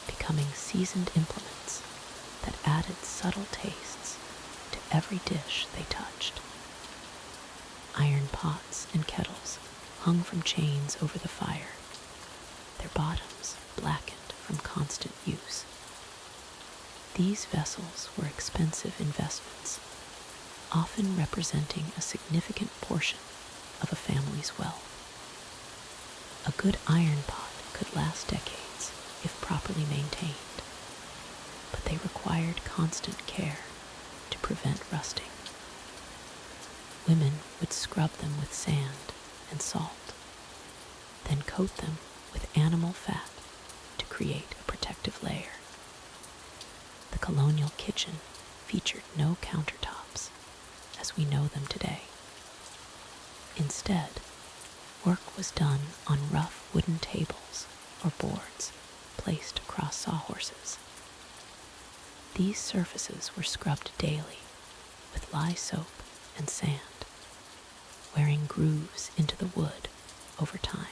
becoming seasoned implements that added subtle tastes to every dish they touched. Iron pots and kettles hung from chains over the fire, their bottoms blackened from constant use. These vessels were expensive investments, often representing a significant portion of a family's wealth. A good iron pot could last decades if properly maintained, but they required constant care to prevent rusting. Women would scrub them with sand and salt, then coat them with animal fat to create a protective layer. The colonial kitchen featured no countertops as we know them today. Instead, work was done on rough wooden tables or boards placed across sawhorses. These surfaces were scrubbed daily with lye soap and sand, wearing grooves into the wood over time.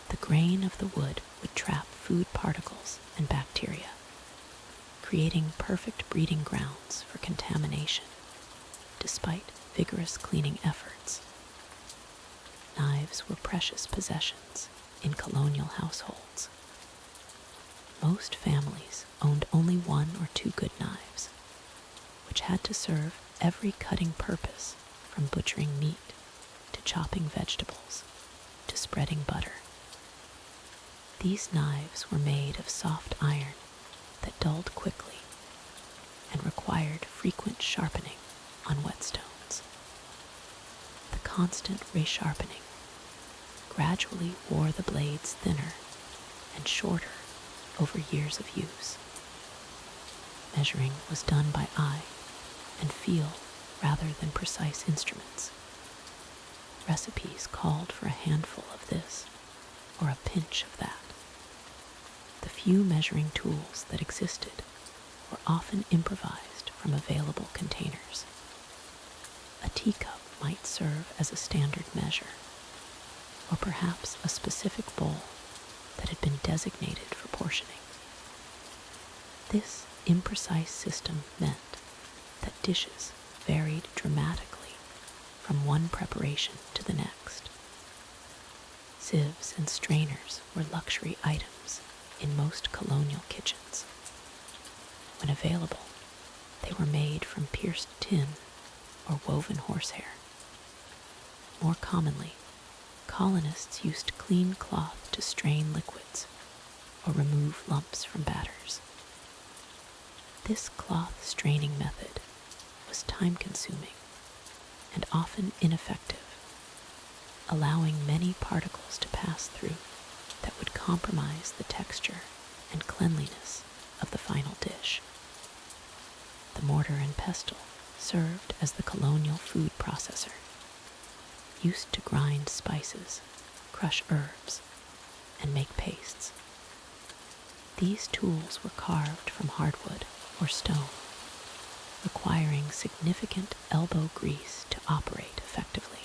The grain of the wood would trap food particles and bacteria, creating perfect breeding grounds for contamination, despite vigorous cleaning efforts. Knives were precious possessions in colonial households. Most families owned only one or two good knives, which had to serve every cutting purpose, from butchering meat to chopping vegetables to spreading butter. These knives were made of soft iron that dulled quickly and required frequent sharpening on whetstones. The constant resharpening gradually wore the blades thinner and shorter over years of use. Measuring was done by eye and feel rather than precise instruments. Recipes called for a handful of this or a pinch of that. The few measuring tools that existed were often improvised from available containers. A teacup might serve as a standard measure, or perhaps a specific bowl that had been designated for portioning. This imprecise system meant that dishes varied dramatically from one preparation to the next. Sieves and strainers were luxury items in most colonial kitchens. When available, they were made from pierced tin or woven horsehair. More commonly, colonists used clean cloth to strain liquids or remove lumps from batters. This cloth straining method was time-consuming and often ineffective, allowing many particles to pass through that would compromise the texture and cleanliness of the final dish. The mortar and pestle served as the colonial food processor, used to grind spices, crush herbs, and make pastes. These tools were carved from hardwood or stone, requiring significant elbow grease to operate effectively.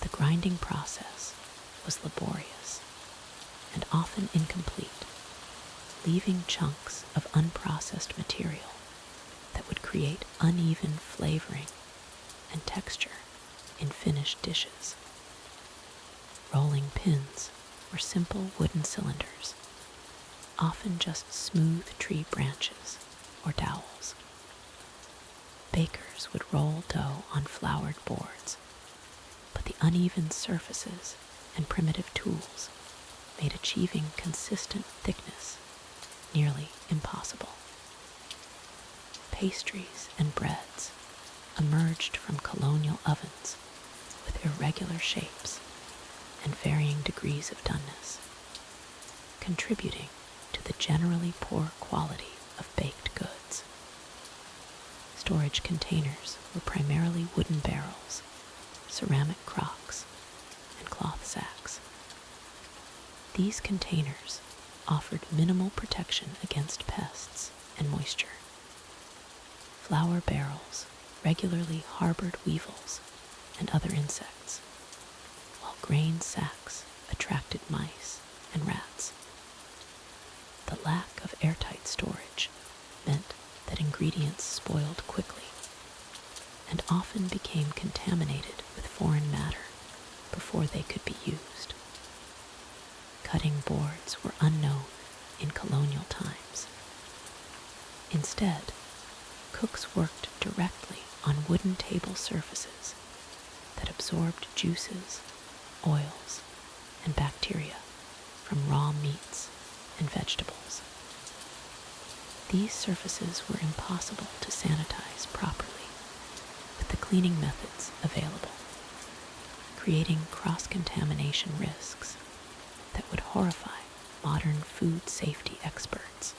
The grinding process was laborious and often incomplete, leaving chunks of unprocessed material that would create uneven flavoring and texture in finished dishes. Rolling pins were simple wooden cylinders, often just smooth tree branches or dowels. Bakers would roll dough on floured boards, but the uneven surfaces and primitive tools made achieving consistent thickness nearly impossible. Pastries and breads emerged from colonial ovens with irregular shapes and varying degrees of doneness, contributing to the generally poor quality of baked goods. Storage containers were primarily wooden barrels, ceramic crocks, and cloth sacks. These containers offered minimal protection against pests and moisture. Flour barrels regularly harbored weevils and other insects, while grain sacks attracted mice and rats. The lack of airtight storage meant that ingredients spoiled quickly and often became contaminated with foreign matter before they could be used. Cutting boards were unknown in colonial times. Instead, cooks worked directly on wooden table surfaces that absorbed juices, oils, and bacteria from raw meats and vegetables. These surfaces were impossible to sanitize properly with the cleaning methods available, creating cross-contamination risks that would horrify modern food safety experts.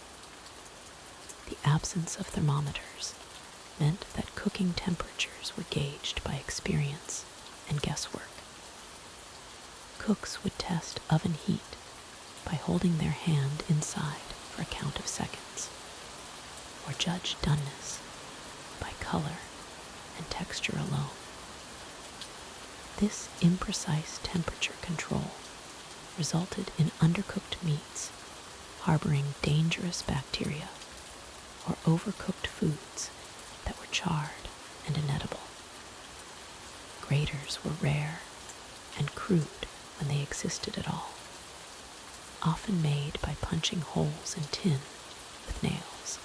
The absence of thermometers meant that cooking temperatures were gauged by experience and guesswork. Cooks would test oven heat by holding their hand inside for a count of seconds, or judge doneness by color and texture alone. This imprecise temperature control resulted in undercooked meats harboring dangerous bacteria or overcooked foods that were charred and inedible. Graters were rare and crude when they existed at all, often made by punching holes in tin with nails.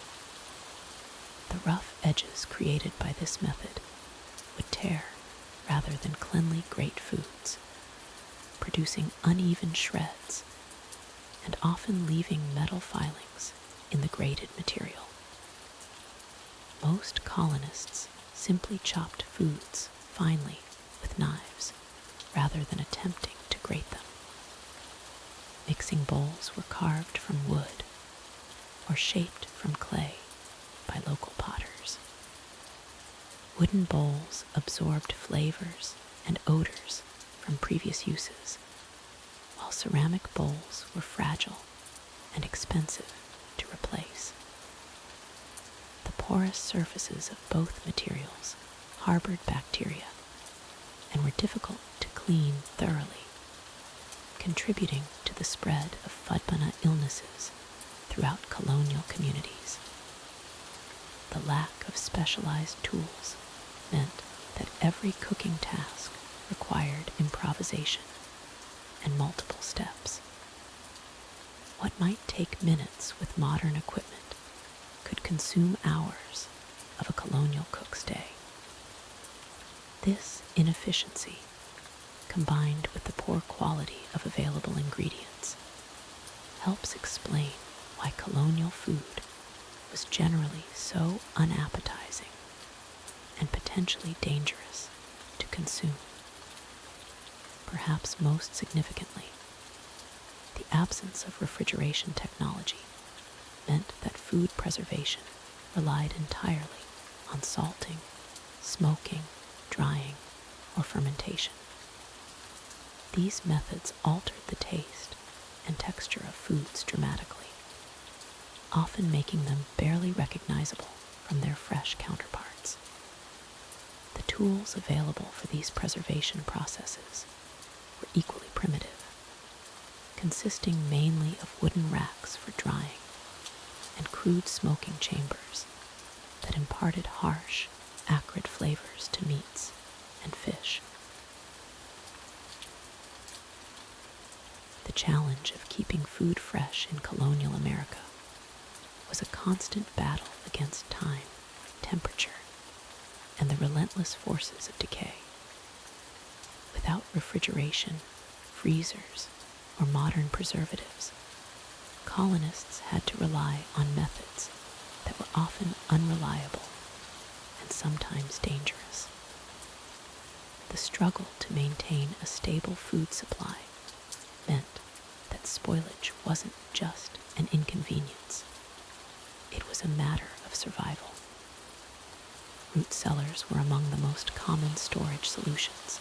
The rough edges created by this method would tear rather than cleanly grate foods, producing uneven shreds and often leaving metal filings in the grated material. Most colonists simply chopped foods finely with knives rather than attempting to grate them. Mixing bowls were carved from wood or shaped from clay by local potters. Wooden bowls absorbed flavors and odors from previous uses, while ceramic bowls were fragile and expensive to replace. The porous surfaces of both materials harbored bacteria and were difficult to clean thoroughly, contributing to the spread of fudbana illnesses throughout colonial communities. The lack of specialized tools meant that every cooking task required improvisation and multiple steps. What might take minutes with modern equipment could consume hours of a colonial cook's day. This inefficiency, combined with the poor quality of available ingredients, helps explain why colonial food was generally so unappetizing and potentially dangerous to consume. Perhaps most significantly, the absence of refrigeration technology meant that food preservation relied entirely on salting, smoking, drying, or fermentation. These methods altered the taste and texture of foods dramatically, often making them barely recognizable from their fresh counterparts. The tools available for these preservation processes were equally primitive, consisting mainly of wooden racks for drying and crude smoking chambers that imparted harsh, acrid flavors to meats and fish. The challenge of keeping food fresh in colonial America was a constant battle against time, temperature, and the relentless forces of decay. Without refrigeration, freezers, or modern preservatives, colonists had to rely on methods that were often unreliable and sometimes dangerous. The struggle to maintain a stable food supply meant that spoilage wasn't just an inconvenience. It was a matter of survival. Root cellars were among the most common storage solutions,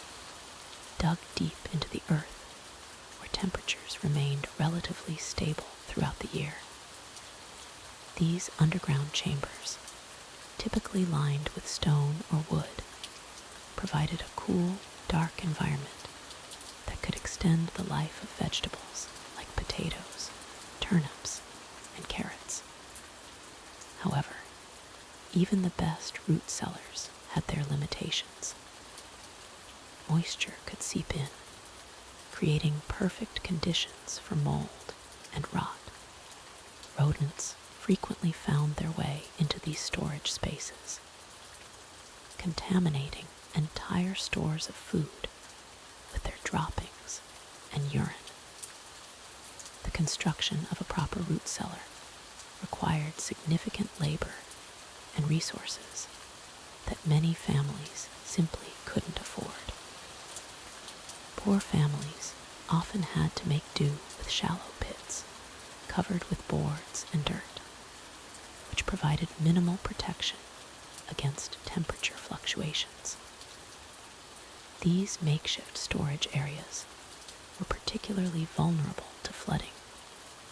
dug deep into the earth where temperatures remained relatively stable throughout the year. These underground chambers, typically lined with stone or wood, provided a cool, dark environment that could extend the life of vegetables like potatoes, turnips, and carrots. However, even the best root cellars had their limitations. Moisture could seep in, creating perfect conditions for mold and rot. Rodents frequently found their way into these storage spaces, contaminating entire stores of food with their droppings and urine. The construction of a proper root cellar required significant labor and resources that many families simply couldn't afford. Poor families often had to make do with shallow pits covered with boards and dirt, which provided minimal protection against temperature fluctuations. These makeshift storage areas were particularly vulnerable to flooding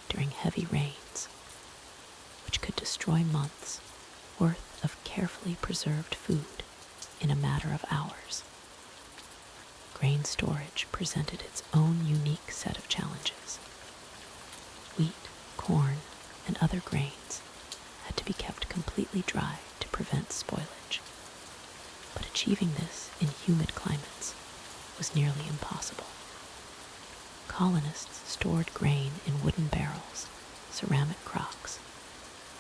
during heavy rains, which could destroy months' worth of carefully preserved food in a matter of hours. Grain storage presented its own unique set of challenges. Wheat, corn, and other grains had to be kept completely dry to prevent spoilage. But achieving this in humid climates was nearly impossible. Colonists stored grain in wooden barrels, ceramic crocks,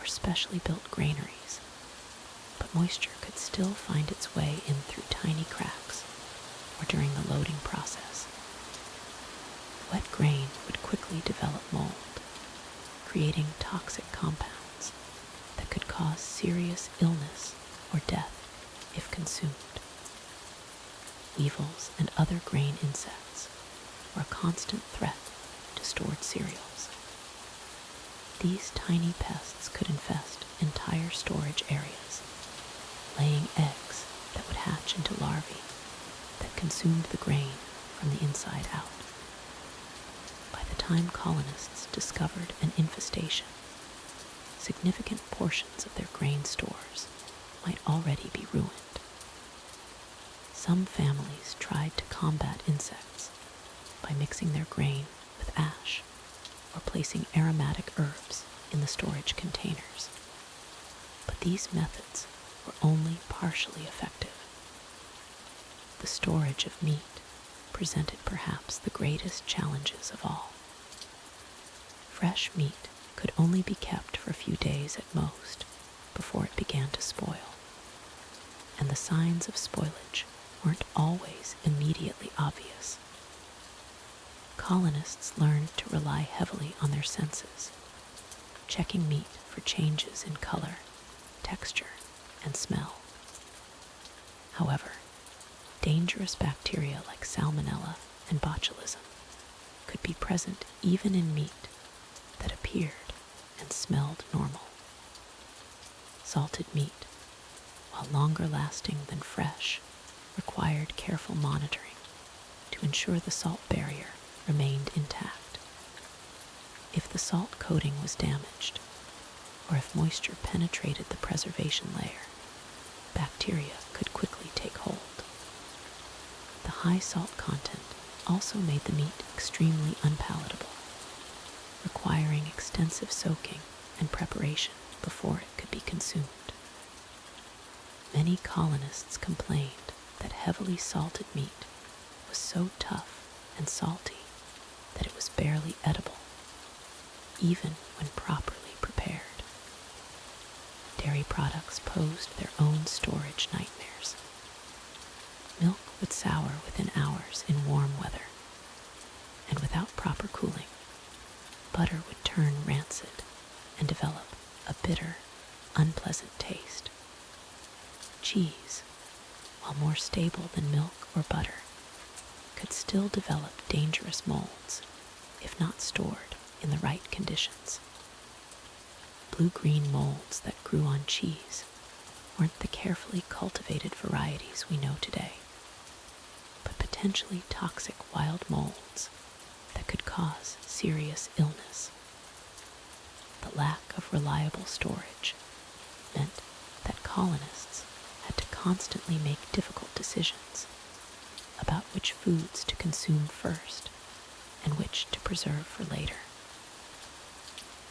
or specially built granaries, but moisture could still find its way in through tiny cracks or during the loading process. Wet grain would quickly develop mold, creating toxic compounds that could cause serious illness or death if consumed. Weevils and other grain insects were a constant threat to stored cereals. These tiny pests could infest entire storage areas, laying eggs that would hatch into larvae that consumed the grain from the inside out. By the time colonists discovered an infestation, significant portions of their grain stores might already be ruined. Some families tried to combat insects by mixing their grain with ash or placing aromatic herbs in the storage containers. But these methods were only partially effective. The storage of meat presented perhaps the greatest challenges of all. Fresh meat could only be kept for a few days at most before it began to spoil, and the signs of spoilage weren't always immediately obvious. Colonists learned to rely heavily on their senses, checking meat for changes in color, texture, and smell. However, dangerous bacteria like salmonella and botulism could be present even in meat that appeared and smelled normal. Salted meat, while longer lasting than fresh, required careful monitoring to ensure the salt barrier remained intact. If the salt coating was damaged, or if moisture penetrated the preservation layer, bacteria could quickly take hold. The high salt content also made the meat extremely unpalatable, requiring extensive soaking and preparation before it could be consumed. Many colonists complained that heavily salted meat was so tough and salty that it was barely edible, even when properly prepared. Dairy products posed their own storage nightmares. Milk would sour within hours in warm weather, and without proper cooling, butter would turn rancid and develop a bitter, unpleasant taste. Cheese, while more stable than milk or butter, could still develop dangerous molds if not stored in the right conditions. Blue-green molds that grew on cheese weren't the carefully cultivated varieties we know today, but potentially toxic wild molds that could cause serious illness. The lack of reliable storage meant that colonists had to constantly make difficult decisions, about which foods to consume first and which to preserve for later.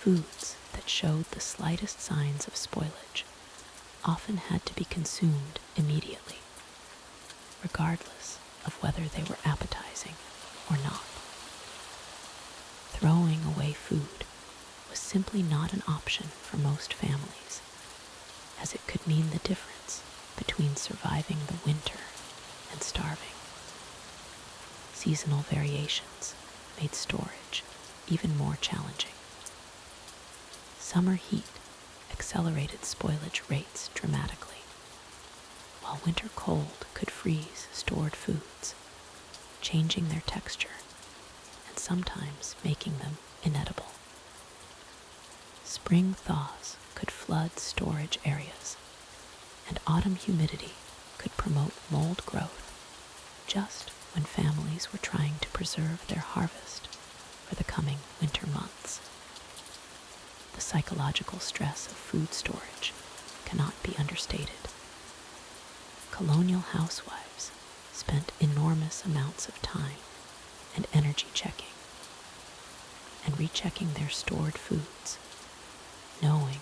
Foods that showed the slightest signs of spoilage often had to be consumed immediately, regardless of whether they were appetizing or not. Throwing away food was simply not an option for most families, as it could mean the difference between surviving the winter and starving. Seasonal variations made storage even more challenging. Summer heat accelerated spoilage rates dramatically, while winter cold could freeze stored foods, changing their texture and sometimes making them inedible. Spring thaws could flood storage areas, and autumn humidity could promote mold growth just when families were trying to preserve their harvest for the coming winter months. The psychological stress of food storage cannot be understated. Colonial housewives spent enormous amounts of time and energy checking and rechecking their stored foods, knowing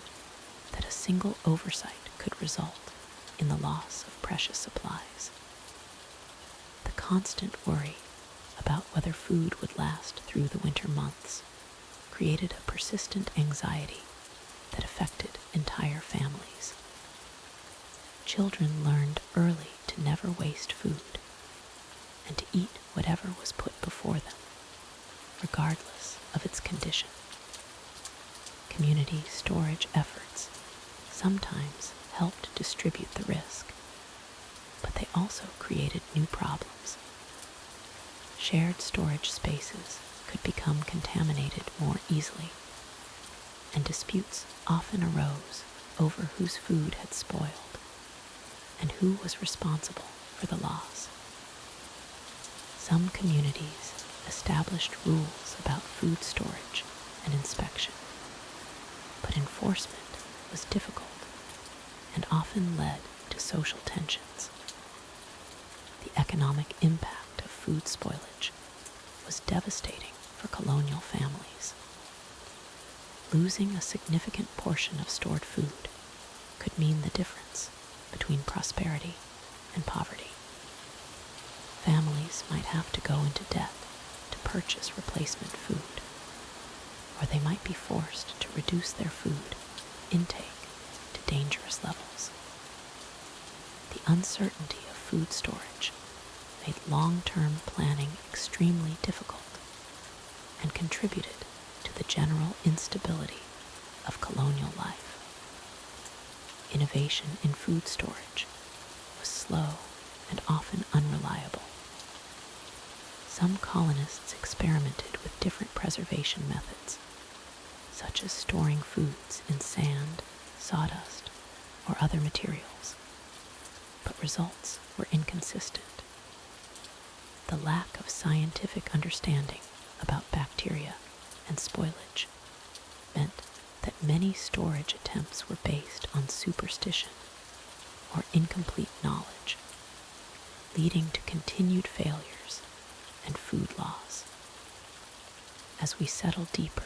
that a single oversight could result in the loss of precious supplies. The constant worry about whether food would last through the winter months created a persistent anxiety that affected entire families. Children learned early to never waste food and to eat whatever was put before them, regardless of its condition. Community storage efforts sometimes helped distribute the risk, but they also created new problems. Shared storage spaces could become contaminated more easily, and disputes often arose over whose food had spoiled and who was responsible for the loss. Some communities established rules about food storage and inspection, but enforcement was difficult and often led to social tensions. The economic impact of food spoilage was devastating for colonial families. Losing a significant portion of stored food could mean the difference between prosperity and poverty. Families might have to go into debt to purchase replacement food, or they might be forced to reduce their food intake to dangerous levels. The uncertainty of food storage made long-term planning extremely difficult and contributed to the general instability of colonial life. Innovation in food storage was slow and often unreliable. Some colonists experimented with different preservation methods, such as storing foods in sand, sawdust, or other materials, but results were inconsistent. The lack of scientific understanding about bacteria and spoilage meant that many storage attempts were based on superstition or incomplete knowledge, leading to continued failures and food loss. As we settle deeper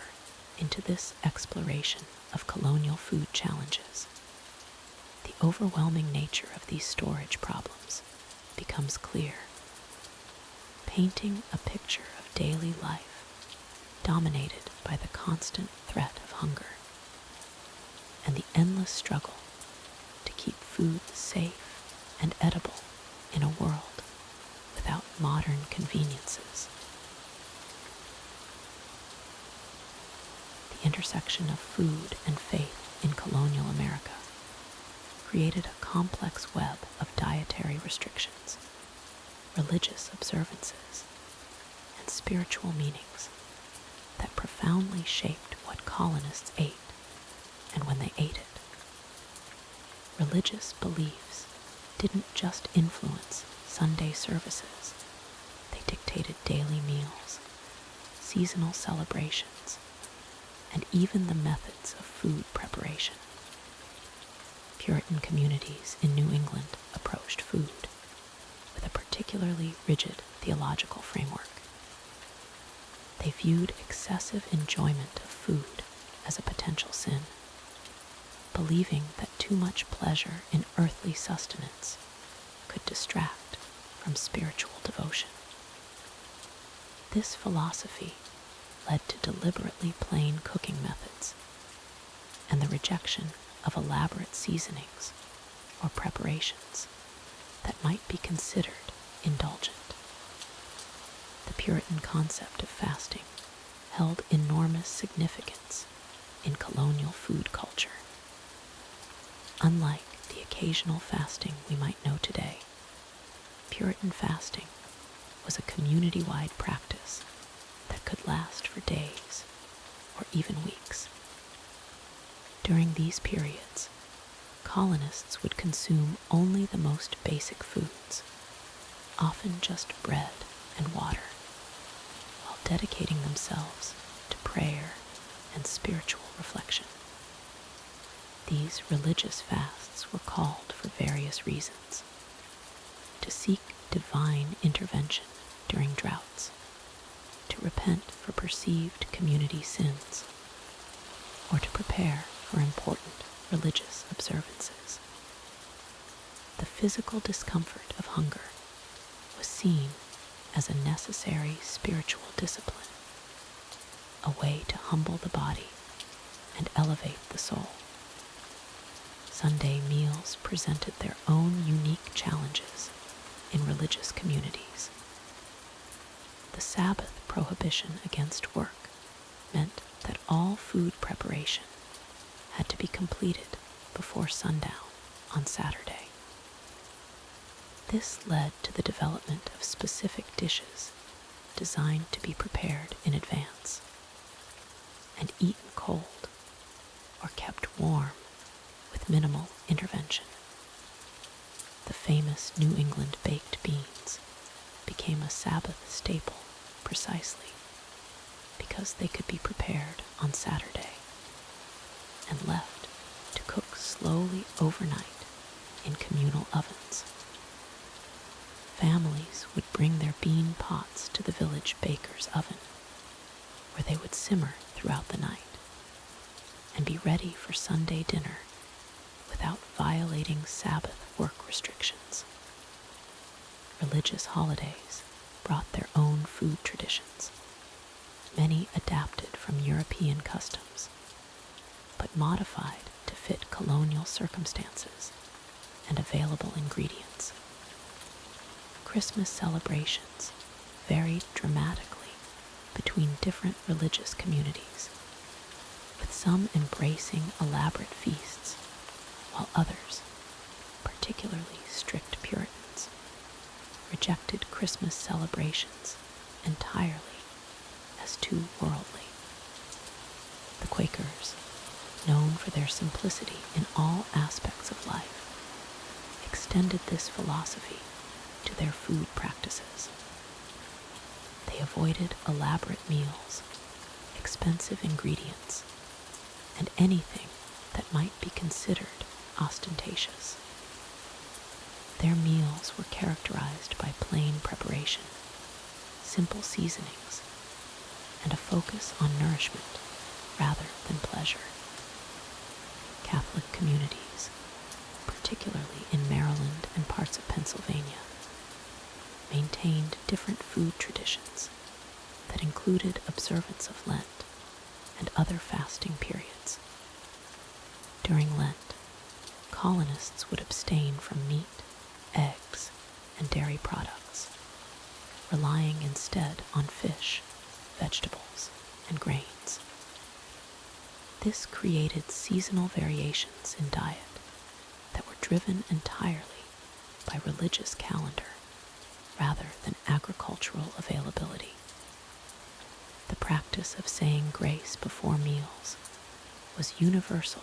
into this exploration of colonial food challenges, the overwhelming nature of these storage problems becomes clear, painting a picture of daily life dominated by the constant threat of hunger and the endless struggle to keep food safe and edible in a world without modern conveniences. The intersection of food and faith in colonial America created a complex web of dietary restrictions, religious observances, and spiritual meanings that profoundly shaped what colonists ate and when they ate it. Religious beliefs didn't just influence Sunday services, they dictated daily meals, seasonal celebrations, and even the methods of food preparation. Puritan communities in New England approached food with a particularly rigid theological framework. They viewed excessive enjoyment of food as a potential sin, believing that too much pleasure in earthly sustenance could distract from spiritual devotion. This philosophy led to deliberately plain cooking methods and the rejection of elaborate seasonings or preparations that might be considered indulgent. The Puritan concept of fasting held enormous significance in colonial food culture. Unlike the occasional fasting we might know today, Puritan fasting was a community-wide practice that could last for days or even weeks. During these periods, colonists would consume only the most basic foods, often just bread and water, while dedicating themselves to prayer and spiritual reflection. These religious fasts were called for various reasons: to seek divine intervention during droughts, to repent for perceived community sins, or to prepare for important religious observances. The physical discomfort of hunger was seen as a necessary spiritual discipline, a way to humble the body and elevate the soul. Sunday meals presented their own unique challenges in religious communities. The Sabbath prohibition against work meant that all food preparation had to be completed before sundown on Saturday. This led to the development of specific dishes designed to be prepared in advance and eaten cold or kept warm with minimal intervention. The famous New England baked beans became a Sabbath staple precisely because they could be prepared on Saturday and left to cook slowly overnight in communal ovens. Families would bring their bean pots to the village baker's oven, where they would simmer throughout the night and be ready for Sunday dinner without violating Sabbath work restrictions. Religious holidays brought their own food traditions, many adapted from European customs, but modified to fit colonial circumstances and available ingredients. Christmas celebrations varied dramatically between different religious communities, with some embracing elaborate feasts, while others, particularly strict Puritans, rejected Christmas celebrations entirely as too worldly. The Quakers, known for their simplicity in all aspects of life, extended this philosophy to their food practices. They avoided elaborate meals, expensive ingredients, and anything that might be considered ostentatious. Their meals were characterized by plain preparation, simple seasonings, and a focus on nourishment rather than pleasure. Catholic communities, particularly in Maryland and parts of Pennsylvania, maintained different food traditions that included observance of Lent and other fasting periods. During Lent, colonists would abstain from meat, eggs, and dairy products, relying instead on fish, vegetables, and grains. This created seasonal variations in diet that were driven entirely by religious calendar rather than agricultural availability. The practice of saying grace before meals was universal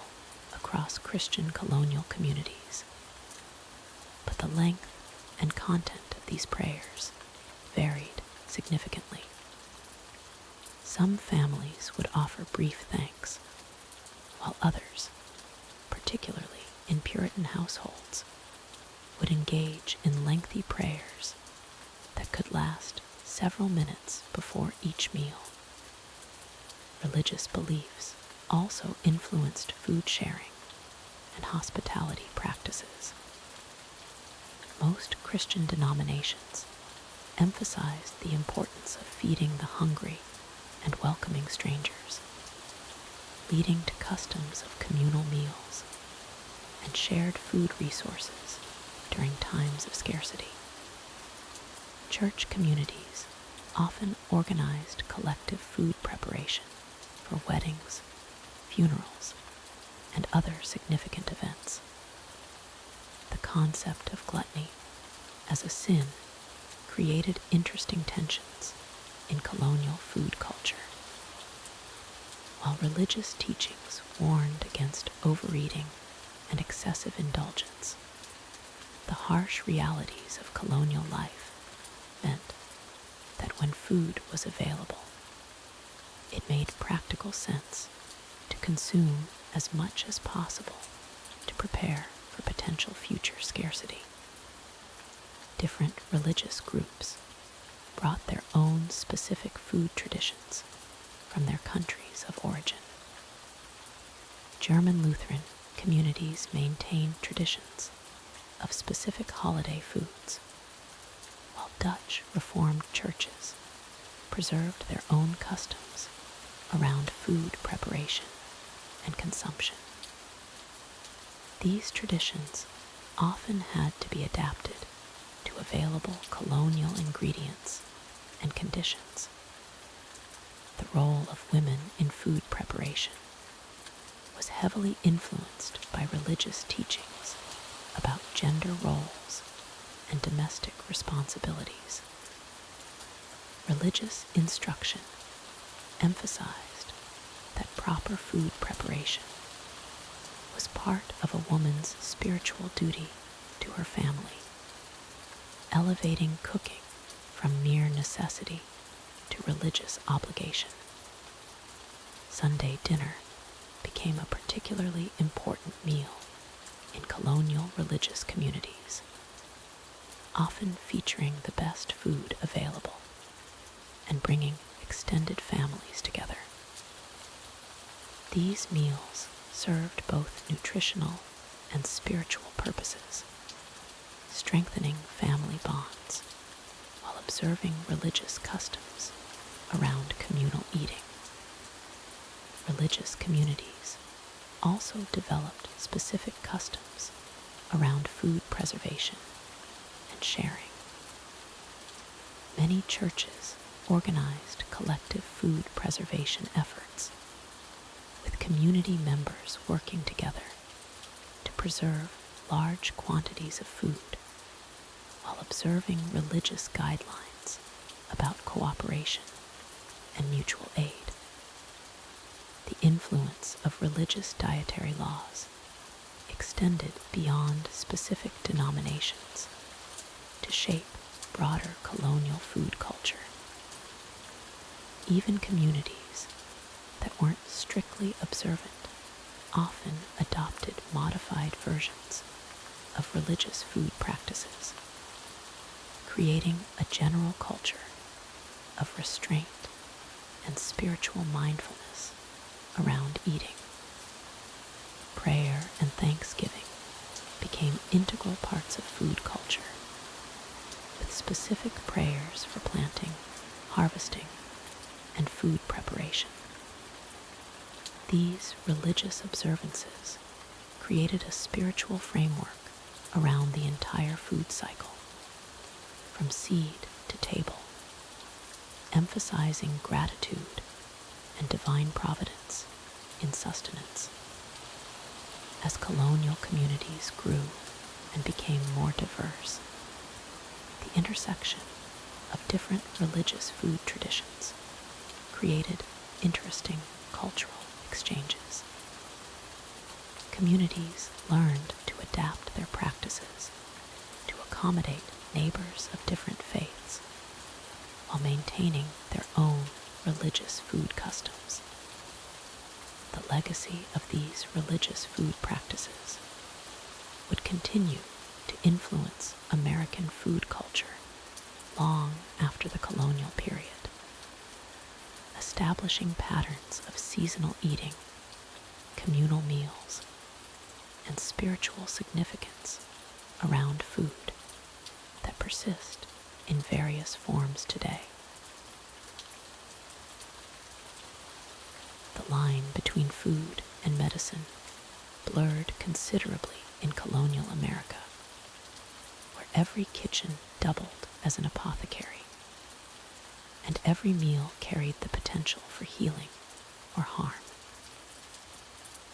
across Christian colonial communities, but the length and content of these prayers varied significantly. Some families would offer brief thanks, while others, particularly in Puritan households, would engage in lengthy prayers that could last several minutes before each meal. Religious beliefs also influenced food sharing and hospitality practices. Most Christian denominations emphasized the importance of feeding the hungry and welcoming strangers, leading to customs of communal meals and shared food resources during times of scarcity. Church communities often organized collective food preparation for weddings, funerals, and other significant events. The concept of gluttony as a sin created interesting tensions in colonial food culture. While religious teachings warned against overeating and excessive indulgence, the harsh realities of colonial life meant that when food was available, it made practical sense to consume as much as possible to prepare for potential future scarcity. Different religious groups brought their own specific food traditions from their countries of origin. German Lutheran communities maintained traditions of specific holiday foods, while Dutch Reformed churches preserved their own customs around food preparation and consumption. These traditions often had to be adapted to available colonial ingredients and conditions. The role of women in food preparation was heavily influenced by religious teachings about gender roles and domestic responsibilities. Religious instruction emphasized that proper food preparation was part of a woman's spiritual duty to her family, elevating cooking from mere necessity to religious obligation. Sunday dinner became a particularly important meal in colonial religious communities, often featuring the best food available and bringing extended families together. These meals served both nutritional and spiritual purposes, strengthening family bonds while observing religious customs around communal eating. Religious communities also developed specific customs around food preservation and sharing. Many churches organized collective food preservation efforts, with community members working together to preserve large quantities of food while observing religious guidelines about cooperation and mutual aid. The influence of religious dietary laws extended beyond specific denominations to shape broader colonial food culture. Even communities that weren't strictly observant often adopted modified versions of religious food practices, creating a general culture of restraint and spiritual mindfulness around eating. Prayer and thanksgiving became integral parts of food culture, with specific prayers for planting, harvesting, and food preparation. These religious observances created a spiritual framework around the entire food cycle, from seed to table, emphasizing gratitude and divine providence in sustenance. As colonial communities grew and became more diverse, the intersection of different religious food traditions created interesting cultural exchanges. Communities learned to adapt their practices to accommodate neighbors of different faiths while maintaining their own religious food customs. The legacy of these religious food practices would continue to influence American food culture long after the colonial period, establishing patterns of seasonal eating, communal meals, and spiritual significance around food that persist in various forms today. The line between food and medicine blurred considerably in colonial America, where every kitchen doubled as an apothecary, and every meal carried the potential for healing or harm.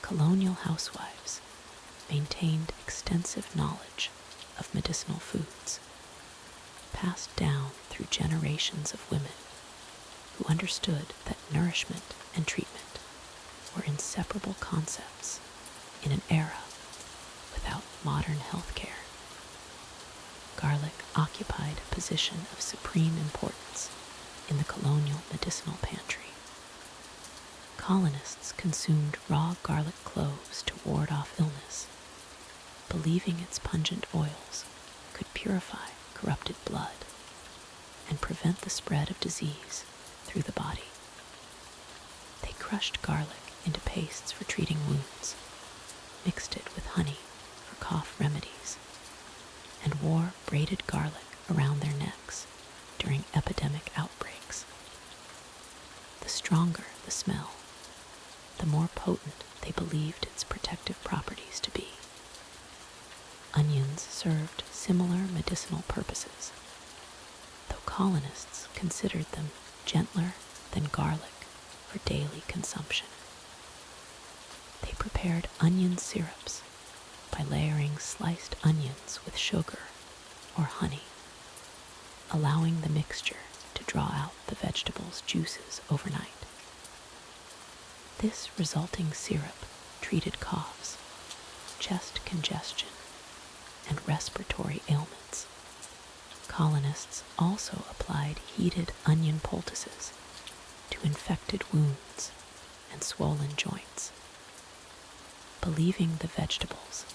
Colonial housewives maintained extensive knowledge of medicinal foods, passed down through generations of women who understood that nourishment and treatment were inseparable concepts in an era without modern healthcare. Garlic occupied a position of supreme importance in the colonial medicinal pantry. Colonists consumed raw garlic cloves to ward off illness, believing its pungent oils could purify corrupted blood and prevent the spread of disease through the body. They crushed garlic into pastes for treating wounds, mixed it with honey for cough remedies, and wore braided garlic around their necks during epidemic outbreaks. The stronger the smell, the more potent they believed its protective properties to be. Onions served similar medicinal purposes, though colonists considered them gentler than garlic for daily consumption. They prepared onion syrups by layering sliced onions with sugar or honey, allowing the mixture to draw out the vegetable's juices overnight. This resulting syrup treated coughs, chest congestion, and respiratory ailments. Colonists also applied heated onion poultices to infected wounds and swollen joints, believing the vegetable's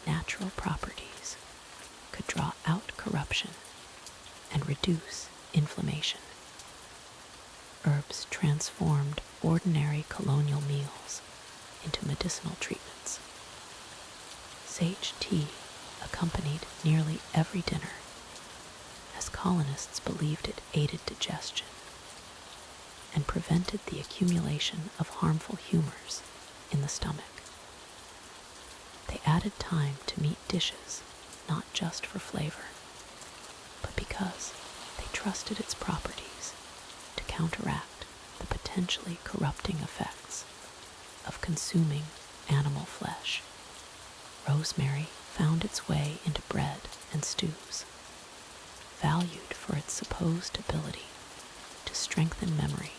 natural properties could draw out corruption and reduce inflammation. Herbs transformed ordinary colonial meals into medicinal treatments. Sage tea accompanied nearly every dinner, as colonists believed it aided digestion and prevented the accumulation of harmful humors in the stomach. They added thyme to meat dishes, not just for flavor, but because they trusted its properties to counteract the potentially corrupting effects of consuming animal flesh. Rosemary found its way into bread and stews, valued for its supposed ability to strengthen memory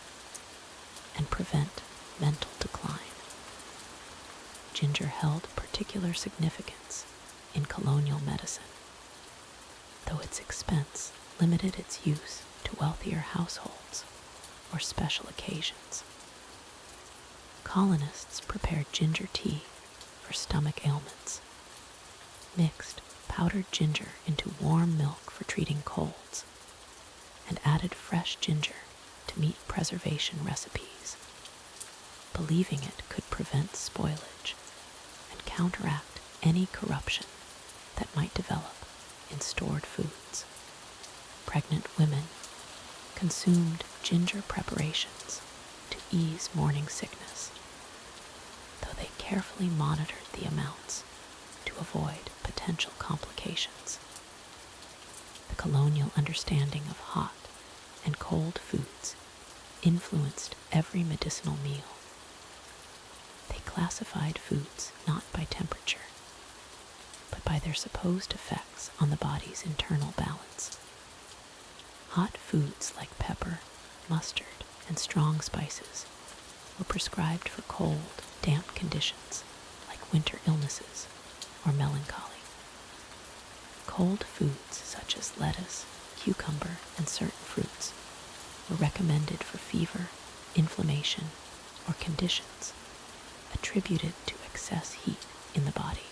and prevent mental decline. Ginger held particular significance in colonial medicine, though its expense limited its use to wealthier households or special occasions. Colonists prepared ginger tea for stomach ailments, mixed powdered ginger into warm milk for treating colds, and added fresh ginger to meat preservation recipes, believing it could prevent spoilage and counteract any corruption that might develop in stored foods. Pregnant women consumed ginger preparations to ease morning sickness, though they carefully monitored the amounts to avoid potential complications. The colonial understanding of hot and cold foods influenced every medicinal meal. They classified foods not by temperature, but by their supposed effects on the body's internal balance. Hot foods like pepper, mustard, and strong spices were prescribed for cold, damp conditions like winter illnesses or melancholy. Cold foods such as lettuce, cucumber, and certain fruits were recommended for fever, inflammation, or conditions attributed to excess heat in the body.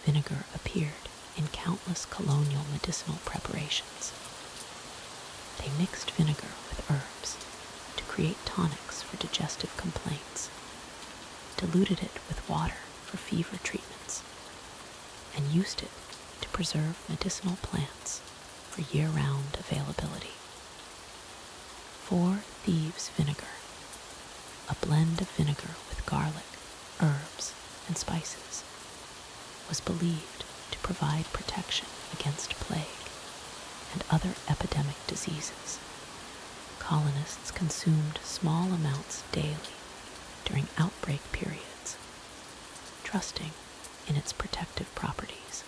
vinegar appeared in countless colonial medicinal preparations. They mixed vinegar with herbs to create tonics for digestive complaints, diluted it with water for fever treatments, and used it to preserve medicinal plants for year-round availability. Four Thieves Vinegar, a blend of vinegar with garlic, herbs, and spices, was believed to provide protection against plague and other epidemic diseases. Colonists consumed small amounts daily during outbreak periods, trusting in its protective properties.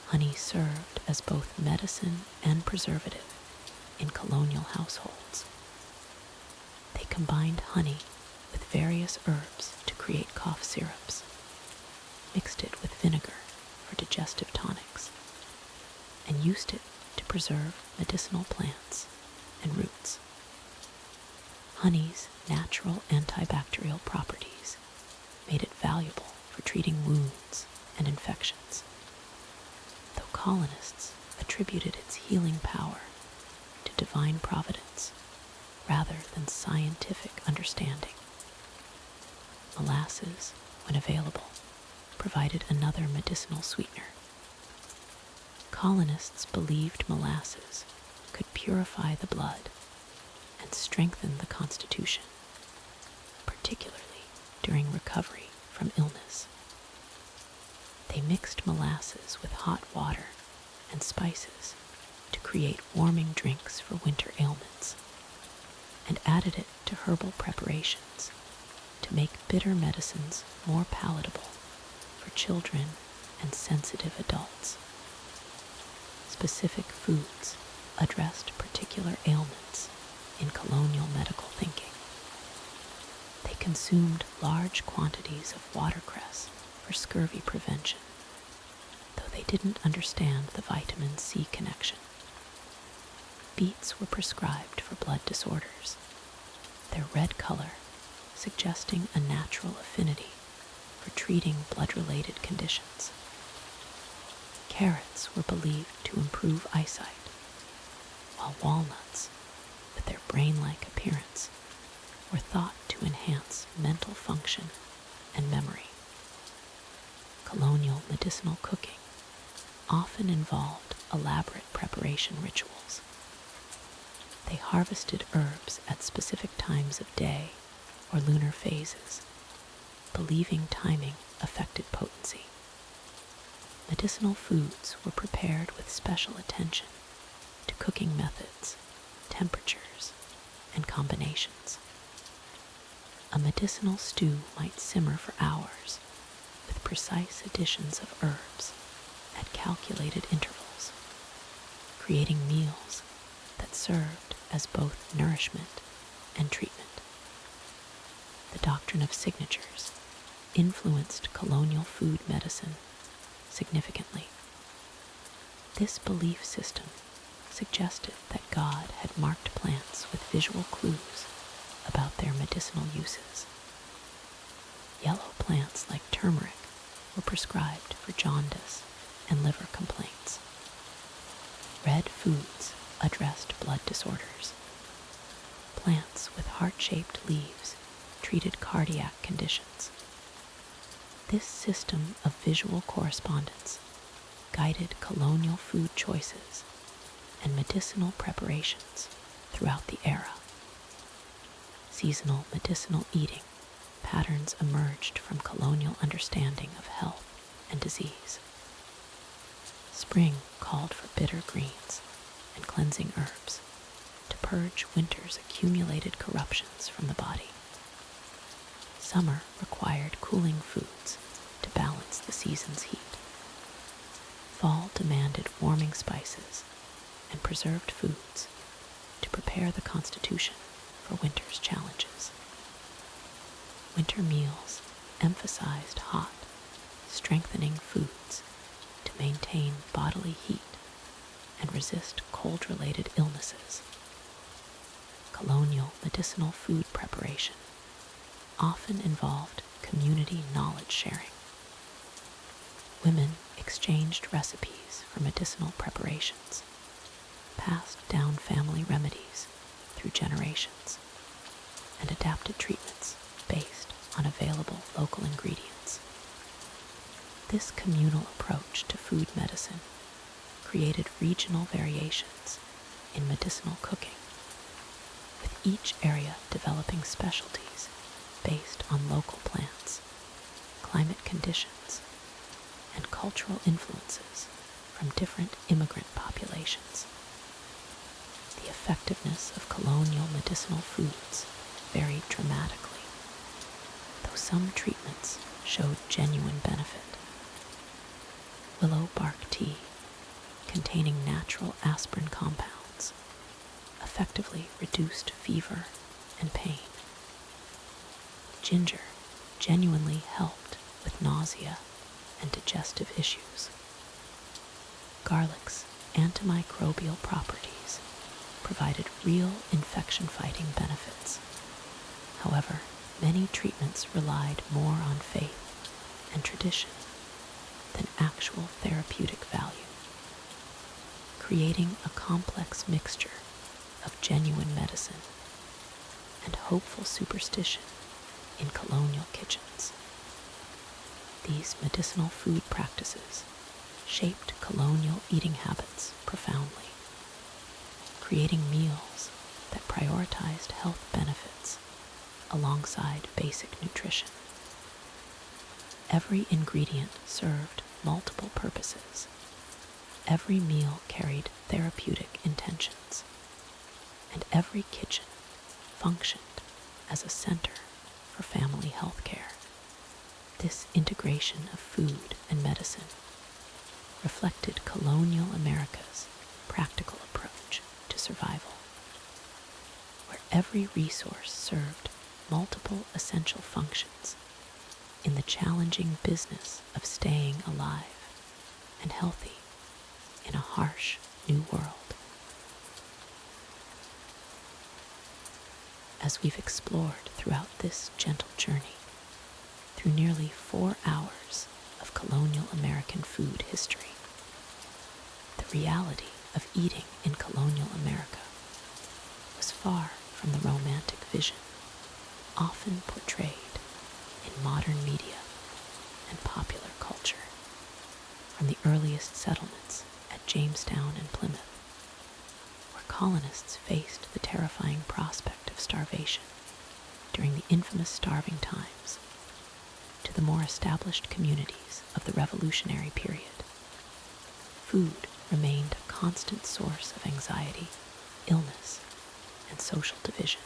Honey served as both medicine and preservative in colonial households. They combined honey with various herbs to create cough syrups, mixed it with vinegar for digestive tonics, and used it to preserve medicinal plants and roots. Honey's natural antibacterial properties made it valuable for treating wounds and infections, though colonists attributed its healing power to divine providence rather than scientific understanding. Molasses, when available, provided another medicinal sweetener. Colonists believed molasses could purify the blood and strengthen the constitution, particularly during recovery from illness. They mixed molasses with hot water and spices to create warming drinks for winter ailments, and added it to herbal preparations to make bitter medicines more palatable for children and sensitive adults. Specific foods addressed particular ailments in colonial medical thinking. They consumed large quantities of watercress for scurvy prevention, though they didn't understand the vitamin C connection. Beets were prescribed for blood disorders, their red color suggesting a natural affinity for treating blood-related conditions. Carrots were believed to improve eyesight, while walnuts, with their brain-like appearance, were thought to enhance mental function and memory. Colonial medicinal cooking often involved elaborate preparation rituals. They harvested herbs at specific times of day or lunar phases, believing timing affected potency. Medicinal foods were prepared with special attention to cooking methods, temperatures, and combinations. A medicinal stew might simmer for hours with precise additions of herbs at calculated intervals, creating meals that served as both nourishment and treatment. The doctrine of signatures influenced colonial food medicine significantly. This belief system suggested that God had marked plants with visual clues about their medicinal uses. Yellow plants like turmeric were prescribed for jaundice and liver complaints. Red foods addressed blood disorders. Plants with heart-shaped leaves treated cardiac conditions. This system of visual correspondence guided colonial food choices and medicinal preparations throughout the era. Seasonal medicinal eating patterns emerged from colonial understanding of health and disease. Spring called for bitter greens and cleansing herbs to purge winter's accumulated corruptions from the body. Summer required cooling foods to balance the season's heat. Fall demanded warming spices and preserved foods to prepare the constitution for winter's challenges. Winter meals emphasized hot, strengthening foods to maintain bodily heat and resist cold-related illnesses. Colonial medicinal food preparation often involved community knowledge sharing. Women exchanged recipes for medicinal preparations, passed down family remedies through generations, and adapted treatments based on available local ingredients. This communal approach to food medicine created regional variations in medicinal cooking, with each area developing specialties based on local plants, climate conditions, and cultural influences from different immigrant populations. The effectiveness of colonial medicinal foods varied dramatically, though some treatments showed genuine benefit. Willow bark tea, containing natural aspirin compounds, effectively reduced fever and pain. Ginger genuinely helped with nausea and digestive issues. Garlic's antimicrobial properties provided real infection-fighting benefits. However, many treatments relied more on faith and tradition than actual therapeutic value, creating a complex mixture of genuine medicine and hopeful superstition in colonial kitchens. These medicinal food practices shaped colonial eating habits profoundly, creating meals that prioritized health benefits alongside basic nutrition. Every ingredient served multiple purposes. Every meal carried therapeutic intentions, and every kitchen functioned as a center for family health care. This integration of food and medicine reflected colonial America's practical approach to survival, where every resource served multiple essential functions in the challenging business of staying alive and healthy in a harsh new world. As we've explored throughout this gentle journey, through nearly 4 hours of colonial American food history, the reality of eating in colonial America was far from the romantic vision often portrayed in modern media and popular culture. From the earliest settlements at Jamestown and Plymouth, where colonists faced the terrifying prospect of starvation during the infamous starving times, to the more established communities of the Revolutionary period, food remained a constant source of anxiety, illness, and social division.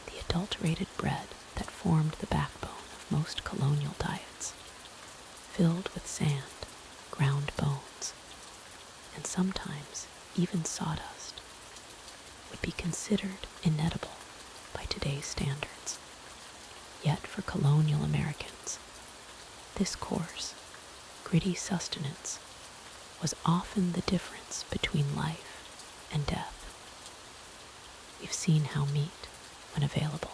The adulterated bread that formed the backbone of most colonial diets, filled with sand, ground bones, and sometimes even sawdust, would be considered inedible by today's standards. Yet for colonial Americans, this coarse, gritty sustenance was often the difference between life and death. We've seen how meat, when available,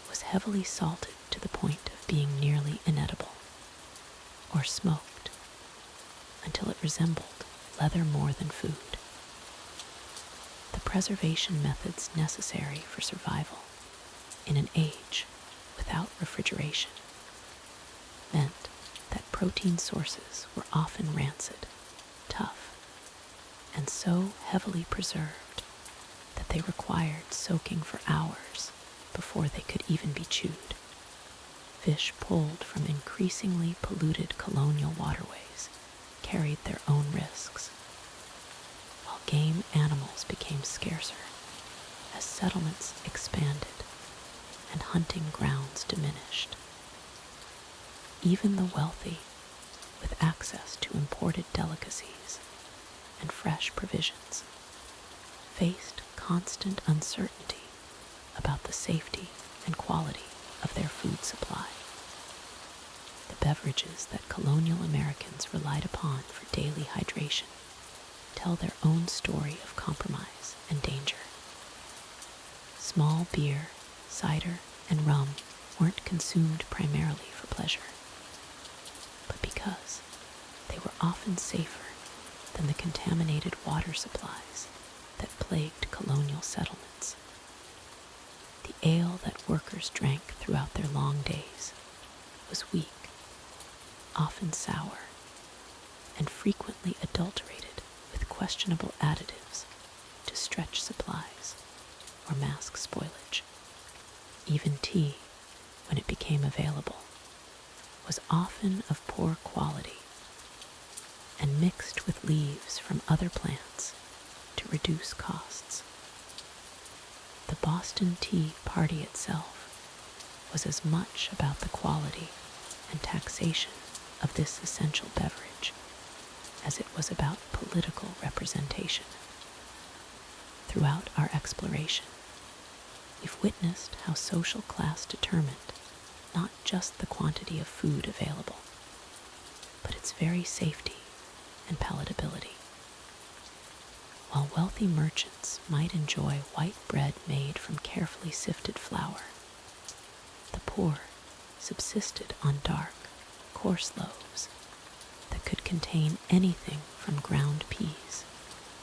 was heavily salted to the point of being nearly inedible, or smoked until it resembled leather more than food. The preservation methods necessary for survival in an age without refrigeration meant that protein sources were often rancid, tough, and so heavily preserved that they required soaking for hours before they could even be chewed. Fish pulled from increasingly polluted colonial waterways carried their own risks, while game animals became scarcer as settlements expanded and hunting grounds diminished. Even the wealthy, with access to imported delicacies and fresh provisions, faced constant uncertainty about the safety and quality of their food supply. The beverages that colonial Americans relied upon for daily hydration tell their own story of compromise and danger. Small beer, cider, and rum weren't consumed primarily for pleasure, but because they were often safer than the contaminated water supplies that plagued colonial settlements. The ale that workers drank throughout their long days was weak, often sour, and frequently adulterated with questionable additives to stretch supplies or mask spoilage. Even tea, when it became available, was often of poor quality and mixed with leaves from other plants to reduce costs. The Boston Tea Party itself was as much about the quality and taxation of this essential beverage as it was about political representation. Throughout our exploration, we've witnessed how social class determined not just the quantity of food available, but its very safety and palatability. While wealthy merchants might enjoy white bread made from carefully sifted flour, the poor subsisted on dark, coarse loaves that could contain anything from ground peas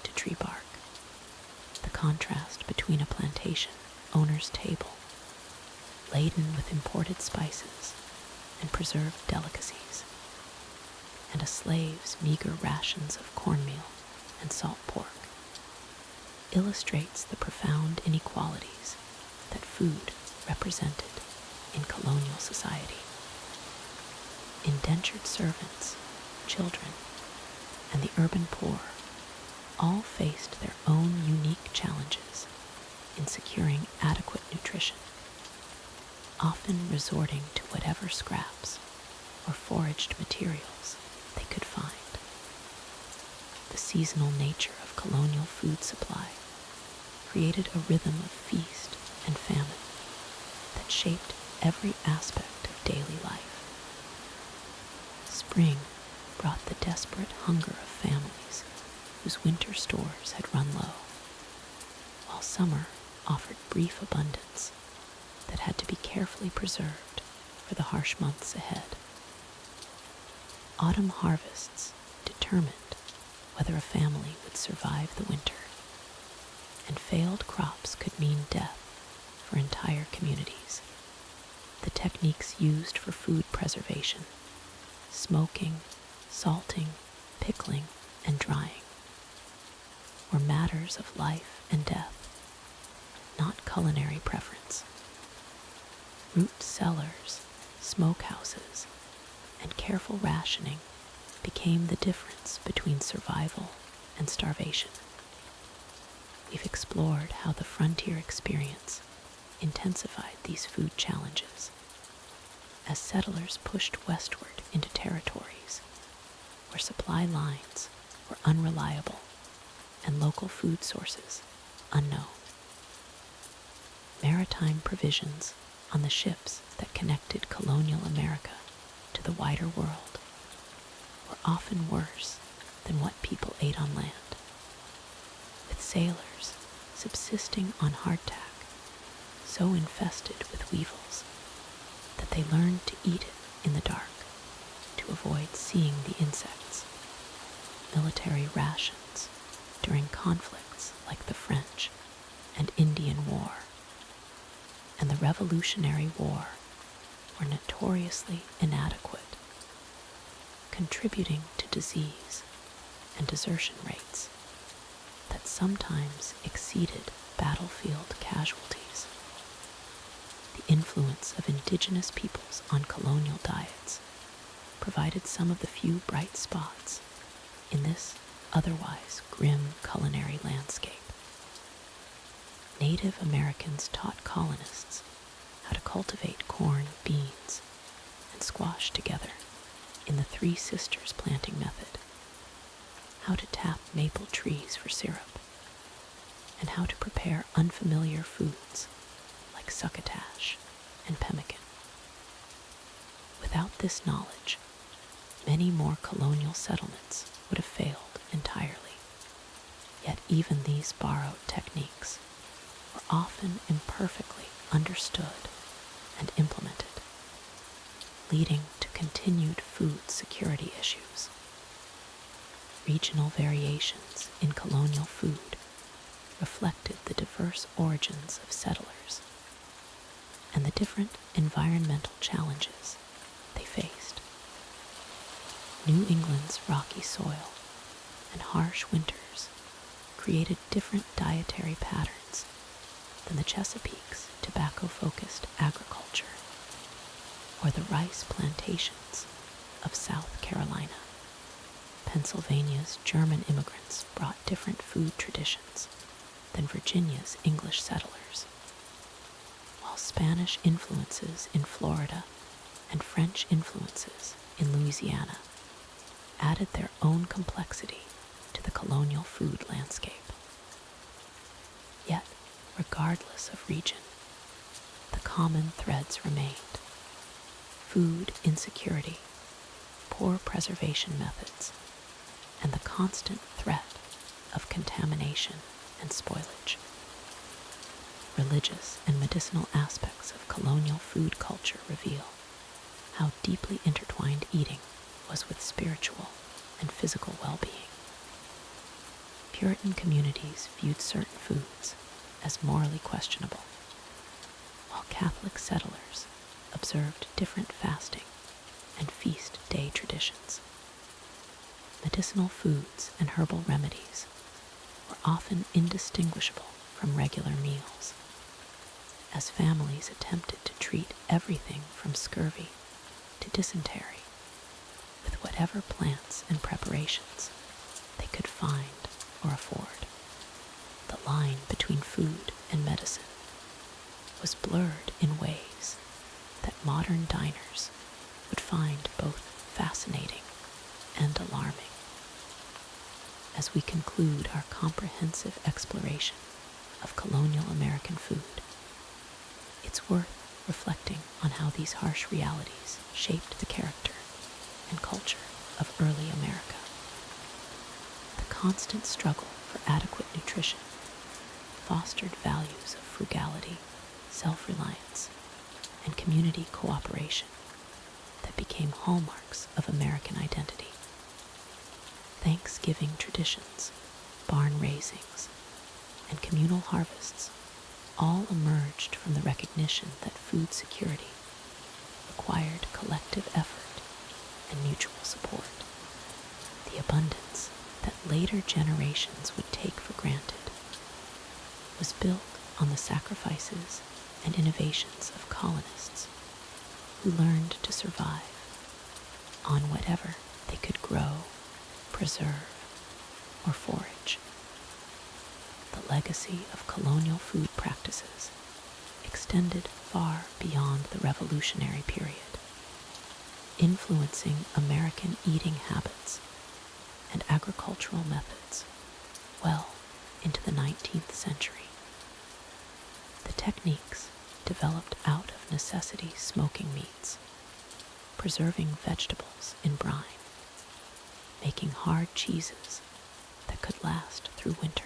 to tree bark. The contrast between a plantation owner's table, laden with imported spices and preserved delicacies, and a slave's meager rations of cornmeal and salt pork, illustrates the profound inequalities that food represented in colonial society. Indentured servants, children, and the urban poor all faced their own unique challenges in securing adequate nutrition, often resorting to whatever scraps or foraged materials they could find. The seasonal nature of colonial food supply created a rhythm of feast and famine that shaped every aspect of daily life. Spring brought the desperate hunger of families whose winter stores had run low, while summer offered brief abundance that had to be carefully preserved for the harsh months ahead. Autumn harvests determined whether a family would survive the winter, and failed crops could mean death for entire communities. The techniques used for food preservation, smoking, salting, pickling, and drying, were matters of life and death, not culinary preference. Root cellars, smokehouses, and careful rationing became the difference between survival and starvation. We've explored how the frontier experience intensified these food challenges as settlers pushed westward into territories where supply lines were unreliable and local food sources unknown. Maritime provisions on the ships that connected colonial America to the wider world were often worse than what people ate on land, with sailors subsisting on hardtack so infested with weevils that they learned to eat it in the dark to avoid seeing the insects. Military rations during conflicts like the French and Indian War and the Revolutionary War were notoriously inadequate, contributing to disease and desertion rates that sometimes exceeded battlefield casualties. The influence of indigenous peoples on colonial diets provided some of the few bright spots in this otherwise grim culinary landscape. Native Americans taught colonists how to cultivate corn, beans, and squash together in the Three Sisters planting method, how to tap maple trees for syrup, and how to prepare unfamiliar foods like succotash and pemmican. Without this knowledge, many more colonial settlements would have failed entirely. Yet even these borrowed techniques were often imperfectly understood and implemented, leading to continued food security issues. Regional variations in colonial food reflected the diverse origins of settlers and the different environmental challenges they faced. New England's rocky soil and harsh winters created different dietary patterns than the Chesapeake's tobacco-focused agriculture or the rice plantations of South Carolina. Pennsylvania's German immigrants brought different food traditions than Virginia's English settlers, while Spanish influences in Florida and French influences in Louisiana added their own complexity to the colonial food landscape. Yet, regardless of region, the common threads remained: food insecurity, poor preservation methods, and the constant threat of contamination and spoilage. Religious and medicinal aspects of colonial food culture reveal how deeply intertwined eating was with spiritual and physical well-being. Puritan communities viewed certain foods as morally questionable, while Catholic settlers observed different fasting and feast day traditions. Medicinal foods and herbal remedies were often indistinguishable from regular meals, as families attempted to treat everything from scurvy to dysentery with whatever plants and preparations they could find or afford. The line between food and medicine was blurred in ways that modern diners would find both fascinating and alarming. As we conclude our comprehensive exploration of colonial American food, it's worth reflecting on how these harsh realities shaped the character and culture of early America. The constant struggle for adequate nutrition fostered values of frugality, self-reliance, and community cooperation that became hallmarks of American identity. Thanksgiving traditions, barn raisings, and communal harvests all emerged from the recognition that food security required collective effort and mutual support. The abundance that later generations would take for granted was built on the sacrifices and innovations of colonists who learned to survive on whatever they could grow, preserve, or forage. The legacy of colonial food practices extended far beyond the Revolutionary period, influencing American eating habits and agricultural methods well into the 19th century. The techniques developed out of necessity smoking meats, preserving vegetables in brine, making hard cheeses that could last through winter,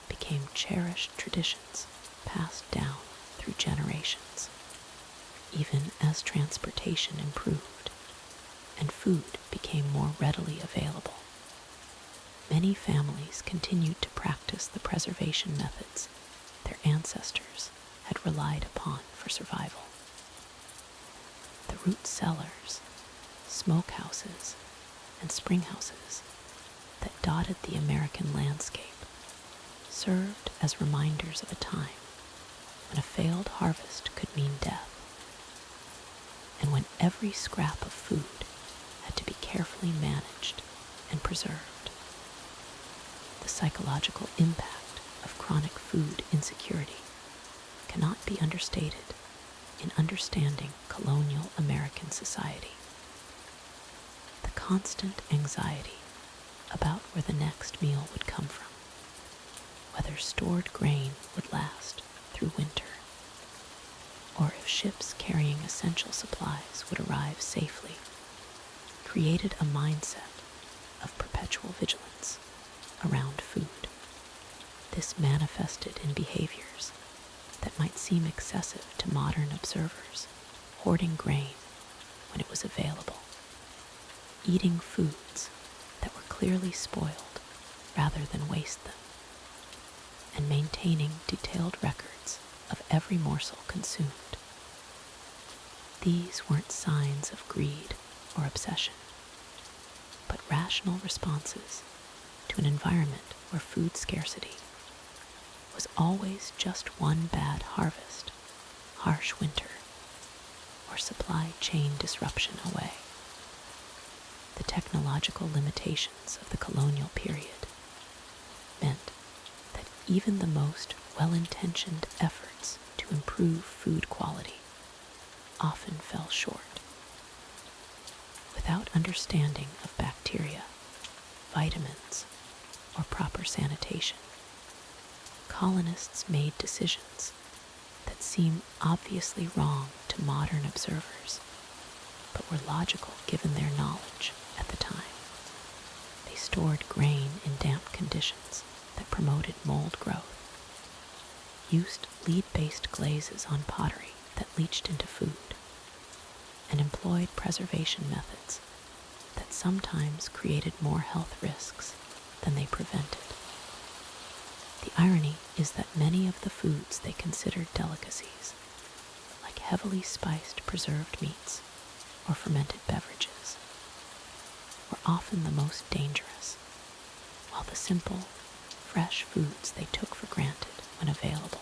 became cherished traditions passed down through generations. Even as transportation improved and food became more readily available, many families continued to practice the preservation methods their ancestors had relied upon for survival. The root cellars, smokehouses, and springhouses that dotted the American landscape served as reminders of a time when a failed harvest could mean death, and when every scrap of food had to be carefully managed and preserved. The psychological impact of chronic food insecurity cannot be understated in understanding colonial American society. The constant anxiety about where the next meal would come from, whether stored grain would last through winter, or if ships carrying essential supplies would arrive safely, created a mindset of perpetual vigilance around food. This manifested in behaviors that might seem excessive to modern observers, hoarding grain when it was available, eating foods that were clearly spoiled rather than waste them, and maintaining detailed records of every morsel consumed. These weren't signs of greed or obsession, but rational responses to an environment where food scarcity was always just one bad harvest, harsh winter, or supply chain disruption away. The technological limitations of the colonial period meant that even the most well-intentioned efforts to improve food quality often fell short. Without understanding of bacteria, vitamins, or proper sanitation, colonists made decisions that seem obviously wrong to modern observers, but were logical given their knowledge at the time. They stored grain in damp conditions that promoted mold growth, used lead-based glazes on pottery that leached into food, and employed preservation methods that sometimes created more health risks than they prevented. The irony is that many of the foods they considered delicacies, like heavily spiced preserved meats or fermented beverages, were often the most dangerous, while the simple, fresh foods they took for granted when available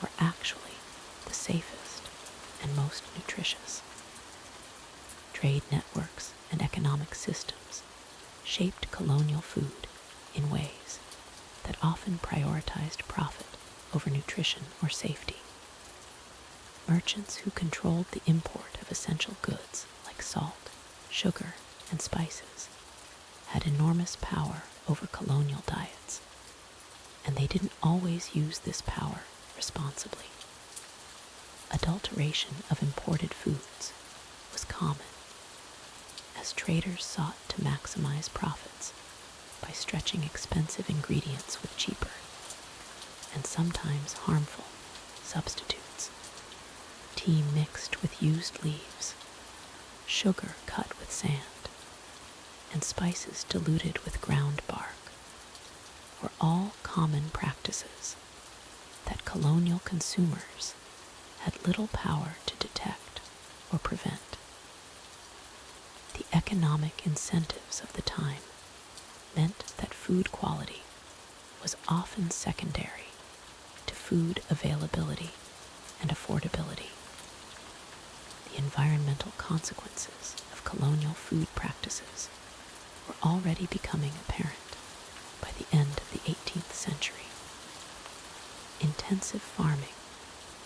were actually the safest and most nutritious. Trade networks and economic systems shaped colonial food in ways that often prioritized profit over nutrition or safety. Merchants who controlled the import of essential goods like salt, sugar, and spices had enormous power over colonial diets, and they didn't always use this power responsibly. Adulteration of imported foods was common, as traders sought to maximize profits by stretching expensive ingredients with cheaper, and sometimes harmful, substitutes. Tea mixed with used leaves, sugar cut with sand, and spices diluted with ground bark were all common practices that colonial consumers had little power to detect or prevent. The economic incentives of the time meant that food quality was often secondary to food availability and affordability. The environmental consequences of colonial food practices were already becoming apparent by the end of the 18th century. Intensive farming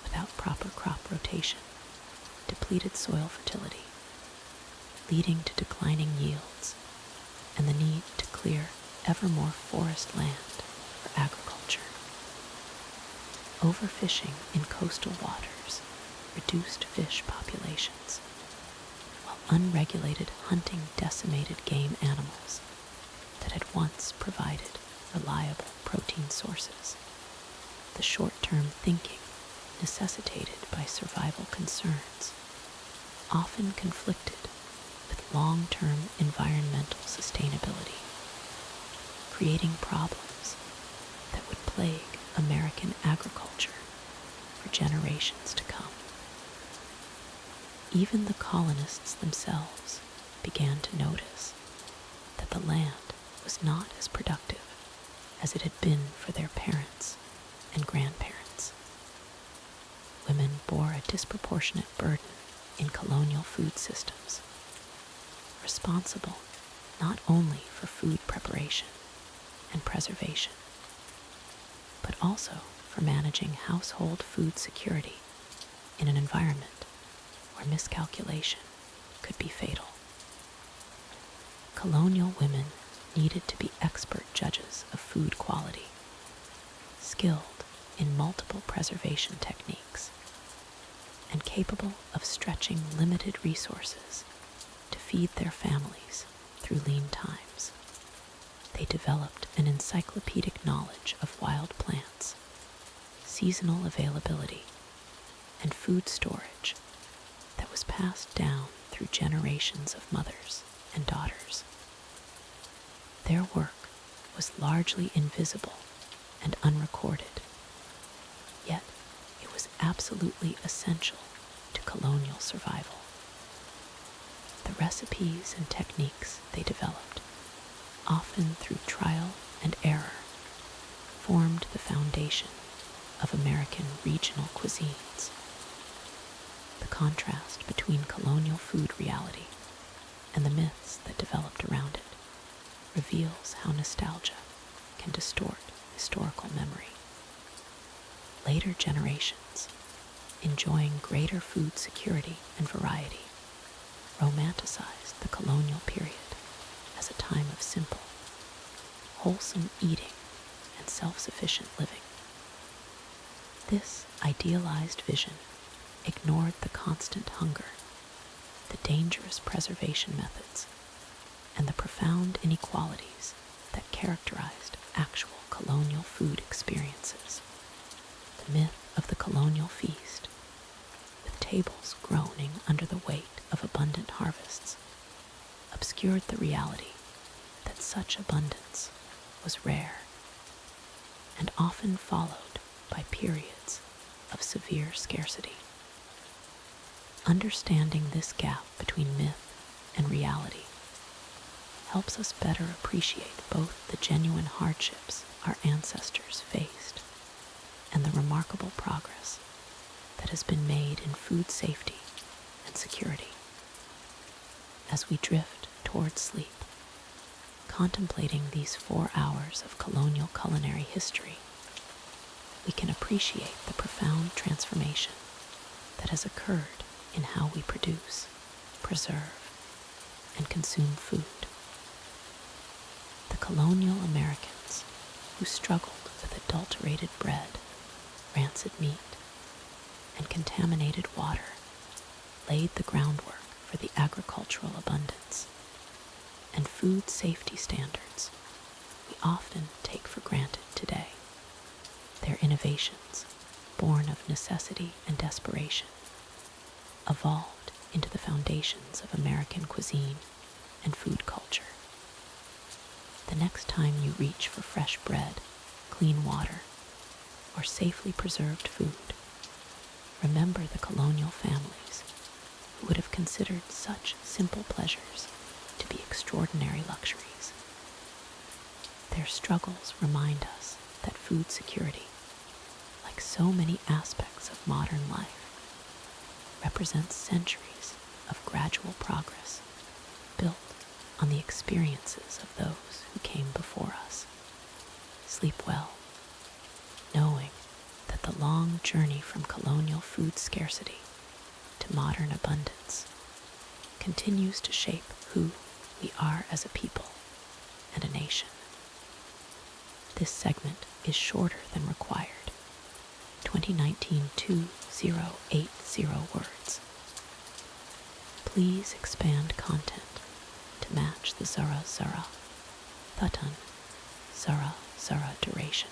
without proper crop rotation depleted soil fertility, leading to declining yields and the need to clear ever more forest land for agriculture. Overfishing in coastal waters reduced fish populations, while unregulated hunting decimated game animals that had once provided reliable protein sources. The short-term thinking necessitated by survival concerns often conflicted with long-term environmental sustainability, creating problems that would plague American agriculture for generations to come. Even the colonists themselves began to notice that the land was not as productive as it had been for their parents and grandparents. Women bore a disproportionate burden in colonial food systems, responsible not only for food preparation and preservation, but also for managing household food security in an environment where miscalculation could be fatal. Colonial women needed to be expert judges of food quality, skilled in multiple preservation techniques, and capable of stretching limited resources to feed their families through lean times. They developed an encyclopedic knowledge of wild plants, seasonal availability, and food storage that was passed down through through generations of mothers and daughters. Their work was largely invisible and unrecorded, yet it was absolutely essential to colonial survival. The recipes and techniques they developed, often through trial and error, formed the foundation of American regional cuisines. The contrast between colonial food reality and the myths that developed around it reveals how nostalgia can distort historical memory. Later generations, enjoying greater food security and variety, romanticized the colonial period as a time of simple, wholesome eating and self-sufficient living. This idealized vision ignored the constant hunger, the dangerous preservation methods, and the profound inequalities that characterized actual colonial food experiences. The myth of the colonial feast, with tables groaning under the weight of abundant harvests, obscured the reality that such abundance was rare and often followed by periods of severe scarcity. Understanding this gap between myth and reality helps us better appreciate both the genuine hardships our ancestors faced and the remarkable progress that has been made in food safety and security. As we drift toward sleep, contemplating these 4 hours of colonial culinary history, we can appreciate the profound transformation that has occurred in how we produce, preserve, and consume food. The colonial Americans who struggled with adulterated bread, rancid meat, and contaminated water laid the groundwork for the agricultural abundance and food safety standards we often take for granted today. Their innovations, born of necessity and desperation, evolved into the foundations of American cuisine and food culture. The next time you reach for fresh bread, clean water, or safely preserved food, remember the colonial families who would have considered such simple pleasures to be extraordinary luxuries. Their struggles remind us that food security, like so many aspects of modern life, represents centuries of gradual progress built on the experiences of those who came before us. Sleep well, knowing that the long journey from colonial food scarcity to modern abundance continues to shape who we are as a people and a nation. This segment is shorter than required, 2019-2080 words. Please expand content to match the Zara Thutun Zara duration.